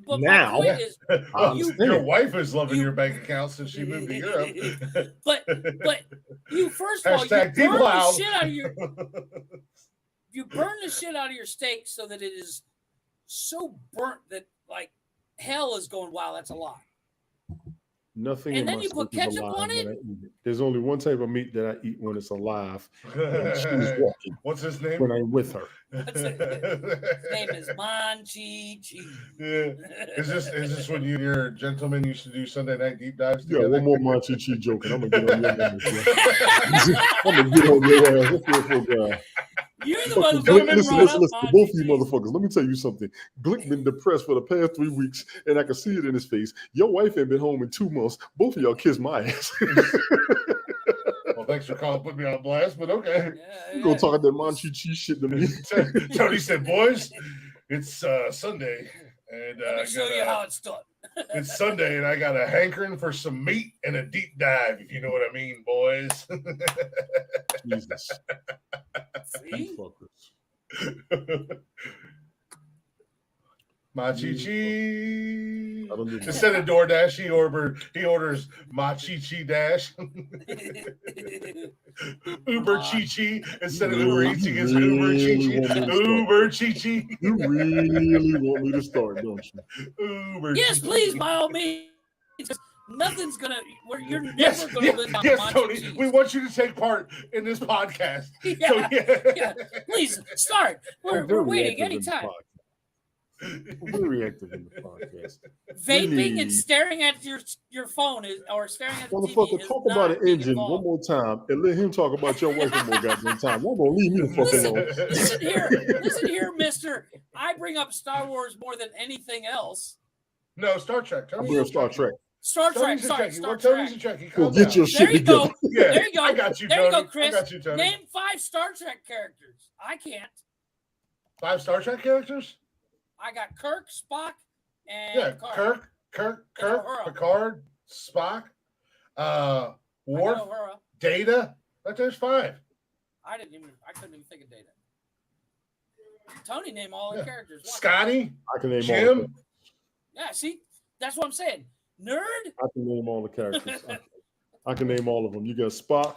[SPEAKER 2] But
[SPEAKER 3] Now.
[SPEAKER 2] my point is,
[SPEAKER 1] Well,
[SPEAKER 2] you-
[SPEAKER 1] your wife is loving
[SPEAKER 2] you-
[SPEAKER 1] your bank account since she moved to Europe.
[SPEAKER 2] but you first of all, you
[SPEAKER 1] Hashtag
[SPEAKER 2] burn the
[SPEAKER 1] deplowed.
[SPEAKER 2] shit out of your you burn the shit out of your steak so that it is so burnt that like hell is going, wow, that's a lot.
[SPEAKER 3] Nothing.
[SPEAKER 2] And
[SPEAKER 3] in
[SPEAKER 2] then
[SPEAKER 3] my
[SPEAKER 2] you put
[SPEAKER 3] steak is
[SPEAKER 2] ketchup
[SPEAKER 3] alive
[SPEAKER 2] on
[SPEAKER 3] when
[SPEAKER 2] it?
[SPEAKER 3] I eat it. There's only one type of meat that I eat when it's alive. And she's walking
[SPEAKER 1] What's his name?
[SPEAKER 3] when I'm with her.
[SPEAKER 2] His name is Monchi.
[SPEAKER 1] Yeah. Is this when you and your gentleman used to do Sunday night deep dives
[SPEAKER 3] Yeah,
[SPEAKER 1] together?
[SPEAKER 3] one more Monchi Chi joke, and I'm gonna get on your ass. I'm gonna get on your ass. What's your full guy?
[SPEAKER 2] You're the
[SPEAKER 3] Fucking
[SPEAKER 2] motherfucker
[SPEAKER 3] Glick,
[SPEAKER 2] that
[SPEAKER 3] listen,
[SPEAKER 2] brought
[SPEAKER 3] listen,
[SPEAKER 2] up
[SPEAKER 3] listen. Both of you
[SPEAKER 2] Monchi.
[SPEAKER 3] motherfuckers, let me tell you something. Glick been depressed for the past 3 weeks, and I can see it in his face. Your wife ain't been home in 2 months. Both of y'all kissed my ass.
[SPEAKER 1] Well, thanks for putting me on blast, but okay.
[SPEAKER 3] You gonna talk that Monchi Chi shit to me?
[SPEAKER 1] Tony said, "Boys, it's Sunday, and
[SPEAKER 2] Let me show you how it's done.
[SPEAKER 1] it's Sunday, and I got a hankering for some meat and a deep dive, if you know what I mean, boys."
[SPEAKER 3] Jesus.
[SPEAKER 2] See?
[SPEAKER 3] Fuckers.
[SPEAKER 1] Machichi.
[SPEAKER 3] I don't do that.
[SPEAKER 1] Instead of DoorDash, he orders Machichi Dash. Uber Chi instead of Uber Eats, he gets Uber Chi. Uber Chi.
[SPEAKER 3] You really want me to start, don't you?
[SPEAKER 1] Uber.
[SPEAKER 2] Yes,
[SPEAKER 1] Chi-Chi.
[SPEAKER 2] please, by all means. Nothing's gonna. You're never
[SPEAKER 1] Yes,
[SPEAKER 2] gonna live on
[SPEAKER 1] yes,
[SPEAKER 2] Monchi
[SPEAKER 1] Tony.
[SPEAKER 2] cheese.
[SPEAKER 1] We want you to take part in this podcast.
[SPEAKER 2] Yeah,
[SPEAKER 1] So,
[SPEAKER 2] yeah. Please start. We're
[SPEAKER 3] Very
[SPEAKER 2] waiting
[SPEAKER 3] active in the
[SPEAKER 2] anytime.
[SPEAKER 3] podcast. We're very active in the podcast.
[SPEAKER 2] Vaping
[SPEAKER 3] need-
[SPEAKER 2] and staring at your phone is, or staring at the TV
[SPEAKER 3] Motherfucker,
[SPEAKER 2] is
[SPEAKER 3] talk
[SPEAKER 2] not
[SPEAKER 3] about an
[SPEAKER 2] being
[SPEAKER 3] engine one
[SPEAKER 2] involved.
[SPEAKER 3] more time and let him talk about your wife one more goddamn time. Y'all gonna leave me the fuck alone.
[SPEAKER 2] Listen here, Mister. I bring up Star Wars more than anything else.
[SPEAKER 1] No, Star Trek.
[SPEAKER 3] I'm bringing Star Trek.
[SPEAKER 2] Star Trek.
[SPEAKER 1] Tony's a
[SPEAKER 2] Sorry,
[SPEAKER 1] Trekkie.
[SPEAKER 2] Star
[SPEAKER 1] Well, Tony's
[SPEAKER 2] Trek.
[SPEAKER 1] a Trekkie.
[SPEAKER 3] Go
[SPEAKER 1] Calm
[SPEAKER 3] get
[SPEAKER 1] down.
[SPEAKER 3] your
[SPEAKER 2] There
[SPEAKER 3] shit
[SPEAKER 2] you
[SPEAKER 3] together.
[SPEAKER 2] go.
[SPEAKER 1] Yeah,
[SPEAKER 2] There you go.
[SPEAKER 1] I got you,
[SPEAKER 2] There
[SPEAKER 1] Tony.
[SPEAKER 2] you go, Chris.
[SPEAKER 1] I got you, Tony.
[SPEAKER 2] Name 5 Star Trek characters. I can't.
[SPEAKER 1] 5 Star Trek characters?
[SPEAKER 2] I got Kirk, Spock, and
[SPEAKER 1] Yeah,
[SPEAKER 2] Picard.
[SPEAKER 1] Kirk, Kirk,
[SPEAKER 2] Uhura.
[SPEAKER 1] Picard, Spock, Worf,
[SPEAKER 2] Uhura.
[SPEAKER 1] Data. But there's 5.
[SPEAKER 2] I couldn't even think of Data. Tony named all the characters. Watch
[SPEAKER 1] Scotty,
[SPEAKER 3] I can name
[SPEAKER 1] Jim.
[SPEAKER 3] all.
[SPEAKER 2] Yeah, see, that's what I'm saying. Nerd.
[SPEAKER 3] I can name all the characters. I can name all of them. You got Spock,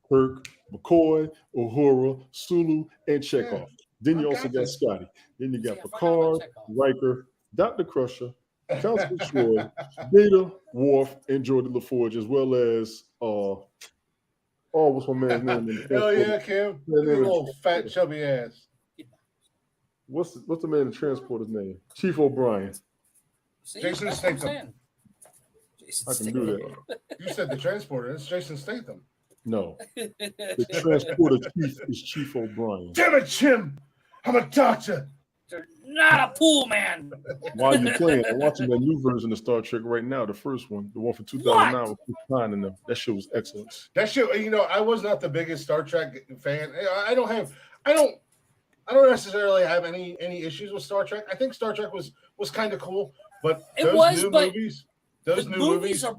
[SPEAKER 3] Kirk, McCoy, Uhura, Sulu, and Chekhov.
[SPEAKER 1] Yeah.
[SPEAKER 3] Then you
[SPEAKER 1] I
[SPEAKER 3] also
[SPEAKER 1] got
[SPEAKER 3] got
[SPEAKER 1] this.
[SPEAKER 3] Scotty. Then you got
[SPEAKER 2] See, I forgot about
[SPEAKER 3] Picard,
[SPEAKER 2] Chekhov.
[SPEAKER 3] Riker, Dr. Crusher, Councilman Troy, Data, Worf, and Geordi LaForge, as well as what's my man's name?
[SPEAKER 1] Hell yeah, Kim. Look at your little fat chubby ass.
[SPEAKER 3] What's the man in the transporter's name? Chief O'Brien.
[SPEAKER 2] See,
[SPEAKER 1] Jason
[SPEAKER 2] that's what I'm
[SPEAKER 1] Statham.
[SPEAKER 2] saying. Jason
[SPEAKER 3] I can do
[SPEAKER 2] Statham.
[SPEAKER 3] that.
[SPEAKER 1] You said the transporter. It's Jason Statham.
[SPEAKER 3] No, the transporter chief is Chief O'Brien.
[SPEAKER 1] Damn it, Jim. I'm a doctor.
[SPEAKER 2] They're not a pool man.
[SPEAKER 3] While you're playing, I'm watching the new version of Star Trek right now, the first one, the one from 2009 with Chris Pine in them. That shit was excellent.
[SPEAKER 1] That shit, I was not the biggest Star Trek fan. I don't necessarily have any issues with Star Trek. I think Star Trek was kind of cool, but those new movies
[SPEAKER 2] are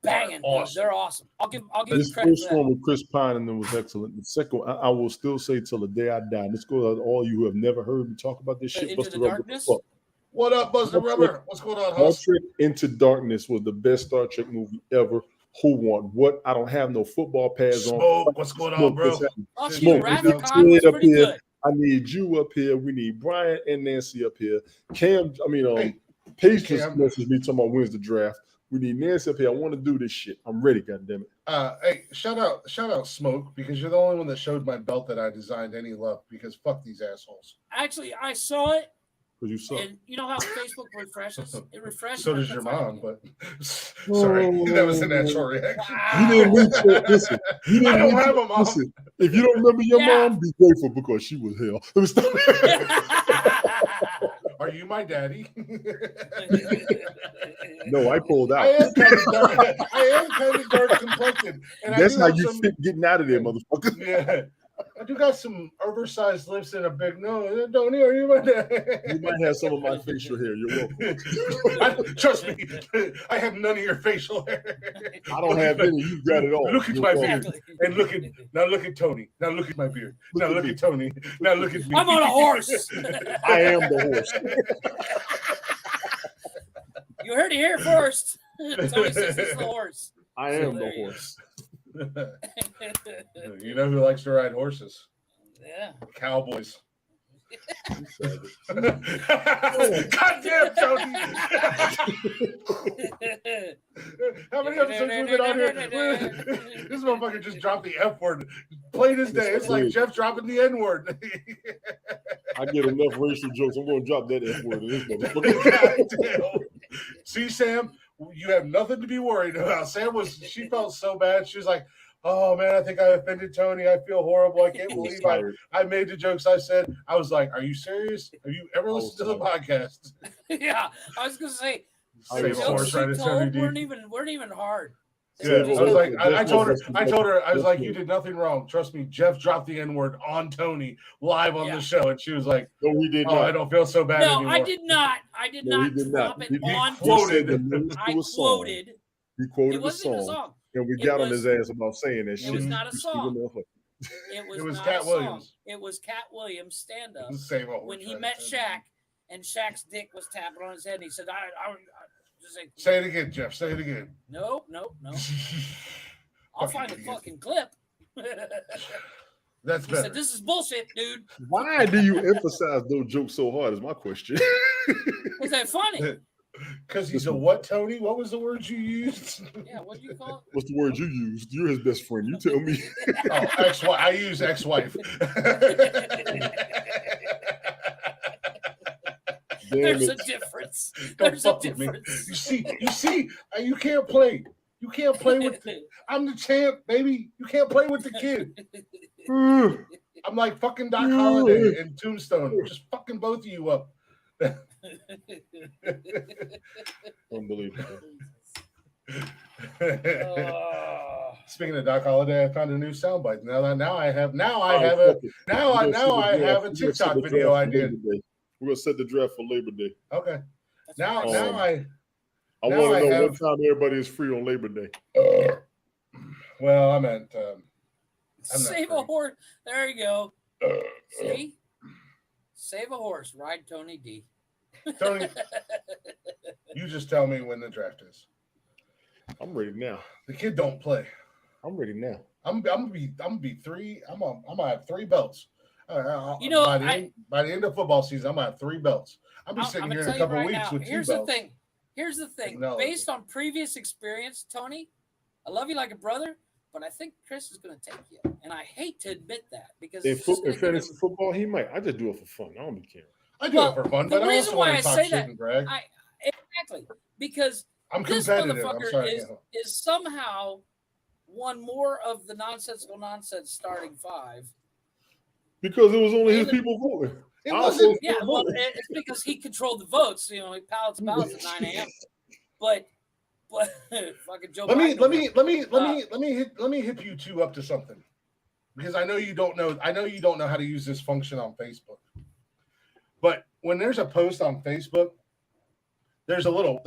[SPEAKER 2] banging.
[SPEAKER 1] awesome.
[SPEAKER 2] They're awesome. I'll give
[SPEAKER 3] This
[SPEAKER 2] you credit
[SPEAKER 3] first
[SPEAKER 2] for
[SPEAKER 3] one
[SPEAKER 2] that.
[SPEAKER 3] with Chris Pine and them was excellent. The second one, I will still say till the day I die. Let's go out to all you who have never heard me talk about this shit.
[SPEAKER 2] Into
[SPEAKER 3] Buster
[SPEAKER 2] the
[SPEAKER 3] Rubber.
[SPEAKER 2] Darkness?
[SPEAKER 3] Fuck.
[SPEAKER 1] What up, Buster
[SPEAKER 3] Star
[SPEAKER 1] Rubber?
[SPEAKER 3] Trek-
[SPEAKER 1] What's going on,
[SPEAKER 3] Star
[SPEAKER 1] Hus?
[SPEAKER 3] Trek Into Darkness was the best Star Trek movie ever. Who won? What? I don't have no football pads on.
[SPEAKER 1] Smoke. What's going on,
[SPEAKER 3] Smoke,
[SPEAKER 1] bro?
[SPEAKER 3] what's happening?
[SPEAKER 2] Fuck
[SPEAKER 1] Smoke,
[SPEAKER 2] you,
[SPEAKER 3] you know,
[SPEAKER 2] Rathcon was
[SPEAKER 3] sit up
[SPEAKER 2] pretty
[SPEAKER 3] here.
[SPEAKER 2] good.
[SPEAKER 3] I need you up here. We need Brian and Nancy up here. Cam,
[SPEAKER 1] Hey,
[SPEAKER 3] Paige
[SPEAKER 1] Cam.
[SPEAKER 3] just messaged me talking about when's the draft. We need Nancy up here. I want to do this shit. I'm ready, goddammit.
[SPEAKER 1] Hey, shout out Smoke, because you're the only one that showed my belt that I designed any love, because fuck these assholes.
[SPEAKER 2] Actually, I saw it,
[SPEAKER 3] Because you suck.
[SPEAKER 2] and you know how Facebook refreshes? It refreshes.
[SPEAKER 1] So does your mom, but sorry, that was a natural reaction.
[SPEAKER 3] You didn't reach that. Listen, you didn't
[SPEAKER 1] I don't
[SPEAKER 3] reach
[SPEAKER 1] have
[SPEAKER 3] that.
[SPEAKER 1] a mom.
[SPEAKER 3] Listen, if you don't remember your
[SPEAKER 2] Yeah.
[SPEAKER 3] mom, be grateful because she was hell. Let me stop.
[SPEAKER 1] Are you my daddy?
[SPEAKER 3] No, I pulled
[SPEAKER 1] I
[SPEAKER 3] out.
[SPEAKER 1] am kind of dark. I am kind of dark complected, and
[SPEAKER 3] That's
[SPEAKER 1] I do
[SPEAKER 3] how
[SPEAKER 1] have
[SPEAKER 3] you
[SPEAKER 1] some,
[SPEAKER 3] fit getting out of there, motherfucker.
[SPEAKER 1] Yeah, I do got some oversized lips and a big nose. Don't hear you, my daddy.
[SPEAKER 3] You might have some of my facial hair. You're welcome.
[SPEAKER 1] Trust me, I have none of your facial hair.
[SPEAKER 3] I don't have any. You got it all.
[SPEAKER 1] Look at
[SPEAKER 3] You're
[SPEAKER 1] my
[SPEAKER 3] welcome.
[SPEAKER 1] beard, and look at Tony. Now look at my beard.
[SPEAKER 3] Look
[SPEAKER 1] Now
[SPEAKER 3] at
[SPEAKER 1] look
[SPEAKER 3] me.
[SPEAKER 1] at Tony. Now look at me.
[SPEAKER 2] I'm on a horse.
[SPEAKER 3] I am the horse.
[SPEAKER 2] You heard it here first. Tony says he's the horse.
[SPEAKER 3] I
[SPEAKER 2] So
[SPEAKER 3] am the
[SPEAKER 2] there you
[SPEAKER 3] horse.
[SPEAKER 1] You know who likes to ride horses?
[SPEAKER 2] Yeah.
[SPEAKER 1] Cowboys.
[SPEAKER 3] You said it.
[SPEAKER 1] Goddamn, Tony! How many episodes have we been on here? This motherfucker just dropped the F word. Plain as day. It's like Jeff dropping the N word.
[SPEAKER 3] I get enough racial jokes. I'm going to drop that F word in this motherfucker.
[SPEAKER 1] Goddamn. See, Sam, you have nothing to be worried about. She felt so bad. She was like, oh man, I think I offended Tony. I feel horrible. I can't believe I made the jokes I said. I was like, are you serious? Have you ever listened to the podcast?
[SPEAKER 2] Yeah, I was gonna say
[SPEAKER 1] Save
[SPEAKER 2] the
[SPEAKER 1] a
[SPEAKER 2] jokes
[SPEAKER 1] horse
[SPEAKER 2] she
[SPEAKER 1] right at Tony
[SPEAKER 2] told
[SPEAKER 1] D.
[SPEAKER 2] weren't even hard.
[SPEAKER 1] Yeah, I was like, I told her, I was like,
[SPEAKER 3] That's
[SPEAKER 1] you
[SPEAKER 3] me.
[SPEAKER 1] did nothing wrong. Trust me, Jeff dropped the N-word on Tony live on
[SPEAKER 2] Yeah.
[SPEAKER 1] the show, and she was like,
[SPEAKER 3] No, he did
[SPEAKER 1] oh,
[SPEAKER 3] not.
[SPEAKER 1] I don't feel so bad
[SPEAKER 2] No,
[SPEAKER 1] anymore.
[SPEAKER 2] I did not. I did
[SPEAKER 3] No, he
[SPEAKER 2] not
[SPEAKER 3] did
[SPEAKER 2] drop
[SPEAKER 3] not.
[SPEAKER 2] it
[SPEAKER 3] He
[SPEAKER 2] on
[SPEAKER 1] quoted.
[SPEAKER 3] He said
[SPEAKER 2] Tony.
[SPEAKER 3] the lyrics
[SPEAKER 2] I
[SPEAKER 3] to a song.
[SPEAKER 2] quoted.
[SPEAKER 3] He quoted
[SPEAKER 2] It
[SPEAKER 3] the
[SPEAKER 2] wasn't even a
[SPEAKER 3] song,
[SPEAKER 2] song.
[SPEAKER 3] and we
[SPEAKER 2] It
[SPEAKER 3] got on
[SPEAKER 2] was-
[SPEAKER 3] his ass about saying that
[SPEAKER 2] It
[SPEAKER 3] shit.
[SPEAKER 2] was not a
[SPEAKER 3] You stupid
[SPEAKER 2] song.
[SPEAKER 3] motherfucker.
[SPEAKER 2] It was
[SPEAKER 1] was
[SPEAKER 2] not
[SPEAKER 1] Cat
[SPEAKER 2] a song.
[SPEAKER 1] Williams.
[SPEAKER 2] It was Cat Williams stand up
[SPEAKER 1] Same old
[SPEAKER 2] when he
[SPEAKER 1] right
[SPEAKER 2] met
[SPEAKER 1] there.
[SPEAKER 2] Shaq, and Shaq's dick was tapping on his head. And he said, "I just like,
[SPEAKER 1] Say it again, Jeff. Say it again.
[SPEAKER 2] no. I'll find the fucking clip."
[SPEAKER 1] That's
[SPEAKER 2] He
[SPEAKER 1] better.
[SPEAKER 2] said, "This is bullshit, dude."
[SPEAKER 3] Why do you emphasize those jokes so hard? Is my question.
[SPEAKER 2] Was that funny?
[SPEAKER 1] Because he's a what, Tony? What was the word you used?
[SPEAKER 2] Yeah. What do you call it?
[SPEAKER 3] What's the word you used? You're his best friend. You tell me.
[SPEAKER 1] Oh, ex-wife. I use ex-wife.
[SPEAKER 3] Damn
[SPEAKER 2] There's
[SPEAKER 3] it.
[SPEAKER 2] a difference.
[SPEAKER 1] Don't
[SPEAKER 2] There's a
[SPEAKER 1] fuck with me.
[SPEAKER 2] difference.
[SPEAKER 1] You see, you can't play. You can't play with. I'm the champ, baby. You can't play with the kid. I'm like fucking Doc Holliday and Tombstone. Just fucking both of you up.
[SPEAKER 3] Unbelievable.
[SPEAKER 1] Speaking of Doc Holliday, I found a new soundbite. Now I have a TikTok video idea.
[SPEAKER 3] We're gonna set the draft for Labor Day.
[SPEAKER 1] Okay.
[SPEAKER 2] That's
[SPEAKER 1] Now
[SPEAKER 2] what I said.
[SPEAKER 1] I
[SPEAKER 3] I
[SPEAKER 1] Now
[SPEAKER 3] want
[SPEAKER 1] I
[SPEAKER 3] to know
[SPEAKER 1] have-
[SPEAKER 3] what time everybody is free on Labor Day.
[SPEAKER 1] Well, I'm at. I'm not
[SPEAKER 2] Save a
[SPEAKER 1] free.
[SPEAKER 2] horse. There you go. See? Save a horse. Ride Tony D.
[SPEAKER 1] Tony, you just tell me when the draft is.
[SPEAKER 3] I'm ready now.
[SPEAKER 1] The kid don't play.
[SPEAKER 3] I'm ready now.
[SPEAKER 1] I'm gonna be three. I'm gonna have 3 belts.
[SPEAKER 2] You know,
[SPEAKER 1] by the end of football season, I'm gonna have 3 belts. I'll be
[SPEAKER 2] I'm
[SPEAKER 1] sitting
[SPEAKER 2] gonna
[SPEAKER 1] here in
[SPEAKER 2] tell
[SPEAKER 1] a
[SPEAKER 2] you
[SPEAKER 1] couple
[SPEAKER 2] right
[SPEAKER 1] weeks
[SPEAKER 2] now.
[SPEAKER 1] with 2
[SPEAKER 2] Here's
[SPEAKER 1] belts.
[SPEAKER 2] the thing. Here's the thing.
[SPEAKER 1] Technology.
[SPEAKER 2] Based on previous experience, Tony, I love you like a brother, but I think Chris is going to take you, and I hate to admit that because
[SPEAKER 3] In
[SPEAKER 2] it's just gonna give
[SPEAKER 3] fantasy
[SPEAKER 2] him-
[SPEAKER 3] football, he might. I just do it for fun. I don't be caring.
[SPEAKER 1] I do
[SPEAKER 2] Well,
[SPEAKER 1] it for fun,
[SPEAKER 2] the
[SPEAKER 1] but I
[SPEAKER 2] reason
[SPEAKER 1] also
[SPEAKER 2] why
[SPEAKER 1] want
[SPEAKER 2] I
[SPEAKER 1] to talk
[SPEAKER 2] say
[SPEAKER 1] shit
[SPEAKER 2] that-
[SPEAKER 1] and brag.
[SPEAKER 2] exactly because
[SPEAKER 1] I'm
[SPEAKER 2] this
[SPEAKER 1] competitive. I'm
[SPEAKER 2] motherfucker
[SPEAKER 1] sorry.
[SPEAKER 2] is somehow won more of the nonsensical nonsense starting 5.
[SPEAKER 3] Because it was only his people voting.
[SPEAKER 1] It
[SPEAKER 3] I
[SPEAKER 1] wasn't-
[SPEAKER 3] also
[SPEAKER 2] Yeah,
[SPEAKER 3] still
[SPEAKER 2] well,
[SPEAKER 3] voted.
[SPEAKER 2] it's because he controlled the votes. You know, he ballots at 9 a.m. But fucking Joe
[SPEAKER 1] Let me
[SPEAKER 2] Biden.
[SPEAKER 1] hip you 2 up to something, because I know you don't know. I know you don't know how to use this function on Facebook. But when there's a post on Facebook, there's a little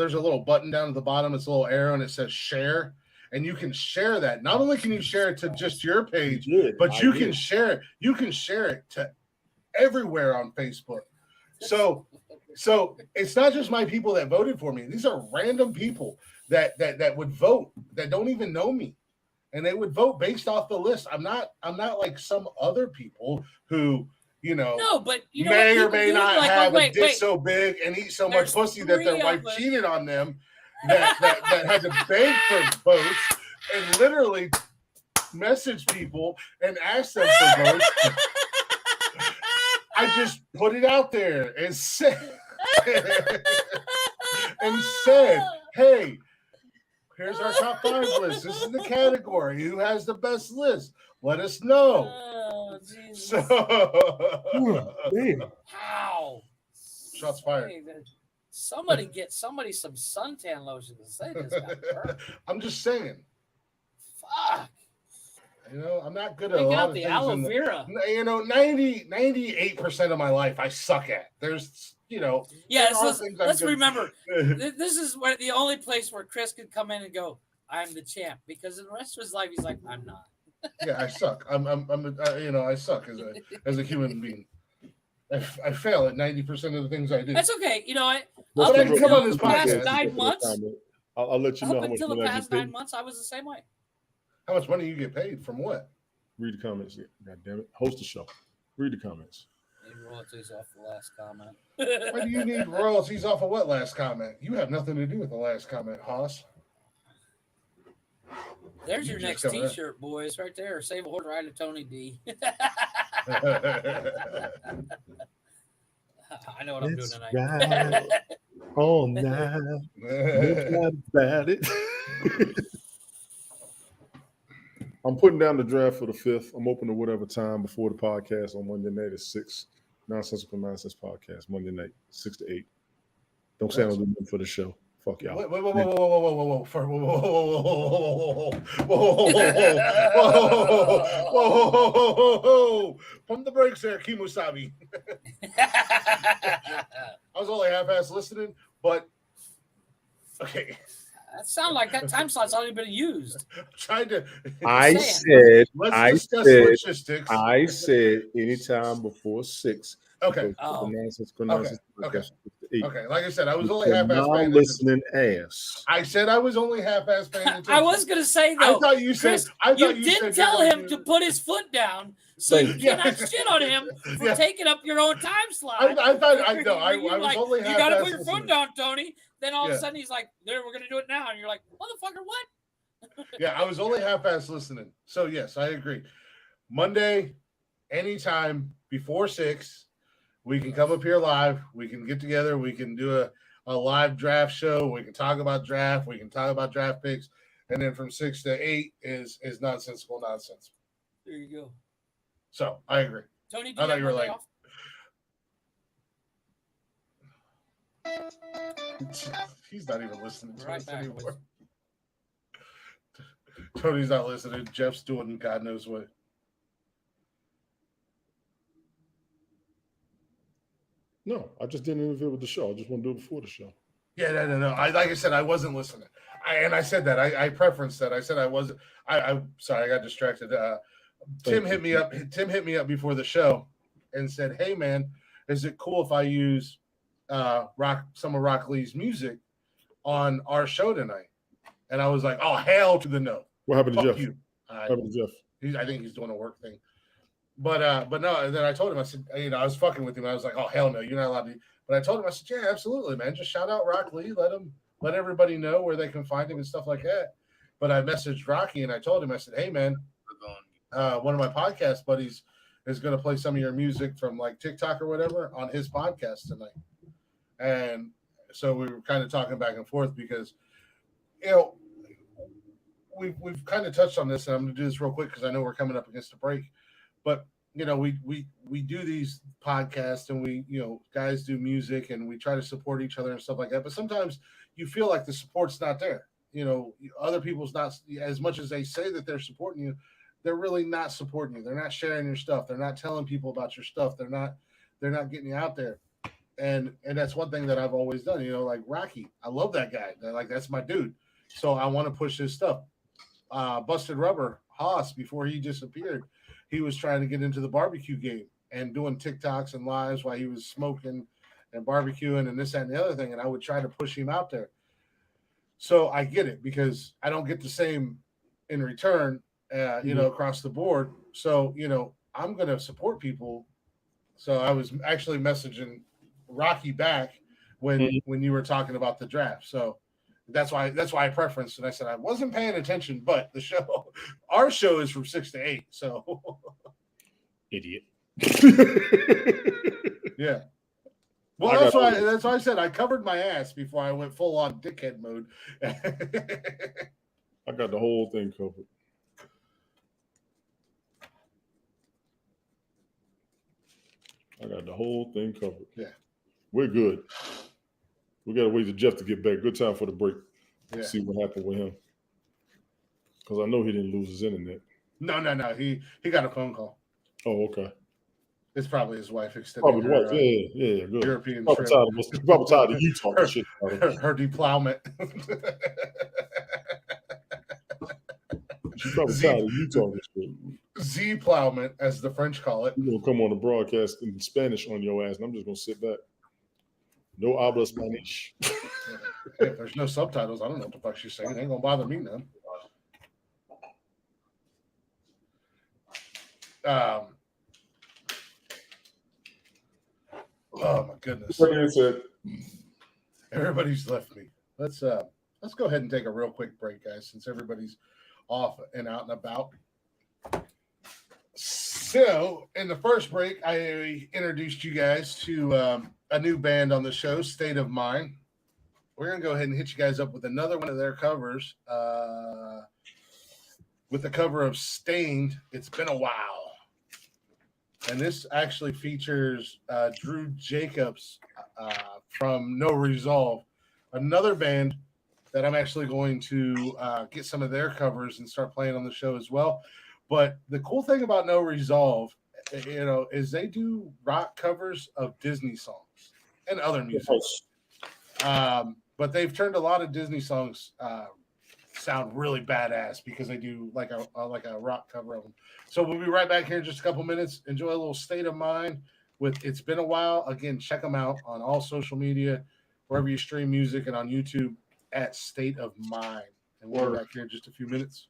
[SPEAKER 1] button down at the bottom. It's a little arrow and it says share, and you can share that. Not only can you share it to just your page, but
[SPEAKER 3] I
[SPEAKER 1] you
[SPEAKER 3] did.
[SPEAKER 1] can share it. You can share it to everywhere on Facebook. So it's not just my people that voted for me. These are random people that would vote that don't even know me, and they would vote based off the list. I'm not like some other people who,
[SPEAKER 2] No, but you know
[SPEAKER 1] may
[SPEAKER 2] what
[SPEAKER 1] or may
[SPEAKER 2] people do?
[SPEAKER 1] not
[SPEAKER 2] Like,
[SPEAKER 1] have a
[SPEAKER 2] wait,
[SPEAKER 1] dick
[SPEAKER 2] wait.
[SPEAKER 1] so big and eat so
[SPEAKER 2] There's
[SPEAKER 1] much pussy that their
[SPEAKER 2] 3
[SPEAKER 1] wife
[SPEAKER 2] of us.
[SPEAKER 1] cheated on them that had to beg for votes and literally message people and ask them for votes. I just put it out there and said, hey, here's our top 5 list. This is the category. Who has the best list? Let us know.
[SPEAKER 2] Oh, Jesus.
[SPEAKER 1] So,
[SPEAKER 3] Damn.
[SPEAKER 2] How?
[SPEAKER 1] Shots fired.
[SPEAKER 2] Hey, somebody get some suntan lotion to say this guy. Burnt.
[SPEAKER 1] I'm just saying.
[SPEAKER 2] Fuck.
[SPEAKER 1] I'm not good at a
[SPEAKER 2] Take
[SPEAKER 1] lot
[SPEAKER 2] out
[SPEAKER 1] of
[SPEAKER 2] the
[SPEAKER 1] things.
[SPEAKER 2] aloe vera.
[SPEAKER 1] 98% of my life I suck at. There's,
[SPEAKER 2] Yeah,
[SPEAKER 1] there are things I'm
[SPEAKER 2] let's
[SPEAKER 1] good-
[SPEAKER 2] remember. This is where the only place where Chris could come in and go, "I'm the champ," because in the rest of his life he's like, "I'm not."
[SPEAKER 1] Yeah, I suck. I suck as a human being. I fail at 90% of the things I do.
[SPEAKER 2] That's okay. You know what?
[SPEAKER 1] But
[SPEAKER 2] Up
[SPEAKER 1] I can come
[SPEAKER 2] until
[SPEAKER 1] on this
[SPEAKER 2] the past
[SPEAKER 1] podcast.
[SPEAKER 2] 9 months,
[SPEAKER 3] I'll let you know
[SPEAKER 2] up
[SPEAKER 3] how much
[SPEAKER 2] until the
[SPEAKER 3] money I
[SPEAKER 2] past
[SPEAKER 3] get
[SPEAKER 2] 9
[SPEAKER 3] paid.
[SPEAKER 2] months, I was the same way.
[SPEAKER 1] How much money you get paid from what?
[SPEAKER 3] Read the comments. God damn it. Host the show. Read the comments.
[SPEAKER 2] Need royalties off the last comment.
[SPEAKER 1] Why do you need royalties off of what last comment? You have nothing to do with the last comment, Haas.
[SPEAKER 2] There's
[SPEAKER 1] You
[SPEAKER 2] your
[SPEAKER 1] just
[SPEAKER 2] next
[SPEAKER 1] come in.
[SPEAKER 2] T-shirt, boys, right there. Save a horse, ride to Tony D. I know what I'm doing tonight.
[SPEAKER 3] Right. All night. No doubt about it. I'm putting down the draft for the 5th. I'm open to whatever time before the podcast on Monday night at 6. Nonsensical Nonsense podcast, Monday night, 6 to 8. Don't say I'm doing nothing for the show. Fuck y'all.
[SPEAKER 1] Whoa. Pump the brakes there, Kimusabi. I was only half-ass listening, but okay.
[SPEAKER 2] That sounds like that time slot's already been used.
[SPEAKER 1] Trying to.
[SPEAKER 3] I
[SPEAKER 2] saying.
[SPEAKER 3] said,
[SPEAKER 1] Let's discuss logistics.
[SPEAKER 3] I said anytime before 6.
[SPEAKER 1] Okay.
[SPEAKER 2] Oh.
[SPEAKER 3] Nonsensical Nonsense
[SPEAKER 1] Okay.
[SPEAKER 3] podcast, 6 to 8.
[SPEAKER 1] Okay. Like I said, I was
[SPEAKER 3] With
[SPEAKER 1] only
[SPEAKER 3] your
[SPEAKER 1] half-ass paying attention.
[SPEAKER 3] non-listening ass.
[SPEAKER 1] I said I was only half-ass paying attention.
[SPEAKER 2] I was gonna say
[SPEAKER 1] I
[SPEAKER 2] though,
[SPEAKER 1] thought you said.
[SPEAKER 2] Chris,
[SPEAKER 1] I thought
[SPEAKER 2] you
[SPEAKER 1] you
[SPEAKER 2] did
[SPEAKER 1] said
[SPEAKER 2] tell
[SPEAKER 1] you're
[SPEAKER 2] him
[SPEAKER 1] like-
[SPEAKER 2] to put his foot down, so you
[SPEAKER 3] Thank
[SPEAKER 1] you.
[SPEAKER 2] cannot shit on him for
[SPEAKER 1] Yeah.
[SPEAKER 2] taking up your own time slot.
[SPEAKER 1] I thought I know. I
[SPEAKER 2] You
[SPEAKER 1] was
[SPEAKER 2] like,
[SPEAKER 1] only
[SPEAKER 2] you
[SPEAKER 1] half-ass
[SPEAKER 2] gotta put your foot
[SPEAKER 1] listening.
[SPEAKER 2] down, Tony. Then all of
[SPEAKER 1] Yeah.
[SPEAKER 2] a sudden he's like, "There, we're gonna do it now," and you're like, "Motherfucker, what?"
[SPEAKER 1] Yeah, I was only half-ass listening. So yes, I agree. Monday, anytime before 6, we can come up here live. We can get together. We can do a live draft show. We can talk about draft. We can talk about draft picks. And then from 6 to 8 is nonsensical nonsense.
[SPEAKER 2] There you go,
[SPEAKER 1] So I agree.
[SPEAKER 2] Tony. Do
[SPEAKER 1] I
[SPEAKER 2] you
[SPEAKER 1] thought
[SPEAKER 2] have
[SPEAKER 1] you were
[SPEAKER 2] Monday
[SPEAKER 1] like-
[SPEAKER 2] off?
[SPEAKER 1] He's not even listening to
[SPEAKER 2] Right
[SPEAKER 1] us
[SPEAKER 2] back,
[SPEAKER 1] anymore.
[SPEAKER 2] boys.
[SPEAKER 1] Tony's not listening. Jeff's doing God knows what.
[SPEAKER 3] No, I just didn't interfere with the show. I just want to do it before the show.
[SPEAKER 1] Yeah, no. Like I said, I wasn't listening. I said that. I preferenced that. I said I wasn't. I'm sorry, I got distracted. Tim hit me up. Tim hit me up before the show and said, "Hey, man, is it cool if I use some of Rock Lee's music on our show tonight?" And I was like, "Oh, hell to the no!
[SPEAKER 3] What happened to
[SPEAKER 1] Fuck
[SPEAKER 3] Jeff?
[SPEAKER 1] you."
[SPEAKER 3] What happened to Jeff?
[SPEAKER 1] I think he's doing a work thing. But no. And then I told him, I said, I was fucking with him. I was like, "Oh, hell no, you're not allowed to." But I told him, I said, "Yeah, absolutely, man. Just shout out Rock Lee. Let everybody know where they can find him and stuff like that." But I messaged Rocky and I told him, I said, "Hey, man, one of my podcast buddies is going to play some of your music from like TikTok or whatever on his podcast tonight." And so we were kind of talking back and forth because, we've kind of touched on this, and I'm going to do this real quick because I know we're coming up against a break. But we do these podcasts, and we guys do music, and we try to support each other and stuff like that. But sometimes you feel like the support's not there. Other people's not, as much as they say that they're supporting you, they're really not supporting you. They're not sharing your stuff. They're not telling people about your stuff. They're not getting you out there. And that's one thing that I've always done. Like Rocky, I love that guy. That's my dude. So I want to push his stuff. Busted Rubber Haas, before he disappeared, he was trying to get into the barbecue game and doing TikToks and lives while he was smoking and barbecuing and this, that, and the other thing. And I would try to push him out there. So I get it, because I don't get the same in return, across the board. So, I'm going to support people. So I was actually messaging Rocky back when you were talking about the draft. So that's why I preferenced. And I said, I wasn't paying attention, but our show is from 6 to 8. So
[SPEAKER 3] Idiot.
[SPEAKER 1] Yeah. Well, that's why I said I covered my ass before I went full on dickhead mode.
[SPEAKER 3] I got the whole thing covered.
[SPEAKER 1] Yeah.
[SPEAKER 3] We're good. We got to wait for Jeff to get back. Good time for the break.
[SPEAKER 1] Yeah.
[SPEAKER 3] See what happened with him. Because I know he didn't lose his internet.
[SPEAKER 1] No. He got a phone call.
[SPEAKER 3] Oh, okay.
[SPEAKER 1] It's probably his wife extending
[SPEAKER 3] Probably
[SPEAKER 1] her,
[SPEAKER 3] wife. Yeah, good.
[SPEAKER 1] European
[SPEAKER 3] Probably
[SPEAKER 1] trip.
[SPEAKER 3] tired of you talking shit about him.
[SPEAKER 1] Her deplowment.
[SPEAKER 3] She's probably tired of you talking shit.
[SPEAKER 1] Z-plowment, as the French call it.
[SPEAKER 3] You're going to come on the broadcast in Spanish on your ass, and I'm just going to sit back. No habla Spanish.
[SPEAKER 1] Hey, if there's no subtitles, I don't know what the fuck she's saying. It ain't going to bother me none. Oh my goodness! Everybody's left me. Let's go ahead and take a real quick break, guys, since everybody's off and out and about. So, in the first break, I introduced you guys to a new band on the show, State of Mind. We're gonna go ahead and hit you guys up with another one of their covers, with the cover of Stained. It's been a while. And this actually features Drew Jacobs from No Resolve, another band that I'm actually going to get some of their covers and start playing on the show as well. But the cool thing about No Resolve, is they do rock covers of Disney songs and other music. But they've turned a lot of Disney songs sound really badass because they do like a rock cover of them. So we'll be right back here in just a couple minutes. Enjoy a little State of Mind with It's Been a While. Again, check them out on all social media, wherever you stream music, and on YouTube at State of Mind. And we'll be back here in just a few minutes.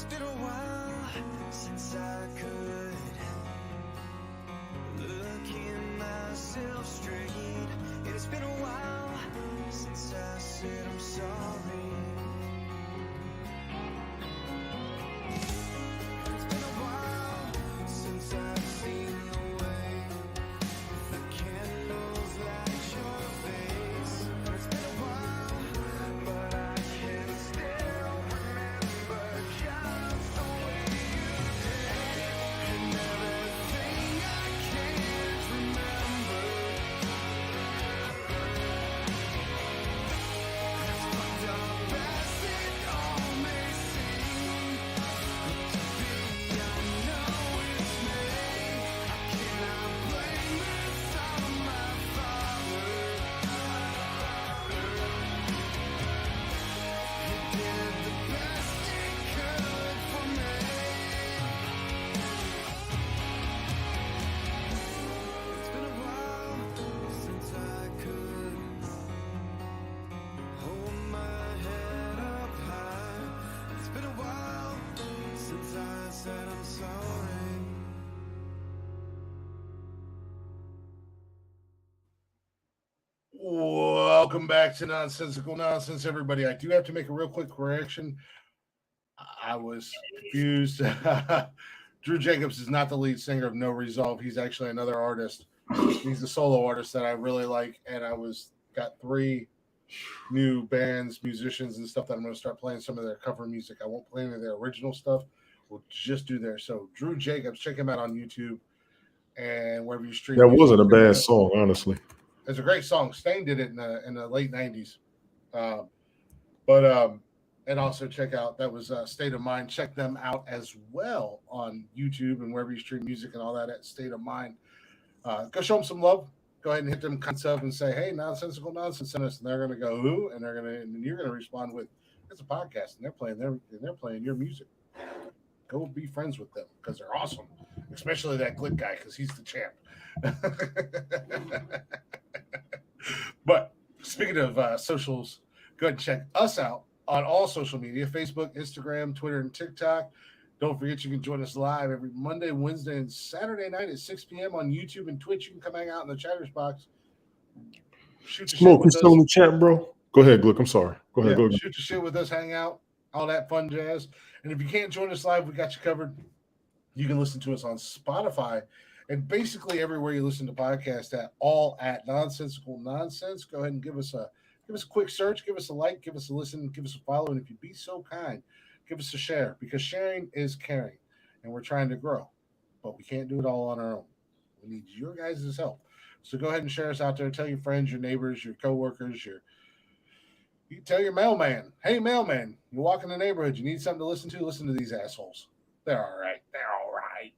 [SPEAKER 6] It's been a while since I could look in myself straight. It's been a while since I said I'm sorry. It's been a while since I've seen the way the candles light your face. It's been a while, but I can still remember just the way you did, and everything I can't remember. As fucked up as it all may seem to be, I know it's me. I cannot blame this on my father. He did the best he could for me. It's been a while since I could hold my head up high. It's been a while since I said I'm sorry.
[SPEAKER 1] Welcome back to Nonsensical Nonsense, everybody. I do have to make a real quick correction. I was confused. Drew Jacobs is not the lead singer of No Resolve. He's actually another artist. He's a solo artist that I really like, and I got 3 new bands, musicians, and stuff that I'm going to start playing some of their cover music. I won't play any of their original stuff. We'll just do their. So Drew Jacobs, check him out on YouTube and wherever you stream.
[SPEAKER 3] That
[SPEAKER 1] music.
[SPEAKER 3] wasn't a bad song, honestly.
[SPEAKER 1] It's a great song. Stain did it in the late 90s. And also check out, that was State of Mind. Check them out as well on YouTube and wherever you stream music and all that at State of Mind. Go show them some love. Go ahead and hit them comments up and say, hey, Nonsensical Nonsense sent us, and they're gonna go who? And then you're gonna respond with, it's a podcast and they're playing your music. Go be friends with them because they're awesome. Especially that Glick guy, because he's the champ. But speaking of socials, go ahead and check us out on all social media: Facebook, Instagram, Twitter, and TikTok. Don't forget you can join us live every Monday, Wednesday, and Saturday night at 6 p.m. on YouTube and Twitch. You can come hang out in the chatters box. Shoot the
[SPEAKER 3] Smoke,
[SPEAKER 1] shit
[SPEAKER 3] you
[SPEAKER 1] with
[SPEAKER 3] still in
[SPEAKER 1] us.
[SPEAKER 3] the chat, bro? Go ahead, Glick. I'm sorry. Go ahead.
[SPEAKER 1] Yeah,
[SPEAKER 3] Go.
[SPEAKER 1] shoot the shit with us, hang out, all that fun jazz. And if you can't join us live, we got you covered. You can listen to us on Spotify and basically everywhere you listen to podcasts at Nonsensical Nonsense. Go ahead and give us a quick search, give us a like, give us a listen, give us a follow, and if you'd be so kind, give us a share, because sharing is caring, and we're trying to grow, but we can't do it all on our own. We need your guys' help. So go ahead and share us out there. Tell your friends, your neighbors, your coworkers, you can tell your mailman, hey mailman, you walk in the neighborhood, you need something to listen to these assholes. They're all right. They're all right.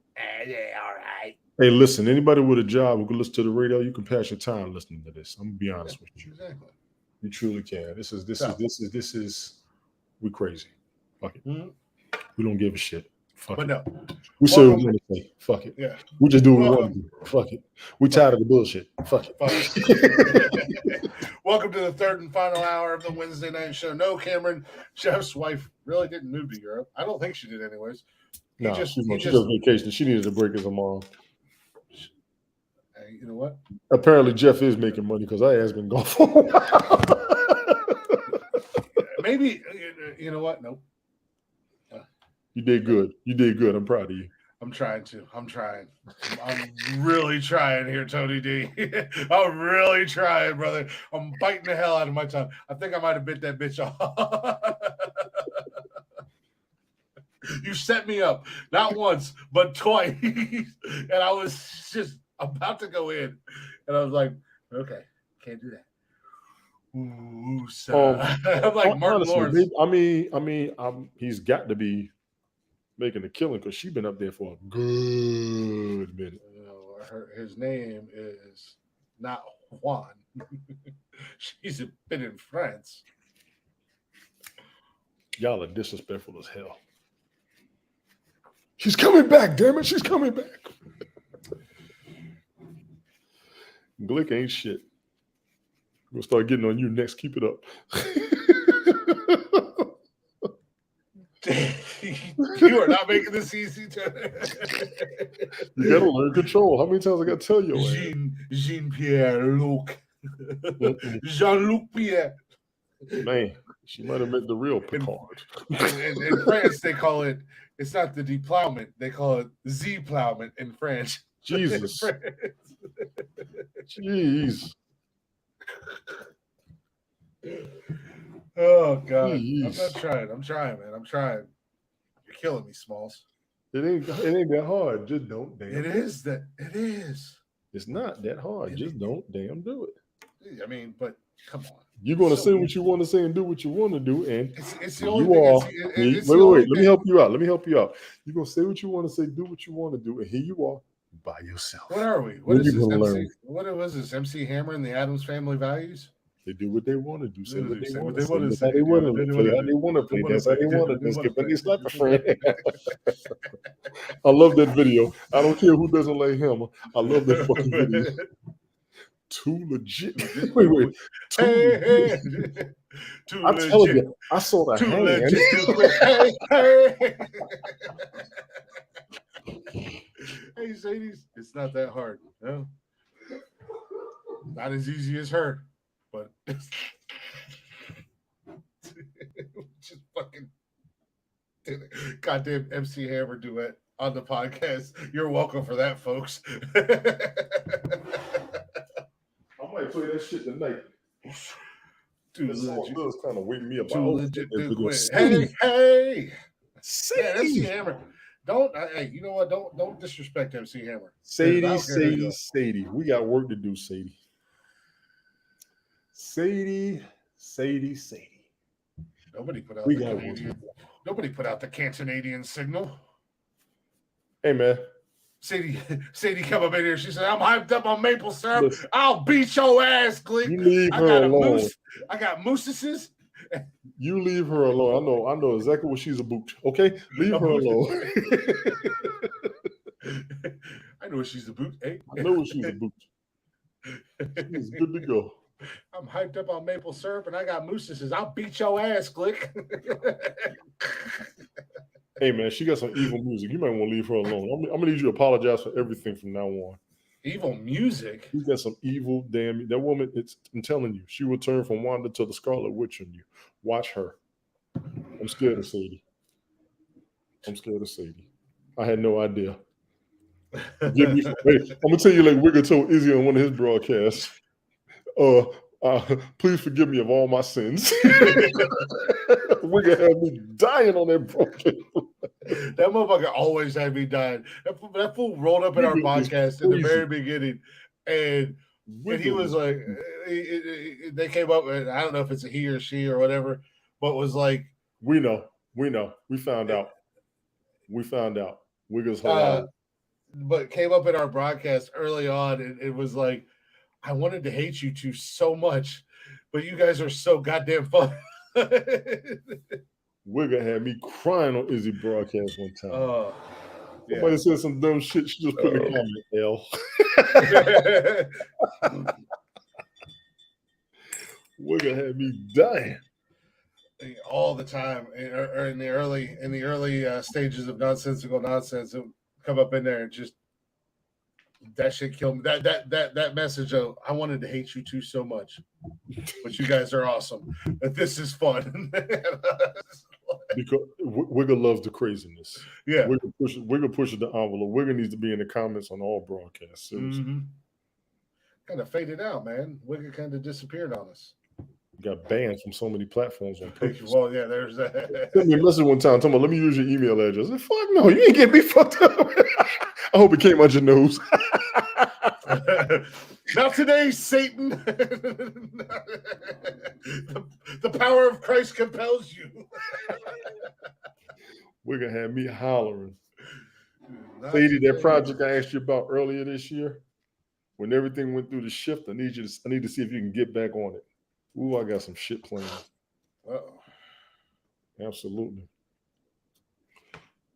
[SPEAKER 1] They're all right.
[SPEAKER 3] Hey, listen, anybody with a job who can listen to the radio, you can pass your time listening to this. I'm gonna be honest with you.
[SPEAKER 1] Exactly.
[SPEAKER 3] You truly can. This is we crazy. Fuck it.
[SPEAKER 1] Mm-hmm.
[SPEAKER 3] We don't give a shit. Fuck
[SPEAKER 1] But
[SPEAKER 3] it.
[SPEAKER 1] no.
[SPEAKER 3] We say what we want to say. Fuck it.
[SPEAKER 1] Yeah.
[SPEAKER 3] We just do what we want to do. Fuck it. We tired of the bullshit. Fuck it.
[SPEAKER 1] Welcome to the third and final hour of the Wednesday night show. No, Cameron, Jeff's wife really didn't move to Europe. I don't think she did anyways.
[SPEAKER 3] No, she just vacation. She needed a break as a mom.
[SPEAKER 1] Hey, you know what?
[SPEAKER 3] Apparently, Jeff is making money because our ass been gone for a while.
[SPEAKER 1] Maybe, you know what? Nope.
[SPEAKER 3] You did good. You did good. I'm proud of you.
[SPEAKER 1] I'm trying. I'm really trying here, Tony D. I'm really trying, brother. I'm biting the hell out of my tongue. I think I might have bit that bitch off. You set me up, not once, but twice. And I was just about to go in. And I was like, okay, can't do that. Ooh, so. I'm like Martin
[SPEAKER 3] honestly,
[SPEAKER 1] Lawrence.
[SPEAKER 3] He's got to be making a killing because she's been up there for a good minute.
[SPEAKER 1] His name is not Juan. She's been in France.
[SPEAKER 3] Y'all are disrespectful as hell. She's coming back, damn it. She's coming back. Glick ain't shit. We'll start getting on you next. Keep it up.
[SPEAKER 1] You are not making this easy to.
[SPEAKER 3] You gotta learn control. How many times I gotta tell you?
[SPEAKER 1] Jean-Pierre Luc. Jean-Luc Pierre.
[SPEAKER 3] Man, she might have meant the real Picard.
[SPEAKER 1] In France, they call it. It's not the deplowment. They call it Z-plowment in French.
[SPEAKER 3] Jesus. Jeez.
[SPEAKER 1] Oh God.
[SPEAKER 3] Jeez.
[SPEAKER 1] I'm trying, man. I'm trying. You're killing me, Smalls.
[SPEAKER 3] It ain't that hard. Just don't damn.
[SPEAKER 1] It is.
[SPEAKER 3] It's not that hard. Just don't damn do it.
[SPEAKER 1] I mean, but come on.
[SPEAKER 3] You're gonna say what you want to say and do what you want to do, and
[SPEAKER 1] it's the only thing.
[SPEAKER 3] Wait. Let me help you out. You're gonna say what you want to say, do what you want to do, and here you are by yourself.
[SPEAKER 1] What are we? What is this? MC, what was this? MC Hammer and the Addams Family Values?
[SPEAKER 3] They do what they want to do. Say what they want to say.
[SPEAKER 1] That's
[SPEAKER 3] how they want to play. How they want to play. That's how they want to do. Skip any slap a friend. I love that video. I don't care who doesn't like him. I love that fucking video. Too legit. Wait. I'm telling you, I saw the
[SPEAKER 1] hand. Hey, Sadie, it's not that hard. No, not as easy as her, but just fucking goddamn MC Hammer duet on the podcast. You're welcome for that, folks.
[SPEAKER 3] I might play that shit tonight. This song does kind of wake me up.
[SPEAKER 1] Too legit to quit. Hey. Yeah, MC Hammer. Hey, you know what? Don't disrespect MC Hammer.
[SPEAKER 3] Sadie. We got work to do, Sadie. Sadie.
[SPEAKER 1] Nobody put out Nobody put out the Canadian signal.
[SPEAKER 3] Hey, man.
[SPEAKER 1] Sadie come up in here. She said, "I'm hyped up on maple syrup. Listen, I'll beat your ass, Glick.
[SPEAKER 3] You leave her alone.
[SPEAKER 1] I got mooses."
[SPEAKER 3] You leave her alone. I know exactly what she's about. Okay, leave her alone.
[SPEAKER 1] I know what she's about. Hey,
[SPEAKER 3] I know what she's about. She's good to go.
[SPEAKER 1] I'm hyped up on maple syrup, and I got mooses. I'll beat your ass, Glick.
[SPEAKER 3] Hey man, she got some evil music. You might want to leave her alone. I'm gonna need you to apologize for everything from now on.
[SPEAKER 1] Evil music?
[SPEAKER 3] She's got some evil damn. That woman, I'm telling you, she will turn from Wanda to the Scarlet Witch on you. Watch her. I'm scared of Sadie. I had no idea. I'm gonna tell you like Wigga told Izzy on one of his broadcasts. Please forgive me of all my sins. Wigga had me dying on that broadcast.
[SPEAKER 1] That motherfucker always had me dying. That fool rolled up in our podcast in the very beginning, and he was like, they came up, and I don't know if it's a he or she or whatever, but was like,
[SPEAKER 3] we know, we found out. Wigga's hilarious.
[SPEAKER 1] But came up in our broadcast early on, and it was like, I wanted to hate you two so much, but you guys are so goddamn fun.
[SPEAKER 3] Wigga had me crying on Izzy broadcast one time.
[SPEAKER 1] Yeah.
[SPEAKER 3] Somebody said some dumb shit. She just put in a comment, L. Wigga had me dying
[SPEAKER 1] all the time, or in the early stages of Nonsensical Nonsense. It would come up in there and just that shit killed me. That message of I wanted to hate you two so much, but you guys are awesome. But this is fun.
[SPEAKER 3] Because Wigga loves the craziness.
[SPEAKER 1] Yeah,
[SPEAKER 3] Wigga pushes the envelope. Wigga needs to be in the comments on all broadcasts.
[SPEAKER 1] Mm-hmm. Kind of faded out, man. Wigga kind of disappeared on us.
[SPEAKER 3] Got banned from so many platforms on purpose.
[SPEAKER 1] Well, yeah, there's that.
[SPEAKER 3] Sent me a message one time. Talking about, let me use your email address. I said, fuck no, you ain't get me fucked up. I hope it came out your nose.
[SPEAKER 1] Not today, Satan. The power of Christ compels you.
[SPEAKER 3] Wigga had me hollering. Sadie, that project I asked you about earlier this year, when everything went through the shift, I need to see if you can get back on it. Ooh, I got some shit planned.
[SPEAKER 1] Uh-oh.
[SPEAKER 3] Absolutely.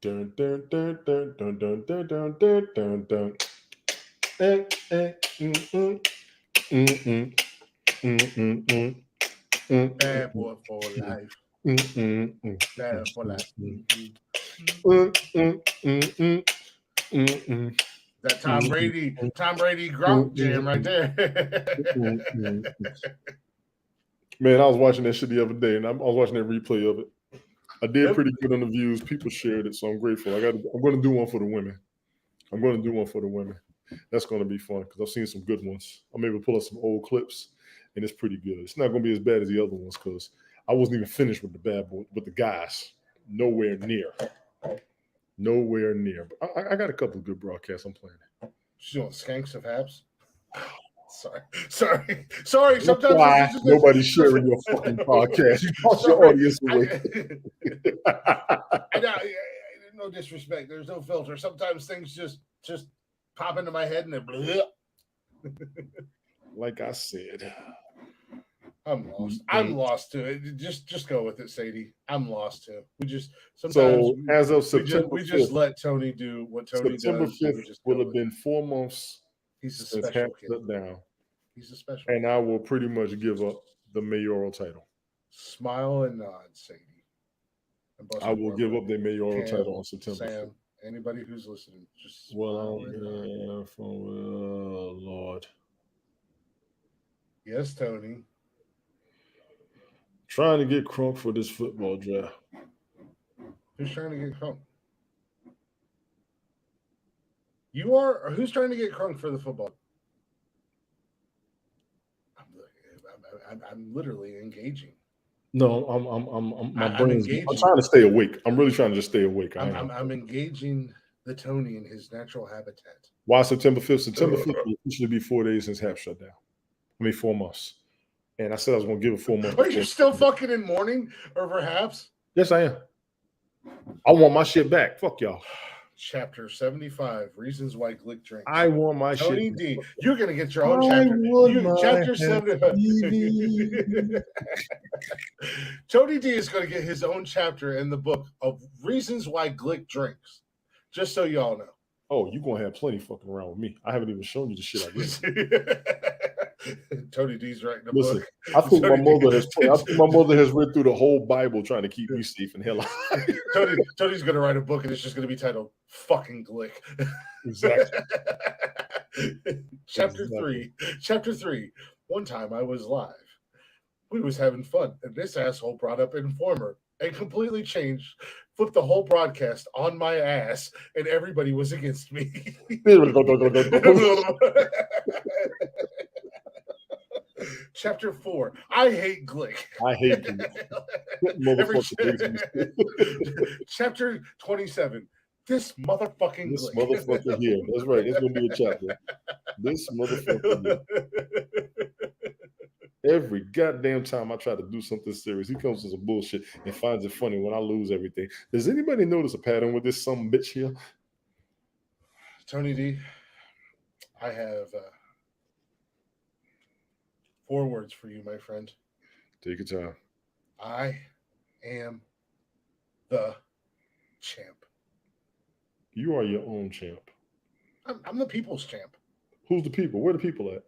[SPEAKER 3] Dun dun dun dun dun dun dun dun dun dun dun.
[SPEAKER 1] Bad boy for life. Bad for life. That Tom Brady Gronk jam right there.
[SPEAKER 3] Man, I was watching that shit the other day, and I was watching that replay of it. I did
[SPEAKER 1] Yep.
[SPEAKER 3] pretty good on the views. People shared it, so I'm grateful. I'm going to do one for the women. That's going to be fun because I've seen some good ones. I'm able to pull up some old clips, and it's pretty good. It's not going to be as bad as the other ones because I wasn't even finished with the bad boy, with the guys. Nowhere near. But I got a couple of good broadcasts I'm playing.
[SPEAKER 1] She's doing skanks of haps. Sorry. Sometimes
[SPEAKER 3] why nobody's sharing your fucking podcast. You toss your audience away.
[SPEAKER 1] No disrespect. There's no filter. Sometimes things just pop into my head and it.
[SPEAKER 3] Like I said,
[SPEAKER 1] I'm lost. I'm lost to it. Just go with it, Sadie. I'm lost to it. We just sometimes.
[SPEAKER 3] So as of September,
[SPEAKER 1] we just let Tony do what Tony
[SPEAKER 3] September
[SPEAKER 1] does.
[SPEAKER 3] 5th will have been 4 months.
[SPEAKER 1] He's a
[SPEAKER 3] since
[SPEAKER 1] special
[SPEAKER 3] Hap
[SPEAKER 1] kid.
[SPEAKER 3] shut down.
[SPEAKER 1] He's a special.
[SPEAKER 3] And I will pretty much give up the mayoral title.
[SPEAKER 1] Smile and nod, Sadie.
[SPEAKER 3] I will give up the mayoral title on September
[SPEAKER 1] Sam,
[SPEAKER 3] 5th.
[SPEAKER 1] Anybody who's listening, just
[SPEAKER 3] Lord.
[SPEAKER 1] Yes, Tony.
[SPEAKER 3] Trying to get crunk for this football draft.
[SPEAKER 1] Who's trying to get crunk? You are, or who's trying to get crunk for the football? I'm literally engaging.
[SPEAKER 3] No, I'm my brain's. I'm trying to stay awake. I'm really trying to just stay awake.
[SPEAKER 1] I'm engaging the Tony in his natural habitat.
[SPEAKER 3] Why September 5th? September 5th will officially be 4 days since Hap shut down. 4 months. And I said I was going to give it 4 months.
[SPEAKER 1] Are you still fucking in mourning over Haps?
[SPEAKER 3] Yes, I am. I want my shit back. Fuck y'all.
[SPEAKER 1] Chapter 75, Reasons Why Glick Drinks.
[SPEAKER 3] I want my
[SPEAKER 1] Tony
[SPEAKER 3] shit.
[SPEAKER 1] D, you're going to get your own chapter. Chapter 75. Tony D is going to get his own chapter in the book of Reasons Why Glick Drinks. Just so y'all know.
[SPEAKER 3] Oh, you're going to have plenty fucking around with me. I haven't even shown you the shit I did.
[SPEAKER 1] Tony D's writing a
[SPEAKER 3] Listen,
[SPEAKER 1] book.
[SPEAKER 3] I think my mother has read through the whole Bible trying to keep me safe and hell.
[SPEAKER 1] Tony's going to write a book and it's just going to be titled "Fucking Glick."
[SPEAKER 3] Exactly.
[SPEAKER 1] Chapter 3. One time I was live. We was having fun, and this asshole brought up Informer and completely flipped the whole broadcast on my ass, and everybody was against me. Chapter 4. I hate Glick.
[SPEAKER 3] I hate you.
[SPEAKER 1] Chapter 27. This motherfucking
[SPEAKER 3] This
[SPEAKER 1] Glick.
[SPEAKER 3] motherfucker here. That's right. It's going to be a chapter. This motherfucker here. Every goddamn time I try to do something serious, he comes with some bullshit and finds it funny when I lose everything. Does anybody notice a pattern with this some bitch here?
[SPEAKER 1] Tony D, I have 4 words for you, my friend.
[SPEAKER 3] Take your time.
[SPEAKER 1] I am the champ.
[SPEAKER 3] You are your own champ.
[SPEAKER 1] I'm the people's champ.
[SPEAKER 3] Who's the people? Where the people at?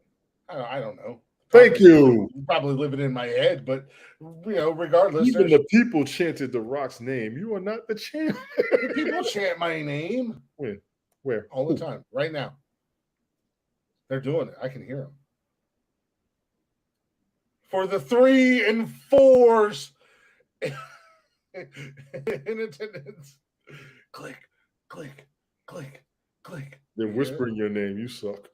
[SPEAKER 1] I don't know.
[SPEAKER 3] Thank you.
[SPEAKER 1] Probably living in my head, but regardless.
[SPEAKER 3] Even the people chanted The Rock's name. You are not the champ.
[SPEAKER 1] The people chant my name.
[SPEAKER 3] When? Where?
[SPEAKER 1] All the time. Right now. They're doing it. I can hear them. For the 3 and 4s in attendance. Click, click, click, click.
[SPEAKER 3] They're whispering your name. You suck.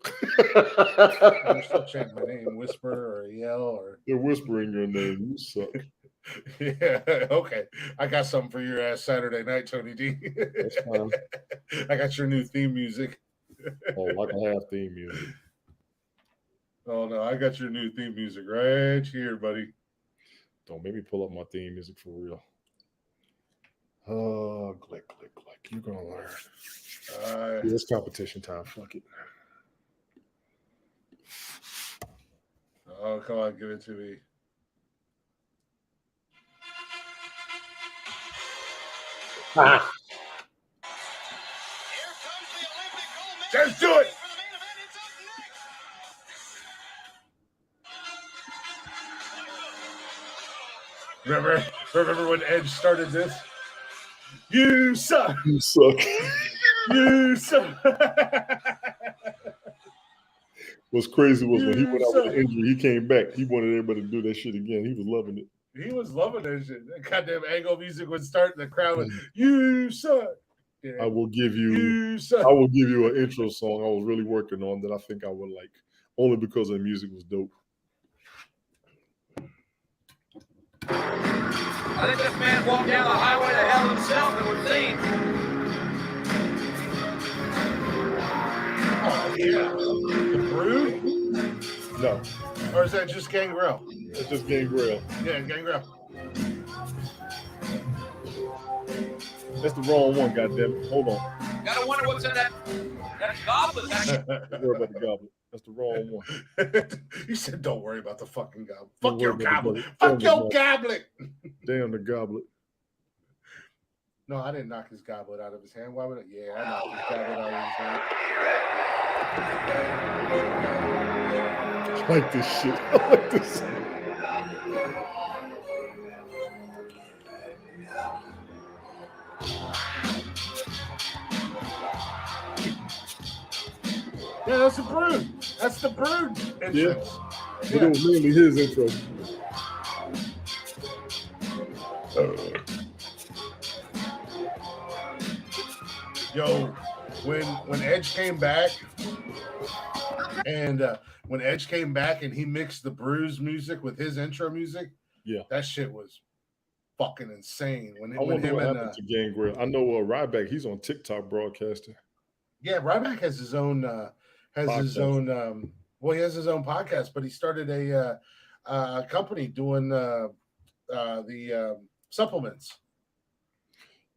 [SPEAKER 1] They're still chanting my name. Whisper or yell or.
[SPEAKER 3] They're whispering your name. You suck.
[SPEAKER 1] Yeah, okay. I got something for your ass Saturday night, Tony D.
[SPEAKER 3] That's fine.
[SPEAKER 1] I got your new theme music.
[SPEAKER 3] Oh, like I have theme music.
[SPEAKER 1] Oh no, I got your new theme music right here, buddy.
[SPEAKER 3] Don't make me pull up my theme music for real. Oh, click. You're gonna learn. It's competition time. Fuck it.
[SPEAKER 1] Oh, come on, give it to me.
[SPEAKER 3] Ah.
[SPEAKER 1] Just do it. Remember when Edge started this? You suck.
[SPEAKER 3] You suck.
[SPEAKER 1] You suck.
[SPEAKER 3] What's crazy was when he
[SPEAKER 1] You
[SPEAKER 3] went out
[SPEAKER 1] suck.
[SPEAKER 3] with an injury, he came back. He wanted everybody to do that shit again. He was loving it.
[SPEAKER 1] He was loving that shit. That goddamn angle music would start, and the crowd would, you suck. Yeah.
[SPEAKER 3] I will give you
[SPEAKER 1] You suck.
[SPEAKER 3] I will give you an intro song I was really working on that I think I would like, only because the music was dope.
[SPEAKER 7] I think this man walked down the highway to hell himself and was seen.
[SPEAKER 1] Oh, yeah. The Brood?
[SPEAKER 3] No,
[SPEAKER 1] Or is that just Gangrel?
[SPEAKER 3] it's just Gangrel.
[SPEAKER 1] Yeah, Gangrel.
[SPEAKER 3] That's the wrong one, goddammit. Hold on.
[SPEAKER 7] Gotta wonder what's in that goblet.
[SPEAKER 3] Don't worry about the goblet. That's the wrong one.
[SPEAKER 1] You said, don't worry about the fucking goblet.
[SPEAKER 3] Don't
[SPEAKER 1] Fuck
[SPEAKER 3] worry
[SPEAKER 1] your
[SPEAKER 3] about the
[SPEAKER 1] goblet.
[SPEAKER 3] goblet.
[SPEAKER 1] Fuck
[SPEAKER 3] Damn
[SPEAKER 1] your
[SPEAKER 3] the
[SPEAKER 1] goblet.
[SPEAKER 3] Damn the goblet.
[SPEAKER 1] No, I didn't knock his goblet out of his hand. Why would I? Yeah, I knocked his goblet out of his hand.
[SPEAKER 3] I like this shit. I like this.
[SPEAKER 1] Yeah, that's the Brood. That's the Brood entrance.
[SPEAKER 3] But it was mainly his intro.
[SPEAKER 1] Yo, when Edge came back, and when Edge came back and he mixed the Bruise music with his intro music,
[SPEAKER 3] Yeah.
[SPEAKER 1] that shit was fucking insane. When
[SPEAKER 3] I wonder
[SPEAKER 1] him
[SPEAKER 3] what
[SPEAKER 1] and
[SPEAKER 3] happened to Gangrel. I know Ryback, he's on TikTok broadcasting.
[SPEAKER 1] yeah, Ryback has his own
[SPEAKER 3] Podcast.
[SPEAKER 1] Well, he has his own podcast, but he started a company doing the supplements.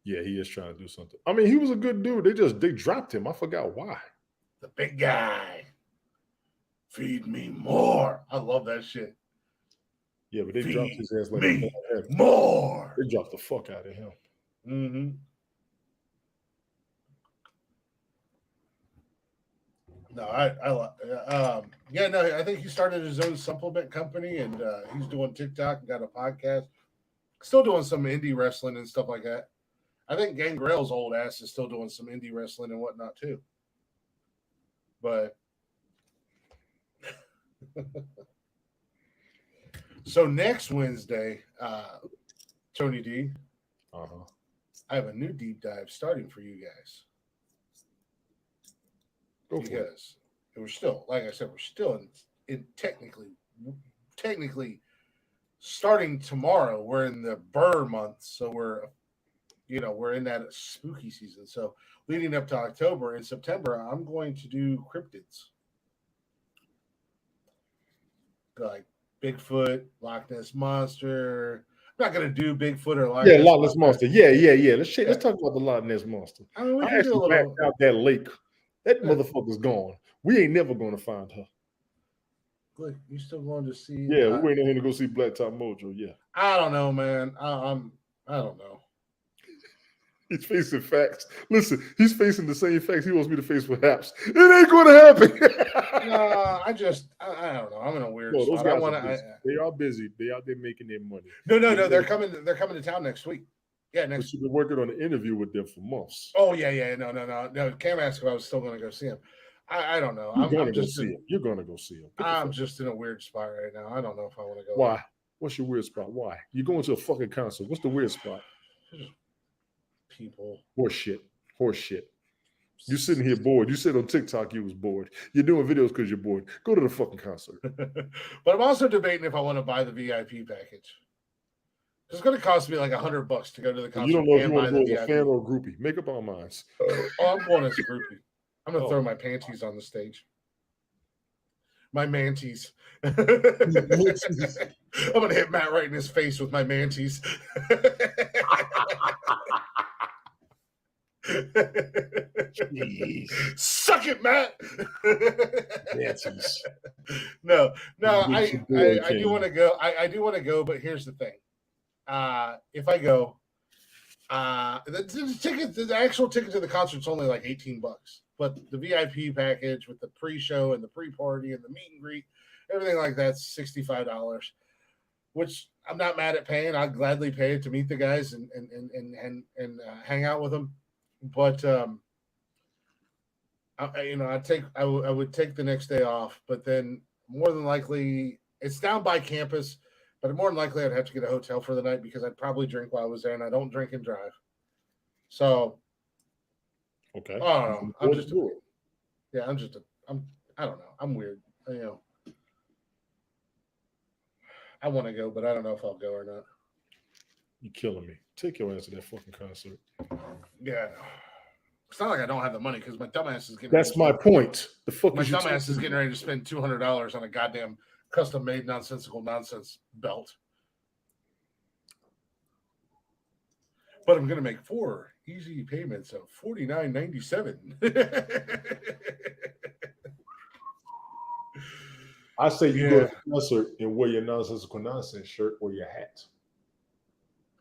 [SPEAKER 3] Yeah, he is trying to do something. I mean, he was a good dude. They dropped him. I forgot why.
[SPEAKER 1] The big guy. Feed me more. I love that shit.
[SPEAKER 3] Yeah, but they
[SPEAKER 1] Feed
[SPEAKER 3] dropped his ass like
[SPEAKER 1] me
[SPEAKER 3] a bad habit.
[SPEAKER 1] more.
[SPEAKER 3] They dropped the fuck out of him.
[SPEAKER 1] Mm-hmm. No, I think he started his own supplement company, and he's doing TikTok and got a podcast. Still doing some indie wrestling and stuff like that. I think Gangrel's old ass is still doing some indie wrestling and whatnot too. But so next Wednesday, Tony D,
[SPEAKER 3] Uh-huh.
[SPEAKER 1] I have a new deep dive starting for you guys.
[SPEAKER 3] Go for it.
[SPEAKER 1] Because we're still, like I said, we're still in technically starting tomorrow. We're in the Burr month, so we're in that spooky season. So leading up to October and September, I'm going to do cryptids like Bigfoot, Loch Ness Monster. I'm not going to do Bigfoot or Loch
[SPEAKER 3] Yeah,
[SPEAKER 1] Ness
[SPEAKER 3] Loch Ness Monster. Yeah. Let's talk about the Loch Ness Monster.
[SPEAKER 1] I mean, we
[SPEAKER 3] I
[SPEAKER 1] can do a
[SPEAKER 3] actually
[SPEAKER 1] little.
[SPEAKER 3] backed out that lake. That
[SPEAKER 1] Yeah.
[SPEAKER 3] motherfucker's gone. We ain't never going to find her.
[SPEAKER 1] Look, you still going to see?
[SPEAKER 3] Yeah, we ain't going to go see Blacktop Mojo. Yeah.
[SPEAKER 1] I don't know, man. I don't know.
[SPEAKER 3] He's facing facts. Listen, he's facing the same facts he wants me to face with Haps. It ain't going to happen.
[SPEAKER 1] No, I don't know. I'm in a weird
[SPEAKER 3] No, those
[SPEAKER 1] spot.
[SPEAKER 3] guys are busy. They are busy. They out there making their money.
[SPEAKER 1] No. They're coming to town next week. Yeah,
[SPEAKER 3] But
[SPEAKER 1] next.
[SPEAKER 3] you've been working on an interview with them for months.
[SPEAKER 1] Oh yeah. No. Cam asked if I was still going to go see him. I don't know.
[SPEAKER 3] You're going to go
[SPEAKER 1] just
[SPEAKER 3] see him. You're going to go see him.
[SPEAKER 1] I'm just in a weird spot right now. I don't know if I want to go.
[SPEAKER 3] Why? What's your weird spot? Why? You're going to a fucking concert. What's the weird spot?
[SPEAKER 1] People.
[SPEAKER 3] Horse shit. You're sitting here bored. You said on TikTok you was bored. You're doing videos because you're bored. Go to the fucking concert.
[SPEAKER 1] But I'm also debating if I want to buy the VIP package. It's going to cost me like $100 to go to the concert.
[SPEAKER 3] You don't know if
[SPEAKER 1] and
[SPEAKER 3] you want
[SPEAKER 1] buy
[SPEAKER 3] to
[SPEAKER 1] the
[SPEAKER 3] go as a
[SPEAKER 1] VIP.
[SPEAKER 3] fan or a groupie. Make up our minds.
[SPEAKER 1] Oh, I'm going as a groupie. I'm going to
[SPEAKER 3] Oh.
[SPEAKER 1] throw my panties on the stage. My manties. I'm going to hit Matt right in his face with my manties.
[SPEAKER 3] Jeez.
[SPEAKER 1] Suck it, Matt.
[SPEAKER 3] Manties.
[SPEAKER 1] No, I
[SPEAKER 3] Boy,
[SPEAKER 1] do want to go. I do want to go, but here's the thing. If I go, the actual ticket to the concert's only like $18, but the VIP package with the pre-show and the pre-party and the meet and greet, everything like that's $65. which I'm not mad at paying. I'd gladly pay it to meet the guys and hang out with them. But I would take the next day off, but then more than likely it's down by campus, but more than likely I'd have to get a hotel for the night because I'd probably drink while I was there, and I don't drink and drive. So,
[SPEAKER 3] Okay.
[SPEAKER 1] I don't know.
[SPEAKER 3] I'm
[SPEAKER 1] I don't know. I'm weird. I want to go, but I don't know if I'll go or not.
[SPEAKER 3] You're killing me. Take your ass to that fucking concert.
[SPEAKER 1] Yeah. It's not like I don't have the money because my dumbass is getting.
[SPEAKER 3] That's my point. The fuck
[SPEAKER 1] My
[SPEAKER 3] is you
[SPEAKER 1] dumbass is
[SPEAKER 3] talking
[SPEAKER 1] getting ready to spend $200 on a goddamn custom-made nonsensical nonsense belt. But I'm going to make 4 easy payments of $49.97.
[SPEAKER 3] I say you go to the concert and wear your nonsensical nonsense shirt or your hat.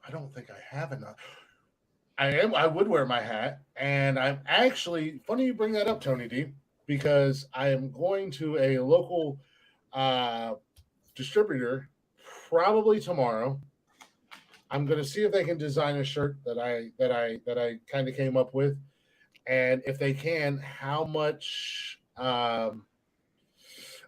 [SPEAKER 1] I don't think I have enough. I would wear my hat, and I'm actually funny you bring that up, Tony D, because I am going to a local distributor probably tomorrow. I'm going to see if they can design a shirt that I kind of came up with, and if they can, how much.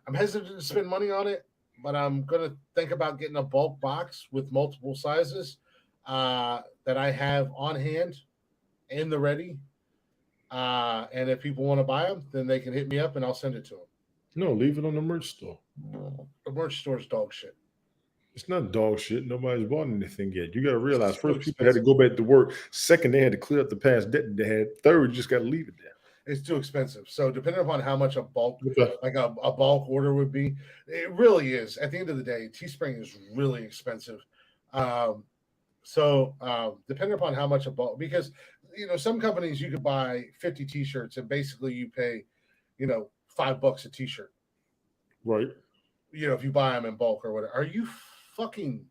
[SPEAKER 1] I'm hesitant to spend money on it, but I'm going to think about getting a bulk box with multiple sizes that I have on hand in the ready. And if people want to buy them, then they can hit me up and I'll send it to them.
[SPEAKER 3] No, leave it on the merch store.
[SPEAKER 1] The merch store's dog shit.
[SPEAKER 3] It's not dog shit. Nobody's bought anything yet. You got to realize,
[SPEAKER 1] So
[SPEAKER 3] first, people had to
[SPEAKER 1] expensive.
[SPEAKER 3] go back to work. Second, they had to clear up the past debt they had. Third, you just got to leave it there.
[SPEAKER 1] It's too expensive. So depending upon how much a bulk,
[SPEAKER 3] Okay.
[SPEAKER 1] like a bulk order would be, it really is. At the end of the day, Teespring is really expensive. So depending upon how much a bulk, because some companies you could buy 50 t-shirts and basically you pay, $5 a t-shirt.
[SPEAKER 3] Right.
[SPEAKER 1] If you buy them in bulk or whatever. Are you fucking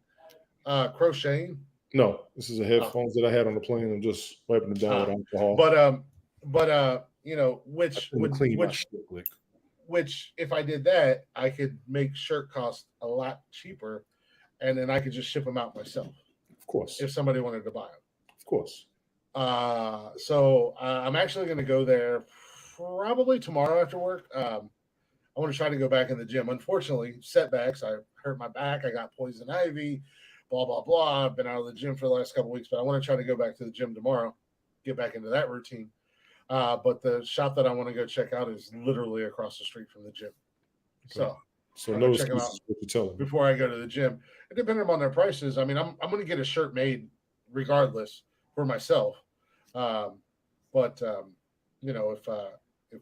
[SPEAKER 1] crocheting?
[SPEAKER 3] No, this is a headphones that I had on the plane. I'm just wiping them down with alcohol.
[SPEAKER 1] But which if I did that, I could make shirt cost a lot cheaper, and then I could just ship them out myself.
[SPEAKER 3] Of course.
[SPEAKER 1] If somebody wanted to buy them.
[SPEAKER 3] Of course.
[SPEAKER 1] So I'm actually going to go there probably tomorrow after work. I want to try to go back in the gym. Unfortunately, setbacks. I hurt my back. I got poison ivy. Blah blah blah. I've been out of the gym for the last couple of weeks, but I want to try to go back to the gym tomorrow. Get back into that routine. But the shop that I want to go check out is literally across the street from the gym. Okay.
[SPEAKER 3] So no excuses what you tell them
[SPEAKER 1] before I go to the gym. And depending on their prices, I mean, I'm going to get a shirt made regardless for myself. If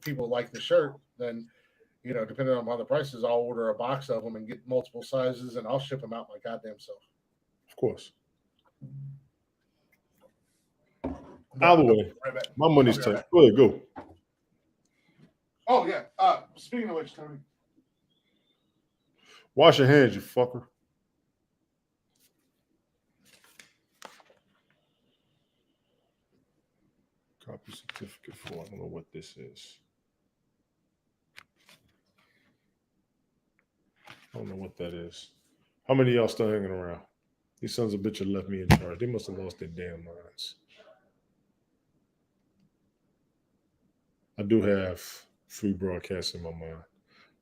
[SPEAKER 1] people like the shirt, then depending on the prices, I'll order a box of them and get multiple sizes, and I'll ship them out my goddamn self.
[SPEAKER 3] Of course. Either way, my money's tight. Go ahead, go.
[SPEAKER 1] Oh yeah. Speaking of which, Tony,
[SPEAKER 3] wash your hands, you fucker. Copy certificate for. I don't know what this is. I don't know what that is. How many of y'all still hanging around? These sons of bitches left me in charge. They must have lost their damn minds. I do have free broadcasts in my mind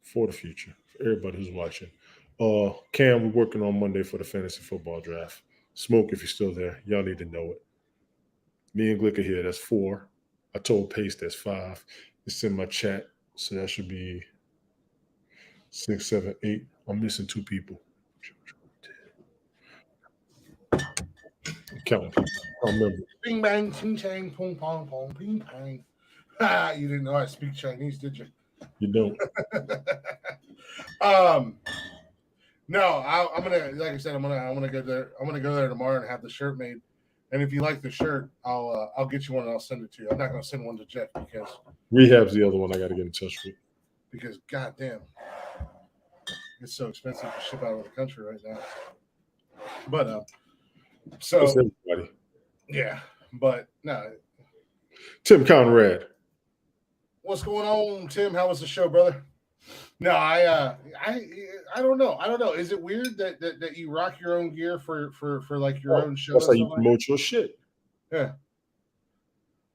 [SPEAKER 3] for the future, for everybody who's watching. Cam, we're working on Monday for the fantasy football draft. Smoke, if you're still there, y'all need to know it. Me and Glick are here. That's 4. I told Pace that's 5. It's in my chat, so that should be 6, 7, 8. I'm missing 2 people. I'm counting people. I don't remember.
[SPEAKER 1] Bing bang, ting chang, pong pong pong, ping pang. You didn't know I speak Chinese, did you?
[SPEAKER 3] You don't.
[SPEAKER 1] No, I'm gonna, like I said, I'm gonna go there. I'm gonna go there tomorrow and have the shirt made. And if you like the shirt, I'll get you one and I'll send it to you. I'm not gonna send one to Jeff because
[SPEAKER 3] Rehab's the other one I got to get in touch with.
[SPEAKER 1] Because goddamn, it's so expensive to ship out of the country right now. But so
[SPEAKER 3] That's everybody.
[SPEAKER 1] Yeah, but no.
[SPEAKER 3] Tim Conrad.
[SPEAKER 1] What's going on, Tim? How was the show, brother? No, I don't know. I don't know. Is it weird that you rock your own gear for like your own show?
[SPEAKER 3] That's how
[SPEAKER 1] and
[SPEAKER 3] you
[SPEAKER 1] stuff like
[SPEAKER 3] promote your shit.
[SPEAKER 1] Yeah.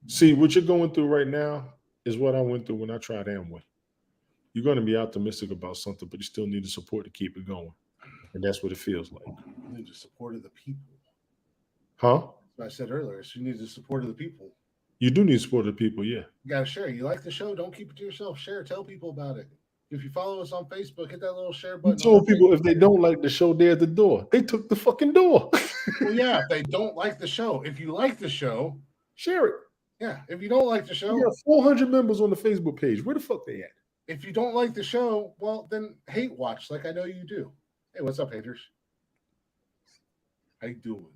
[SPEAKER 3] See, what you're going through right now is what I went through when I tried Amway. You're going to be optimistic about something, but you still need the support to keep it going. And that's what it feels like.
[SPEAKER 1] You need the support of the people.
[SPEAKER 3] Huh?
[SPEAKER 1] That's what I said earlier. So you need the support of the people.
[SPEAKER 3] You do need support of the people, yeah.
[SPEAKER 1] You gotta share. You like the show? Don't keep it to yourself. Share. Tell people about it. If you follow us on Facebook, hit that little share
[SPEAKER 3] You
[SPEAKER 1] button.
[SPEAKER 3] told people if they don't like the show, they're at the door. They took the fucking door.
[SPEAKER 1] Well, yeah, if they don't like the show. If you like the show,
[SPEAKER 3] share it.
[SPEAKER 1] Yeah. If you don't like the show,
[SPEAKER 3] We got 400 members on the Facebook page. Where the fuck they at?
[SPEAKER 1] if you don't like the show, well, then hate watch like I know you do. Hey, what's up, haters? How you doing?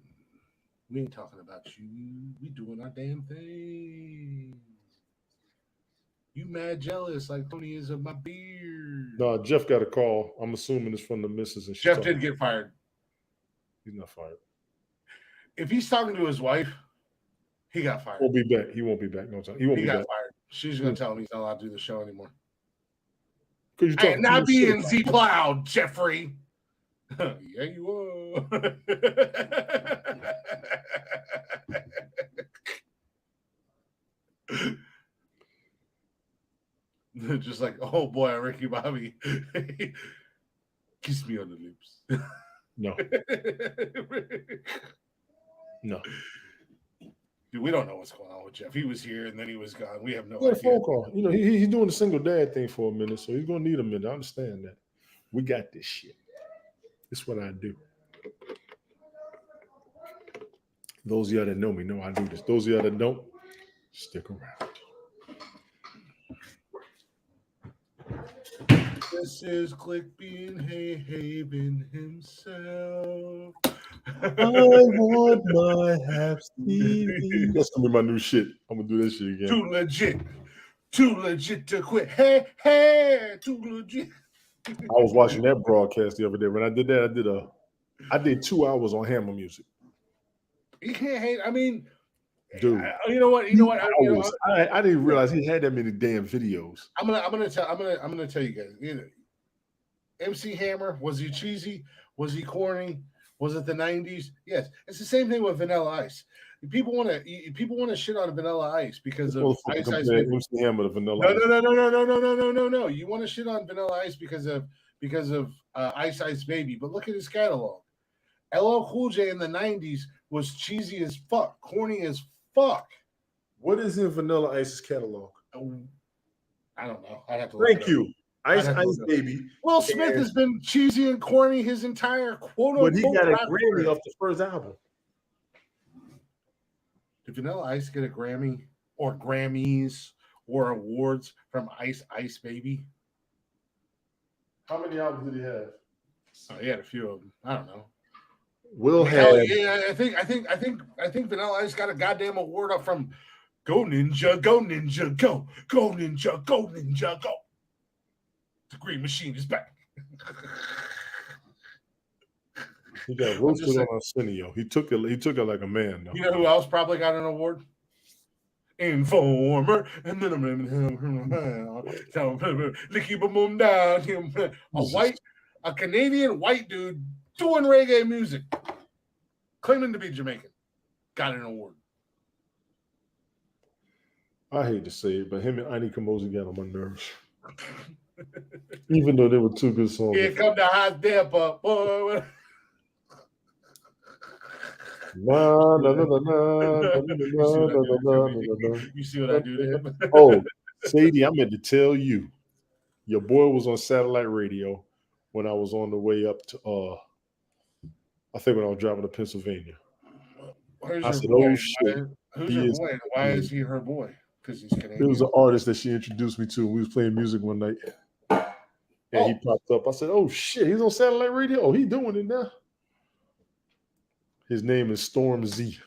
[SPEAKER 1] We ain't talking about you. We doing our damn thing. You mad jealous like Tony is of my beard.
[SPEAKER 3] No, Jeff got a call. I'm assuming it's from the missus. And
[SPEAKER 1] Jeff did get fired.
[SPEAKER 3] He's not fired.
[SPEAKER 1] If he's talking to his wife, he got fired.
[SPEAKER 3] Won't be back. He won't be back. No time. He won't
[SPEAKER 1] He
[SPEAKER 3] be
[SPEAKER 1] got
[SPEAKER 3] back.
[SPEAKER 1] fired. She's gonna tell him he's not allowed to do the show anymore.
[SPEAKER 3] Because
[SPEAKER 1] I am not being Z plowed, Jeffrey. Yeah, you are. Just like, oh boy, Ricky Bobby. Kiss me on the lips.
[SPEAKER 3] No. No.
[SPEAKER 1] Dude, we don't know what's going on with Jeff. He was here and then he was gone. We have no
[SPEAKER 3] He got a
[SPEAKER 1] idea.
[SPEAKER 3] phone call. You know, he's doing the single dad thing for a minute, so he's gonna need a minute. I understand that. We got this shit. This is what I do. Those of y'all that know me know I do this. Those of y'all that don't, stick around.
[SPEAKER 1] This is Click being Haven himself.
[SPEAKER 3] I want my Haps TV. That's gonna be my new shit. I'm gonna do that shit again.
[SPEAKER 1] Too legit to quit. Hey, too legit.
[SPEAKER 3] I was watching that broadcast the other day. When I did that, I did 2 hours on Hammer music.
[SPEAKER 1] You can't hate. I mean,
[SPEAKER 3] dude.
[SPEAKER 1] You know what?
[SPEAKER 3] I didn't realize he had that many damn videos.
[SPEAKER 1] I'm gonna tell you guys. You know, MC Hammer, was he cheesy? Was he corny? Was it the 90s? Yes. It's the same thing with Vanilla Ice. People want to shit on Vanilla Ice because of Ice Ice Baby.
[SPEAKER 3] MC Hammer to Vanilla Ice.
[SPEAKER 1] No. You want to shit on Vanilla Ice because of Ice Ice Baby, but look at his catalog. LL Cool J in the 90s was cheesy as fuck, corny as fuck.
[SPEAKER 3] What is in Vanilla Ice's catalog?
[SPEAKER 1] I don't know. I'd have to
[SPEAKER 3] Thank you. Ice Baby.
[SPEAKER 1] Will Smith has been cheesy and corny his entire quote unquote.
[SPEAKER 3] But he got a Grammy off the first album.
[SPEAKER 1] Did Vanilla Ice get a Grammy or Grammys or awards from Ice Ice Baby?
[SPEAKER 3] How many albums did he have?
[SPEAKER 1] Oh, he had a few of them. I don't know. I think Vanilla Ice got a goddamn award up from Go Ninja, Go Ninja, Go, Go Ninja, Go Ninja, Go. The Green Machine is back.
[SPEAKER 3] He got roasted on Arsenio. He took it like a man, though.
[SPEAKER 1] You know who else probably got an award? Informer, and then a Canadian white dude doing reggae music, claiming to be Jamaican, got an award.
[SPEAKER 3] I hate to say it, but him and Ani Kamosi got on my nerves. Even though they were two good songs.
[SPEAKER 1] Here come the hot dipper, boy. You see what I do to him?
[SPEAKER 3] Oh, Sadie, I meant to tell you, your boy was on satellite radio when I was on the way up to, I think when I was driving to Pennsylvania. I said, oh, shit.
[SPEAKER 1] Who's her boy? Why is he her boy? Because he's Canadian.
[SPEAKER 3] It was an artist that she introduced me to. We was playing music one night. And he popped up. I said, oh, shit, he's on satellite radio. Oh, he doing it now. His name is Storm Z.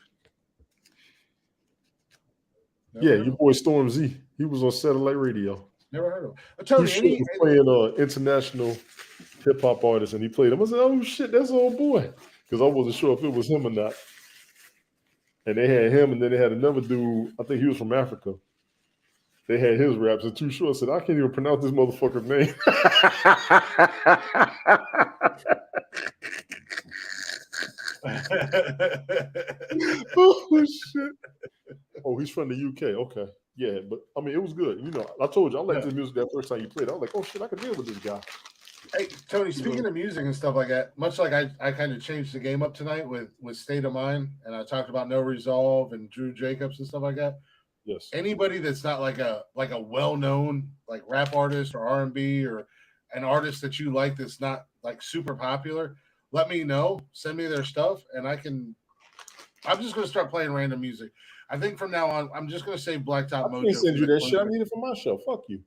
[SPEAKER 3] Yeah, your boy Storm Z. He was on satellite radio.
[SPEAKER 1] Never heard of him. Tony,
[SPEAKER 3] he was playing international hip hop artist, and he played him. I said, "Oh shit, that's old boy," because I wasn't sure if it was him or not. And they had him, and then they had another dude. I think he was from Africa. They had his raps and Too Short said, I can't even pronounce this motherfucker's name. Oh shit. Oh, he's from the UK. Okay. Yeah, but I mean it was good. You know, I told you I liked the music that first time you played. I was like, oh shit, I could deal with this guy.
[SPEAKER 1] Hey, Tony, speaking of music and stuff like that, much like I kind of changed the game up tonight with State of Mind, and I talked about No Resolve and Drew Jacobs and stuff like that.
[SPEAKER 3] Yes.
[SPEAKER 1] Anybody that's not like a well-known like rap artist or R&B or an artist that you like that's not like super popular, let me know. Send me their stuff, and I'm just gonna start playing random music. I think from now on, I'm just gonna say Blacktop Mojo.
[SPEAKER 3] I can't send you that shit. I need it for my show. Fuck you.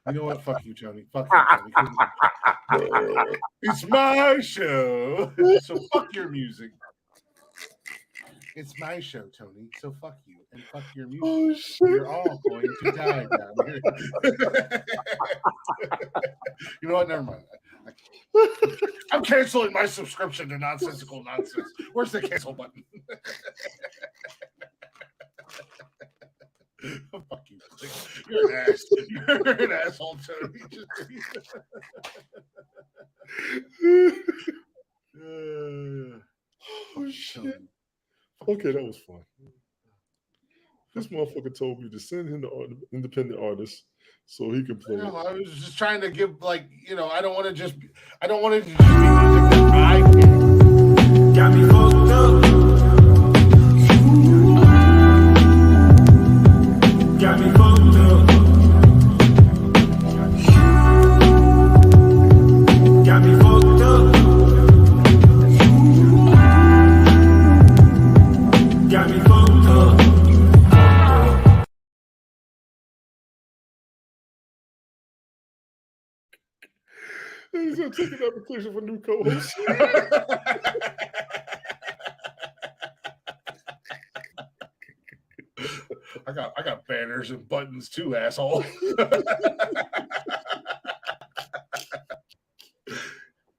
[SPEAKER 1] You know what? Fuck you, Tony. Fuck you, Tony. It's my show, so fuck your music. It's my show, Tony. So fuck you and fuck your music.
[SPEAKER 3] Oh shit.
[SPEAKER 1] You're all going to die down here. You know what? Never mind. I'm canceling my subscription to Nonsensical Nonsense. Where's the cancel button? Fuck you. You're an ass. You're an asshole, Tony.
[SPEAKER 3] Oh shit. Okay, that was fun. This motherfucker told me to send him the independent artist so he can play.
[SPEAKER 1] No, I was just trying to give, like, you know, I don't want it to just be music that I pick.
[SPEAKER 6] Got me fucked up. Got me fucked up. Got me fucked up. Got me fucked up.
[SPEAKER 3] He's gonna take an application for new co-host.
[SPEAKER 1] I got banners and buttons too, asshole. You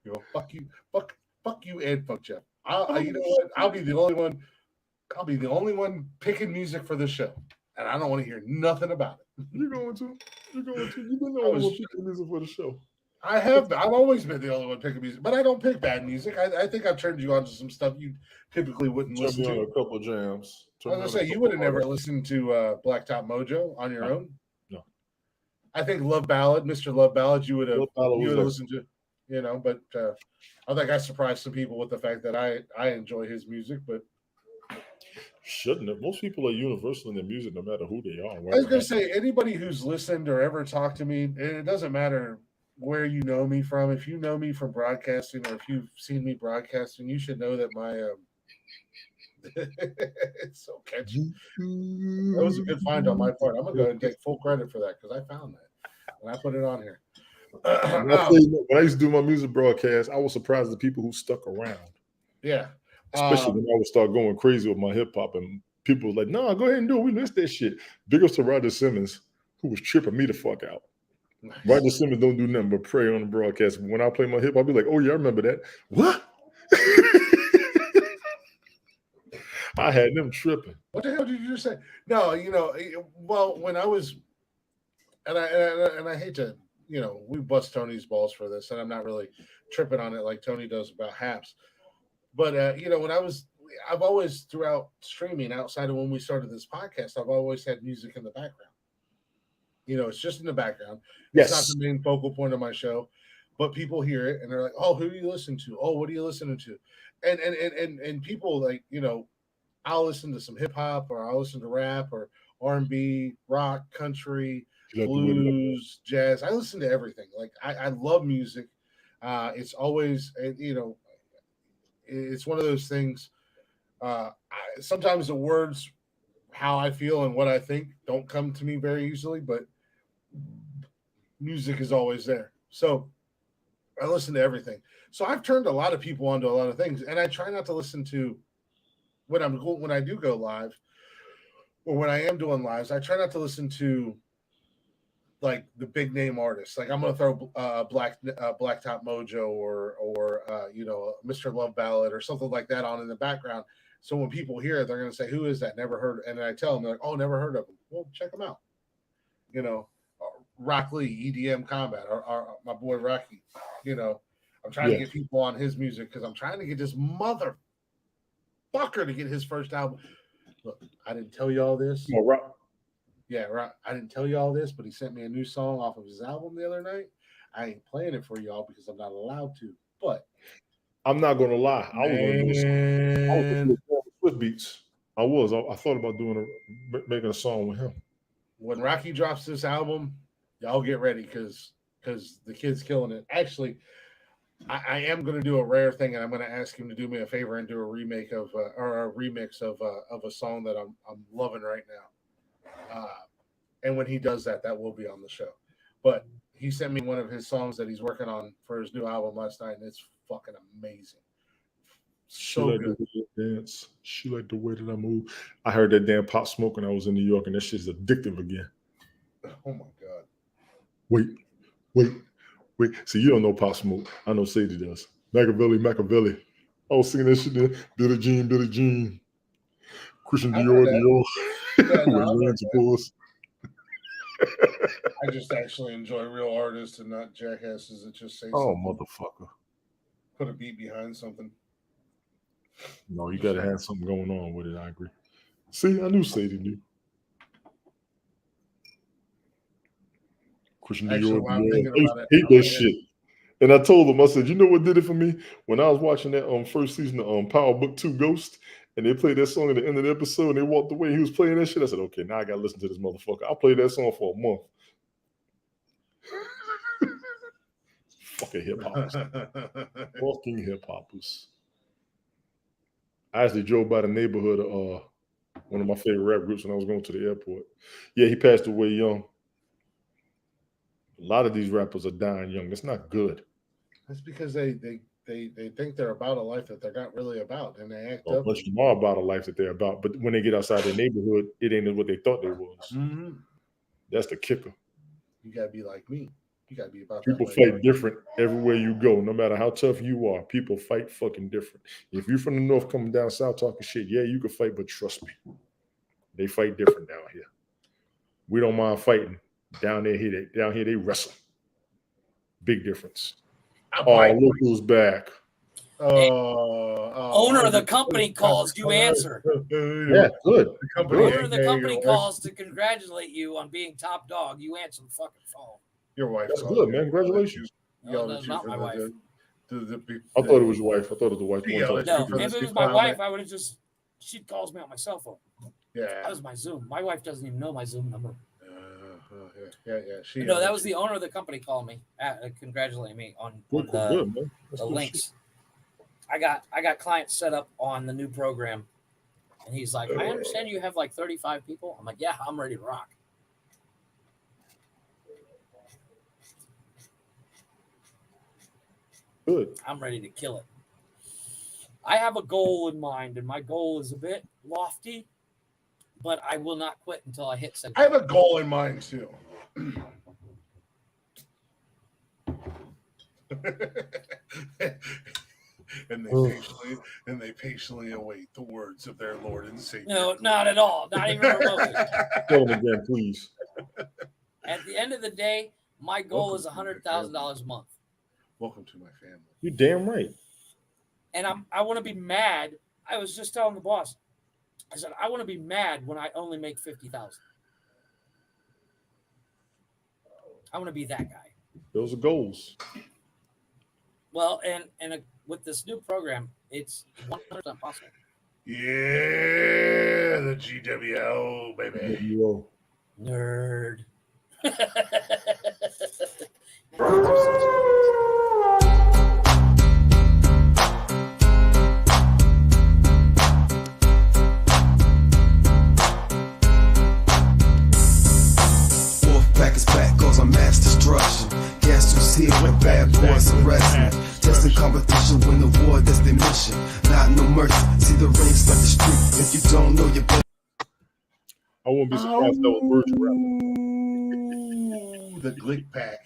[SPEAKER 1] know, fuck you, and fuck Jeff. You know what? I'll be the only one. I'll be the only one picking music for this show, and I don't want to hear nothing about it.
[SPEAKER 3] You're going to. You've been the only one picking music for the show.
[SPEAKER 1] I've always been the only one picking music, but I don't pick bad music. I think I've turned you on to some stuff you typically wouldn't listen to.
[SPEAKER 3] A couple of jams.
[SPEAKER 1] I was gonna say you would have never listened to Blacktop Mojo on your own.
[SPEAKER 3] No.
[SPEAKER 1] I think Love Ballad, Mr. Love Ballad, you would have
[SPEAKER 3] listened
[SPEAKER 1] listened to. You know, but I think I surprised some people with the fact that I enjoy his music, but
[SPEAKER 3] shouldn't have. Most people are universal in their music, no matter who they are.
[SPEAKER 1] I was gonna say anybody who's listened or ever talked to me, it doesn't matter where you know me from. If you know me from broadcasting or if you've seen me broadcasting, you should know that my it's so catchy. That was a good find on my part. I'm gonna go ahead and take full credit for that because I found that and I put it on here.
[SPEAKER 3] When I used to do my music broadcast, I was surprised at the people who stuck around.
[SPEAKER 1] Yeah.
[SPEAKER 3] Especially when I would start going crazy with my hip hop and people were like, no, go ahead and do it. We missed that shit. Big ups to Roger Simmons, who was tripping me the fuck out. Nice. Roger Simmons don't do nothing but pray on the broadcast. When I play my hip hop, I'll be like, oh yeah, I remember that. What? I had them tripping.
[SPEAKER 1] What the hell did you just say? No, you know, well, when I was, and I hate to, you know, we bust Tony's balls for this, and I'm not really tripping on it like Tony does about Haps. But, you know, when I've always, throughout streaming, outside of when we started this podcast, I've always had music in the background. You know, it's just in the background.
[SPEAKER 3] Yes.
[SPEAKER 1] It's not the main focal point of my show, but people hear it and they're like, oh, who do you listen to? Oh, what are you listening to? And people like, you know, I'll listen to some hip hop or I'll listen to rap or R&B, rock, country, blues, jazz. I listen to everything. Like I love music. It's always, you know, it's one of those things. Sometimes the words, how I feel and what I think don't come to me very easily, but music is always there. So I listen to everything. So I've turned a lot of people onto a lot of things, and I try not to listen to when I do go live or when I am doing lives. I try not to listen to like the big name artists. Like I'm gonna throw Blacktop Mojo or you know, Mr. Love Ballad or something like that on in the background, So when people hear it, they're going to say, "Who is that? Never heard." And then I tell them, they're like, "Oh, never heard of him." Well, check them out. You know, Rock Lee, EDM Combat, or my boy Rocky. You know, I'm trying to get people on his music because I'm trying to get this motherfucker to get his first album. Look, I didn't tell you all this.
[SPEAKER 3] Come on, Rock.
[SPEAKER 1] Yeah, right. I didn't tell you all this, but he sent me a new song off of his album the other night. I ain't playing it for y'all because I'm not allowed to. But
[SPEAKER 3] I'm not gonna lie. I was gonna do Swift beats. I thought about making a song with him.
[SPEAKER 1] When Rocky drops this album, y'all get ready because the kid's killing it. Actually, I am going to do a rare thing, and I'm going to ask him to do me a favor and do a remake of or a remix of a song that I'm loving right now. And when he does that, that will be on the show. But he sent me one of his songs that he's working on for his new album last night, and it's fucking amazing. So good.
[SPEAKER 3] The way I dance. She liked the way that I move. I heard that damn Pop Smoke when I was in New York, and that shit's addictive again.
[SPEAKER 1] Oh my god!
[SPEAKER 3] Wait. See, you don't know Pop Smoke. I know Sadie does. Machiavelli. I was singing that shit there. Billie Jean. Christian Dior.
[SPEAKER 1] I just actually enjoy real artists and not jackasses that just say
[SPEAKER 3] something. Motherfucker.
[SPEAKER 1] Put a beat behind something.
[SPEAKER 3] No, you got to have something going on with it. I agree. See, I knew Sadie knew. Christian Dior. I hate that shit. And I told him, I said, you know what did it for me? When I was watching that first season of Power Book 2 Ghost, and they played that song at the end of the episode, and they walked away, he was playing that shit. I said, okay, now I got to listen to this motherfucker. I played that song for a month. Fucking hip-hoppers. Fucking hip-hoppers. I actually drove by the neighborhood of one of my favorite rap groups when I was going to the airport. Yeah, he passed away young. A lot of these rappers are dying young. That's not good.
[SPEAKER 1] That's because they think they're about a life that they're not really about, and they act up.
[SPEAKER 3] But you are about a life that they're about. But when they get outside their neighborhood, it ain't what they thought they was.
[SPEAKER 1] Mm-hmm.
[SPEAKER 3] That's the kicker.
[SPEAKER 1] You gotta be like me. You gotta be about.
[SPEAKER 3] People fight different everywhere you go. No matter how tough you are, people fight fucking different. If you're from the north coming down south talking shit, yeah, you can fight, but trust me, they fight different down here. We don't mind fighting. Down here they wrestle. Big difference. Look who's back.
[SPEAKER 2] Owner of the company calls, you answer.
[SPEAKER 3] Yeah, good.
[SPEAKER 2] Owner of the company calls to congratulate you on being top dog. You answer the fucking phone.
[SPEAKER 1] Your wife.
[SPEAKER 3] That's good, man. Congratulations.
[SPEAKER 2] No, that's not my wife.
[SPEAKER 3] I thought it was your wife. I thought it was the wife.
[SPEAKER 2] No, if it was my wife, I would have just. She calls me on my cell phone.
[SPEAKER 1] Yeah,
[SPEAKER 2] that was my Zoom. My wife doesn't even know my Zoom number.
[SPEAKER 1] Yeah.
[SPEAKER 2] No, that was the owner of the company calling me, congratulating me on the links. I got clients set up on the new program, and he's like, I understand you have like 35 people. I'm like, yeah, I'm ready to rock.
[SPEAKER 3] Good.
[SPEAKER 2] I'm ready to kill it. I have a goal in mind, and my goal is a bit lofty, but I will not quit until I hit 70.
[SPEAKER 1] I have a goal in mind too. and they patiently await the words of their Lord and Savior.
[SPEAKER 2] No, not at all. Not even remotely.
[SPEAKER 3] Tell them again, please.
[SPEAKER 2] At the end of the day, my goal is $100,000 a month.
[SPEAKER 1] Welcome to my family.
[SPEAKER 3] You're damn right.
[SPEAKER 2] And I want to be mad. I was just telling the boss, I said, I want to be mad when I only make $50,000. I want to be that guy.
[SPEAKER 3] Those are goals.
[SPEAKER 2] Well, and with this new program, it's 100% possible.
[SPEAKER 1] Yeah, the GWO, baby.
[SPEAKER 2] Nerd.
[SPEAKER 8] Wolfpack is back, cause I'm mass destruction. Guess who's here with bad boys arresting? Testing competition, win the war, that's their mission. Not no mercy, see the ring, start the street. If you don't know your boy.
[SPEAKER 3] I won't be surprised if that was virtual rap.
[SPEAKER 1] The Glick Pack.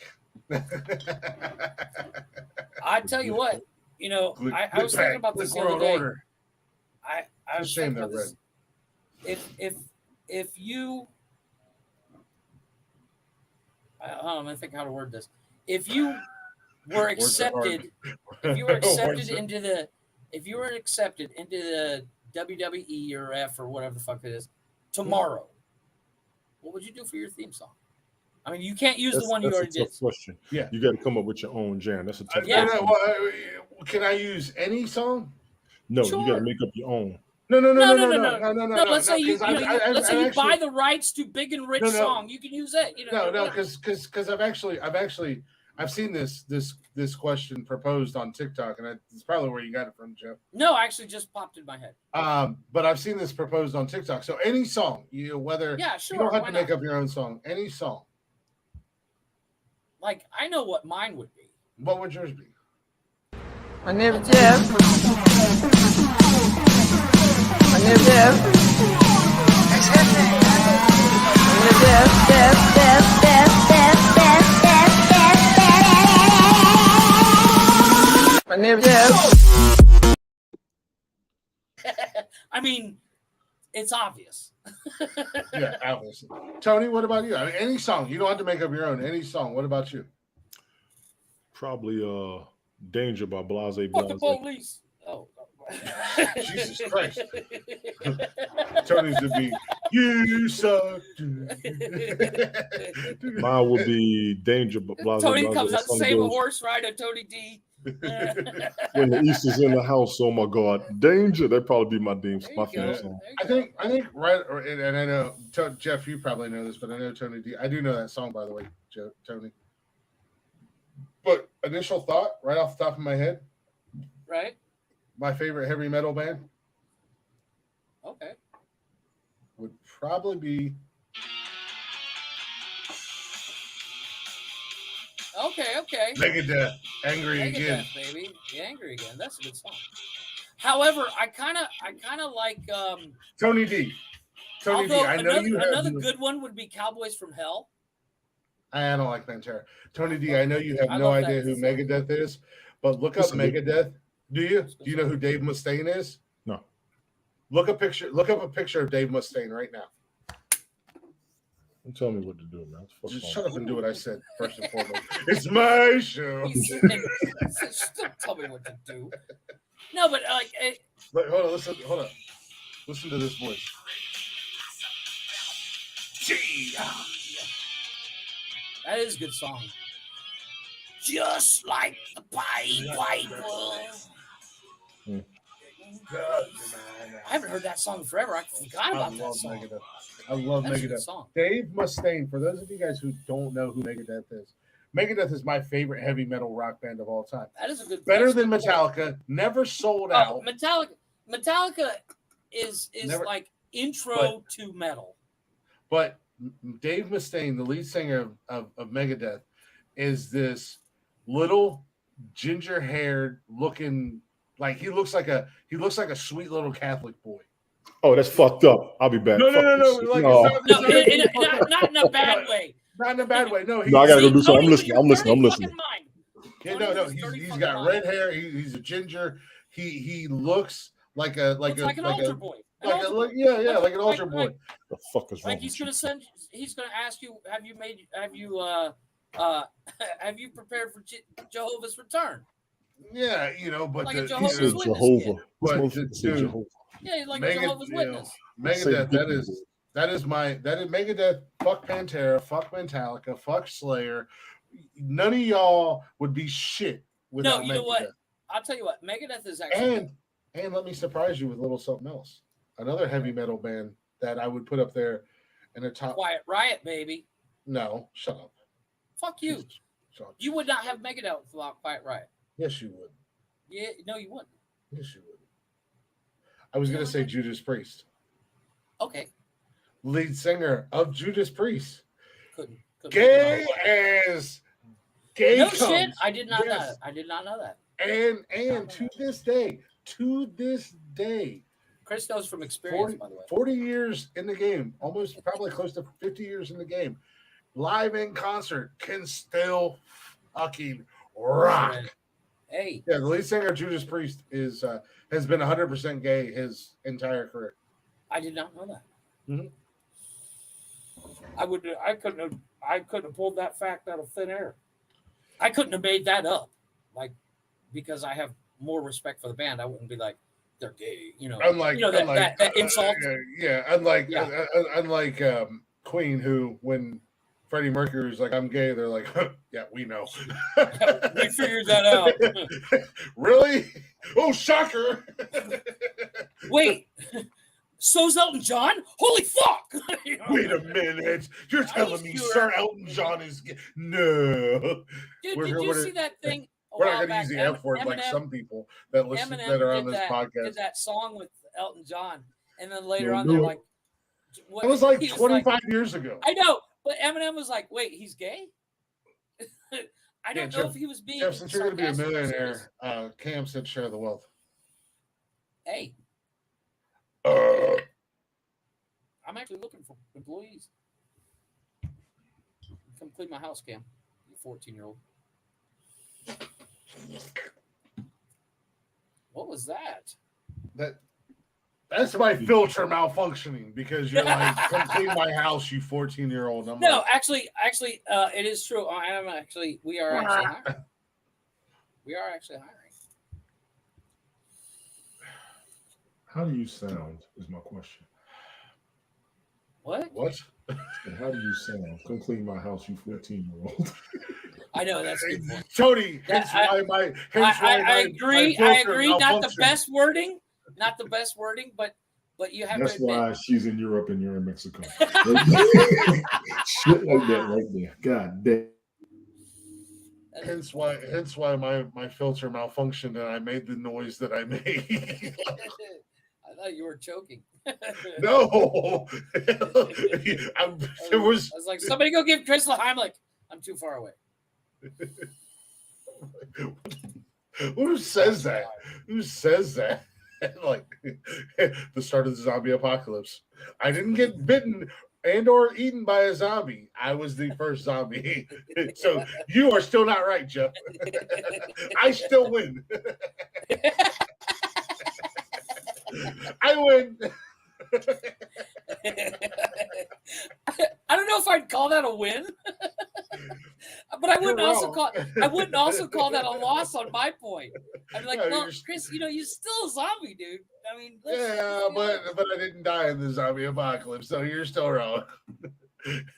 [SPEAKER 2] I tell you what, I was thinking about this the other day. I was
[SPEAKER 1] It's a shame
[SPEAKER 2] thinking
[SPEAKER 1] they're
[SPEAKER 2] of this. If you, I don't know, I'm gonna think how to word this. If you were
[SPEAKER 1] Words are hard.
[SPEAKER 2] accepted, if you were accepted
[SPEAKER 1] Words are-
[SPEAKER 2] into the, if you were accepted into the WWE or F or whatever the fuck it is tomorrow, what would you do for your theme song? I mean, you can't use the one you
[SPEAKER 3] that's
[SPEAKER 2] already
[SPEAKER 3] a tough
[SPEAKER 2] did.
[SPEAKER 3] question.
[SPEAKER 1] Yeah.
[SPEAKER 3] You got to come up with your own jam. That's a tough
[SPEAKER 2] Yeah.
[SPEAKER 3] question.
[SPEAKER 1] Can I use any song?
[SPEAKER 3] No, you got
[SPEAKER 2] Sure.
[SPEAKER 3] to make up your own.
[SPEAKER 1] No.
[SPEAKER 2] No, let's say you, let's say you
[SPEAKER 1] actually,
[SPEAKER 2] buy the rights to Big and Rich
[SPEAKER 1] No.
[SPEAKER 2] song. You can use it. You know,
[SPEAKER 1] no,
[SPEAKER 2] whatever.
[SPEAKER 1] because I've seen this question proposed on TikTok, and it's probably where you got it from, Jeff.
[SPEAKER 2] No, actually, just popped in my head.
[SPEAKER 1] But I've seen this proposed on TikTok. So any song, whether
[SPEAKER 2] Yeah, sure.
[SPEAKER 1] you don't have
[SPEAKER 2] why
[SPEAKER 1] to make
[SPEAKER 2] not?
[SPEAKER 1] up your own song, any song.
[SPEAKER 2] Like, I know what mine would be.
[SPEAKER 1] What would yours be?
[SPEAKER 9] My name is Jeff. My name is Jeff. My name is Jeff. My name is Jeff.
[SPEAKER 2] I mean, it's obvious.
[SPEAKER 1] Yeah, obviously. Tony, what about you? I mean, any song. You don't have to make up your own. Any song. What about you?
[SPEAKER 3] Probably Danger by Blase
[SPEAKER 2] Fuck the
[SPEAKER 3] Blase.
[SPEAKER 2] police. Oh.
[SPEAKER 1] Jesus Christ. Tony's would be, you suck.
[SPEAKER 3] Mine would be Danger by Blase
[SPEAKER 2] Tony
[SPEAKER 3] Blase.
[SPEAKER 2] comes
[SPEAKER 3] The
[SPEAKER 2] out,
[SPEAKER 3] song
[SPEAKER 2] save a
[SPEAKER 3] goes,
[SPEAKER 2] horse rider, Tony D.
[SPEAKER 3] when the East is in the house, oh my God, Danger. That'd probably be my theme
[SPEAKER 2] There
[SPEAKER 3] my
[SPEAKER 2] you go.
[SPEAKER 3] theme song.
[SPEAKER 2] There you
[SPEAKER 1] I think right, and I know Jeff, you probably know this, but I know Tony D. I do know that song, by the way, Tony. But initial thought, right off the top of my head,
[SPEAKER 2] Right?
[SPEAKER 1] my favorite heavy metal band
[SPEAKER 2] Okay.
[SPEAKER 1] would probably be
[SPEAKER 2] Okay.
[SPEAKER 1] Megadeth. Angry Again.
[SPEAKER 2] Megadeth, baby. The Angry Again. That's a good song. However, I kind of like.
[SPEAKER 1] Tony D. Tony D.
[SPEAKER 2] Although
[SPEAKER 1] I know
[SPEAKER 2] another good one would be Cowboys from Hell.
[SPEAKER 1] I don't like Pantera. Tony D. I know you have
[SPEAKER 2] I
[SPEAKER 1] no
[SPEAKER 2] love
[SPEAKER 1] idea
[SPEAKER 2] that
[SPEAKER 1] who
[SPEAKER 2] song.
[SPEAKER 1] Megadeth is, but look up
[SPEAKER 3] Listen,
[SPEAKER 1] Megadeth. Do you? Do you know who Dave Mustaine is?
[SPEAKER 3] No.
[SPEAKER 1] Look up a picture of Dave Mustaine right now.
[SPEAKER 3] Don't tell me what to do, man.
[SPEAKER 1] Just shut up and do what I said first and foremost. It's my show.
[SPEAKER 2] Don't tell me what to do. No, but like,
[SPEAKER 1] But hold on. Listen to this voice.
[SPEAKER 2] that is a good song. Just like the Bible. I haven't heard that song forever. I forgot
[SPEAKER 1] I
[SPEAKER 2] about that
[SPEAKER 1] love
[SPEAKER 2] song.
[SPEAKER 1] Megadeth. I love
[SPEAKER 2] That's a good
[SPEAKER 1] Megadeth.
[SPEAKER 2] song.
[SPEAKER 1] Dave Mustaine, for those of you guys who don't know who Megadeth is my favorite heavy metal rock band of all time.
[SPEAKER 2] That is a good.
[SPEAKER 1] Better
[SPEAKER 2] that's a
[SPEAKER 1] than
[SPEAKER 2] good point.
[SPEAKER 1] Metallica, never sold
[SPEAKER 2] Oh,
[SPEAKER 1] out.
[SPEAKER 2] Metallica is
[SPEAKER 1] Never-
[SPEAKER 2] like intro to metal.
[SPEAKER 1] But Dave Mustaine, the lead singer of Megadeth, is this little ginger-haired looking, like he looks like a sweet little Catholic boy.
[SPEAKER 3] Oh, that's fucked up. I'll be back.
[SPEAKER 1] No.
[SPEAKER 3] Fuck this shit.
[SPEAKER 1] Like,
[SPEAKER 3] No.
[SPEAKER 2] Not in a bad way.
[SPEAKER 1] Not in a bad way. No,
[SPEAKER 3] No, I gotta go do something.
[SPEAKER 2] Tony,
[SPEAKER 3] I'm listening.
[SPEAKER 1] Yeah, no. He's got red hair. He's a ginger. He looks like an altar
[SPEAKER 2] boy.
[SPEAKER 1] like an altar boy.
[SPEAKER 3] The fuck is wrong?
[SPEAKER 2] Like he's gonna ask you, have you prepared for Jehovah's return?
[SPEAKER 1] Yeah, but
[SPEAKER 2] Like a
[SPEAKER 3] He
[SPEAKER 2] Jehovah's
[SPEAKER 3] said
[SPEAKER 2] Witness
[SPEAKER 3] Jehovah.
[SPEAKER 2] kid.
[SPEAKER 3] This
[SPEAKER 1] But,
[SPEAKER 3] motherfucker said
[SPEAKER 1] dude,
[SPEAKER 3] Jehovah.
[SPEAKER 2] Yeah, he's like a Jehovah's Witness.
[SPEAKER 1] Megadeth. That is Megadeth. Fuck Pantera. Fuck Metallica. Fuck Slayer. None of y'all would be shit without
[SPEAKER 2] No, you know
[SPEAKER 1] Megadeth.
[SPEAKER 2] what? I'll tell you what. Megadeth is actually.
[SPEAKER 1] And let me surprise you with a little something else. Another heavy metal band that I would put up there in the top.
[SPEAKER 2] Quiet Riot, baby.
[SPEAKER 1] No, shut up.
[SPEAKER 2] Fuck you.
[SPEAKER 1] Shut up.
[SPEAKER 2] You would not have Megadeth without Quiet Riot.
[SPEAKER 1] Yes, you would.
[SPEAKER 2] Yeah, no, you wouldn't.
[SPEAKER 1] Yes, you would. I was gonna say Judas Priest,
[SPEAKER 2] Okay,
[SPEAKER 1] lead singer of Judas Priest.
[SPEAKER 2] couldn't
[SPEAKER 1] Gay as gay.
[SPEAKER 2] No
[SPEAKER 1] comes.
[SPEAKER 2] shit. I did not know
[SPEAKER 1] Yes.
[SPEAKER 2] that. I did not know that.
[SPEAKER 1] And to this day,
[SPEAKER 2] Chris knows from experience, by the way.
[SPEAKER 1] 40 years in the game, almost probably close to 50 years in the game, live in concert can still fucking rock.
[SPEAKER 2] Right. Hey,
[SPEAKER 1] Yeah, the lead singer Judas Priest has been 100% gay his entire career.
[SPEAKER 2] I did not know that.
[SPEAKER 1] Mhm.
[SPEAKER 2] I couldn't have pulled that fact out of thin air. I couldn't have made that up. Like, because I have more respect for the band, I wouldn't be like, they're gay,
[SPEAKER 1] Unlike
[SPEAKER 2] that insult.
[SPEAKER 1] unlike Queen, who when Freddie Mercury was like, "I'm gay," they're like, "Yeah, we know."
[SPEAKER 2] We figured that out.
[SPEAKER 1] Really? Oh, shocker!
[SPEAKER 2] Wait, so's Elton John? Holy fuck!
[SPEAKER 1] Wait a minute! You're telling me Sir Elton John is gay? No.
[SPEAKER 2] Dude, did you see that thing?
[SPEAKER 1] We're not going to use the F word like some people that listen that are on this podcast.
[SPEAKER 2] Did that song with Elton John, and then later on they're like,
[SPEAKER 1] "It was like 25 years ago."
[SPEAKER 2] I know, but Eminem was like, "Wait, he's gay." I don't know if he was being.
[SPEAKER 1] Jeff, since you're going to be a millionaire, Cam said, "Share the wealth."
[SPEAKER 2] Hey, I'm actually looking for employees. Come clean my house, Cam. You 14-year-old. What was that?
[SPEAKER 1] That's my filter malfunctioning because you're like, "Come clean my house, you 14-year-old."
[SPEAKER 2] No, actually, it is true. We are actually hiring. We are actually hiring.
[SPEAKER 3] How do you sound? Is my question.
[SPEAKER 2] What?
[SPEAKER 3] And how do you sound? Come clean my house, you 14-year-old.
[SPEAKER 2] I know that's a good point.
[SPEAKER 1] Tony,
[SPEAKER 2] I agree. I agree. Not the best wording, but you have
[SPEAKER 3] That's
[SPEAKER 2] to admit.
[SPEAKER 3] why she's in Europe and you're in Mexico. Shit like that right there. God damn.
[SPEAKER 1] Hence why my filter malfunctioned and I made the noise that I made.
[SPEAKER 2] I thought you were choking.
[SPEAKER 1] No,
[SPEAKER 2] I was like, somebody go give Chris the Heimlich. I'm too far away.
[SPEAKER 1] Who says that? Who says that? Like the start of the zombie apocalypse. I didn't get bitten and or eaten by a zombie. I was the first zombie. So you are still not right, Jeff. I still win. I win.
[SPEAKER 2] I don't know if I'd call that a win, but I wouldn't also call that a loss on my point. I'd be like, "Well, Chris, you're still a zombie, dude. I mean,
[SPEAKER 1] but I didn't die in the zombie apocalypse, so you're still wrong."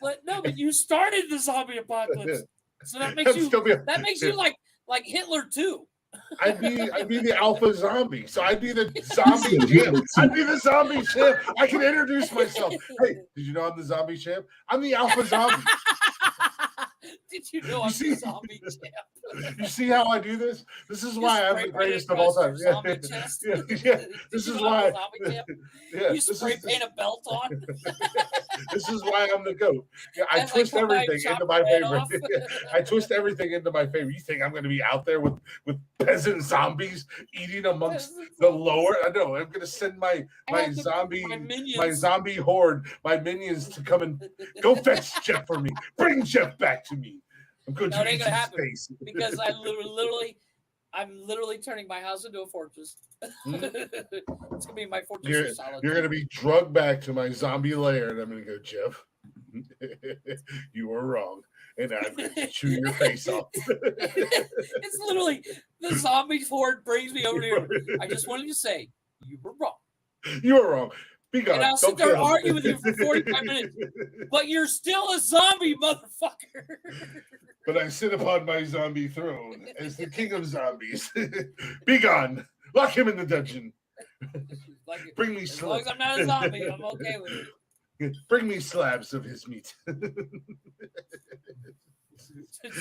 [SPEAKER 2] But you started the zombie apocalypse, so that makes you like Hitler too.
[SPEAKER 1] I'd be the alpha zombie. So I'd be the zombie champ. I'd be the zombie champ. I can introduce myself. Hey, did you know I'm the zombie champ? I'm the alpha zombie.
[SPEAKER 2] Did you know I'm the zombie champ?
[SPEAKER 1] You see how I do this? This is why I'm the greatest of all time. Yeah. This is why.
[SPEAKER 2] You spray paint a belt on.
[SPEAKER 1] This is why I'm the GOAT. Yeah, I twist everything into my favor. I twist everything into my favor. You think I'm going to be out there with peasant zombies eating amongst the lower? I know. I'm going to send my zombie horde, my minions to come and go fetch Jeff for me. Bring Jeff back to me. I'm going to eat his face.
[SPEAKER 2] Because I'm literally turning my house into a fortress. It's gonna be my fortress.
[SPEAKER 1] You're gonna be drugged back to my zombie lair, and I'm gonna go, Jeff. You were wrong, and I'm gonna chew your face off.
[SPEAKER 2] It's literally the zombie horde brings me over here. I just wanted to say you were wrong.
[SPEAKER 1] You were wrong. Be gone.
[SPEAKER 2] And I'll sit there and argue with you for 45 minutes, but you're still a zombie, motherfucker.
[SPEAKER 1] But I sit upon my zombie throne as the king of zombies. Be gone. Lock him in the dungeon. Bring me
[SPEAKER 2] as long as I'm not a zombie, I'm okay with it.
[SPEAKER 1] Bring me slabs of his meat.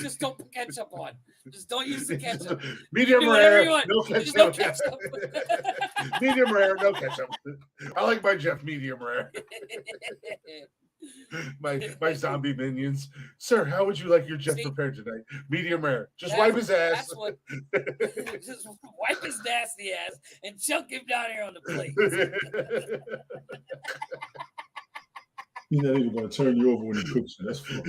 [SPEAKER 2] Just don't put ketchup on. Just don't use the ketchup.
[SPEAKER 1] Medium rare, no ketchup. Medium rare, no ketchup. I like my Jeff medium rare. My zombie minions. Sir, how would you like your Jeff prepared tonight? Medium rare. Just wipe his ass.
[SPEAKER 2] Just wipe his nasty ass and chunk him down here on the plate.
[SPEAKER 3] He's not even going to turn you over when he cooks you. That's funny.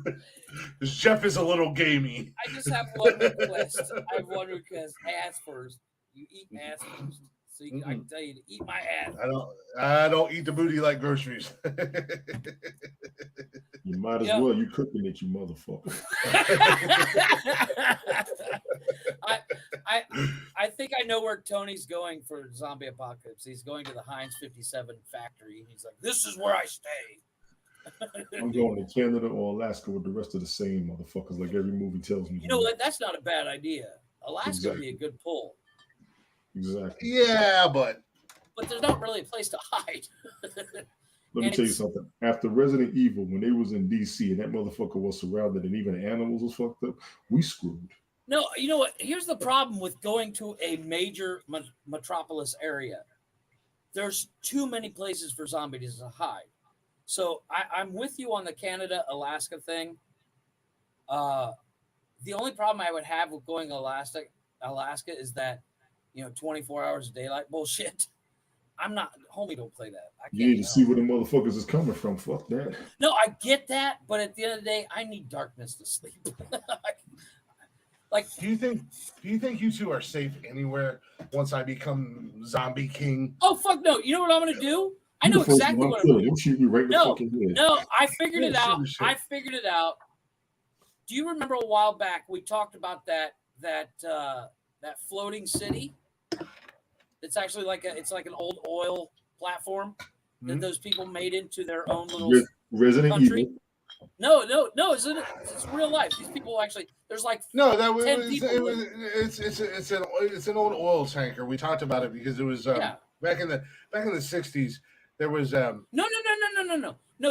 [SPEAKER 1] Because Jeff is a little gamey.
[SPEAKER 2] I just have one request. I have one request. Ass first. You eat ass first. So I can tell you to eat my ass.
[SPEAKER 1] I don't eat the booty like groceries.
[SPEAKER 3] You might as well. You cooking it, you motherfucker.
[SPEAKER 2] I think I know where Tony's going for zombie apocalypse. He's going to the Heinz 57 factory. He's like, this is where I stay.
[SPEAKER 3] I'm going to Canada or Alaska with the rest of the same motherfuckers, like every movie tells me.
[SPEAKER 2] You know what? That's not a bad idea. Alaska would be a good pull.
[SPEAKER 3] Exactly.
[SPEAKER 1] Yeah, but
[SPEAKER 2] there's not really a place to hide.
[SPEAKER 3] Let me tell you something. After Resident Evil, when they was in DC and that motherfucker was surrounded and even the animals was fucked up, we screwed.
[SPEAKER 2] No, you know what? Here's the problem with going to a major metropolis area. There's too many places for zombies to hide. So I'm with you on the Canada-Alaska thing. The only problem I would have with going to Alaska is that, 24 hours of daylight bullshit. I'm not, homie, don't play that.
[SPEAKER 3] You need to see where the motherfuckers is coming from. Fuck that.
[SPEAKER 2] No, I get that, but at the end of the day, I need darkness to sleep. Like,
[SPEAKER 1] do you think you two are safe anywhere once I become zombie king?
[SPEAKER 2] Oh fuck no! You know what I'm gonna do? I know exactly what I'm gonna do.
[SPEAKER 3] Shoot me right in the fucking head.
[SPEAKER 2] No, I figured it out. I figured it out. Do you remember a while back we talked about that floating city? It's actually like an old oil platform that those people made into their own little
[SPEAKER 3] Resident
[SPEAKER 2] country.
[SPEAKER 3] Evil.
[SPEAKER 2] No, it's real life. These people actually, there's like
[SPEAKER 1] it's an old oil tanker. We talked about it because it was back in the 60s. There was
[SPEAKER 2] no.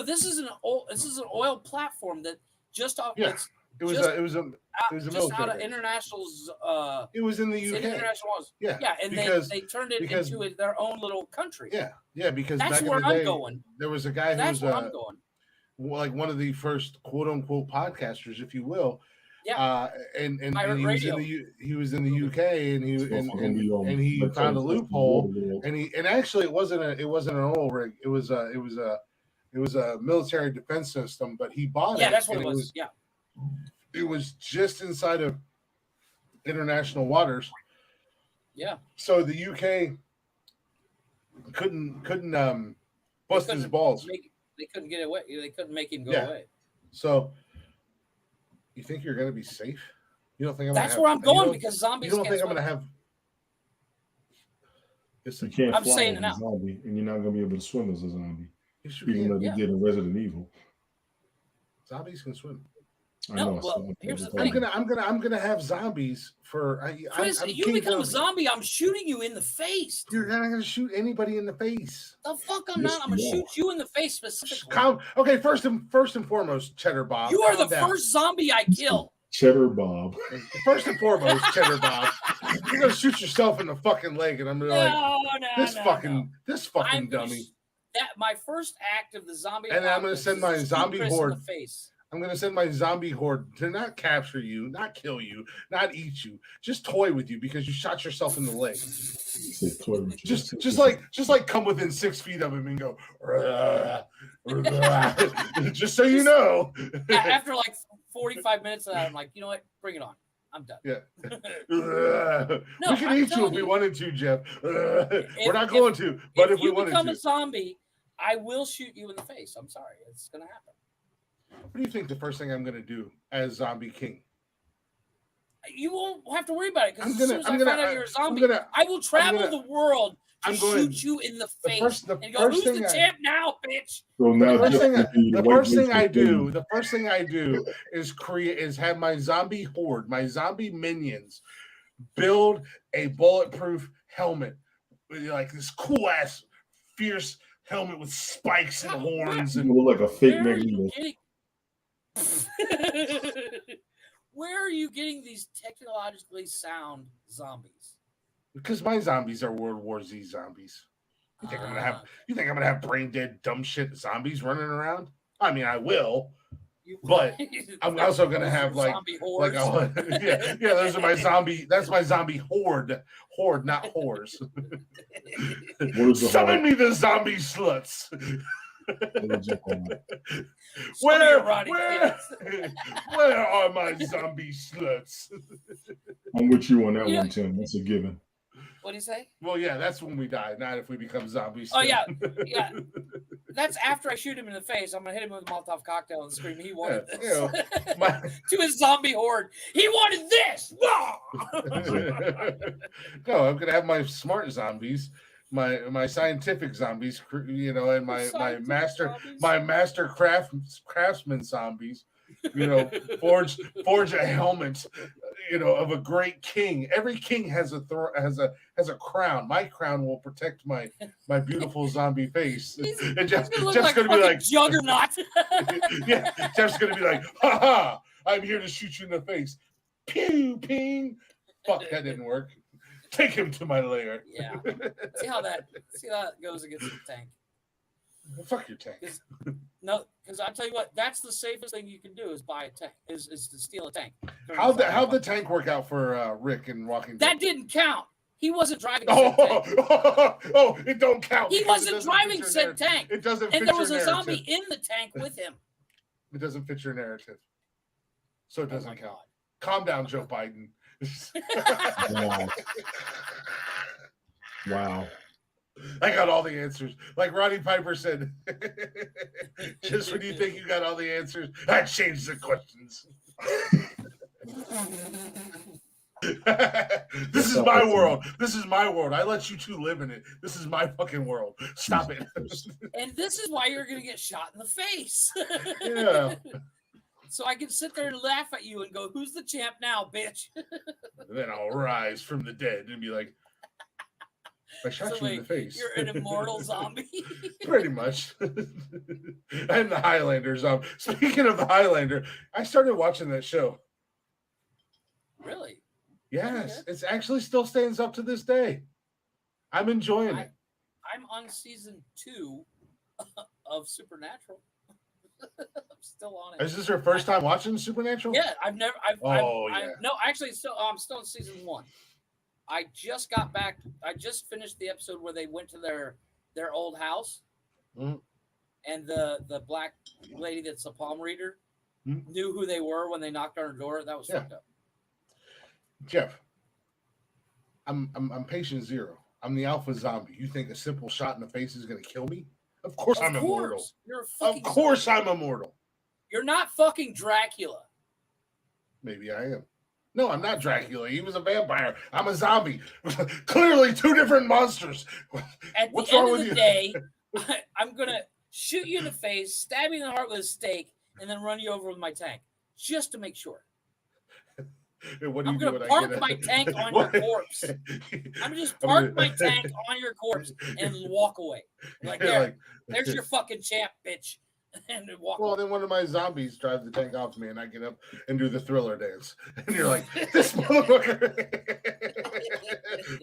[SPEAKER 2] This is an oil platform that just off.
[SPEAKER 1] Yeah. It was a
[SPEAKER 2] just
[SPEAKER 1] military
[SPEAKER 2] out of
[SPEAKER 1] base.
[SPEAKER 2] international's.
[SPEAKER 1] It was in the UK.
[SPEAKER 2] International was, yeah, and they turned it into their own little country.
[SPEAKER 1] Yeah, because
[SPEAKER 2] that's
[SPEAKER 1] back
[SPEAKER 2] where
[SPEAKER 1] in the day,
[SPEAKER 2] I'm going.
[SPEAKER 1] There was a guy
[SPEAKER 2] that's
[SPEAKER 1] who
[SPEAKER 2] where
[SPEAKER 1] was
[SPEAKER 2] I'm going.
[SPEAKER 1] Like one of the first quote unquote podcasters, if you will.
[SPEAKER 2] Yeah.
[SPEAKER 1] And he was in the UK and he found a loophole and actually it wasn't an oil rig. It was a military defense system, but he bought it.
[SPEAKER 2] Yeah, that's what it was. Yeah.
[SPEAKER 1] It was just inside of international waters.
[SPEAKER 2] Yeah.
[SPEAKER 1] So the UK couldn't bust his balls.
[SPEAKER 2] They couldn't get away. They couldn't make him go away.
[SPEAKER 1] So you think you're going to be safe? You don't think
[SPEAKER 2] that's where I'm going because zombies.
[SPEAKER 1] You don't think I'm going to have?
[SPEAKER 3] You can't
[SPEAKER 2] I'm
[SPEAKER 3] fly
[SPEAKER 2] saying
[SPEAKER 3] as
[SPEAKER 2] it
[SPEAKER 3] a
[SPEAKER 2] now.
[SPEAKER 3] zombie, and you're not going to be able to swim as a zombie,
[SPEAKER 1] even
[SPEAKER 3] though they did in Resident Evil.
[SPEAKER 1] Zombies can swim.
[SPEAKER 2] Here's the thing.
[SPEAKER 1] I'm gonna have zombies for.
[SPEAKER 2] Chris, you become a zombie, I'm shooting you in the face.
[SPEAKER 1] You're not gonna shoot anybody in the face.
[SPEAKER 2] The fuck, I'm not. I'm gonna shoot you in the face specifically.
[SPEAKER 1] Okay, first and foremost, Cheddar Bob.
[SPEAKER 2] You are the first zombie I kill.
[SPEAKER 3] Cheddar Bob.
[SPEAKER 1] First and foremost, Cheddar Bob. You're gonna shoot yourself in the fucking leg, and I'm gonna this fucking dummy.
[SPEAKER 2] My first act of the zombie.
[SPEAKER 1] And I'm gonna send my zombie horde.
[SPEAKER 2] In the face.
[SPEAKER 1] I'm going to send my zombie horde to not capture you, not kill you, not eat you, just toy with you because you shot yourself in the leg. Just like come within 6 feet of him and go, just so you know.
[SPEAKER 2] After like 45 minutes of that, I'm like, you know what? Bring it on. I'm done.
[SPEAKER 1] Yeah. We can eat you if we wanted to, Jeff. We're not going to, but if we wanted to.
[SPEAKER 2] If you become a zombie, I will shoot you in the face. I'm sorry. It's going to happen.
[SPEAKER 1] What do you think the first thing I'm going to do as Zombie King?
[SPEAKER 2] You won't have to worry about it because as soon as I find out you're a zombie, I will travel the world to shoot you in the face and go, who's the champ now, bitch?
[SPEAKER 3] So now
[SPEAKER 1] the first thing I do is have my zombie horde, my zombie minions, build a bulletproof helmet, like this cool ass, fierce helmet with spikes and horns and
[SPEAKER 3] look like a fake Magneto.
[SPEAKER 2] Where are you getting these technologically sound zombies?
[SPEAKER 1] Because my zombies are World War Z zombies. You think I'm gonna have brain dead dumb shit zombies running around? I mean, I will, but I'm also gonna have those are my zombie. That's my zombie horde, not whores. Summon me the zombie sluts. Where
[SPEAKER 2] Roddy
[SPEAKER 1] where are my zombie sluts?
[SPEAKER 3] I'm with you on that
[SPEAKER 2] You know-
[SPEAKER 3] one, Tim. That's a given.
[SPEAKER 2] What do you say?
[SPEAKER 1] Well, yeah, that's when we die, not if we become zombies.
[SPEAKER 2] Oh, yeah, yeah. That's after I shoot him in the face. I'm gonna hit him with a Molotov cocktail and scream, "He wanted
[SPEAKER 1] Yeah,
[SPEAKER 2] this!"
[SPEAKER 1] you know, my-
[SPEAKER 2] To his zombie horde, he wanted this.
[SPEAKER 1] No, I'm gonna have my smart zombies, my scientific zombies, you know, and my master craftsman zombies, you know, forge a helmet, you know, of a great king. Every king has a crown. My crown will protect my beautiful zombie face. And Jeff's gonna be like
[SPEAKER 2] Juggernaut.
[SPEAKER 1] Yeah, Jeff's gonna be like, ha ha, I'm here to shoot you in the face. Pew ping. Fuck, that didn't work. Take him to my lair.
[SPEAKER 2] Yeah. See how that goes against the tank.
[SPEAKER 1] Fuck your tank.
[SPEAKER 2] No, because I tell you what, that's the safest thing you can do is buy a tank. Is to steal a tank.
[SPEAKER 1] How'd the tank work out for Rick in Walking Dead?
[SPEAKER 2] That didn't count. He wasn't driving
[SPEAKER 1] Oh,
[SPEAKER 2] said tank.
[SPEAKER 1] It don't count.
[SPEAKER 2] He
[SPEAKER 1] because
[SPEAKER 2] wasn't driving said tank.
[SPEAKER 1] It doesn't.
[SPEAKER 2] And
[SPEAKER 1] fit
[SPEAKER 2] there was
[SPEAKER 1] your
[SPEAKER 2] a
[SPEAKER 1] narrative.
[SPEAKER 2] zombie in the tank with him.
[SPEAKER 1] It doesn't fit your narrative, so it doesn't
[SPEAKER 2] my
[SPEAKER 1] count.
[SPEAKER 2] God.
[SPEAKER 1] Calm down, Joe Biden.
[SPEAKER 3] Wow. Wow.
[SPEAKER 1] I got all the answers. Like Roddy Piper said, just when you think you got all the answers, I changed the questions. This is my world. This is my world. I let you two live in it. This is my fucking world. Stop it.
[SPEAKER 2] And this is why you're going to get shot in the face.
[SPEAKER 1] Yeah.
[SPEAKER 2] So I can sit there and laugh at you and go, "Who's the champ now, bitch?"
[SPEAKER 1] And then I'll rise from the dead and be like, I shot you in the face.
[SPEAKER 2] You're an immortal zombie.
[SPEAKER 1] Pretty much. I'm the Highlander zombie. Speaking of the Highlander, I started watching that show.
[SPEAKER 2] Really?
[SPEAKER 1] Yes, it actually still stands up to this day. I'm enjoying it.
[SPEAKER 2] I'm on season 2 of Supernatural. I'm still on it.
[SPEAKER 1] Is this your first time watching Supernatural?
[SPEAKER 2] Yeah, no, actually, I'm still in season 1. I just got back. I just finished the episode where they went to their old house, and the black lady that's a palm reader knew who they were when they knocked on her door. That was fucked up.
[SPEAKER 1] Jeff, I'm patient zero. I'm the alpha zombie. You think a simple shot in the face is going to kill me? Of course I'm immortal.
[SPEAKER 2] You're a fucking
[SPEAKER 1] Of course
[SPEAKER 2] zombie.
[SPEAKER 1] I'm immortal.
[SPEAKER 2] You're not fucking Dracula.
[SPEAKER 1] Maybe I am. No, I'm not Dracula. He was a vampire. I'm a zombie. Clearly two different monsters.
[SPEAKER 2] At
[SPEAKER 1] What's
[SPEAKER 2] the
[SPEAKER 1] wrong
[SPEAKER 2] end
[SPEAKER 1] with
[SPEAKER 2] of the
[SPEAKER 1] you?
[SPEAKER 2] day, I'm going to shoot you in the face, stab you in the heart with a stake, and then run you over with my tank, just to make sure.
[SPEAKER 1] What do
[SPEAKER 2] I'm
[SPEAKER 1] you do
[SPEAKER 2] going to
[SPEAKER 1] when I
[SPEAKER 2] park
[SPEAKER 1] get
[SPEAKER 2] my
[SPEAKER 1] it?
[SPEAKER 2] tank on your corpse. I'm going to just park my tank on your corpse and walk away. Like, there's your fucking champ, bitch. And then walk
[SPEAKER 1] Well,
[SPEAKER 2] away.
[SPEAKER 1] then one of my zombies drives the tank off me, and I get up and do the Thriller dance. And you're like, this motherfucker.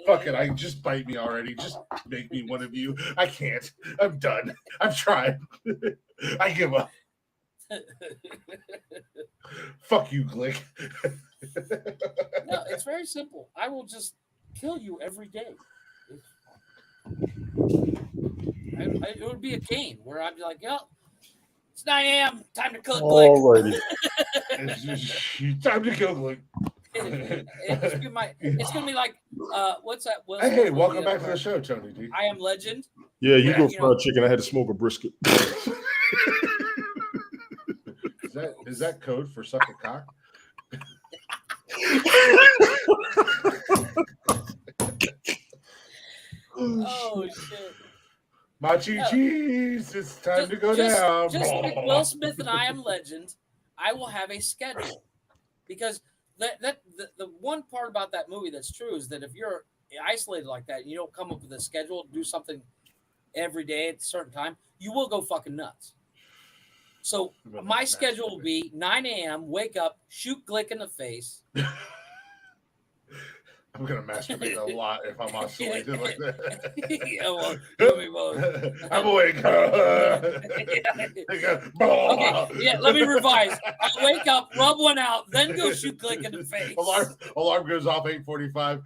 [SPEAKER 1] Fuck it, just bite me already. Just make me one of you. I can't. I'm done. I've tried. I give up. Fuck you, Glick.
[SPEAKER 2] No, it's very simple. I will just kill you every day. It would be a game where I'd be like, "Yo, it's 9 a.m. Time to kill Glick."
[SPEAKER 1] Alrighty. Time to kill Glick.
[SPEAKER 2] It's gonna be like, what's that?
[SPEAKER 1] Hey, welcome back to the show, Tony D.
[SPEAKER 2] I Am Legend.
[SPEAKER 3] Yeah, you go
[SPEAKER 2] you
[SPEAKER 3] fried
[SPEAKER 2] know.
[SPEAKER 3] chicken. I had to smoke a brisket.
[SPEAKER 1] Is that code for suck a cock?
[SPEAKER 2] Oh shit!
[SPEAKER 1] Machi cheese, it's time to go down.
[SPEAKER 2] Just like Will Smith and I Am Legend, I will have a schedule because the one part about that movie that's true is that if you're isolated like that and you don't come up with a schedule, do something every day at a certain time, you will go fucking nuts. So my schedule will be 9 a.m. Wake up, shoot Glick in the face.
[SPEAKER 1] I'm gonna masturbate a lot if I'm isolated like that.
[SPEAKER 2] Yeah, well, we both.
[SPEAKER 1] I'm awake.
[SPEAKER 2] Okay, yeah, let me revise. I wake up, rub one out, then go shoot Glick in the face.
[SPEAKER 1] Alarm goes off 8:45.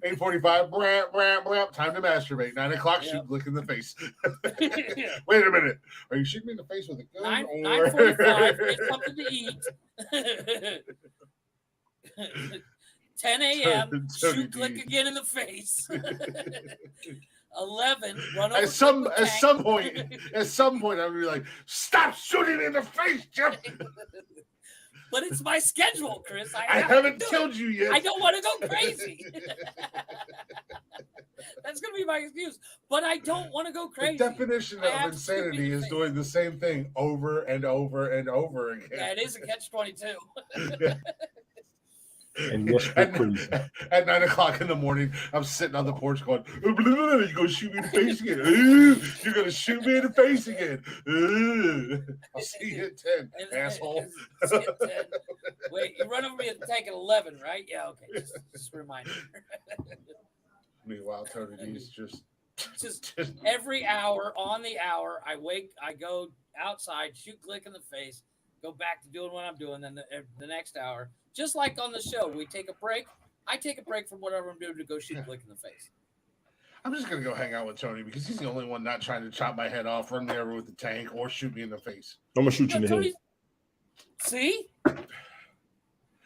[SPEAKER 1] 8:45. Bram, bram, bram. Time to masturbate. 9 o'clock. Shoot Glick in the face. Wait a minute. Are you shooting me in the face with a gun?
[SPEAKER 2] 9:45. Get something to eat. 10 a.m. Shoot Glick again in the face. 11. Run over
[SPEAKER 1] At some point, I'm gonna be like, stop shooting me in the face, Jeff.
[SPEAKER 2] But it's my schedule, Chris.
[SPEAKER 1] I haven't killed you yet.
[SPEAKER 2] I don't want to go crazy. That's going to be my excuse. But I don't want to go crazy.
[SPEAKER 1] The definition of insanity is doing the same thing over and over and over again.
[SPEAKER 2] Yeah, it is a catch-22.
[SPEAKER 3] And yes,
[SPEAKER 1] at 9 o'clock in the morning, I'm sitting on the porch going, you're going to shoot me in the face again. You're going to shoot me in the face again. I'll see you at 10, asshole.
[SPEAKER 2] See you at 10. Wait, you run over me at the tank at 11, right? Yeah, okay. Just a reminder.
[SPEAKER 1] Meanwhile, Tony D's just
[SPEAKER 2] every hour, on the hour, I go outside, shoot Glick in the face, go back to doing what I'm doing, then the next hour. Just like on the show, we take a break. I take a break from whatever I'm doing to go shoot Glick in the face.
[SPEAKER 1] I'm just going to go hang out with Tony because he's the only one not trying to chop my head off, run me over with the tank, or shoot me in the face.
[SPEAKER 3] I'm going to shoot you in the head.
[SPEAKER 2] See?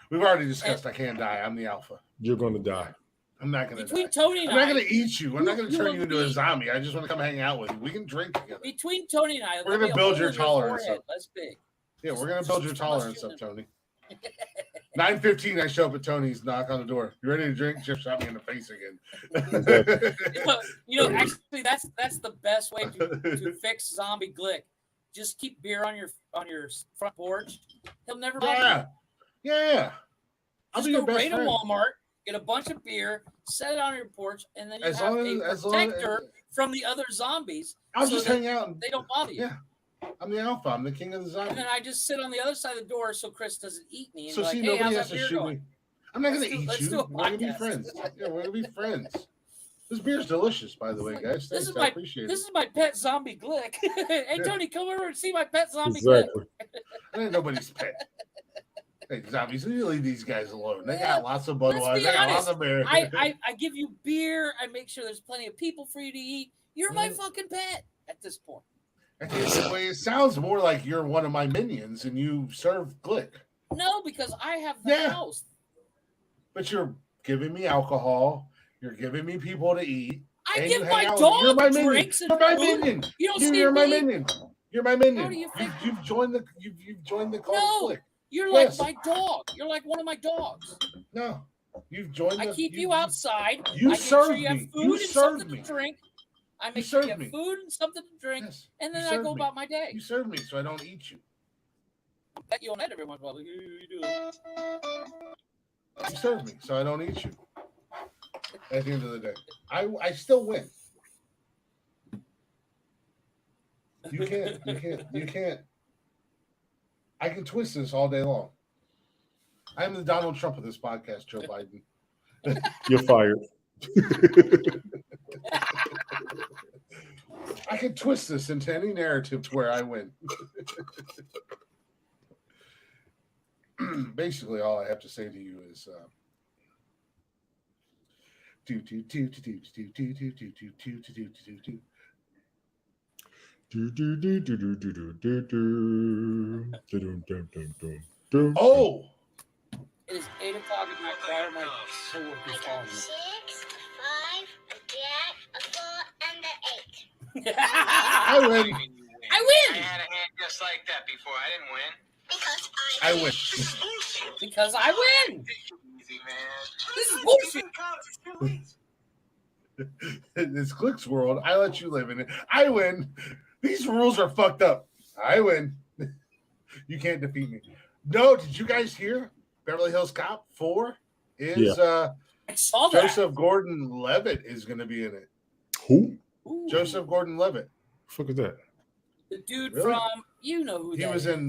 [SPEAKER 1] We've already discussed I can't die. I'm the alpha.
[SPEAKER 3] You're going to die.
[SPEAKER 1] I'm not going to die.
[SPEAKER 2] Between Tony and
[SPEAKER 1] I'm not going to eat you. I'm not going to turn you into a zombie. I just want to come hang out with you. We can drink together.
[SPEAKER 2] Between Tony and I,
[SPEAKER 1] we're going to build your tolerance up.
[SPEAKER 2] That's big.
[SPEAKER 1] Yeah, we're going to build your tolerance up, Tony. 9:15, I show up at Tony's, knock on the door. You ready to drink? Jeff shot me in the face again.
[SPEAKER 2] Actually, that's the best way to fix zombie Glick. Just keep beer on your front porch. He'll never bother you.
[SPEAKER 1] Yeah.
[SPEAKER 2] Just go right to Walmart, get a bunch of beer, set it on your porch, and then you have a protector from the other zombies.
[SPEAKER 1] I'll just hang out.
[SPEAKER 2] They don't bother you.
[SPEAKER 1] Yeah. I'm the alpha. I'm the king of the zombies.
[SPEAKER 2] And then I just sit on the other side of the door so Chris doesn't eat me. And
[SPEAKER 1] so see, nobody has to shoot me. I'm not going to eat you. We're going to be friends. Yeah, we're going to be friends. This beer's delicious, by the way, guys. Thanks. I appreciate it.
[SPEAKER 2] This is my pet zombie Glick. Hey, Tony, come over and see my pet zombie Glick.
[SPEAKER 1] That ain't nobody's pet. Hey, zombies, you leave these guys alone. They got lots of Budweiser. They got lots of beer.
[SPEAKER 2] I give you beer. I make sure there's plenty of people for you to eat. You're my fucking pet at this point.
[SPEAKER 1] Anyway, it sounds more like you're one of my minions and you serve Glick.
[SPEAKER 2] No, because I have the house.
[SPEAKER 1] But you're giving me alcohol. You're giving me people to eat.
[SPEAKER 2] I give my dog drinks and food.
[SPEAKER 1] You're my minion. You're my minion. How do you think? You've joined the cult Glick.
[SPEAKER 2] You're like my dog. You're like one of my dogs.
[SPEAKER 1] No. You've joined
[SPEAKER 2] I keep you outside.
[SPEAKER 1] You serve me.
[SPEAKER 2] You have food and something to drink. I make sure you have food and something to drink, and then I go about my day.
[SPEAKER 1] You serve me, so I don't eat you.
[SPEAKER 2] I bet you on that every once in a while. You
[SPEAKER 1] serve me, so I don't eat you. At the end of the day, I still win. You can't. I can twist this all day long. I'm the Donald Trump of this podcast, Joe Biden.
[SPEAKER 3] You're fired.
[SPEAKER 1] I can twist this into any narrative to where I win. Basically, all I have to say to you is oh!
[SPEAKER 2] It is 8 o'clock at night. Why are my coworkers calling me?
[SPEAKER 4] 6, 5, a jack, a 4, and an 8.
[SPEAKER 1] I win.
[SPEAKER 2] I win.
[SPEAKER 5] I had a hand just like that before. I didn't win.
[SPEAKER 4] Because
[SPEAKER 1] I win.
[SPEAKER 2] Because I win.
[SPEAKER 5] Easy, man.
[SPEAKER 2] This is bullshit.
[SPEAKER 1] It's Glick's world. I let you live in it. I win. These rules are fucked up. I win. You can't defeat me. No, did you guys hear? Beverly Hills Cop 4 is
[SPEAKER 2] I saw that.
[SPEAKER 1] Joseph Gordon-Levitt is going to be in it.
[SPEAKER 3] Who?
[SPEAKER 2] Ooh.
[SPEAKER 1] Joseph Gordon-Levitt.
[SPEAKER 3] Fuck is that?
[SPEAKER 2] The dude
[SPEAKER 1] Really?
[SPEAKER 2] from he was in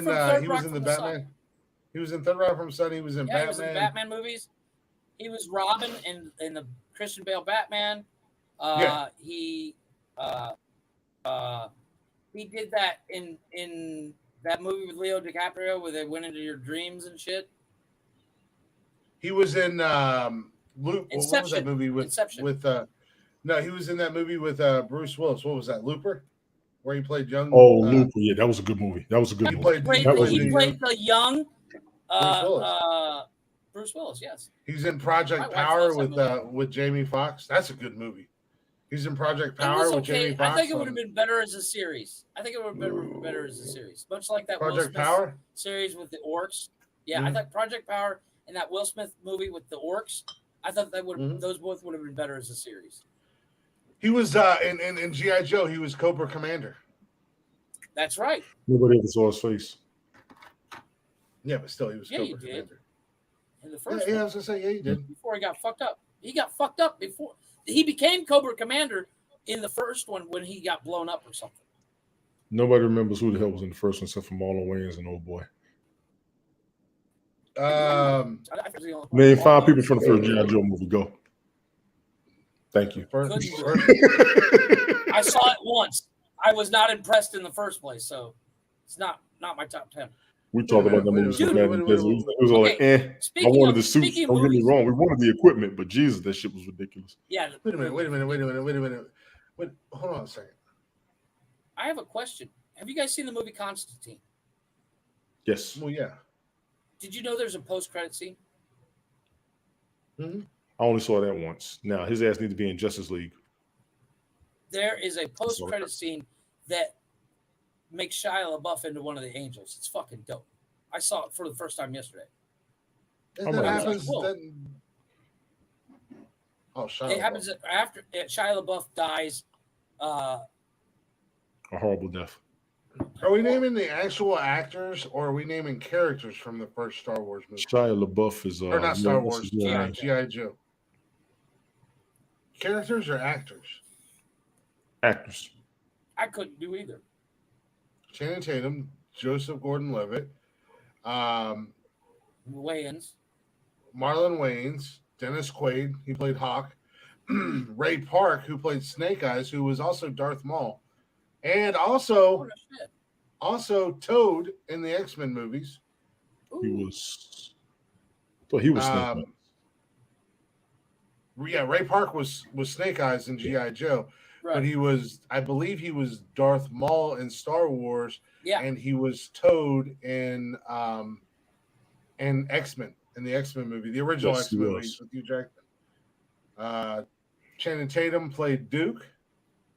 [SPEAKER 1] the Batman. He was in Third Rock from Sun. He was in Batman.
[SPEAKER 2] He was in Batman movies. He was Robin in the Christian Bale Batman. He did that in that movie with Leo DiCaprio where they went into your dreams and shit.
[SPEAKER 1] He was in Luke. What was
[SPEAKER 2] Inception.
[SPEAKER 1] that movie with?
[SPEAKER 2] Inception.
[SPEAKER 1] No, he was in that movie with Bruce Willis. What was that? Looper, where he played young.
[SPEAKER 3] Looper. Yeah, that was a good movie. That was a good
[SPEAKER 1] He
[SPEAKER 3] movie.
[SPEAKER 1] played.
[SPEAKER 2] He played the young
[SPEAKER 1] Bruce Willis.
[SPEAKER 2] Bruce Willis. Yes.
[SPEAKER 1] He's in Project Power with Jamie Foxx. That's a good movie. He's in Project Power with Jamie Foxx.
[SPEAKER 2] I think it would have been better as a series. I think it would have been better as a series, much like that
[SPEAKER 1] Project
[SPEAKER 2] Will Smith
[SPEAKER 1] Power
[SPEAKER 2] series with the orcs. Yeah, I thought Project Power and that Will Smith movie with the orcs. I thought that would those both would have been better as a series.
[SPEAKER 1] He was in G.I. Joe. He was Cobra Commander.
[SPEAKER 2] That's right.
[SPEAKER 3] Nobody ever saw his face.
[SPEAKER 1] Yeah, but still, he was Cobra
[SPEAKER 2] Commander. In the first
[SPEAKER 1] I was gonna say, yeah, he did.
[SPEAKER 2] Before he got fucked up. He got fucked up before he became Cobra Commander in the first one when he got blown up or something.
[SPEAKER 3] Nobody remembers who the hell was in the first one except for Marlon Wayans and Old Boy. Name 5 people from the first G.I. Joe movie. Go. Thank you.
[SPEAKER 2] I saw it once. I was not impressed in the first place, so it's not my top 10.
[SPEAKER 3] We talked about that movie so bad because it was all like, I wanted the suits. Don't get me wrong. We wanted the equipment, but Jesus, that shit was ridiculous.
[SPEAKER 2] Yeah.
[SPEAKER 1] Wait a minute. Hold on a second.
[SPEAKER 2] I have a question. Have you guys seen the movie Constantine?
[SPEAKER 3] Yes.
[SPEAKER 1] Well, yeah.
[SPEAKER 2] Did you know there's a post-credit scene?
[SPEAKER 1] Mm-hmm.
[SPEAKER 3] I only saw that once. Now, his ass needs to be in Justice League.
[SPEAKER 2] There is a post-credit scene that makes Shia LaBeouf into one of the angels. It's fucking dope. I saw it for the first time yesterday.
[SPEAKER 1] That happens. Shia
[SPEAKER 2] It happens after Shia LaBeouf dies.
[SPEAKER 3] A horrible death.
[SPEAKER 1] Are we naming the actual actors, or are we naming characters from the first Star Wars movie?
[SPEAKER 3] Shia LaBeouf is
[SPEAKER 1] or not Star Wars, G.I. Joe. Characters or actors?
[SPEAKER 3] Actors.
[SPEAKER 2] I couldn't do either.
[SPEAKER 1] Channing Tatum, Joseph Gordon-Levitt,
[SPEAKER 2] Wayans,
[SPEAKER 1] Marlon Wayans, Dennis Quaid, he played Hawk, Ray Park, who played Snake Eyes, who was also Darth Maul, and also Toad in the X-Men movies.
[SPEAKER 3] He was Snake Eyes.
[SPEAKER 1] Yeah, Ray Park was Snake Eyes in G.I. Joe.
[SPEAKER 2] Right.
[SPEAKER 1] But I believe he was Darth Maul in Star Wars, and he was Toad in X-Men, in the X-Men movie, the original X-Men movies with Hugh Jackman. Channing Tatum played Duke.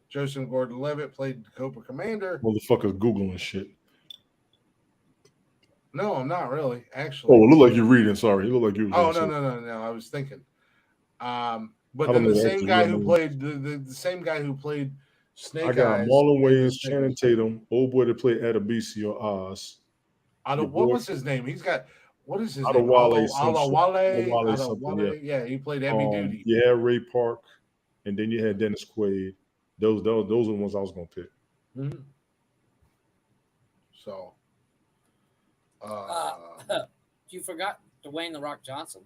[SPEAKER 1] Joseph Gordon-Levitt played Cobra Commander.
[SPEAKER 3] Motherfuckers Googling shit.
[SPEAKER 1] No, I'm not really, actually.
[SPEAKER 3] Oh, it looked like you're reading. Sorry. It looked like you were
[SPEAKER 1] no. I was thinking. But then the same guy who played the same guy who played Snake Eyes.
[SPEAKER 3] I got Marlon Wayans, Channing Tatum, old boy that played Adebisi or Oz.
[SPEAKER 1] What was his name? He's got what is his name?
[SPEAKER 3] Adewale.
[SPEAKER 1] Yeah, he played Heavy Duty.
[SPEAKER 3] You had Ray Park, and then you had Dennis Quaid. Those are the ones I was gonna pick.
[SPEAKER 1] Mm-hmm. So,
[SPEAKER 2] you forgot Dwayne "The Rock" Johnson.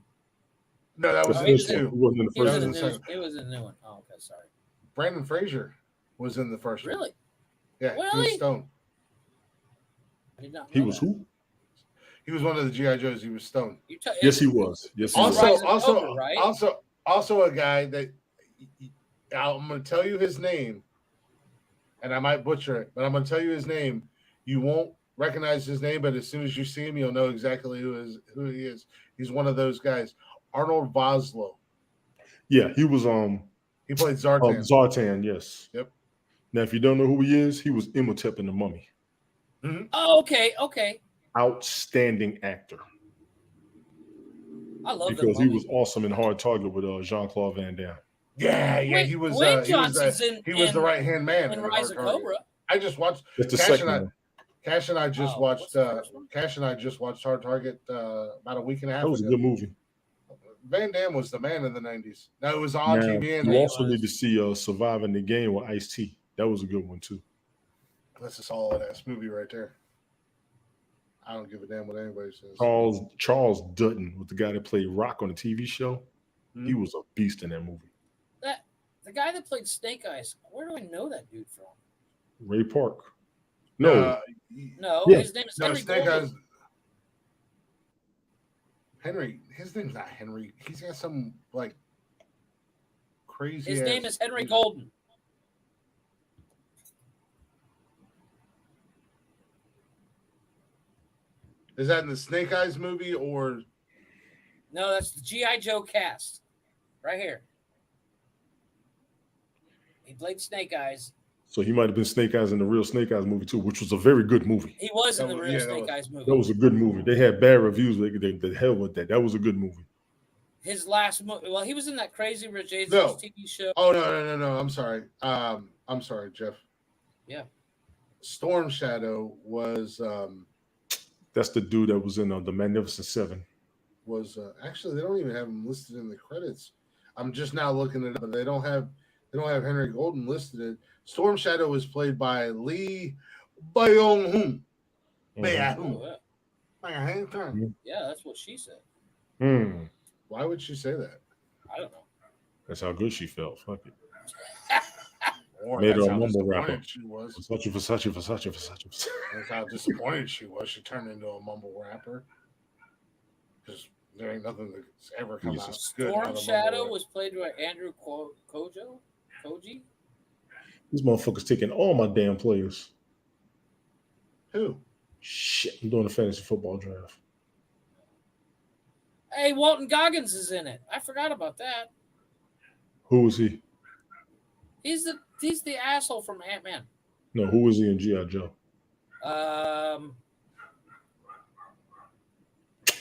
[SPEAKER 1] No, that was
[SPEAKER 3] in
[SPEAKER 1] two.
[SPEAKER 3] It wasn't in the first one.
[SPEAKER 2] It was a new one. Oh, okay, sorry.
[SPEAKER 1] Brandon Fraser was in the first one.
[SPEAKER 2] Really?
[SPEAKER 1] Yeah,
[SPEAKER 2] really?
[SPEAKER 1] He was Stone.
[SPEAKER 2] I did not know
[SPEAKER 3] he was who?
[SPEAKER 1] He was one of the G.I. Joes. He was Stone.
[SPEAKER 3] Yes, he was. Yes, he
[SPEAKER 1] was.
[SPEAKER 2] Right?
[SPEAKER 1] Also a guy that I'm going to tell you his name, and I might butcher it, but I'm going to tell you his name. You won't recognize his name, but as soon as you see him, you'll know exactly who he is. He's one of those guys. Arnold Vosloo.
[SPEAKER 3] Yeah, he was.
[SPEAKER 1] He played Zartan.
[SPEAKER 3] Zartan, yes.
[SPEAKER 1] Yep.
[SPEAKER 3] Now, if you don't know who he is, he was Imhotep in The Mummy.
[SPEAKER 1] Mm-hmm.
[SPEAKER 2] Oh, okay.
[SPEAKER 3] Outstanding actor.
[SPEAKER 2] I love
[SPEAKER 3] because he was awesome in Hard Target with Jean-Claude Van Damme.
[SPEAKER 1] Yeah, he was. He was the right hand man
[SPEAKER 2] in Rise of Cobra.
[SPEAKER 1] I just watched.
[SPEAKER 3] It's the second one.
[SPEAKER 1] Cash and I just watched. Cash and I just watched Hard Target about a week and a half ago.
[SPEAKER 3] That was a good movie.
[SPEAKER 1] Van Damme was the man in the 90s. Now it was on TV.
[SPEAKER 3] You also need to see Surviving the Game with Ice-T. That was a good one too.
[SPEAKER 1] That's a solid ass movie right there. I don't give a damn what anybody says.
[SPEAKER 3] Charles Dutton was the guy that played Rock on the TV show. Mm-hmm. He was a beast in that movie.
[SPEAKER 2] The guy that played Snake Eyes. Where do I know that dude from?
[SPEAKER 3] Ray Park. No,
[SPEAKER 2] his name is Henry
[SPEAKER 1] Snake
[SPEAKER 2] Golding.
[SPEAKER 1] Eyes. Henry. His name's not Henry. He's got some like crazy.
[SPEAKER 2] His name is Henry Golden.
[SPEAKER 1] Is that in the Snake Eyes movie or?
[SPEAKER 2] No, that's the G.I. Joe cast. Right here. He played Snake Eyes.
[SPEAKER 3] So he might have been Snake Eyes in the real Snake Eyes movie too, which was a very good movie.
[SPEAKER 2] He was in the real Snake Eyes movie.
[SPEAKER 3] That was a good movie. They had bad reviews. The hell with that. That was a good movie.
[SPEAKER 2] His last movie. Well, he was in that Crazy Rich Asians TV show.
[SPEAKER 1] Oh no! I'm sorry. I'm sorry, Jeff.
[SPEAKER 2] Yeah.
[SPEAKER 1] Storm Shadow was.
[SPEAKER 3] That's the dude that was in the Magnificent Seven.
[SPEAKER 1] Was actually they don't even have him listed in the credits. I'm just now looking at it, but they don't have Henry Golden listed. Storm Shadow was played by Lee Byung-hun.
[SPEAKER 2] Yeah, that's what she said.
[SPEAKER 1] Why would she say that?
[SPEAKER 2] I don't know.
[SPEAKER 3] That's how good she felt. Fuck it.
[SPEAKER 1] Or
[SPEAKER 3] Made
[SPEAKER 1] that's
[SPEAKER 3] her a
[SPEAKER 1] how
[SPEAKER 3] mumble rapper.
[SPEAKER 1] disappointed she was.
[SPEAKER 3] Versace.
[SPEAKER 1] That's how disappointed she was. She turned into a mumble rapper. Because there ain't nothing that's ever come out good.
[SPEAKER 2] Storm Shadow was played by Andrew Koji.
[SPEAKER 3] These motherfuckers taking all my damn players.
[SPEAKER 1] Who?
[SPEAKER 3] Shit, I'm doing a fantasy football draft.
[SPEAKER 2] Hey, Walton Goggins is in it. I forgot about that.
[SPEAKER 3] Who is he?
[SPEAKER 2] He's the asshole from Ant-Man.
[SPEAKER 3] No, who is he in G.I. Joe?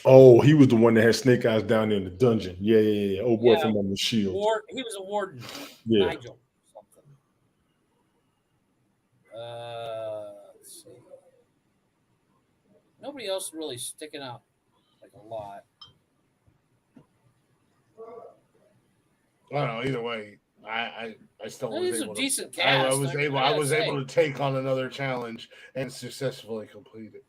[SPEAKER 3] Oh, he was the one that had Snake Eyes down there in the dungeon. Yeah. Old boy from on the Shield.
[SPEAKER 2] He was a warden.
[SPEAKER 3] Yeah.
[SPEAKER 2] Nigel. Something. Let's see. Nobody else really sticking out like a lot.
[SPEAKER 1] I don't know. Either way, I still was able
[SPEAKER 2] to. Decent cast.
[SPEAKER 1] I was able to take on another challenge and successfully complete it.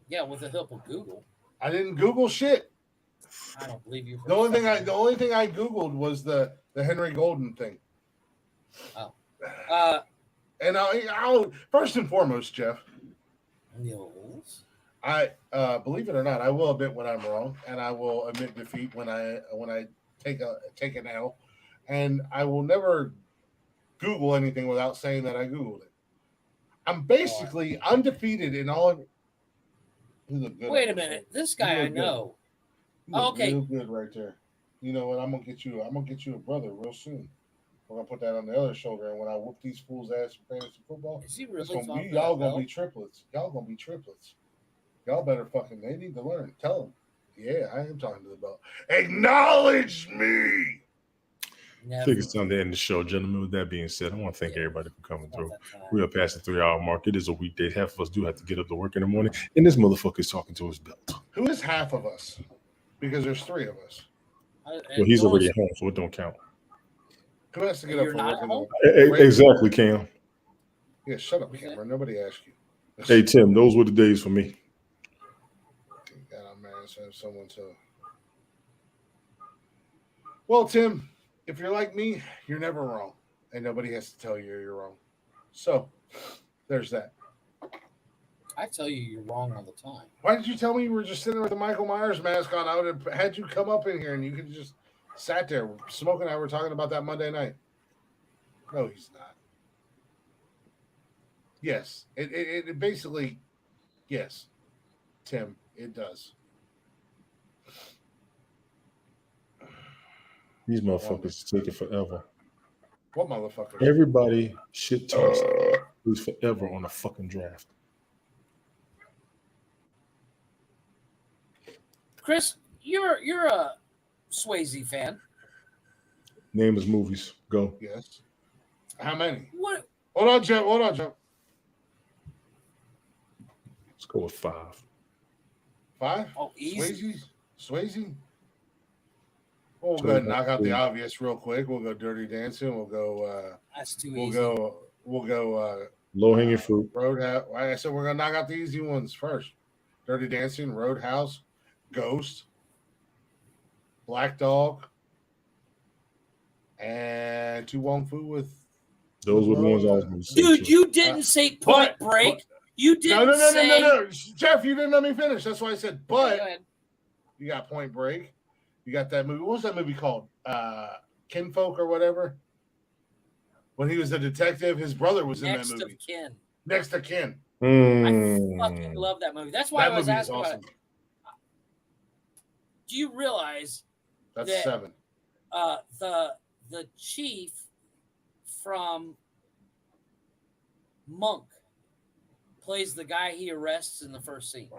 [SPEAKER 2] Yeah, with the help of Google.
[SPEAKER 1] I didn't Google shit.
[SPEAKER 2] I don't believe you.
[SPEAKER 1] The only thing I Googled was the Henry Golden thing.
[SPEAKER 2] Oh.
[SPEAKER 1] And I'll first and foremost, Jeff.
[SPEAKER 2] Yes.
[SPEAKER 1] I believe it or not, I will admit when I'm wrong, and I will admit defeat when I take an L, and I will never Google anything without saying that I Googled it. I'm basically undefeated in all of it.
[SPEAKER 2] Wait a minute, this guy I know.
[SPEAKER 1] Oh,
[SPEAKER 2] okay,
[SPEAKER 1] real good right there. You know what? I'm gonna get you a brother real soon. We're gonna put that on the other shoulder, and when I whoop these fools' ass for fantasy football,
[SPEAKER 2] is he really
[SPEAKER 1] y'all gonna be triplets. Y'all gonna be triplets. Y'all better fucking. They need to learn. Tell them. Yeah, I am talking to the belt. Acknowledge me.
[SPEAKER 3] I think it's time to end the show, gentlemen. With that being said, I want to thank everybody for coming through. We are past the 3-hour mark. It is a weekday. Half of us do have to get up to work in the morning, and this motherfucker is talking to his belt.
[SPEAKER 1] Who is half of us? Because there's 3 of us.
[SPEAKER 3] Well, he's already at home, so it don't count.
[SPEAKER 1] Who has to get up for work in the morning?
[SPEAKER 3] Exactly, Cam.
[SPEAKER 1] Yeah, shut up, Cameron. Nobody asked you.
[SPEAKER 3] Hey, Tim, those were the days for me.
[SPEAKER 1] God, I'm mad at someone to. Well, Tim, if you're like me, you're never wrong, and nobody has to tell you you're wrong. So, there's that.
[SPEAKER 2] I tell you, you're wrong all the time.
[SPEAKER 1] Why did you tell me you were just sitting with the Michael Myers mask on? I would have had you come up in here, and you could just sat there smoking. I were talking about that Monday night. No, he's not. Yes, it basically, yes, Tim, it does.
[SPEAKER 3] These motherfuckers take it forever.
[SPEAKER 1] What motherfuckers?
[SPEAKER 3] Everybody shit talks is forever on a fucking draft.
[SPEAKER 2] Chris, you're a Swayze fan.
[SPEAKER 3] Name his movies. Go.
[SPEAKER 1] Yes. How many?
[SPEAKER 2] What?
[SPEAKER 1] Hold on, Jeff.
[SPEAKER 3] Let's go with 5.
[SPEAKER 1] 5?
[SPEAKER 2] Oh, easy.
[SPEAKER 1] Swayze? We'll go ahead and knock out the obvious real quick. We'll go Dirty Dancing. We'll go.
[SPEAKER 2] That's too
[SPEAKER 1] easy. We'll go.
[SPEAKER 3] Low hanging fruit.
[SPEAKER 1] Roadhouse. I said we're gonna knock out the easy ones first. Dirty Dancing, Roadhouse, Ghost, Black Dog, and Tu Wong Fu with.
[SPEAKER 3] Those were the ones I was going to say.
[SPEAKER 2] Dude, you didn't say Point Break. You didn't say.
[SPEAKER 1] No. Jeff, you didn't let me finish. That's why I said, but You got Point Break. You got that movie. What was that movie called? Kinfolk or whatever. When he was a detective, his brother was in
[SPEAKER 2] Next
[SPEAKER 1] that movie.
[SPEAKER 2] of Kin.
[SPEAKER 1] Next of Kin.
[SPEAKER 2] I fucking love that movie. That's why
[SPEAKER 1] That
[SPEAKER 2] I was
[SPEAKER 1] movie is
[SPEAKER 2] asking
[SPEAKER 1] awesome.
[SPEAKER 2] about it. Do you realize
[SPEAKER 1] That's
[SPEAKER 2] that
[SPEAKER 1] 7.
[SPEAKER 2] The chief from Monk plays the guy he arrests in the first scene?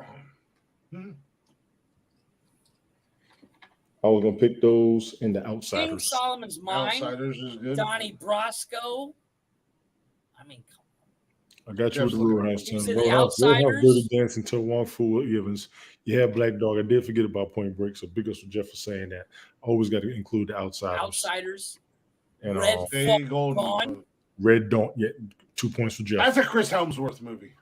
[SPEAKER 3] I was gonna pick those in the
[SPEAKER 2] King
[SPEAKER 3] Outsiders.
[SPEAKER 2] Solomon's Mine.
[SPEAKER 1] Outsiders is good.
[SPEAKER 2] Donnie Brasco. I mean,
[SPEAKER 3] I got you with the
[SPEAKER 1] Definitely.
[SPEAKER 3] Roadhouse,
[SPEAKER 2] He was
[SPEAKER 3] Tim.
[SPEAKER 2] in The
[SPEAKER 3] Roadhouse,
[SPEAKER 2] Outsiders.
[SPEAKER 3] Dirty Dancing, Till Wong Fu Evans. You have Black Dog. I did forget about Point Break, so big ups for Jeff for saying that. Always got to include the Outsiders.
[SPEAKER 2] Outsiders.
[SPEAKER 3] And
[SPEAKER 2] Red
[SPEAKER 1] Stay
[SPEAKER 2] Fuck
[SPEAKER 1] Golden.
[SPEAKER 2] Gone.
[SPEAKER 3] Red Dawn. Yeah, 2 points for Jeff.
[SPEAKER 1] That's a Chris Helmsworth movie.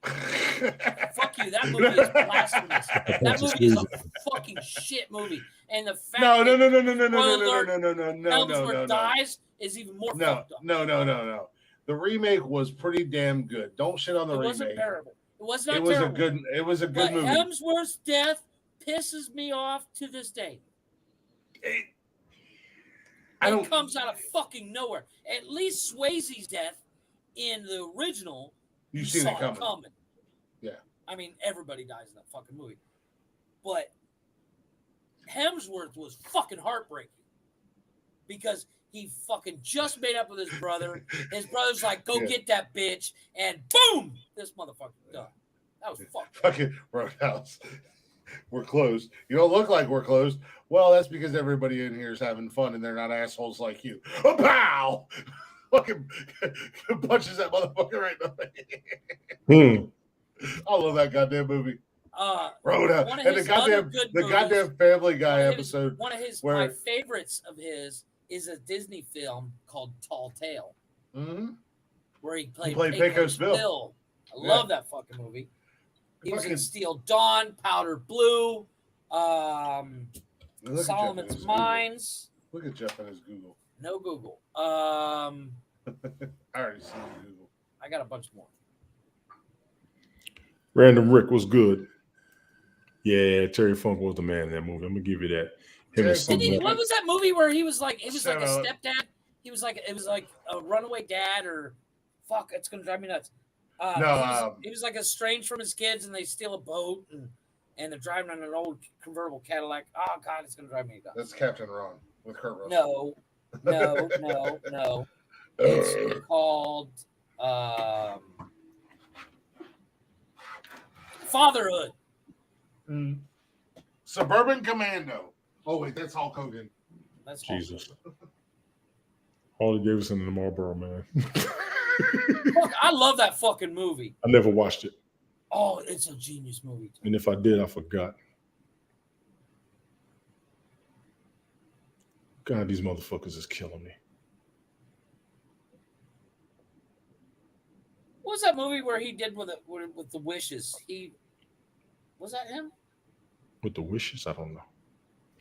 [SPEAKER 2] Fuck you. That movie is blasphemous. That movie is a fucking shit movie. And the fact
[SPEAKER 1] No.
[SPEAKER 2] that Helmsworth
[SPEAKER 1] No.
[SPEAKER 2] dies is even more
[SPEAKER 1] No.
[SPEAKER 2] fucked up.
[SPEAKER 1] No. The remake was pretty damn good. Don't shit on the
[SPEAKER 2] It
[SPEAKER 1] remake.
[SPEAKER 2] wasn't terrible. It was not
[SPEAKER 1] It was
[SPEAKER 2] terrible.
[SPEAKER 1] It was a good
[SPEAKER 2] But
[SPEAKER 1] movie.
[SPEAKER 2] Hemsworth's death pisses me off to this day. It comes out of fucking nowhere. At least Swayze's death in the original,
[SPEAKER 1] You've
[SPEAKER 2] you
[SPEAKER 1] seen
[SPEAKER 2] saw
[SPEAKER 1] it coming. Yeah.
[SPEAKER 2] I mean, everybody dies in that fucking movie. But Hemsworth was fucking heartbreaking because he fucking just made up with his brother. His brother's like, go get that bitch. And boom, this motherfucker done. That was
[SPEAKER 1] fucking Roadhouse. We're closed. You don't look like we're closed. Well, that's because everybody in here is having fun and they're not assholes like you. Oh, pow! Fucking punches that motherfucker right in the face. I love that goddamn movie. Roadhouse. And the goddamn Family Guy episode.
[SPEAKER 2] One of his my favorites of his is a Disney film called Tall Tale.
[SPEAKER 1] Mm-hmm.
[SPEAKER 2] Where he played
[SPEAKER 1] Pecos Bill.
[SPEAKER 2] I love that fucking movie. He was in Steel Dawn, Powder Blue, Solomon's Mines.
[SPEAKER 1] Look at Jeff on his Google.
[SPEAKER 2] No Google.
[SPEAKER 1] I already seen Google.
[SPEAKER 2] I got a bunch more.
[SPEAKER 3] Random Rick was good. Yeah, Terry Funk was the man in that movie. I'm gonna give you that.
[SPEAKER 2] What was that movie where he was like a stepdad? It was like a runaway dad or fuck, it's gonna drive me nuts. He was like estranged from his kids and they steal a boat and they're driving on an old convertible Cadillac. Oh god, it's gonna drive me nuts.
[SPEAKER 1] That's Captain Ron with Kurt Russell.
[SPEAKER 2] No. It's called Fatherhood.
[SPEAKER 1] Suburban Commando. Oh wait, that's Hulk Hogan.
[SPEAKER 2] That's
[SPEAKER 3] Jesus. Harley Davidson and the Marlboro Man.
[SPEAKER 2] Fuck, I love that fucking movie.
[SPEAKER 3] I never watched it.
[SPEAKER 2] Oh, it's a genius movie.
[SPEAKER 3] And if I did, I forgot. God, these motherfuckers is killing me.
[SPEAKER 2] What was that movie where he did with the wishes? Was that him?
[SPEAKER 3] With the wishes? I don't know.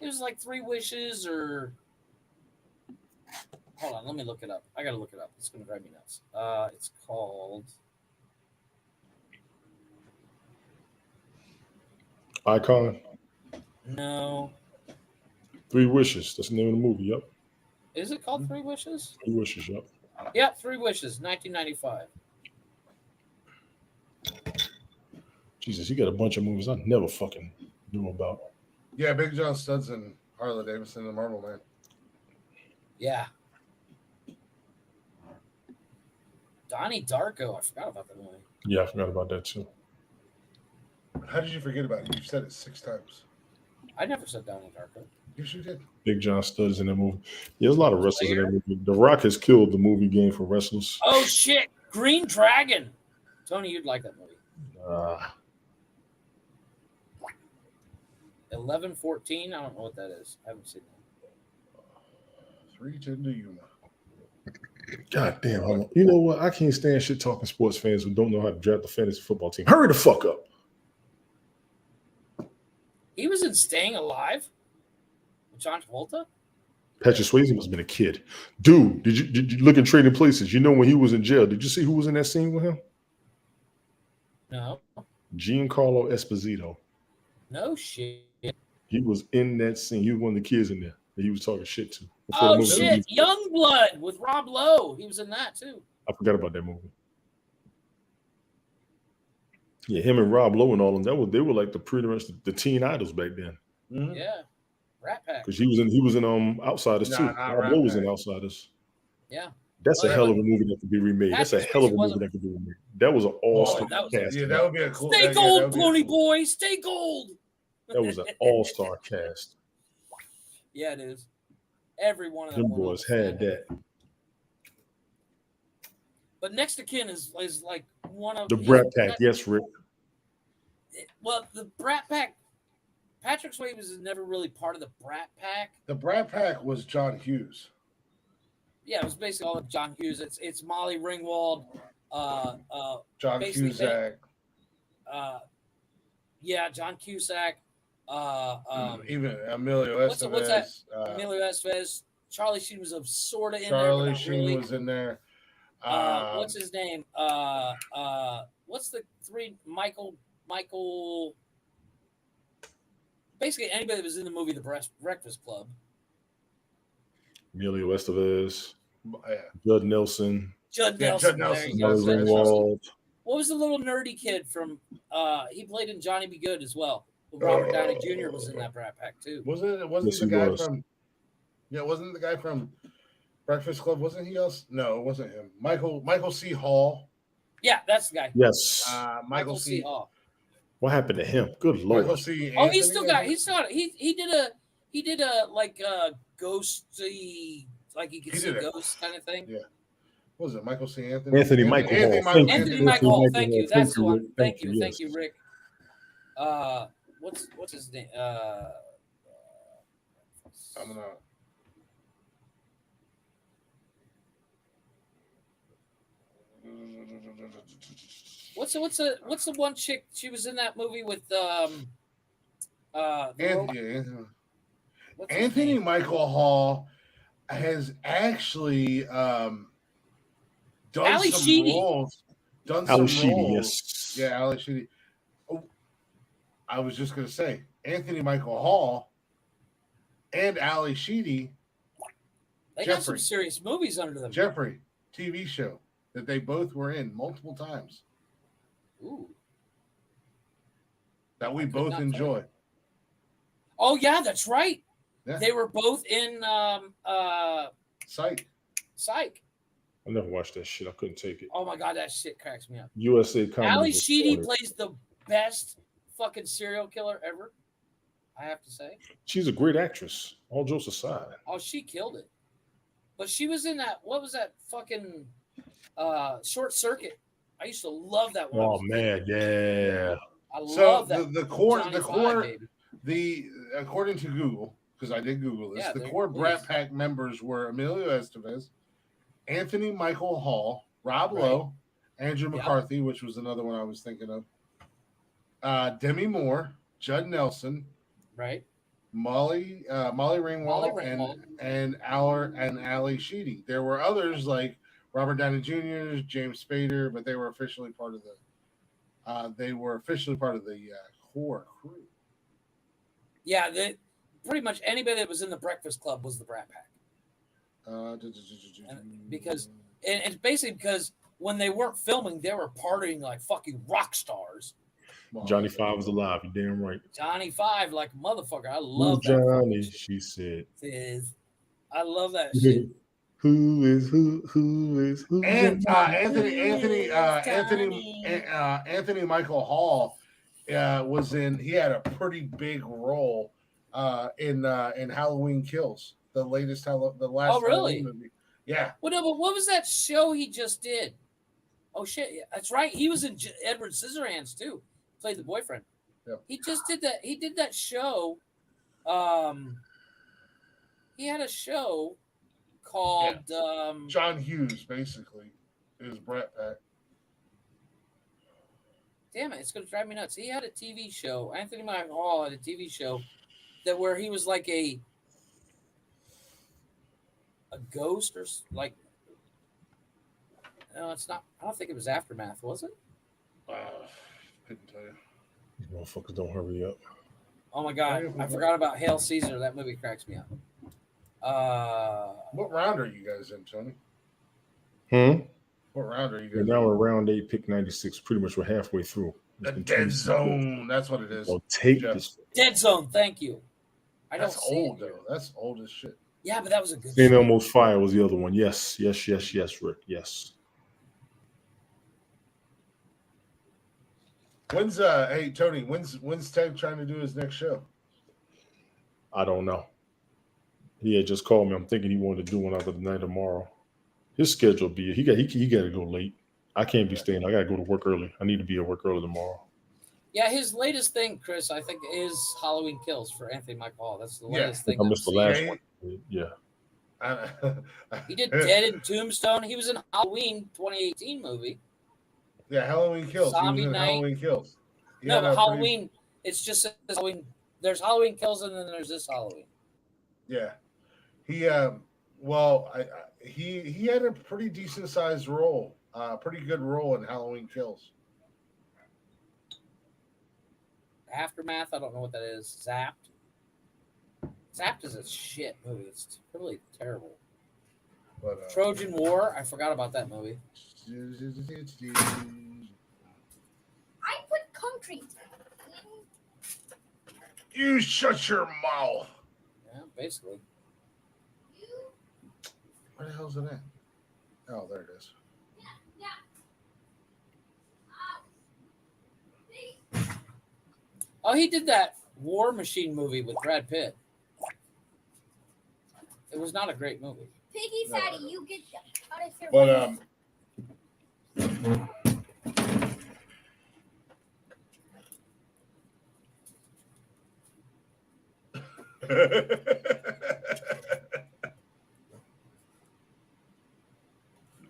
[SPEAKER 2] It was like 3 wishes or hold on, let me look it up. I gotta look it up. It's gonna drive me nuts. It's called
[SPEAKER 3] Icon?
[SPEAKER 2] No.
[SPEAKER 3] 3 Wishes. That's the name of the movie, yep.
[SPEAKER 2] Is it called 3 Wishes?
[SPEAKER 3] 3 Wishes, yep.
[SPEAKER 2] Yep, 3 Wishes, 1995.
[SPEAKER 3] Jesus, you got a bunch of movies I never fucking knew about.
[SPEAKER 1] Yeah, Big John Studs and Harley Davidson and Marvel Man.
[SPEAKER 2] Yeah. Donnie Darko. I forgot about that movie.
[SPEAKER 3] Yeah, I forgot about that too.
[SPEAKER 1] How did you forget about it? You've said it 6 times.
[SPEAKER 2] I never said Donnie Darko.
[SPEAKER 1] Yes, you did.
[SPEAKER 3] Big John Studs in that movie. Yeah, there's a lot of wrestlers in that movie. The Rock has killed the movie game for wrestlers.
[SPEAKER 2] Oh shit! Green Dragon. Tony, you'd like that movie. 11-14. I don't know what that is. I haven't seen that.
[SPEAKER 1] 3-10 to Yuma.
[SPEAKER 3] God damn. You know what? I can't stand shit talking sports fans who don't know how to draft a fantasy football team. Hurry the fuck up.
[SPEAKER 2] He was in Staying Alive with John Travolta.
[SPEAKER 3] Patrick Swayze must have been a kid. Dude, did you look at Trading Places? You know when he was in jail, did you see who was in that scene with him?
[SPEAKER 2] No.
[SPEAKER 3] Giancarlo Esposito.
[SPEAKER 2] No shit.
[SPEAKER 3] He was in that scene. He was one of the kids in there that he was talking shit to. Before the
[SPEAKER 2] Oh
[SPEAKER 3] movie
[SPEAKER 2] shit,
[SPEAKER 3] released.
[SPEAKER 2] Youngblood with Rob Lowe. He was in that too.
[SPEAKER 3] I forgot about that movie. Yeah, him and Rob Lowe and all of them. They were like the pretty much the teen idols back then.
[SPEAKER 1] Mhm.
[SPEAKER 2] Yeah, Rat Pack.
[SPEAKER 3] Because he was in Outsiders
[SPEAKER 1] Nah,
[SPEAKER 3] too.
[SPEAKER 1] not
[SPEAKER 3] Rob
[SPEAKER 1] Rat
[SPEAKER 3] Lowe was in
[SPEAKER 1] Pack.
[SPEAKER 3] Outsiders.
[SPEAKER 2] Yeah,
[SPEAKER 3] That's a
[SPEAKER 2] Well,
[SPEAKER 3] hell
[SPEAKER 2] but
[SPEAKER 3] of a movie that could be remade. That's a
[SPEAKER 2] Patrick
[SPEAKER 3] hell of
[SPEAKER 2] Swayze
[SPEAKER 3] a movie
[SPEAKER 2] wasn't-
[SPEAKER 3] that could be remade. That was an all-star
[SPEAKER 2] that was-
[SPEAKER 3] cast.
[SPEAKER 1] Yeah, that would be a cool.
[SPEAKER 2] Stay
[SPEAKER 1] that
[SPEAKER 2] gold,
[SPEAKER 1] would be a
[SPEAKER 2] pony
[SPEAKER 1] cool-
[SPEAKER 2] boy. Stay gold.
[SPEAKER 3] That was an all-star cast.
[SPEAKER 2] Yeah, it is. Every one of them.
[SPEAKER 3] Them
[SPEAKER 2] went on
[SPEAKER 3] boys
[SPEAKER 2] to
[SPEAKER 3] had
[SPEAKER 2] film.
[SPEAKER 3] that.
[SPEAKER 2] But Next to Kin is like one of
[SPEAKER 3] The
[SPEAKER 2] he's-
[SPEAKER 3] Brat Pack, yes, Rick.
[SPEAKER 2] Well, the Brat Pack. Patrick Swayze was never really part of the Brat Pack.
[SPEAKER 1] The Brat Pack was John Hughes.
[SPEAKER 2] Yeah, it was basically all of John Hughes. It's Molly Ringwald,
[SPEAKER 1] John
[SPEAKER 2] basically
[SPEAKER 1] Cusack.
[SPEAKER 2] Yeah, John Cusack,
[SPEAKER 1] Even Emilio
[SPEAKER 2] what's
[SPEAKER 1] Estevez.
[SPEAKER 2] that? Emilio Estevez, Charlie Sheen was sort of in
[SPEAKER 1] Charlie
[SPEAKER 2] there.
[SPEAKER 1] Sheen
[SPEAKER 2] Really.
[SPEAKER 1] was in there.
[SPEAKER 2] What's his name? What's the three? Michael. Basically, anybody that was in the movie The Breakfast Club.
[SPEAKER 3] Emilio Estevez,
[SPEAKER 1] Yeah.
[SPEAKER 3] Judd Nelson,
[SPEAKER 2] Judd
[SPEAKER 1] Yeah,
[SPEAKER 2] Nelson.
[SPEAKER 1] Judd
[SPEAKER 2] there
[SPEAKER 1] Nelson,
[SPEAKER 2] you go.
[SPEAKER 3] Molly
[SPEAKER 1] Judd
[SPEAKER 3] Ringwald.
[SPEAKER 2] What was the little nerdy kid from? He played in Johnny Be Good as well. Robert Downey Jr. was in that Brat Pack too.
[SPEAKER 1] Wasn't
[SPEAKER 3] Yes,
[SPEAKER 1] the
[SPEAKER 3] he
[SPEAKER 1] guy
[SPEAKER 3] was.
[SPEAKER 1] from? Yeah, wasn't the guy from Breakfast Club? Wasn't he else? No, it wasn't him. Michael C. Hall.
[SPEAKER 2] Yeah, that's the guy.
[SPEAKER 3] Yes.
[SPEAKER 1] Michael C.
[SPEAKER 2] Hall.
[SPEAKER 3] What happened to him? Good lord.
[SPEAKER 1] Michael C.
[SPEAKER 2] Oh, he's
[SPEAKER 1] Anthony,
[SPEAKER 2] still
[SPEAKER 1] I
[SPEAKER 2] got.
[SPEAKER 1] think?
[SPEAKER 2] He did a like ghosty, like you could
[SPEAKER 1] He
[SPEAKER 2] see
[SPEAKER 1] did it.
[SPEAKER 2] ghosts kind of thing.
[SPEAKER 1] Yeah. What was it Michael C. Anthony?
[SPEAKER 3] Anthony Michael Hall.
[SPEAKER 1] Anthony
[SPEAKER 3] Thank
[SPEAKER 1] Michael
[SPEAKER 3] you.
[SPEAKER 2] Anthony Michael Hall. Thank you. That's the one.
[SPEAKER 3] Rick.
[SPEAKER 2] Thank you.
[SPEAKER 3] yes.
[SPEAKER 2] Thank you, Rick. What's his name?
[SPEAKER 1] I'm gonna.
[SPEAKER 2] What's the one chick? She was in that movie with the
[SPEAKER 1] Anthony,
[SPEAKER 2] what's his
[SPEAKER 1] Anthony
[SPEAKER 2] name?
[SPEAKER 1] Michael Hall has actually done
[SPEAKER 2] Ali
[SPEAKER 1] some
[SPEAKER 2] Sheedy.
[SPEAKER 1] roles. Done
[SPEAKER 3] Ali
[SPEAKER 1] some
[SPEAKER 3] Sheedy,
[SPEAKER 1] roles.
[SPEAKER 3] yes.
[SPEAKER 1] Yeah, Ali Sheedy. Oh, I was just gonna say Anthony Michael Hall and Ali Sheedy,
[SPEAKER 2] They got some
[SPEAKER 1] Jeffrey.
[SPEAKER 2] serious movies under them.
[SPEAKER 1] Jeffrey TV show that they both were in multiple times
[SPEAKER 2] Ooh.
[SPEAKER 1] that we
[SPEAKER 2] I could
[SPEAKER 1] both
[SPEAKER 2] not tell
[SPEAKER 1] enjoy.
[SPEAKER 2] Oh yeah, that's right.
[SPEAKER 1] Yeah.
[SPEAKER 2] They were both in
[SPEAKER 1] Psych.
[SPEAKER 2] Psych.
[SPEAKER 3] I never watched that shit. I couldn't take it.
[SPEAKER 2] Oh my god, that shit cracks me up.
[SPEAKER 3] USA Comedy.
[SPEAKER 2] Ali
[SPEAKER 3] was
[SPEAKER 2] Sheedy
[SPEAKER 3] funny.
[SPEAKER 2] plays the best fucking serial killer ever. I have to say.
[SPEAKER 3] She's a great actress. All jokes aside.
[SPEAKER 2] Oh, she killed it. But she was in that. What was that fucking Short Circuit? I used to love that one.
[SPEAKER 3] Oh man, yeah.
[SPEAKER 2] I
[SPEAKER 1] So
[SPEAKER 2] love that.
[SPEAKER 1] the core,
[SPEAKER 2] Johnny
[SPEAKER 1] the
[SPEAKER 2] Five,
[SPEAKER 1] core,
[SPEAKER 2] baby.
[SPEAKER 1] according to Google, because I did Google this,
[SPEAKER 2] Yeah,
[SPEAKER 1] the
[SPEAKER 2] there-
[SPEAKER 1] core
[SPEAKER 2] please.
[SPEAKER 1] Brat Pack members were Emilio Estevez, Anthony Michael Hall, Rob
[SPEAKER 2] Right.
[SPEAKER 1] Lowe, Andrew
[SPEAKER 2] Yep.
[SPEAKER 1] McCarthy, which was another one I was thinking of, Demi Moore, Judd Nelson,
[SPEAKER 2] Right.
[SPEAKER 1] Molly Ringwald,
[SPEAKER 2] Molly Ringwald.
[SPEAKER 1] and Ali Sheedy. There were others like Robert Downey Jr., James Spader, but they were officially part of the core crew.
[SPEAKER 2] Yeah. Pretty much anybody that was in the Breakfast Club was the Brat Pack. Because and it's basically because when they weren't filming, they were partying like fucking rock stars.
[SPEAKER 3] Johnny Five was alive. You damn right.
[SPEAKER 2] Johnny Five, like motherfucker. I
[SPEAKER 3] Who's
[SPEAKER 2] love that.
[SPEAKER 3] Johnny?
[SPEAKER 2] fucking
[SPEAKER 3] She said.
[SPEAKER 2] shit. I love that shit.
[SPEAKER 3] Who is
[SPEAKER 1] And
[SPEAKER 2] Johnny.
[SPEAKER 1] Anthony Michael Hall was in. He had a pretty big role in Halloween Kills, the last
[SPEAKER 2] Oh, really?
[SPEAKER 1] Halloween movie. Yeah,
[SPEAKER 2] Well, no, but what was that show he just did? Oh shit, yeah, that's right. He was in Edward Scissorhands too. Played the boyfriend.
[SPEAKER 1] Yeah.
[SPEAKER 2] He just did that. He did that show. He had a show called
[SPEAKER 1] John Hughes basically is Brat Pack.
[SPEAKER 2] damn it, it's gonna drive me nuts. He had a TV show. Anthony Michael Hall had a TV show where he was like a ghost or like. No, it's not. I don't think it was Aftermath, was it?
[SPEAKER 1] Couldn't tell you.
[SPEAKER 3] These motherfuckers don't hurry up.
[SPEAKER 2] Oh my God, I forgot about Hail Caesar. That movie cracks me up.
[SPEAKER 1] What round are you guys in, Tony? What round are you guys
[SPEAKER 3] Now
[SPEAKER 1] in?
[SPEAKER 3] we're round 8, pick 96. Pretty much we're halfway through.
[SPEAKER 1] The Dead Zone. That's what it is.
[SPEAKER 3] I'll take
[SPEAKER 1] Jeff.
[SPEAKER 3] this.
[SPEAKER 2] Dead Zone. Thank you.
[SPEAKER 1] That's old though. That's old as shit.
[SPEAKER 2] Yeah, but that was a good.
[SPEAKER 3] St. Elmo's Fire was the other one. Yes, Rick. Yes.
[SPEAKER 1] When's hey Tony? When's Ted trying to do his next show?
[SPEAKER 3] I don't know. He had just called me. I'm thinking he wanted to do one after the night tomorrow. His schedule be he got to go late. I can't be staying. I got to go to work early. I need to be at work early tomorrow.
[SPEAKER 2] Yeah, his latest thing, Chris, I think, is Halloween Kills for Anthony Michael Hall. That's the latest thing.
[SPEAKER 3] I missed the last one. Yeah.
[SPEAKER 2] He did Dead and Tombstone. He was in Halloween 2018 movie.
[SPEAKER 1] Yeah, Halloween Kills.
[SPEAKER 2] Zombie
[SPEAKER 1] he was in
[SPEAKER 2] Night.
[SPEAKER 1] Halloween Kills.
[SPEAKER 2] No, but Halloween. It's just Halloween. There's Halloween Kills, and then there's this Halloween.
[SPEAKER 1] Yeah, he he had a pretty decent sized role, pretty good role in Halloween Kills.
[SPEAKER 2] Aftermath. I don't know what that is. Zapped. Zapped is a shit movie. It's really terrible. But, Trojan War. I forgot about that movie.
[SPEAKER 4] I put concrete.
[SPEAKER 1] You shut your mouth.
[SPEAKER 2] Yeah, basically.
[SPEAKER 1] Where the hell's it at? Oh, there it is.
[SPEAKER 2] Oh, he did that War Machine movie with Brad Pitt. It was not a great movie.
[SPEAKER 4] Piggy Fatty, you get out of here.
[SPEAKER 1] But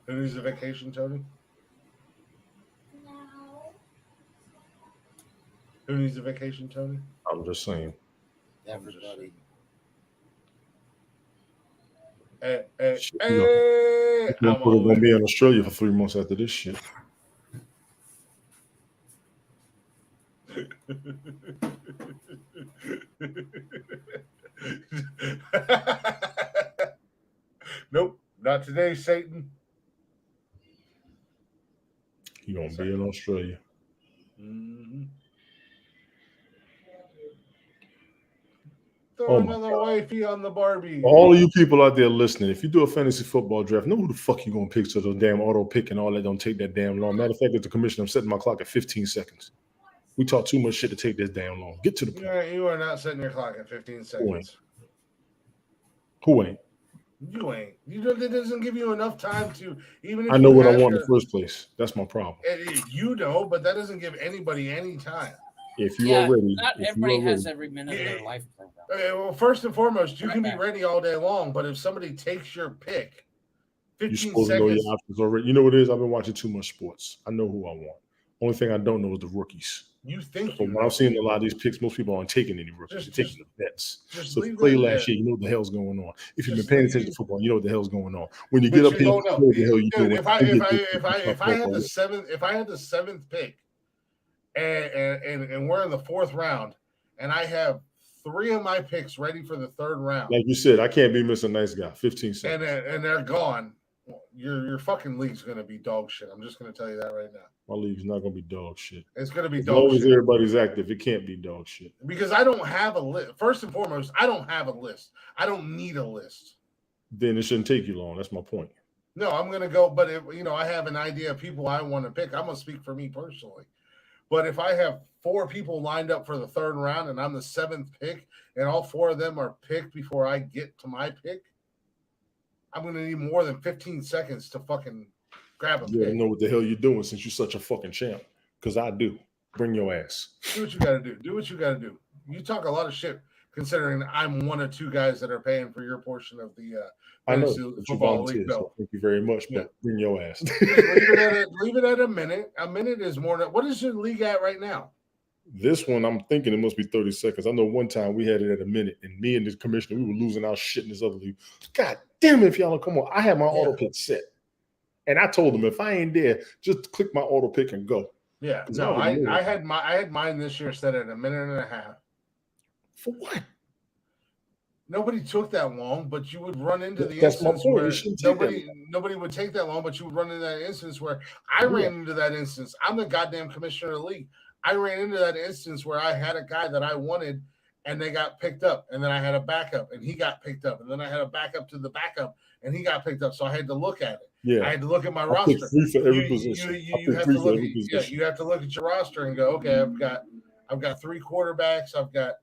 [SPEAKER 1] Who needs a vacation, Tony?
[SPEAKER 4] No.
[SPEAKER 1] Who needs a vacation, Tony?
[SPEAKER 3] I'm just saying.
[SPEAKER 2] Everybody.
[SPEAKER 1] Hey,
[SPEAKER 3] I'm going to be in Australia for 3 months after this shit.
[SPEAKER 1] Nope, not today, Satan.
[SPEAKER 3] You're going to be in Australia.
[SPEAKER 1] Mm-hmm. Throw another wifey on the Barbie.
[SPEAKER 3] All of you people out there listening, if you do a fantasy football draft, know who the fuck you going to pick so the damn auto pick and all that don't take that damn long. Matter of fact, as the commissioner, I'm setting my clock at 15 seconds. We talk too much shit to take this damn long. Get to the point.
[SPEAKER 1] You are not setting your clock at 15 seconds.
[SPEAKER 3] Who ain't?
[SPEAKER 1] You ain't. That doesn't give you enough time to even. If
[SPEAKER 3] I know what I want in the first place. That's my problem.
[SPEAKER 1] You know, but that doesn't give anybody any time.
[SPEAKER 3] If you are ready,
[SPEAKER 2] not everybody has every minute of their life.
[SPEAKER 1] Okay, well, first and foremost, you can be ready all day long, but if somebody takes your pick, 15
[SPEAKER 3] you're supposed
[SPEAKER 1] seconds.
[SPEAKER 3] To know your options already. You know what it is? I've been watching too much sports. I know who I want. Only thing I don't know is the rookies.
[SPEAKER 1] You think
[SPEAKER 3] so when I'm seeing a lot of these picks, most people aren't taking any rookies. They're taking the vets. So if you play last year, you know what the hell's going on. If you've been paying attention to football, you know what the hell's going on. When you get up here, you know what the hell you doing.
[SPEAKER 1] If I had the seventh pick, and we're in the fourth round, and I have 3 of my picks ready for the third round.
[SPEAKER 3] Like you said, I can't be Mr. Nice Guy. 15 seconds.
[SPEAKER 1] And they're gone. Your fucking league's going to be dog shit. I'm just going to tell you that right now.
[SPEAKER 3] My league's not going to be dog shit.
[SPEAKER 1] It's going to be
[SPEAKER 3] as
[SPEAKER 1] dog
[SPEAKER 3] long
[SPEAKER 1] shit.
[SPEAKER 3] As everybody's active, it can't be dog shit.
[SPEAKER 1] Because I don't have a list. First and foremost, I don't have a list. I don't need a list.
[SPEAKER 3] Then it shouldn't take you long. That's my point.
[SPEAKER 1] No, I'm going to go. But if I have an idea of people I want to pick, I'm going to speak for me personally. But if I have 4 people lined up for the third round and I'm the 7th pick and all 4 of them are picked before I get to my pick, I'm going to need more than 15 seconds to fucking grab a pick.
[SPEAKER 3] You don't know what the hell you're doing since you're such a fucking champ. Because I do. Bring your ass.
[SPEAKER 1] Do what you got to do. Do what you got to do. You talk a lot of shit considering I'm 1 or 2 guys that are paying for your portion of the
[SPEAKER 3] I know,
[SPEAKER 1] football league belt.
[SPEAKER 3] Thank you very much, but bring your ass.
[SPEAKER 1] leave it at a minute. A minute is more than what is your league at right now?
[SPEAKER 3] This one, I'm thinking it must be 30 seconds. I know one time we had it at a minute, and me and the commissioner, we were losing our shit in this other league. God damn it, if y'all don't come on. I had my auto pick set. And I told them if I ain't there, just click my auto pick and go.
[SPEAKER 1] Yeah, no, I had mine this year set at a minute and a half.
[SPEAKER 3] For what?
[SPEAKER 1] Nobody took that long, but you would run into the
[SPEAKER 3] That's my
[SPEAKER 1] instance
[SPEAKER 3] point.
[SPEAKER 1] where
[SPEAKER 3] It shouldn't take that
[SPEAKER 1] nobody would take that long, but you would run into that instance where I
[SPEAKER 3] Yeah.
[SPEAKER 1] ran into that instance. I'm the goddamn commissioner of the league. I ran into that instance where I had a guy that I wanted and they got picked up, and then I had a backup and he got picked up, and then I had a backup to the backup and he got picked up. So I had to look at it.
[SPEAKER 3] Yeah.
[SPEAKER 1] I had to look at my
[SPEAKER 3] I pick
[SPEAKER 1] roster.
[SPEAKER 3] 3 for every
[SPEAKER 1] You
[SPEAKER 3] position.
[SPEAKER 1] you have to look at, you have to look at your roster and go, okay, I've got 3 quarterbacks, I've got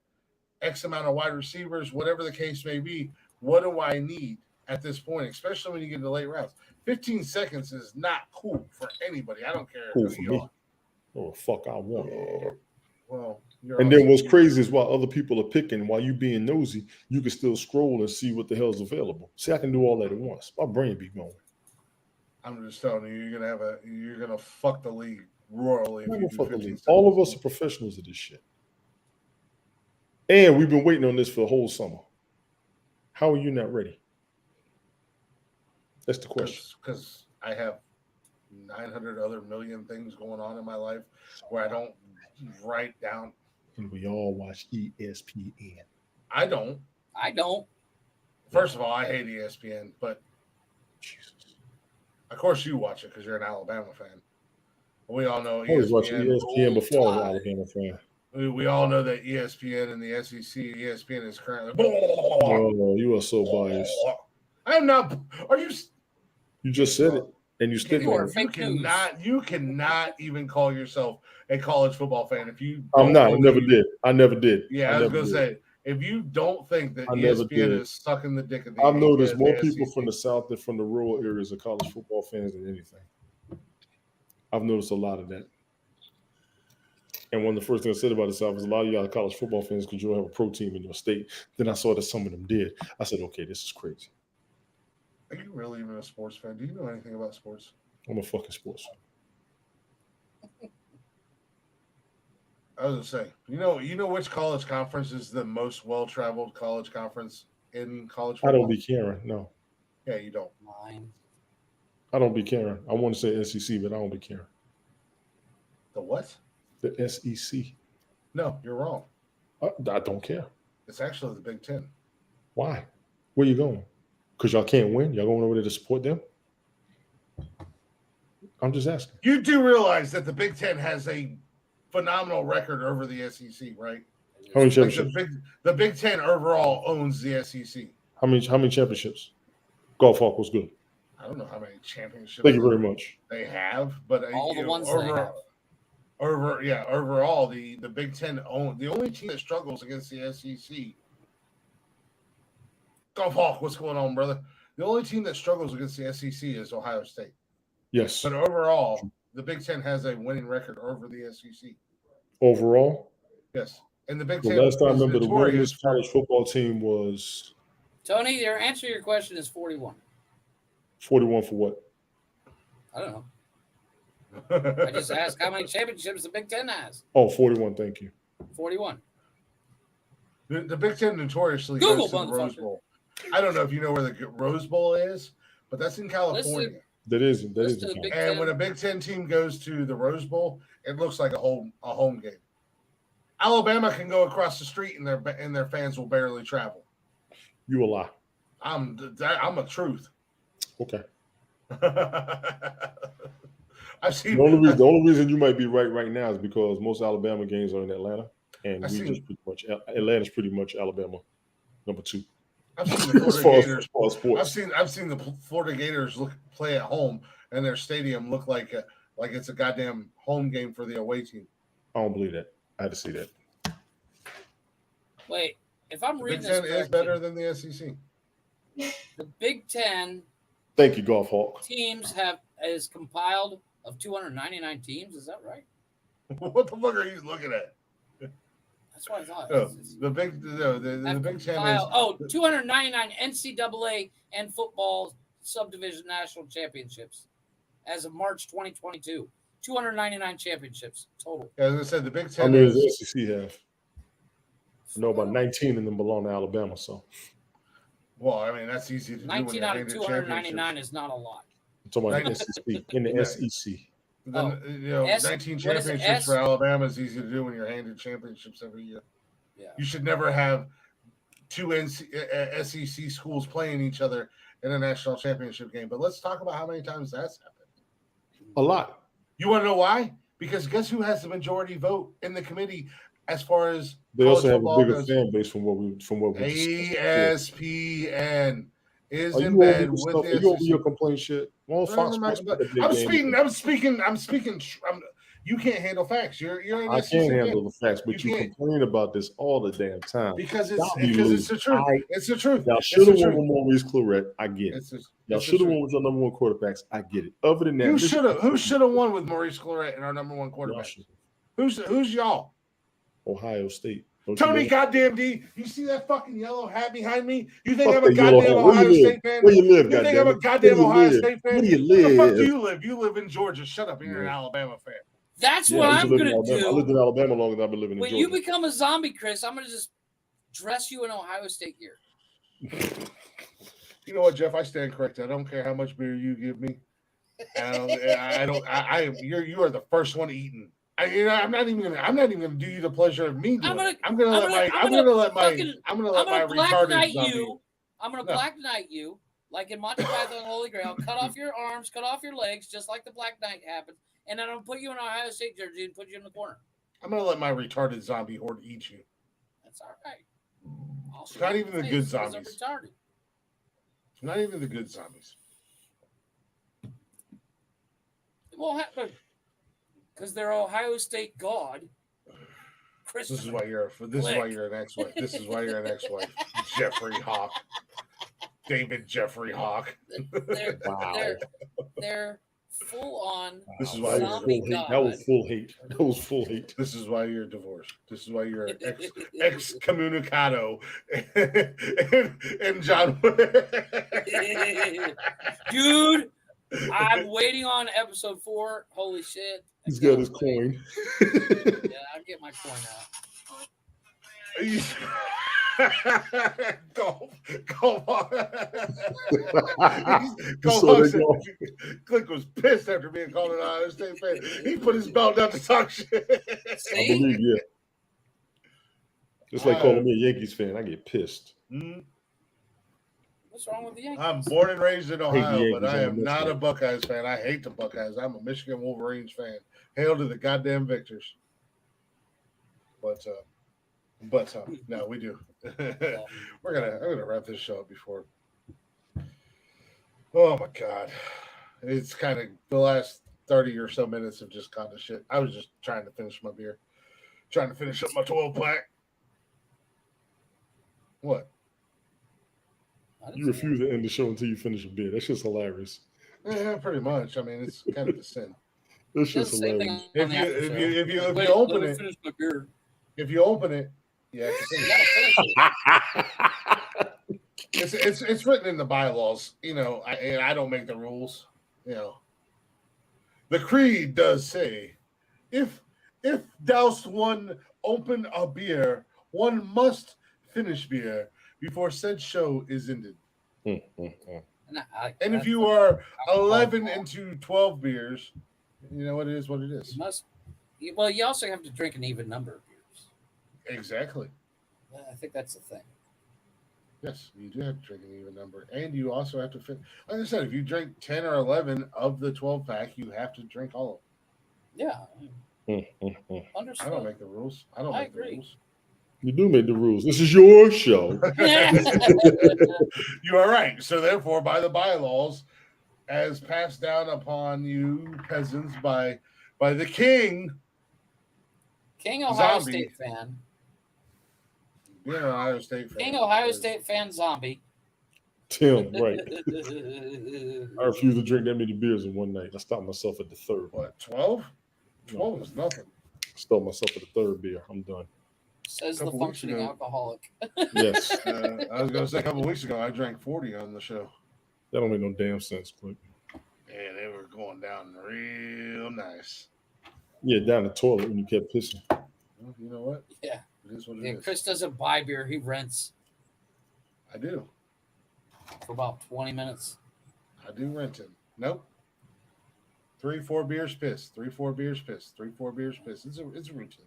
[SPEAKER 1] X amount of wide receivers, whatever the case may be. What do I need at this point, especially when you get into late rounds? 15 seconds is not cool for anybody. I don't care
[SPEAKER 3] Cool
[SPEAKER 1] who
[SPEAKER 3] for
[SPEAKER 1] you
[SPEAKER 3] me.
[SPEAKER 1] are.
[SPEAKER 3] Oh, fuck, I want.
[SPEAKER 1] Well, you're
[SPEAKER 3] And then
[SPEAKER 1] also-
[SPEAKER 3] what's crazy is while other people are picking, while you being nosy, you can still scroll and see what the hell's available. See, I can do all that at once. My brain be going.
[SPEAKER 1] I'm just telling you, you're gonna fuck the league royally if
[SPEAKER 3] I'm
[SPEAKER 1] you
[SPEAKER 3] gonna
[SPEAKER 1] do
[SPEAKER 3] fuck the
[SPEAKER 1] 15
[SPEAKER 3] league.
[SPEAKER 1] seconds.
[SPEAKER 3] All of us are professionals at this shit. And we've been waiting on this for the whole summer. How are you not ready? That's the question.
[SPEAKER 1] Because I have 900 other million things going on in my life where I don't write down.
[SPEAKER 3] And we all watch ESPN.
[SPEAKER 1] I don't. First of all, I hate ESPN, but
[SPEAKER 3] Jesus.
[SPEAKER 1] of course you watch it because you're an Alabama fan. We all know
[SPEAKER 3] I was watching
[SPEAKER 1] ESPN.
[SPEAKER 3] ESPN before I was an Alabama fan.
[SPEAKER 1] We all know that ESPN and the SEC, ESPN is currently.
[SPEAKER 3] Oh, you are so biased.
[SPEAKER 1] I'm not. Are you?
[SPEAKER 3] You just said it, and you stick on it.
[SPEAKER 1] You cannot even call yourself a college football fan if you.
[SPEAKER 3] I'm not. I never did. I never did.
[SPEAKER 1] Yeah, I was gonna say, if you don't think that ESPN is sucking the dick of the.
[SPEAKER 3] I've noticed more people from the South than from the rural areas of college football fans than anything. I've noticed a lot of that. And one of the first things I said about the South is a lot of y'all are college football fans because you don't have a pro team in your state. Then I saw that some of them did. I said, okay, this is crazy.
[SPEAKER 1] Are you really even a sports fan? Do you know anything about sports?
[SPEAKER 3] I'm a fucking sports fan.
[SPEAKER 1] I was gonna say, you know which college conference is the most well-traveled college conference in college football?
[SPEAKER 3] I don't be caring. No.
[SPEAKER 1] Yeah, you don't.
[SPEAKER 2] Mine.
[SPEAKER 3] I don't be caring. I want to say SEC, but I don't be caring.
[SPEAKER 1] The what?
[SPEAKER 3] The SEC.
[SPEAKER 1] No, you're wrong.
[SPEAKER 3] I don't care.
[SPEAKER 1] It's actually the Big Ten.
[SPEAKER 3] Why? Where you going? Because y'all can't win? Y'all going over there to support them? I'm just asking.
[SPEAKER 1] You do realize that the Big Ten has a phenomenal record over the SEC, right?
[SPEAKER 3] How many
[SPEAKER 1] Like
[SPEAKER 3] championships?
[SPEAKER 1] the Big Ten overall owns the SEC.
[SPEAKER 3] How many championships? Golf Hawk was good.
[SPEAKER 1] I don't know how many championships.
[SPEAKER 3] Thank you very much.
[SPEAKER 1] They have, but
[SPEAKER 2] all the ones they have.
[SPEAKER 1] Overall, the Big Ten own the only team that struggles against the SEC. Golf Hawk, what's going on, brother? The only team that struggles against the SEC is Ohio State.
[SPEAKER 3] Yes.
[SPEAKER 1] But overall, the Big Ten has a winning record over the SEC.
[SPEAKER 3] Overall?
[SPEAKER 1] Yes. And the Big
[SPEAKER 3] The
[SPEAKER 1] Ten.
[SPEAKER 3] last time I
[SPEAKER 1] is
[SPEAKER 3] remember the
[SPEAKER 1] notorious
[SPEAKER 3] women's college football team was
[SPEAKER 2] Tony, your answer to your question is 41.
[SPEAKER 3] 41 for what?
[SPEAKER 2] I don't know. I just asked how many championships the Big Ten has.
[SPEAKER 3] Oh, 41. Thank you.
[SPEAKER 2] 41.
[SPEAKER 1] The Big Ten notoriously
[SPEAKER 2] Google,
[SPEAKER 1] goes to the Rose Bowl. I don't know if you know where the Rose Bowl is, but that's in California.
[SPEAKER 3] That is.
[SPEAKER 1] And when a Big Ten team goes to the Rose Bowl, it looks like a home game. Alabama can go across the street and their fans will barely travel.
[SPEAKER 3] You a lie.
[SPEAKER 1] I'm a truth.
[SPEAKER 3] Okay.
[SPEAKER 1] I've seen
[SPEAKER 3] the only reason you might be right now is because most Alabama games are in Atlanta, and Atlanta's pretty much Alabama number 2.
[SPEAKER 1] I've seen the Florida Gators. I've seen the Florida Gators play at home, and their stadium look like it's a goddamn home game for the away team.
[SPEAKER 3] I don't believe that. I had to see that.
[SPEAKER 2] Wait, if I'm reading
[SPEAKER 1] this correctly, Big Ten is better than the SEC.
[SPEAKER 2] The Big Ten.
[SPEAKER 3] Thank you, Golf Hawk.
[SPEAKER 2] Teams is compiled of 299 teams. Is that right?
[SPEAKER 1] What the fuck are you looking at?
[SPEAKER 2] That's what I thought.
[SPEAKER 1] The Big Ten is
[SPEAKER 2] 299 NCAA and football subdivision national championships as of March 2022. 299 championships total.
[SPEAKER 1] Yeah, as I said, the Big Ten.
[SPEAKER 3] How many does the SEC have? I know about 19 of them belong to Alabama. So.
[SPEAKER 1] Well, I mean that's easy to do.
[SPEAKER 2] 19 out of 299 is not a lot.
[SPEAKER 3] I'm talking about the SEC in the SEC.
[SPEAKER 1] Then, 19 championships for Alabama is easy to do when you're handed championships every year.
[SPEAKER 2] Yeah.
[SPEAKER 1] You should never have two SEC schools playing each other in a national championship game. But let's talk about how many times that's happened.
[SPEAKER 3] A lot.
[SPEAKER 1] You want to know why? Because guess who has the majority vote in the committee as far as
[SPEAKER 3] They
[SPEAKER 1] college
[SPEAKER 3] also have a
[SPEAKER 1] football
[SPEAKER 3] bigger
[SPEAKER 1] goes?
[SPEAKER 3] fan base from what we discussed before.
[SPEAKER 1] ESPN is
[SPEAKER 3] Are
[SPEAKER 1] in
[SPEAKER 3] you over
[SPEAKER 1] bed
[SPEAKER 3] your
[SPEAKER 1] with
[SPEAKER 3] stuff?
[SPEAKER 1] the
[SPEAKER 3] Are you over
[SPEAKER 1] SEC.
[SPEAKER 3] your complaint shit? Well, Fox Sports put a big game.
[SPEAKER 1] I'm speaking. You can't handle facts. You're an
[SPEAKER 3] I
[SPEAKER 1] SEC
[SPEAKER 3] can't
[SPEAKER 1] fan.
[SPEAKER 3] handle the facts, but you
[SPEAKER 1] can't.
[SPEAKER 3] complain about this all the damn time.
[SPEAKER 1] Because
[SPEAKER 3] Y'all
[SPEAKER 1] it's
[SPEAKER 3] be losing.
[SPEAKER 1] the truth. It's the truth.
[SPEAKER 3] Y'all
[SPEAKER 1] It's
[SPEAKER 3] should
[SPEAKER 1] the
[SPEAKER 3] have won
[SPEAKER 1] truth.
[SPEAKER 3] with Maurice Claret. I get it. Y'all
[SPEAKER 1] It's
[SPEAKER 3] should
[SPEAKER 1] the
[SPEAKER 3] have
[SPEAKER 1] truth.
[SPEAKER 3] won with your number one quarterbacks. I get it. Other than that,
[SPEAKER 1] Who should have won with Maurice Claret and our number one quarterback? Who's y'all?
[SPEAKER 3] Ohio State.
[SPEAKER 1] Tony goddamn D. You see that fucking yellow hat behind me? You think
[SPEAKER 3] Fuck
[SPEAKER 1] I'm a
[SPEAKER 3] that yellow
[SPEAKER 1] goddamn
[SPEAKER 3] hat. Where
[SPEAKER 1] Ohio
[SPEAKER 3] you live?
[SPEAKER 1] State fan?
[SPEAKER 3] Where you live,
[SPEAKER 1] You think
[SPEAKER 3] goddamn
[SPEAKER 1] I'm a
[SPEAKER 3] it?
[SPEAKER 1] goddamn
[SPEAKER 3] Where you
[SPEAKER 1] Ohio
[SPEAKER 3] live?
[SPEAKER 1] State fan?
[SPEAKER 3] Where do you
[SPEAKER 1] Where the fuck
[SPEAKER 3] live?
[SPEAKER 1] do you live? You live in Georgia. Shut up. You're an Alabama fan.
[SPEAKER 2] That's
[SPEAKER 3] Yeah,
[SPEAKER 2] what
[SPEAKER 3] I used
[SPEAKER 2] I'm
[SPEAKER 3] to live in
[SPEAKER 2] going to
[SPEAKER 3] Alabama. I lived
[SPEAKER 2] do.
[SPEAKER 3] in Alabama longer than I've been living in
[SPEAKER 2] When
[SPEAKER 3] Georgia.
[SPEAKER 2] you become a zombie, Chris, I'm going to just dress you in Ohio State gear.
[SPEAKER 1] You know what, Jeff? I stand corrected. I don't care how much beer you give me. You are the first one eating. I'm not even gonna do you the pleasure of me doing it. I'm gonna let my retarded
[SPEAKER 2] Knight
[SPEAKER 1] zombie.
[SPEAKER 2] you. I'm gonna Black Knight you, like in Monty Python and the Holy Grail. Cut off your arms, cut off your legs, just like the Black Knight happened, and then I'm gonna put you in Ohio State jersey and put you in the corner.
[SPEAKER 1] I'm gonna let my retarded zombie horde eat you.
[SPEAKER 2] That's all right.
[SPEAKER 1] It's not even the good zombies.
[SPEAKER 2] It's retarded.
[SPEAKER 1] It's not even the good zombies.
[SPEAKER 2] It won't happen because they're Ohio State god.
[SPEAKER 1] This is why you're an ex-wife. This is why you're an ex-wife. Jeffrey Hawk. David Jeffrey Hawk.
[SPEAKER 2] They're full on.
[SPEAKER 1] This is why
[SPEAKER 3] that was full hate. That was full hate.
[SPEAKER 1] This is why you're divorced. This is why you're excommunicado and John.
[SPEAKER 2] Dude, I'm waiting on episode 4. Holy shit.
[SPEAKER 3] He's got his coin.
[SPEAKER 2] Yeah, I'll get my coin out.
[SPEAKER 1] Go Click was pissed after being called an Ohio State fan. He put his belt down to talk shit.
[SPEAKER 3] I believe, yeah. Just like calling me a Yankees fan, I get pissed.
[SPEAKER 1] Mm-hmm.
[SPEAKER 2] What's wrong with the Yankees?
[SPEAKER 1] I'm born and raised in Ohio, but I am not a
[SPEAKER 3] fan.
[SPEAKER 1] Buckeyes fan. I hate the Buckeyes. I'm a Michigan Wolverines fan. Hail to the goddamn victors. But no, we do. I'm gonna wrap this show up before. Oh my god, it's kind of the last 30 or so minutes of just kind of shit. I was just trying to finish my beer, trying to finish up my 12-pack. What?
[SPEAKER 3] You refuse to end the show until you finish a beer. That's just hilarious.
[SPEAKER 1] Yeah, pretty much. I mean, it's kind of the sin.
[SPEAKER 3] That's just hilarious.
[SPEAKER 1] If you open it, if you open it, yeah. It's written in the bylaws. You know, I don't make the rules. You know, the creed does say, if doused one open a beer, one must finish beer before said show is ended. And if you are 11 into 12 beers, you know it is what it is.
[SPEAKER 2] Well, you also have to drink an even number of beers.
[SPEAKER 1] Exactly.
[SPEAKER 2] I think that's the thing.
[SPEAKER 1] Yes, you do have to drink an even number. And you also have to fit. Like I said, if you drink 10 or 11 of the 12-pack, you have to drink all of
[SPEAKER 2] them. Yeah.
[SPEAKER 1] Understood. I don't make the rules. I agree. The rules.
[SPEAKER 3] You do make the rules. This is your show.
[SPEAKER 1] You are right. So therefore, by the bylaws, as passed down upon you peasants by the King
[SPEAKER 2] Ohio
[SPEAKER 1] zombie.
[SPEAKER 2] State fan.
[SPEAKER 1] You're an Ohio State fan.
[SPEAKER 2] King Ohio State fan zombie.
[SPEAKER 3] Tim, right. I refuse to drink that many beers in one night. I stopped myself at the third.
[SPEAKER 1] What, 12? 12 was nothing.
[SPEAKER 3] Stopped myself at the third beer. I'm done.
[SPEAKER 2] Says the functioning alcoholic.
[SPEAKER 3] Yes.
[SPEAKER 1] I was going to say a couple of weeks ago, I drank 40 on the show.
[SPEAKER 3] That don't make no damn sense, but
[SPEAKER 1] yeah, they were going down real nice.
[SPEAKER 3] Yeah, down the toilet when you kept pissing.
[SPEAKER 1] Well, you know what?
[SPEAKER 2] Yeah.
[SPEAKER 1] It is what it is.
[SPEAKER 2] Chris doesn't buy beer; he rents.
[SPEAKER 1] I do.
[SPEAKER 2] For about 20 minutes.
[SPEAKER 1] I do rent him. Nope. 3-4 beers piss. 3-4 beers piss. 3-4 beers piss. It's a routine.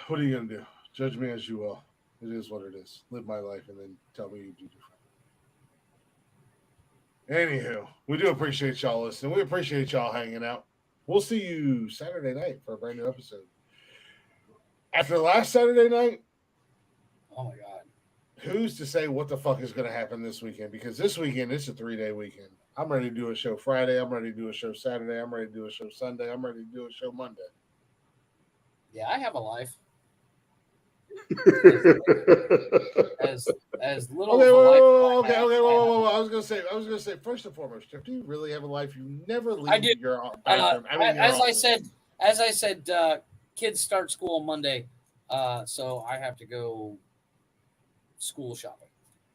[SPEAKER 1] What are you gonna do? Judge me as you will. It is what it is. Live my life and then tell me you do different. Anywho, we do appreciate y'all listening. We appreciate y'all hanging out. We'll see you Saturday night for a brand new episode. After last Saturday night,
[SPEAKER 2] oh my God,
[SPEAKER 1] who's to say what the fuck is going to happen this weekend? Because this weekend, it's a 3-day weekend. I'm ready to do a show Friday. I'm ready to do a show Saturday. I'm ready to do a show Sunday. I'm ready to do a show Monday.
[SPEAKER 2] Yeah, I have a life. as little
[SPEAKER 1] Okay,
[SPEAKER 2] of a life.
[SPEAKER 1] whoa. I was gonna say, first and foremost, Jeff, do you really have a life? You never leave
[SPEAKER 2] I do.
[SPEAKER 1] your bathroom.
[SPEAKER 2] As I said, kids start school on Monday, so I have to go school shopping,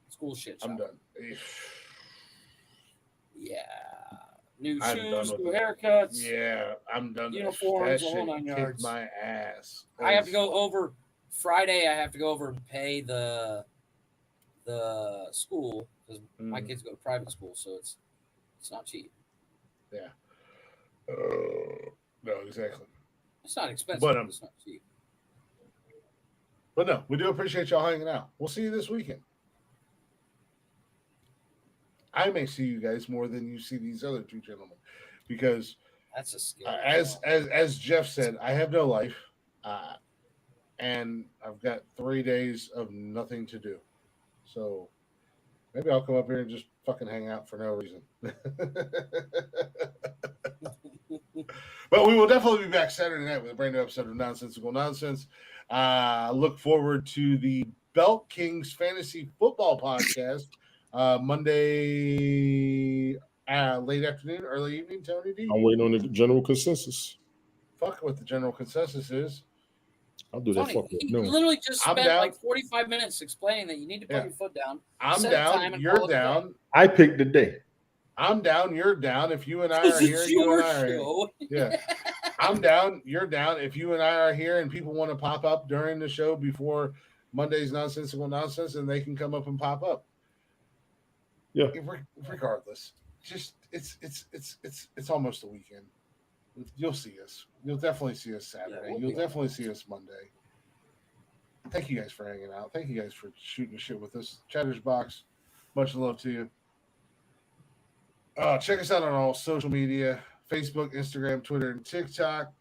[SPEAKER 2] school shit shopping.
[SPEAKER 1] I'm done.
[SPEAKER 2] Yeah, new
[SPEAKER 1] I'm
[SPEAKER 2] shoes,
[SPEAKER 1] done
[SPEAKER 2] new
[SPEAKER 1] with
[SPEAKER 2] haircuts.
[SPEAKER 1] Yeah, I'm done.
[SPEAKER 2] Uniforms,
[SPEAKER 1] that
[SPEAKER 2] the whole
[SPEAKER 1] shit
[SPEAKER 2] 9
[SPEAKER 1] kicked
[SPEAKER 2] yards.
[SPEAKER 1] my ass.
[SPEAKER 2] I have to go over Friday. I have to go over and pay the school because my kids go to private school, so it's not cheap.
[SPEAKER 1] Yeah. No, exactly.
[SPEAKER 2] It's not expensive,
[SPEAKER 1] but
[SPEAKER 2] but it's not cheap.
[SPEAKER 1] But no, we do appreciate y'all hanging out. We'll see you this weekend. I may see you guys more than you see these other two gentlemen, because
[SPEAKER 2] that's a skill.
[SPEAKER 1] As Jeff said, I have no life, and I've got 3 days of nothing to do. So maybe I'll come up here and just fucking hang out for no reason. But we will definitely be back Saturday night with a brand new episode of Nonsensical Nonsense. Look forward to the Belt Kings Fantasy Football Podcast Monday late afternoon, early evening. Tony D.
[SPEAKER 3] I'm waiting on the general consensus.
[SPEAKER 1] Fuck what the general consensus is.
[SPEAKER 3] I'll do that.
[SPEAKER 2] Tony, he literally just spent like 45 minutes explaining that you need to put your foot down.
[SPEAKER 1] I'm down. You're down.
[SPEAKER 3] I picked the day.
[SPEAKER 1] I'm down. You're down. If you and I are here, you and I are here. Yeah. I'm down. You're down. If you and I are here and people want to pop up during the show before Monday's Nonsensical Nonsense, and they can come up and pop up.
[SPEAKER 3] Yeah.
[SPEAKER 1] Regardless, just it's almost a weekend. You'll see us. You'll definitely see us Saturday. You'll definitely see us Monday. Thank you guys for hanging out. Thank you guys for shooting the shit with us. Chatter's Box, much love to you. Check us out on all social media: Facebook, Instagram, Twitter, and TikTok.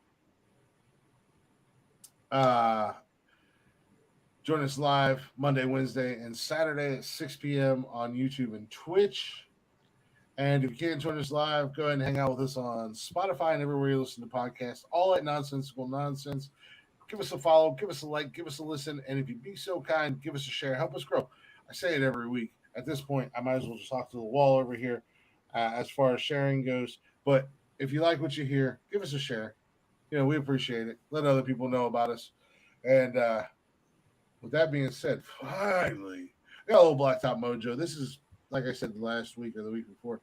[SPEAKER 1] Join us live Monday, Wednesday, and Saturday at 6 p.m. on YouTube and Twitch. And if you can't join us live, go ahead and hang out with us on Spotify and everywhere you listen to podcasts, all at Nonsensical Nonsense. Give us a follow, give us a like, give us a listen, and if you'd be so kind, give us a share. Help us grow. I say it every week. At this point, I might as well just talk to the wall over here as far as sharing goes. But if you like what you hear, give us a share. We appreciate it. Let other people know about us. And with that being said, finally, we got a little Blacktop Mojo. This is, like I said, last week or the week before.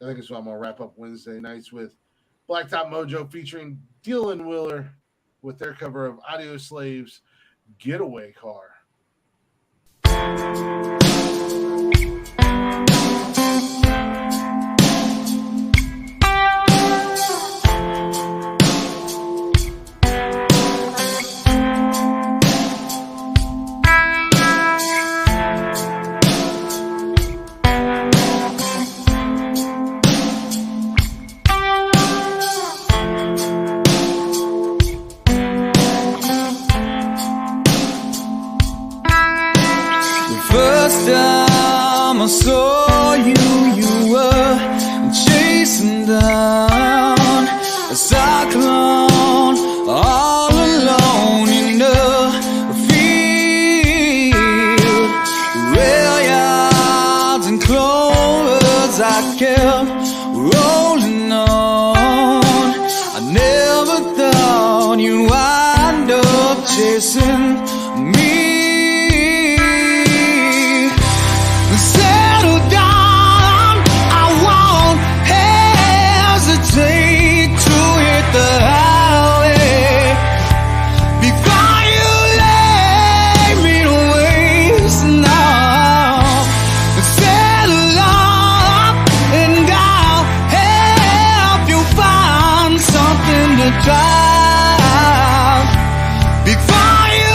[SPEAKER 1] I think it's what I'm going to wrap up Wednesday nights with. Blacktop Mojo featuring Dylan Willer with their cover of Audio Slave's Getaway Car.
[SPEAKER 6] Time I saw you were chasing down a cyclone all alone in the field. Rail yards and clovers I kept rolling on. I never thought you'd wind up chasing me. Before you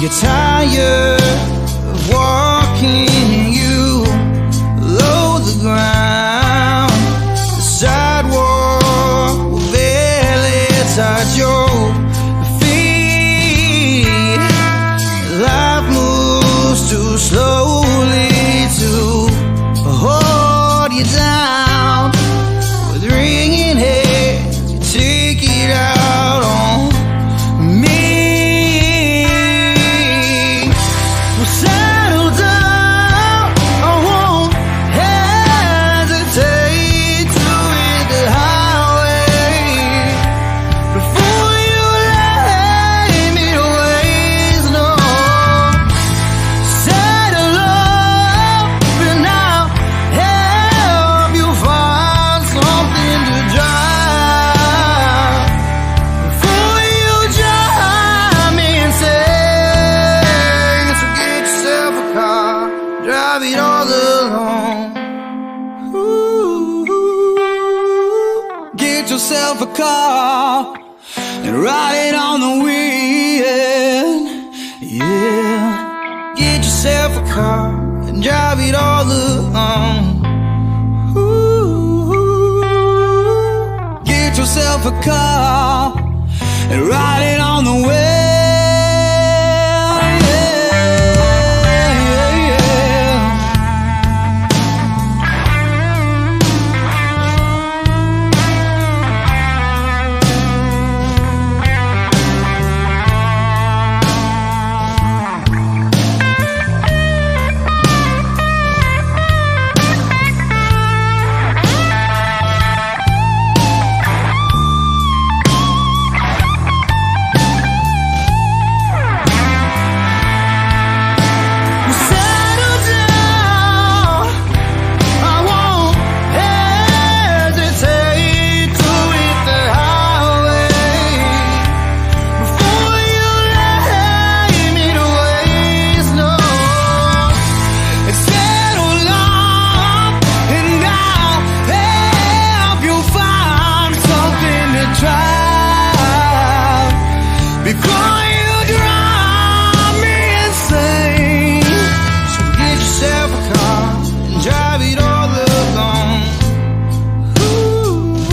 [SPEAKER 8] You're tired of walking, you low the ground. The sidewalk will barely touch your feet. Life moves too slowly to hold you down. With ringing heads, you take it out on me. Well, settle down, I won't hesitate to hit the highway before you lay me to waste. No, settle up and I'll help you find something to drive before you drive me insane. So get yourself a car, drive it all alone. Ooh, get yourself a car and ride it on the wind. Yeah, get yourself a car and drive it all alone. Ooh, get yourself a car and ride it on the wind. Settle down, I won't hesitate to hit the highway before you lay me to waste. No, settle up and I'll help you find something to try before you drive me insane. So get yourself a car and drive it all alone. Ooh,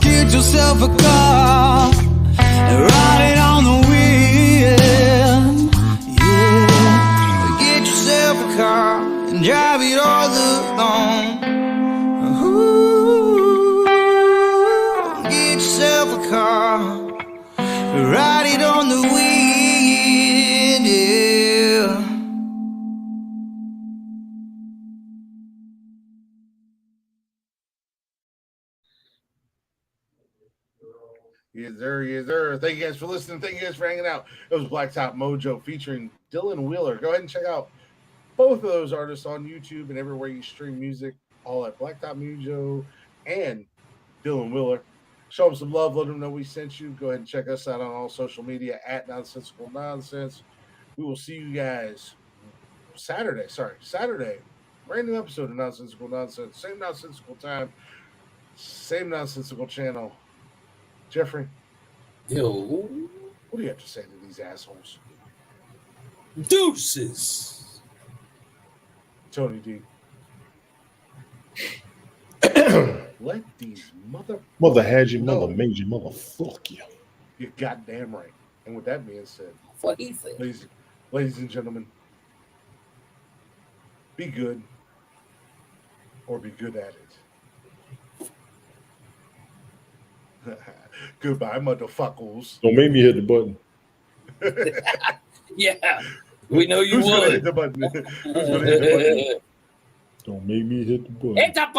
[SPEAKER 8] get yourself a car and ride it on the wind. Yeah, get yourself a car and drive it all alone. Ooh, get yourself a car, ride it on the wind. Yeah.
[SPEAKER 1] Yes, sir. Yes, sir. Thank you guys for listening. Thank you guys for hanging out. It was Blacktop Mojo featuring Dylan Wheeler. Go ahead and check out both of those artists on YouTube and everywhere you stream music, all at Blacktop Mojo and Dylan Wheeler. Show them some love. Let them know we sent you. Go ahead and check us out on all social media at Nonsensical Nonsense. We will see you guys Saturday. Brand new episode of Nonsensical Nonsense. Same nonsensical time, same nonsensical channel. Jeffrey,
[SPEAKER 2] Yo,
[SPEAKER 1] what do you have to say to these assholes?
[SPEAKER 2] deuces.
[SPEAKER 1] Tony D. Let these
[SPEAKER 3] Mother had you,
[SPEAKER 1] No.
[SPEAKER 3] mother made you, mother fuck you.
[SPEAKER 1] You're goddamn right. And with that being said,
[SPEAKER 2] What he think?
[SPEAKER 1] ladies and gentlemen, be good or be good at it. Goodbye, motherfuckers.
[SPEAKER 3] Don't make me hit the button.
[SPEAKER 2] Yeah, we know you
[SPEAKER 1] Who's gonna hit
[SPEAKER 2] would.
[SPEAKER 1] the button? Who's gonna hit the button?
[SPEAKER 3] Don't make me hit the button.
[SPEAKER 2] Hit the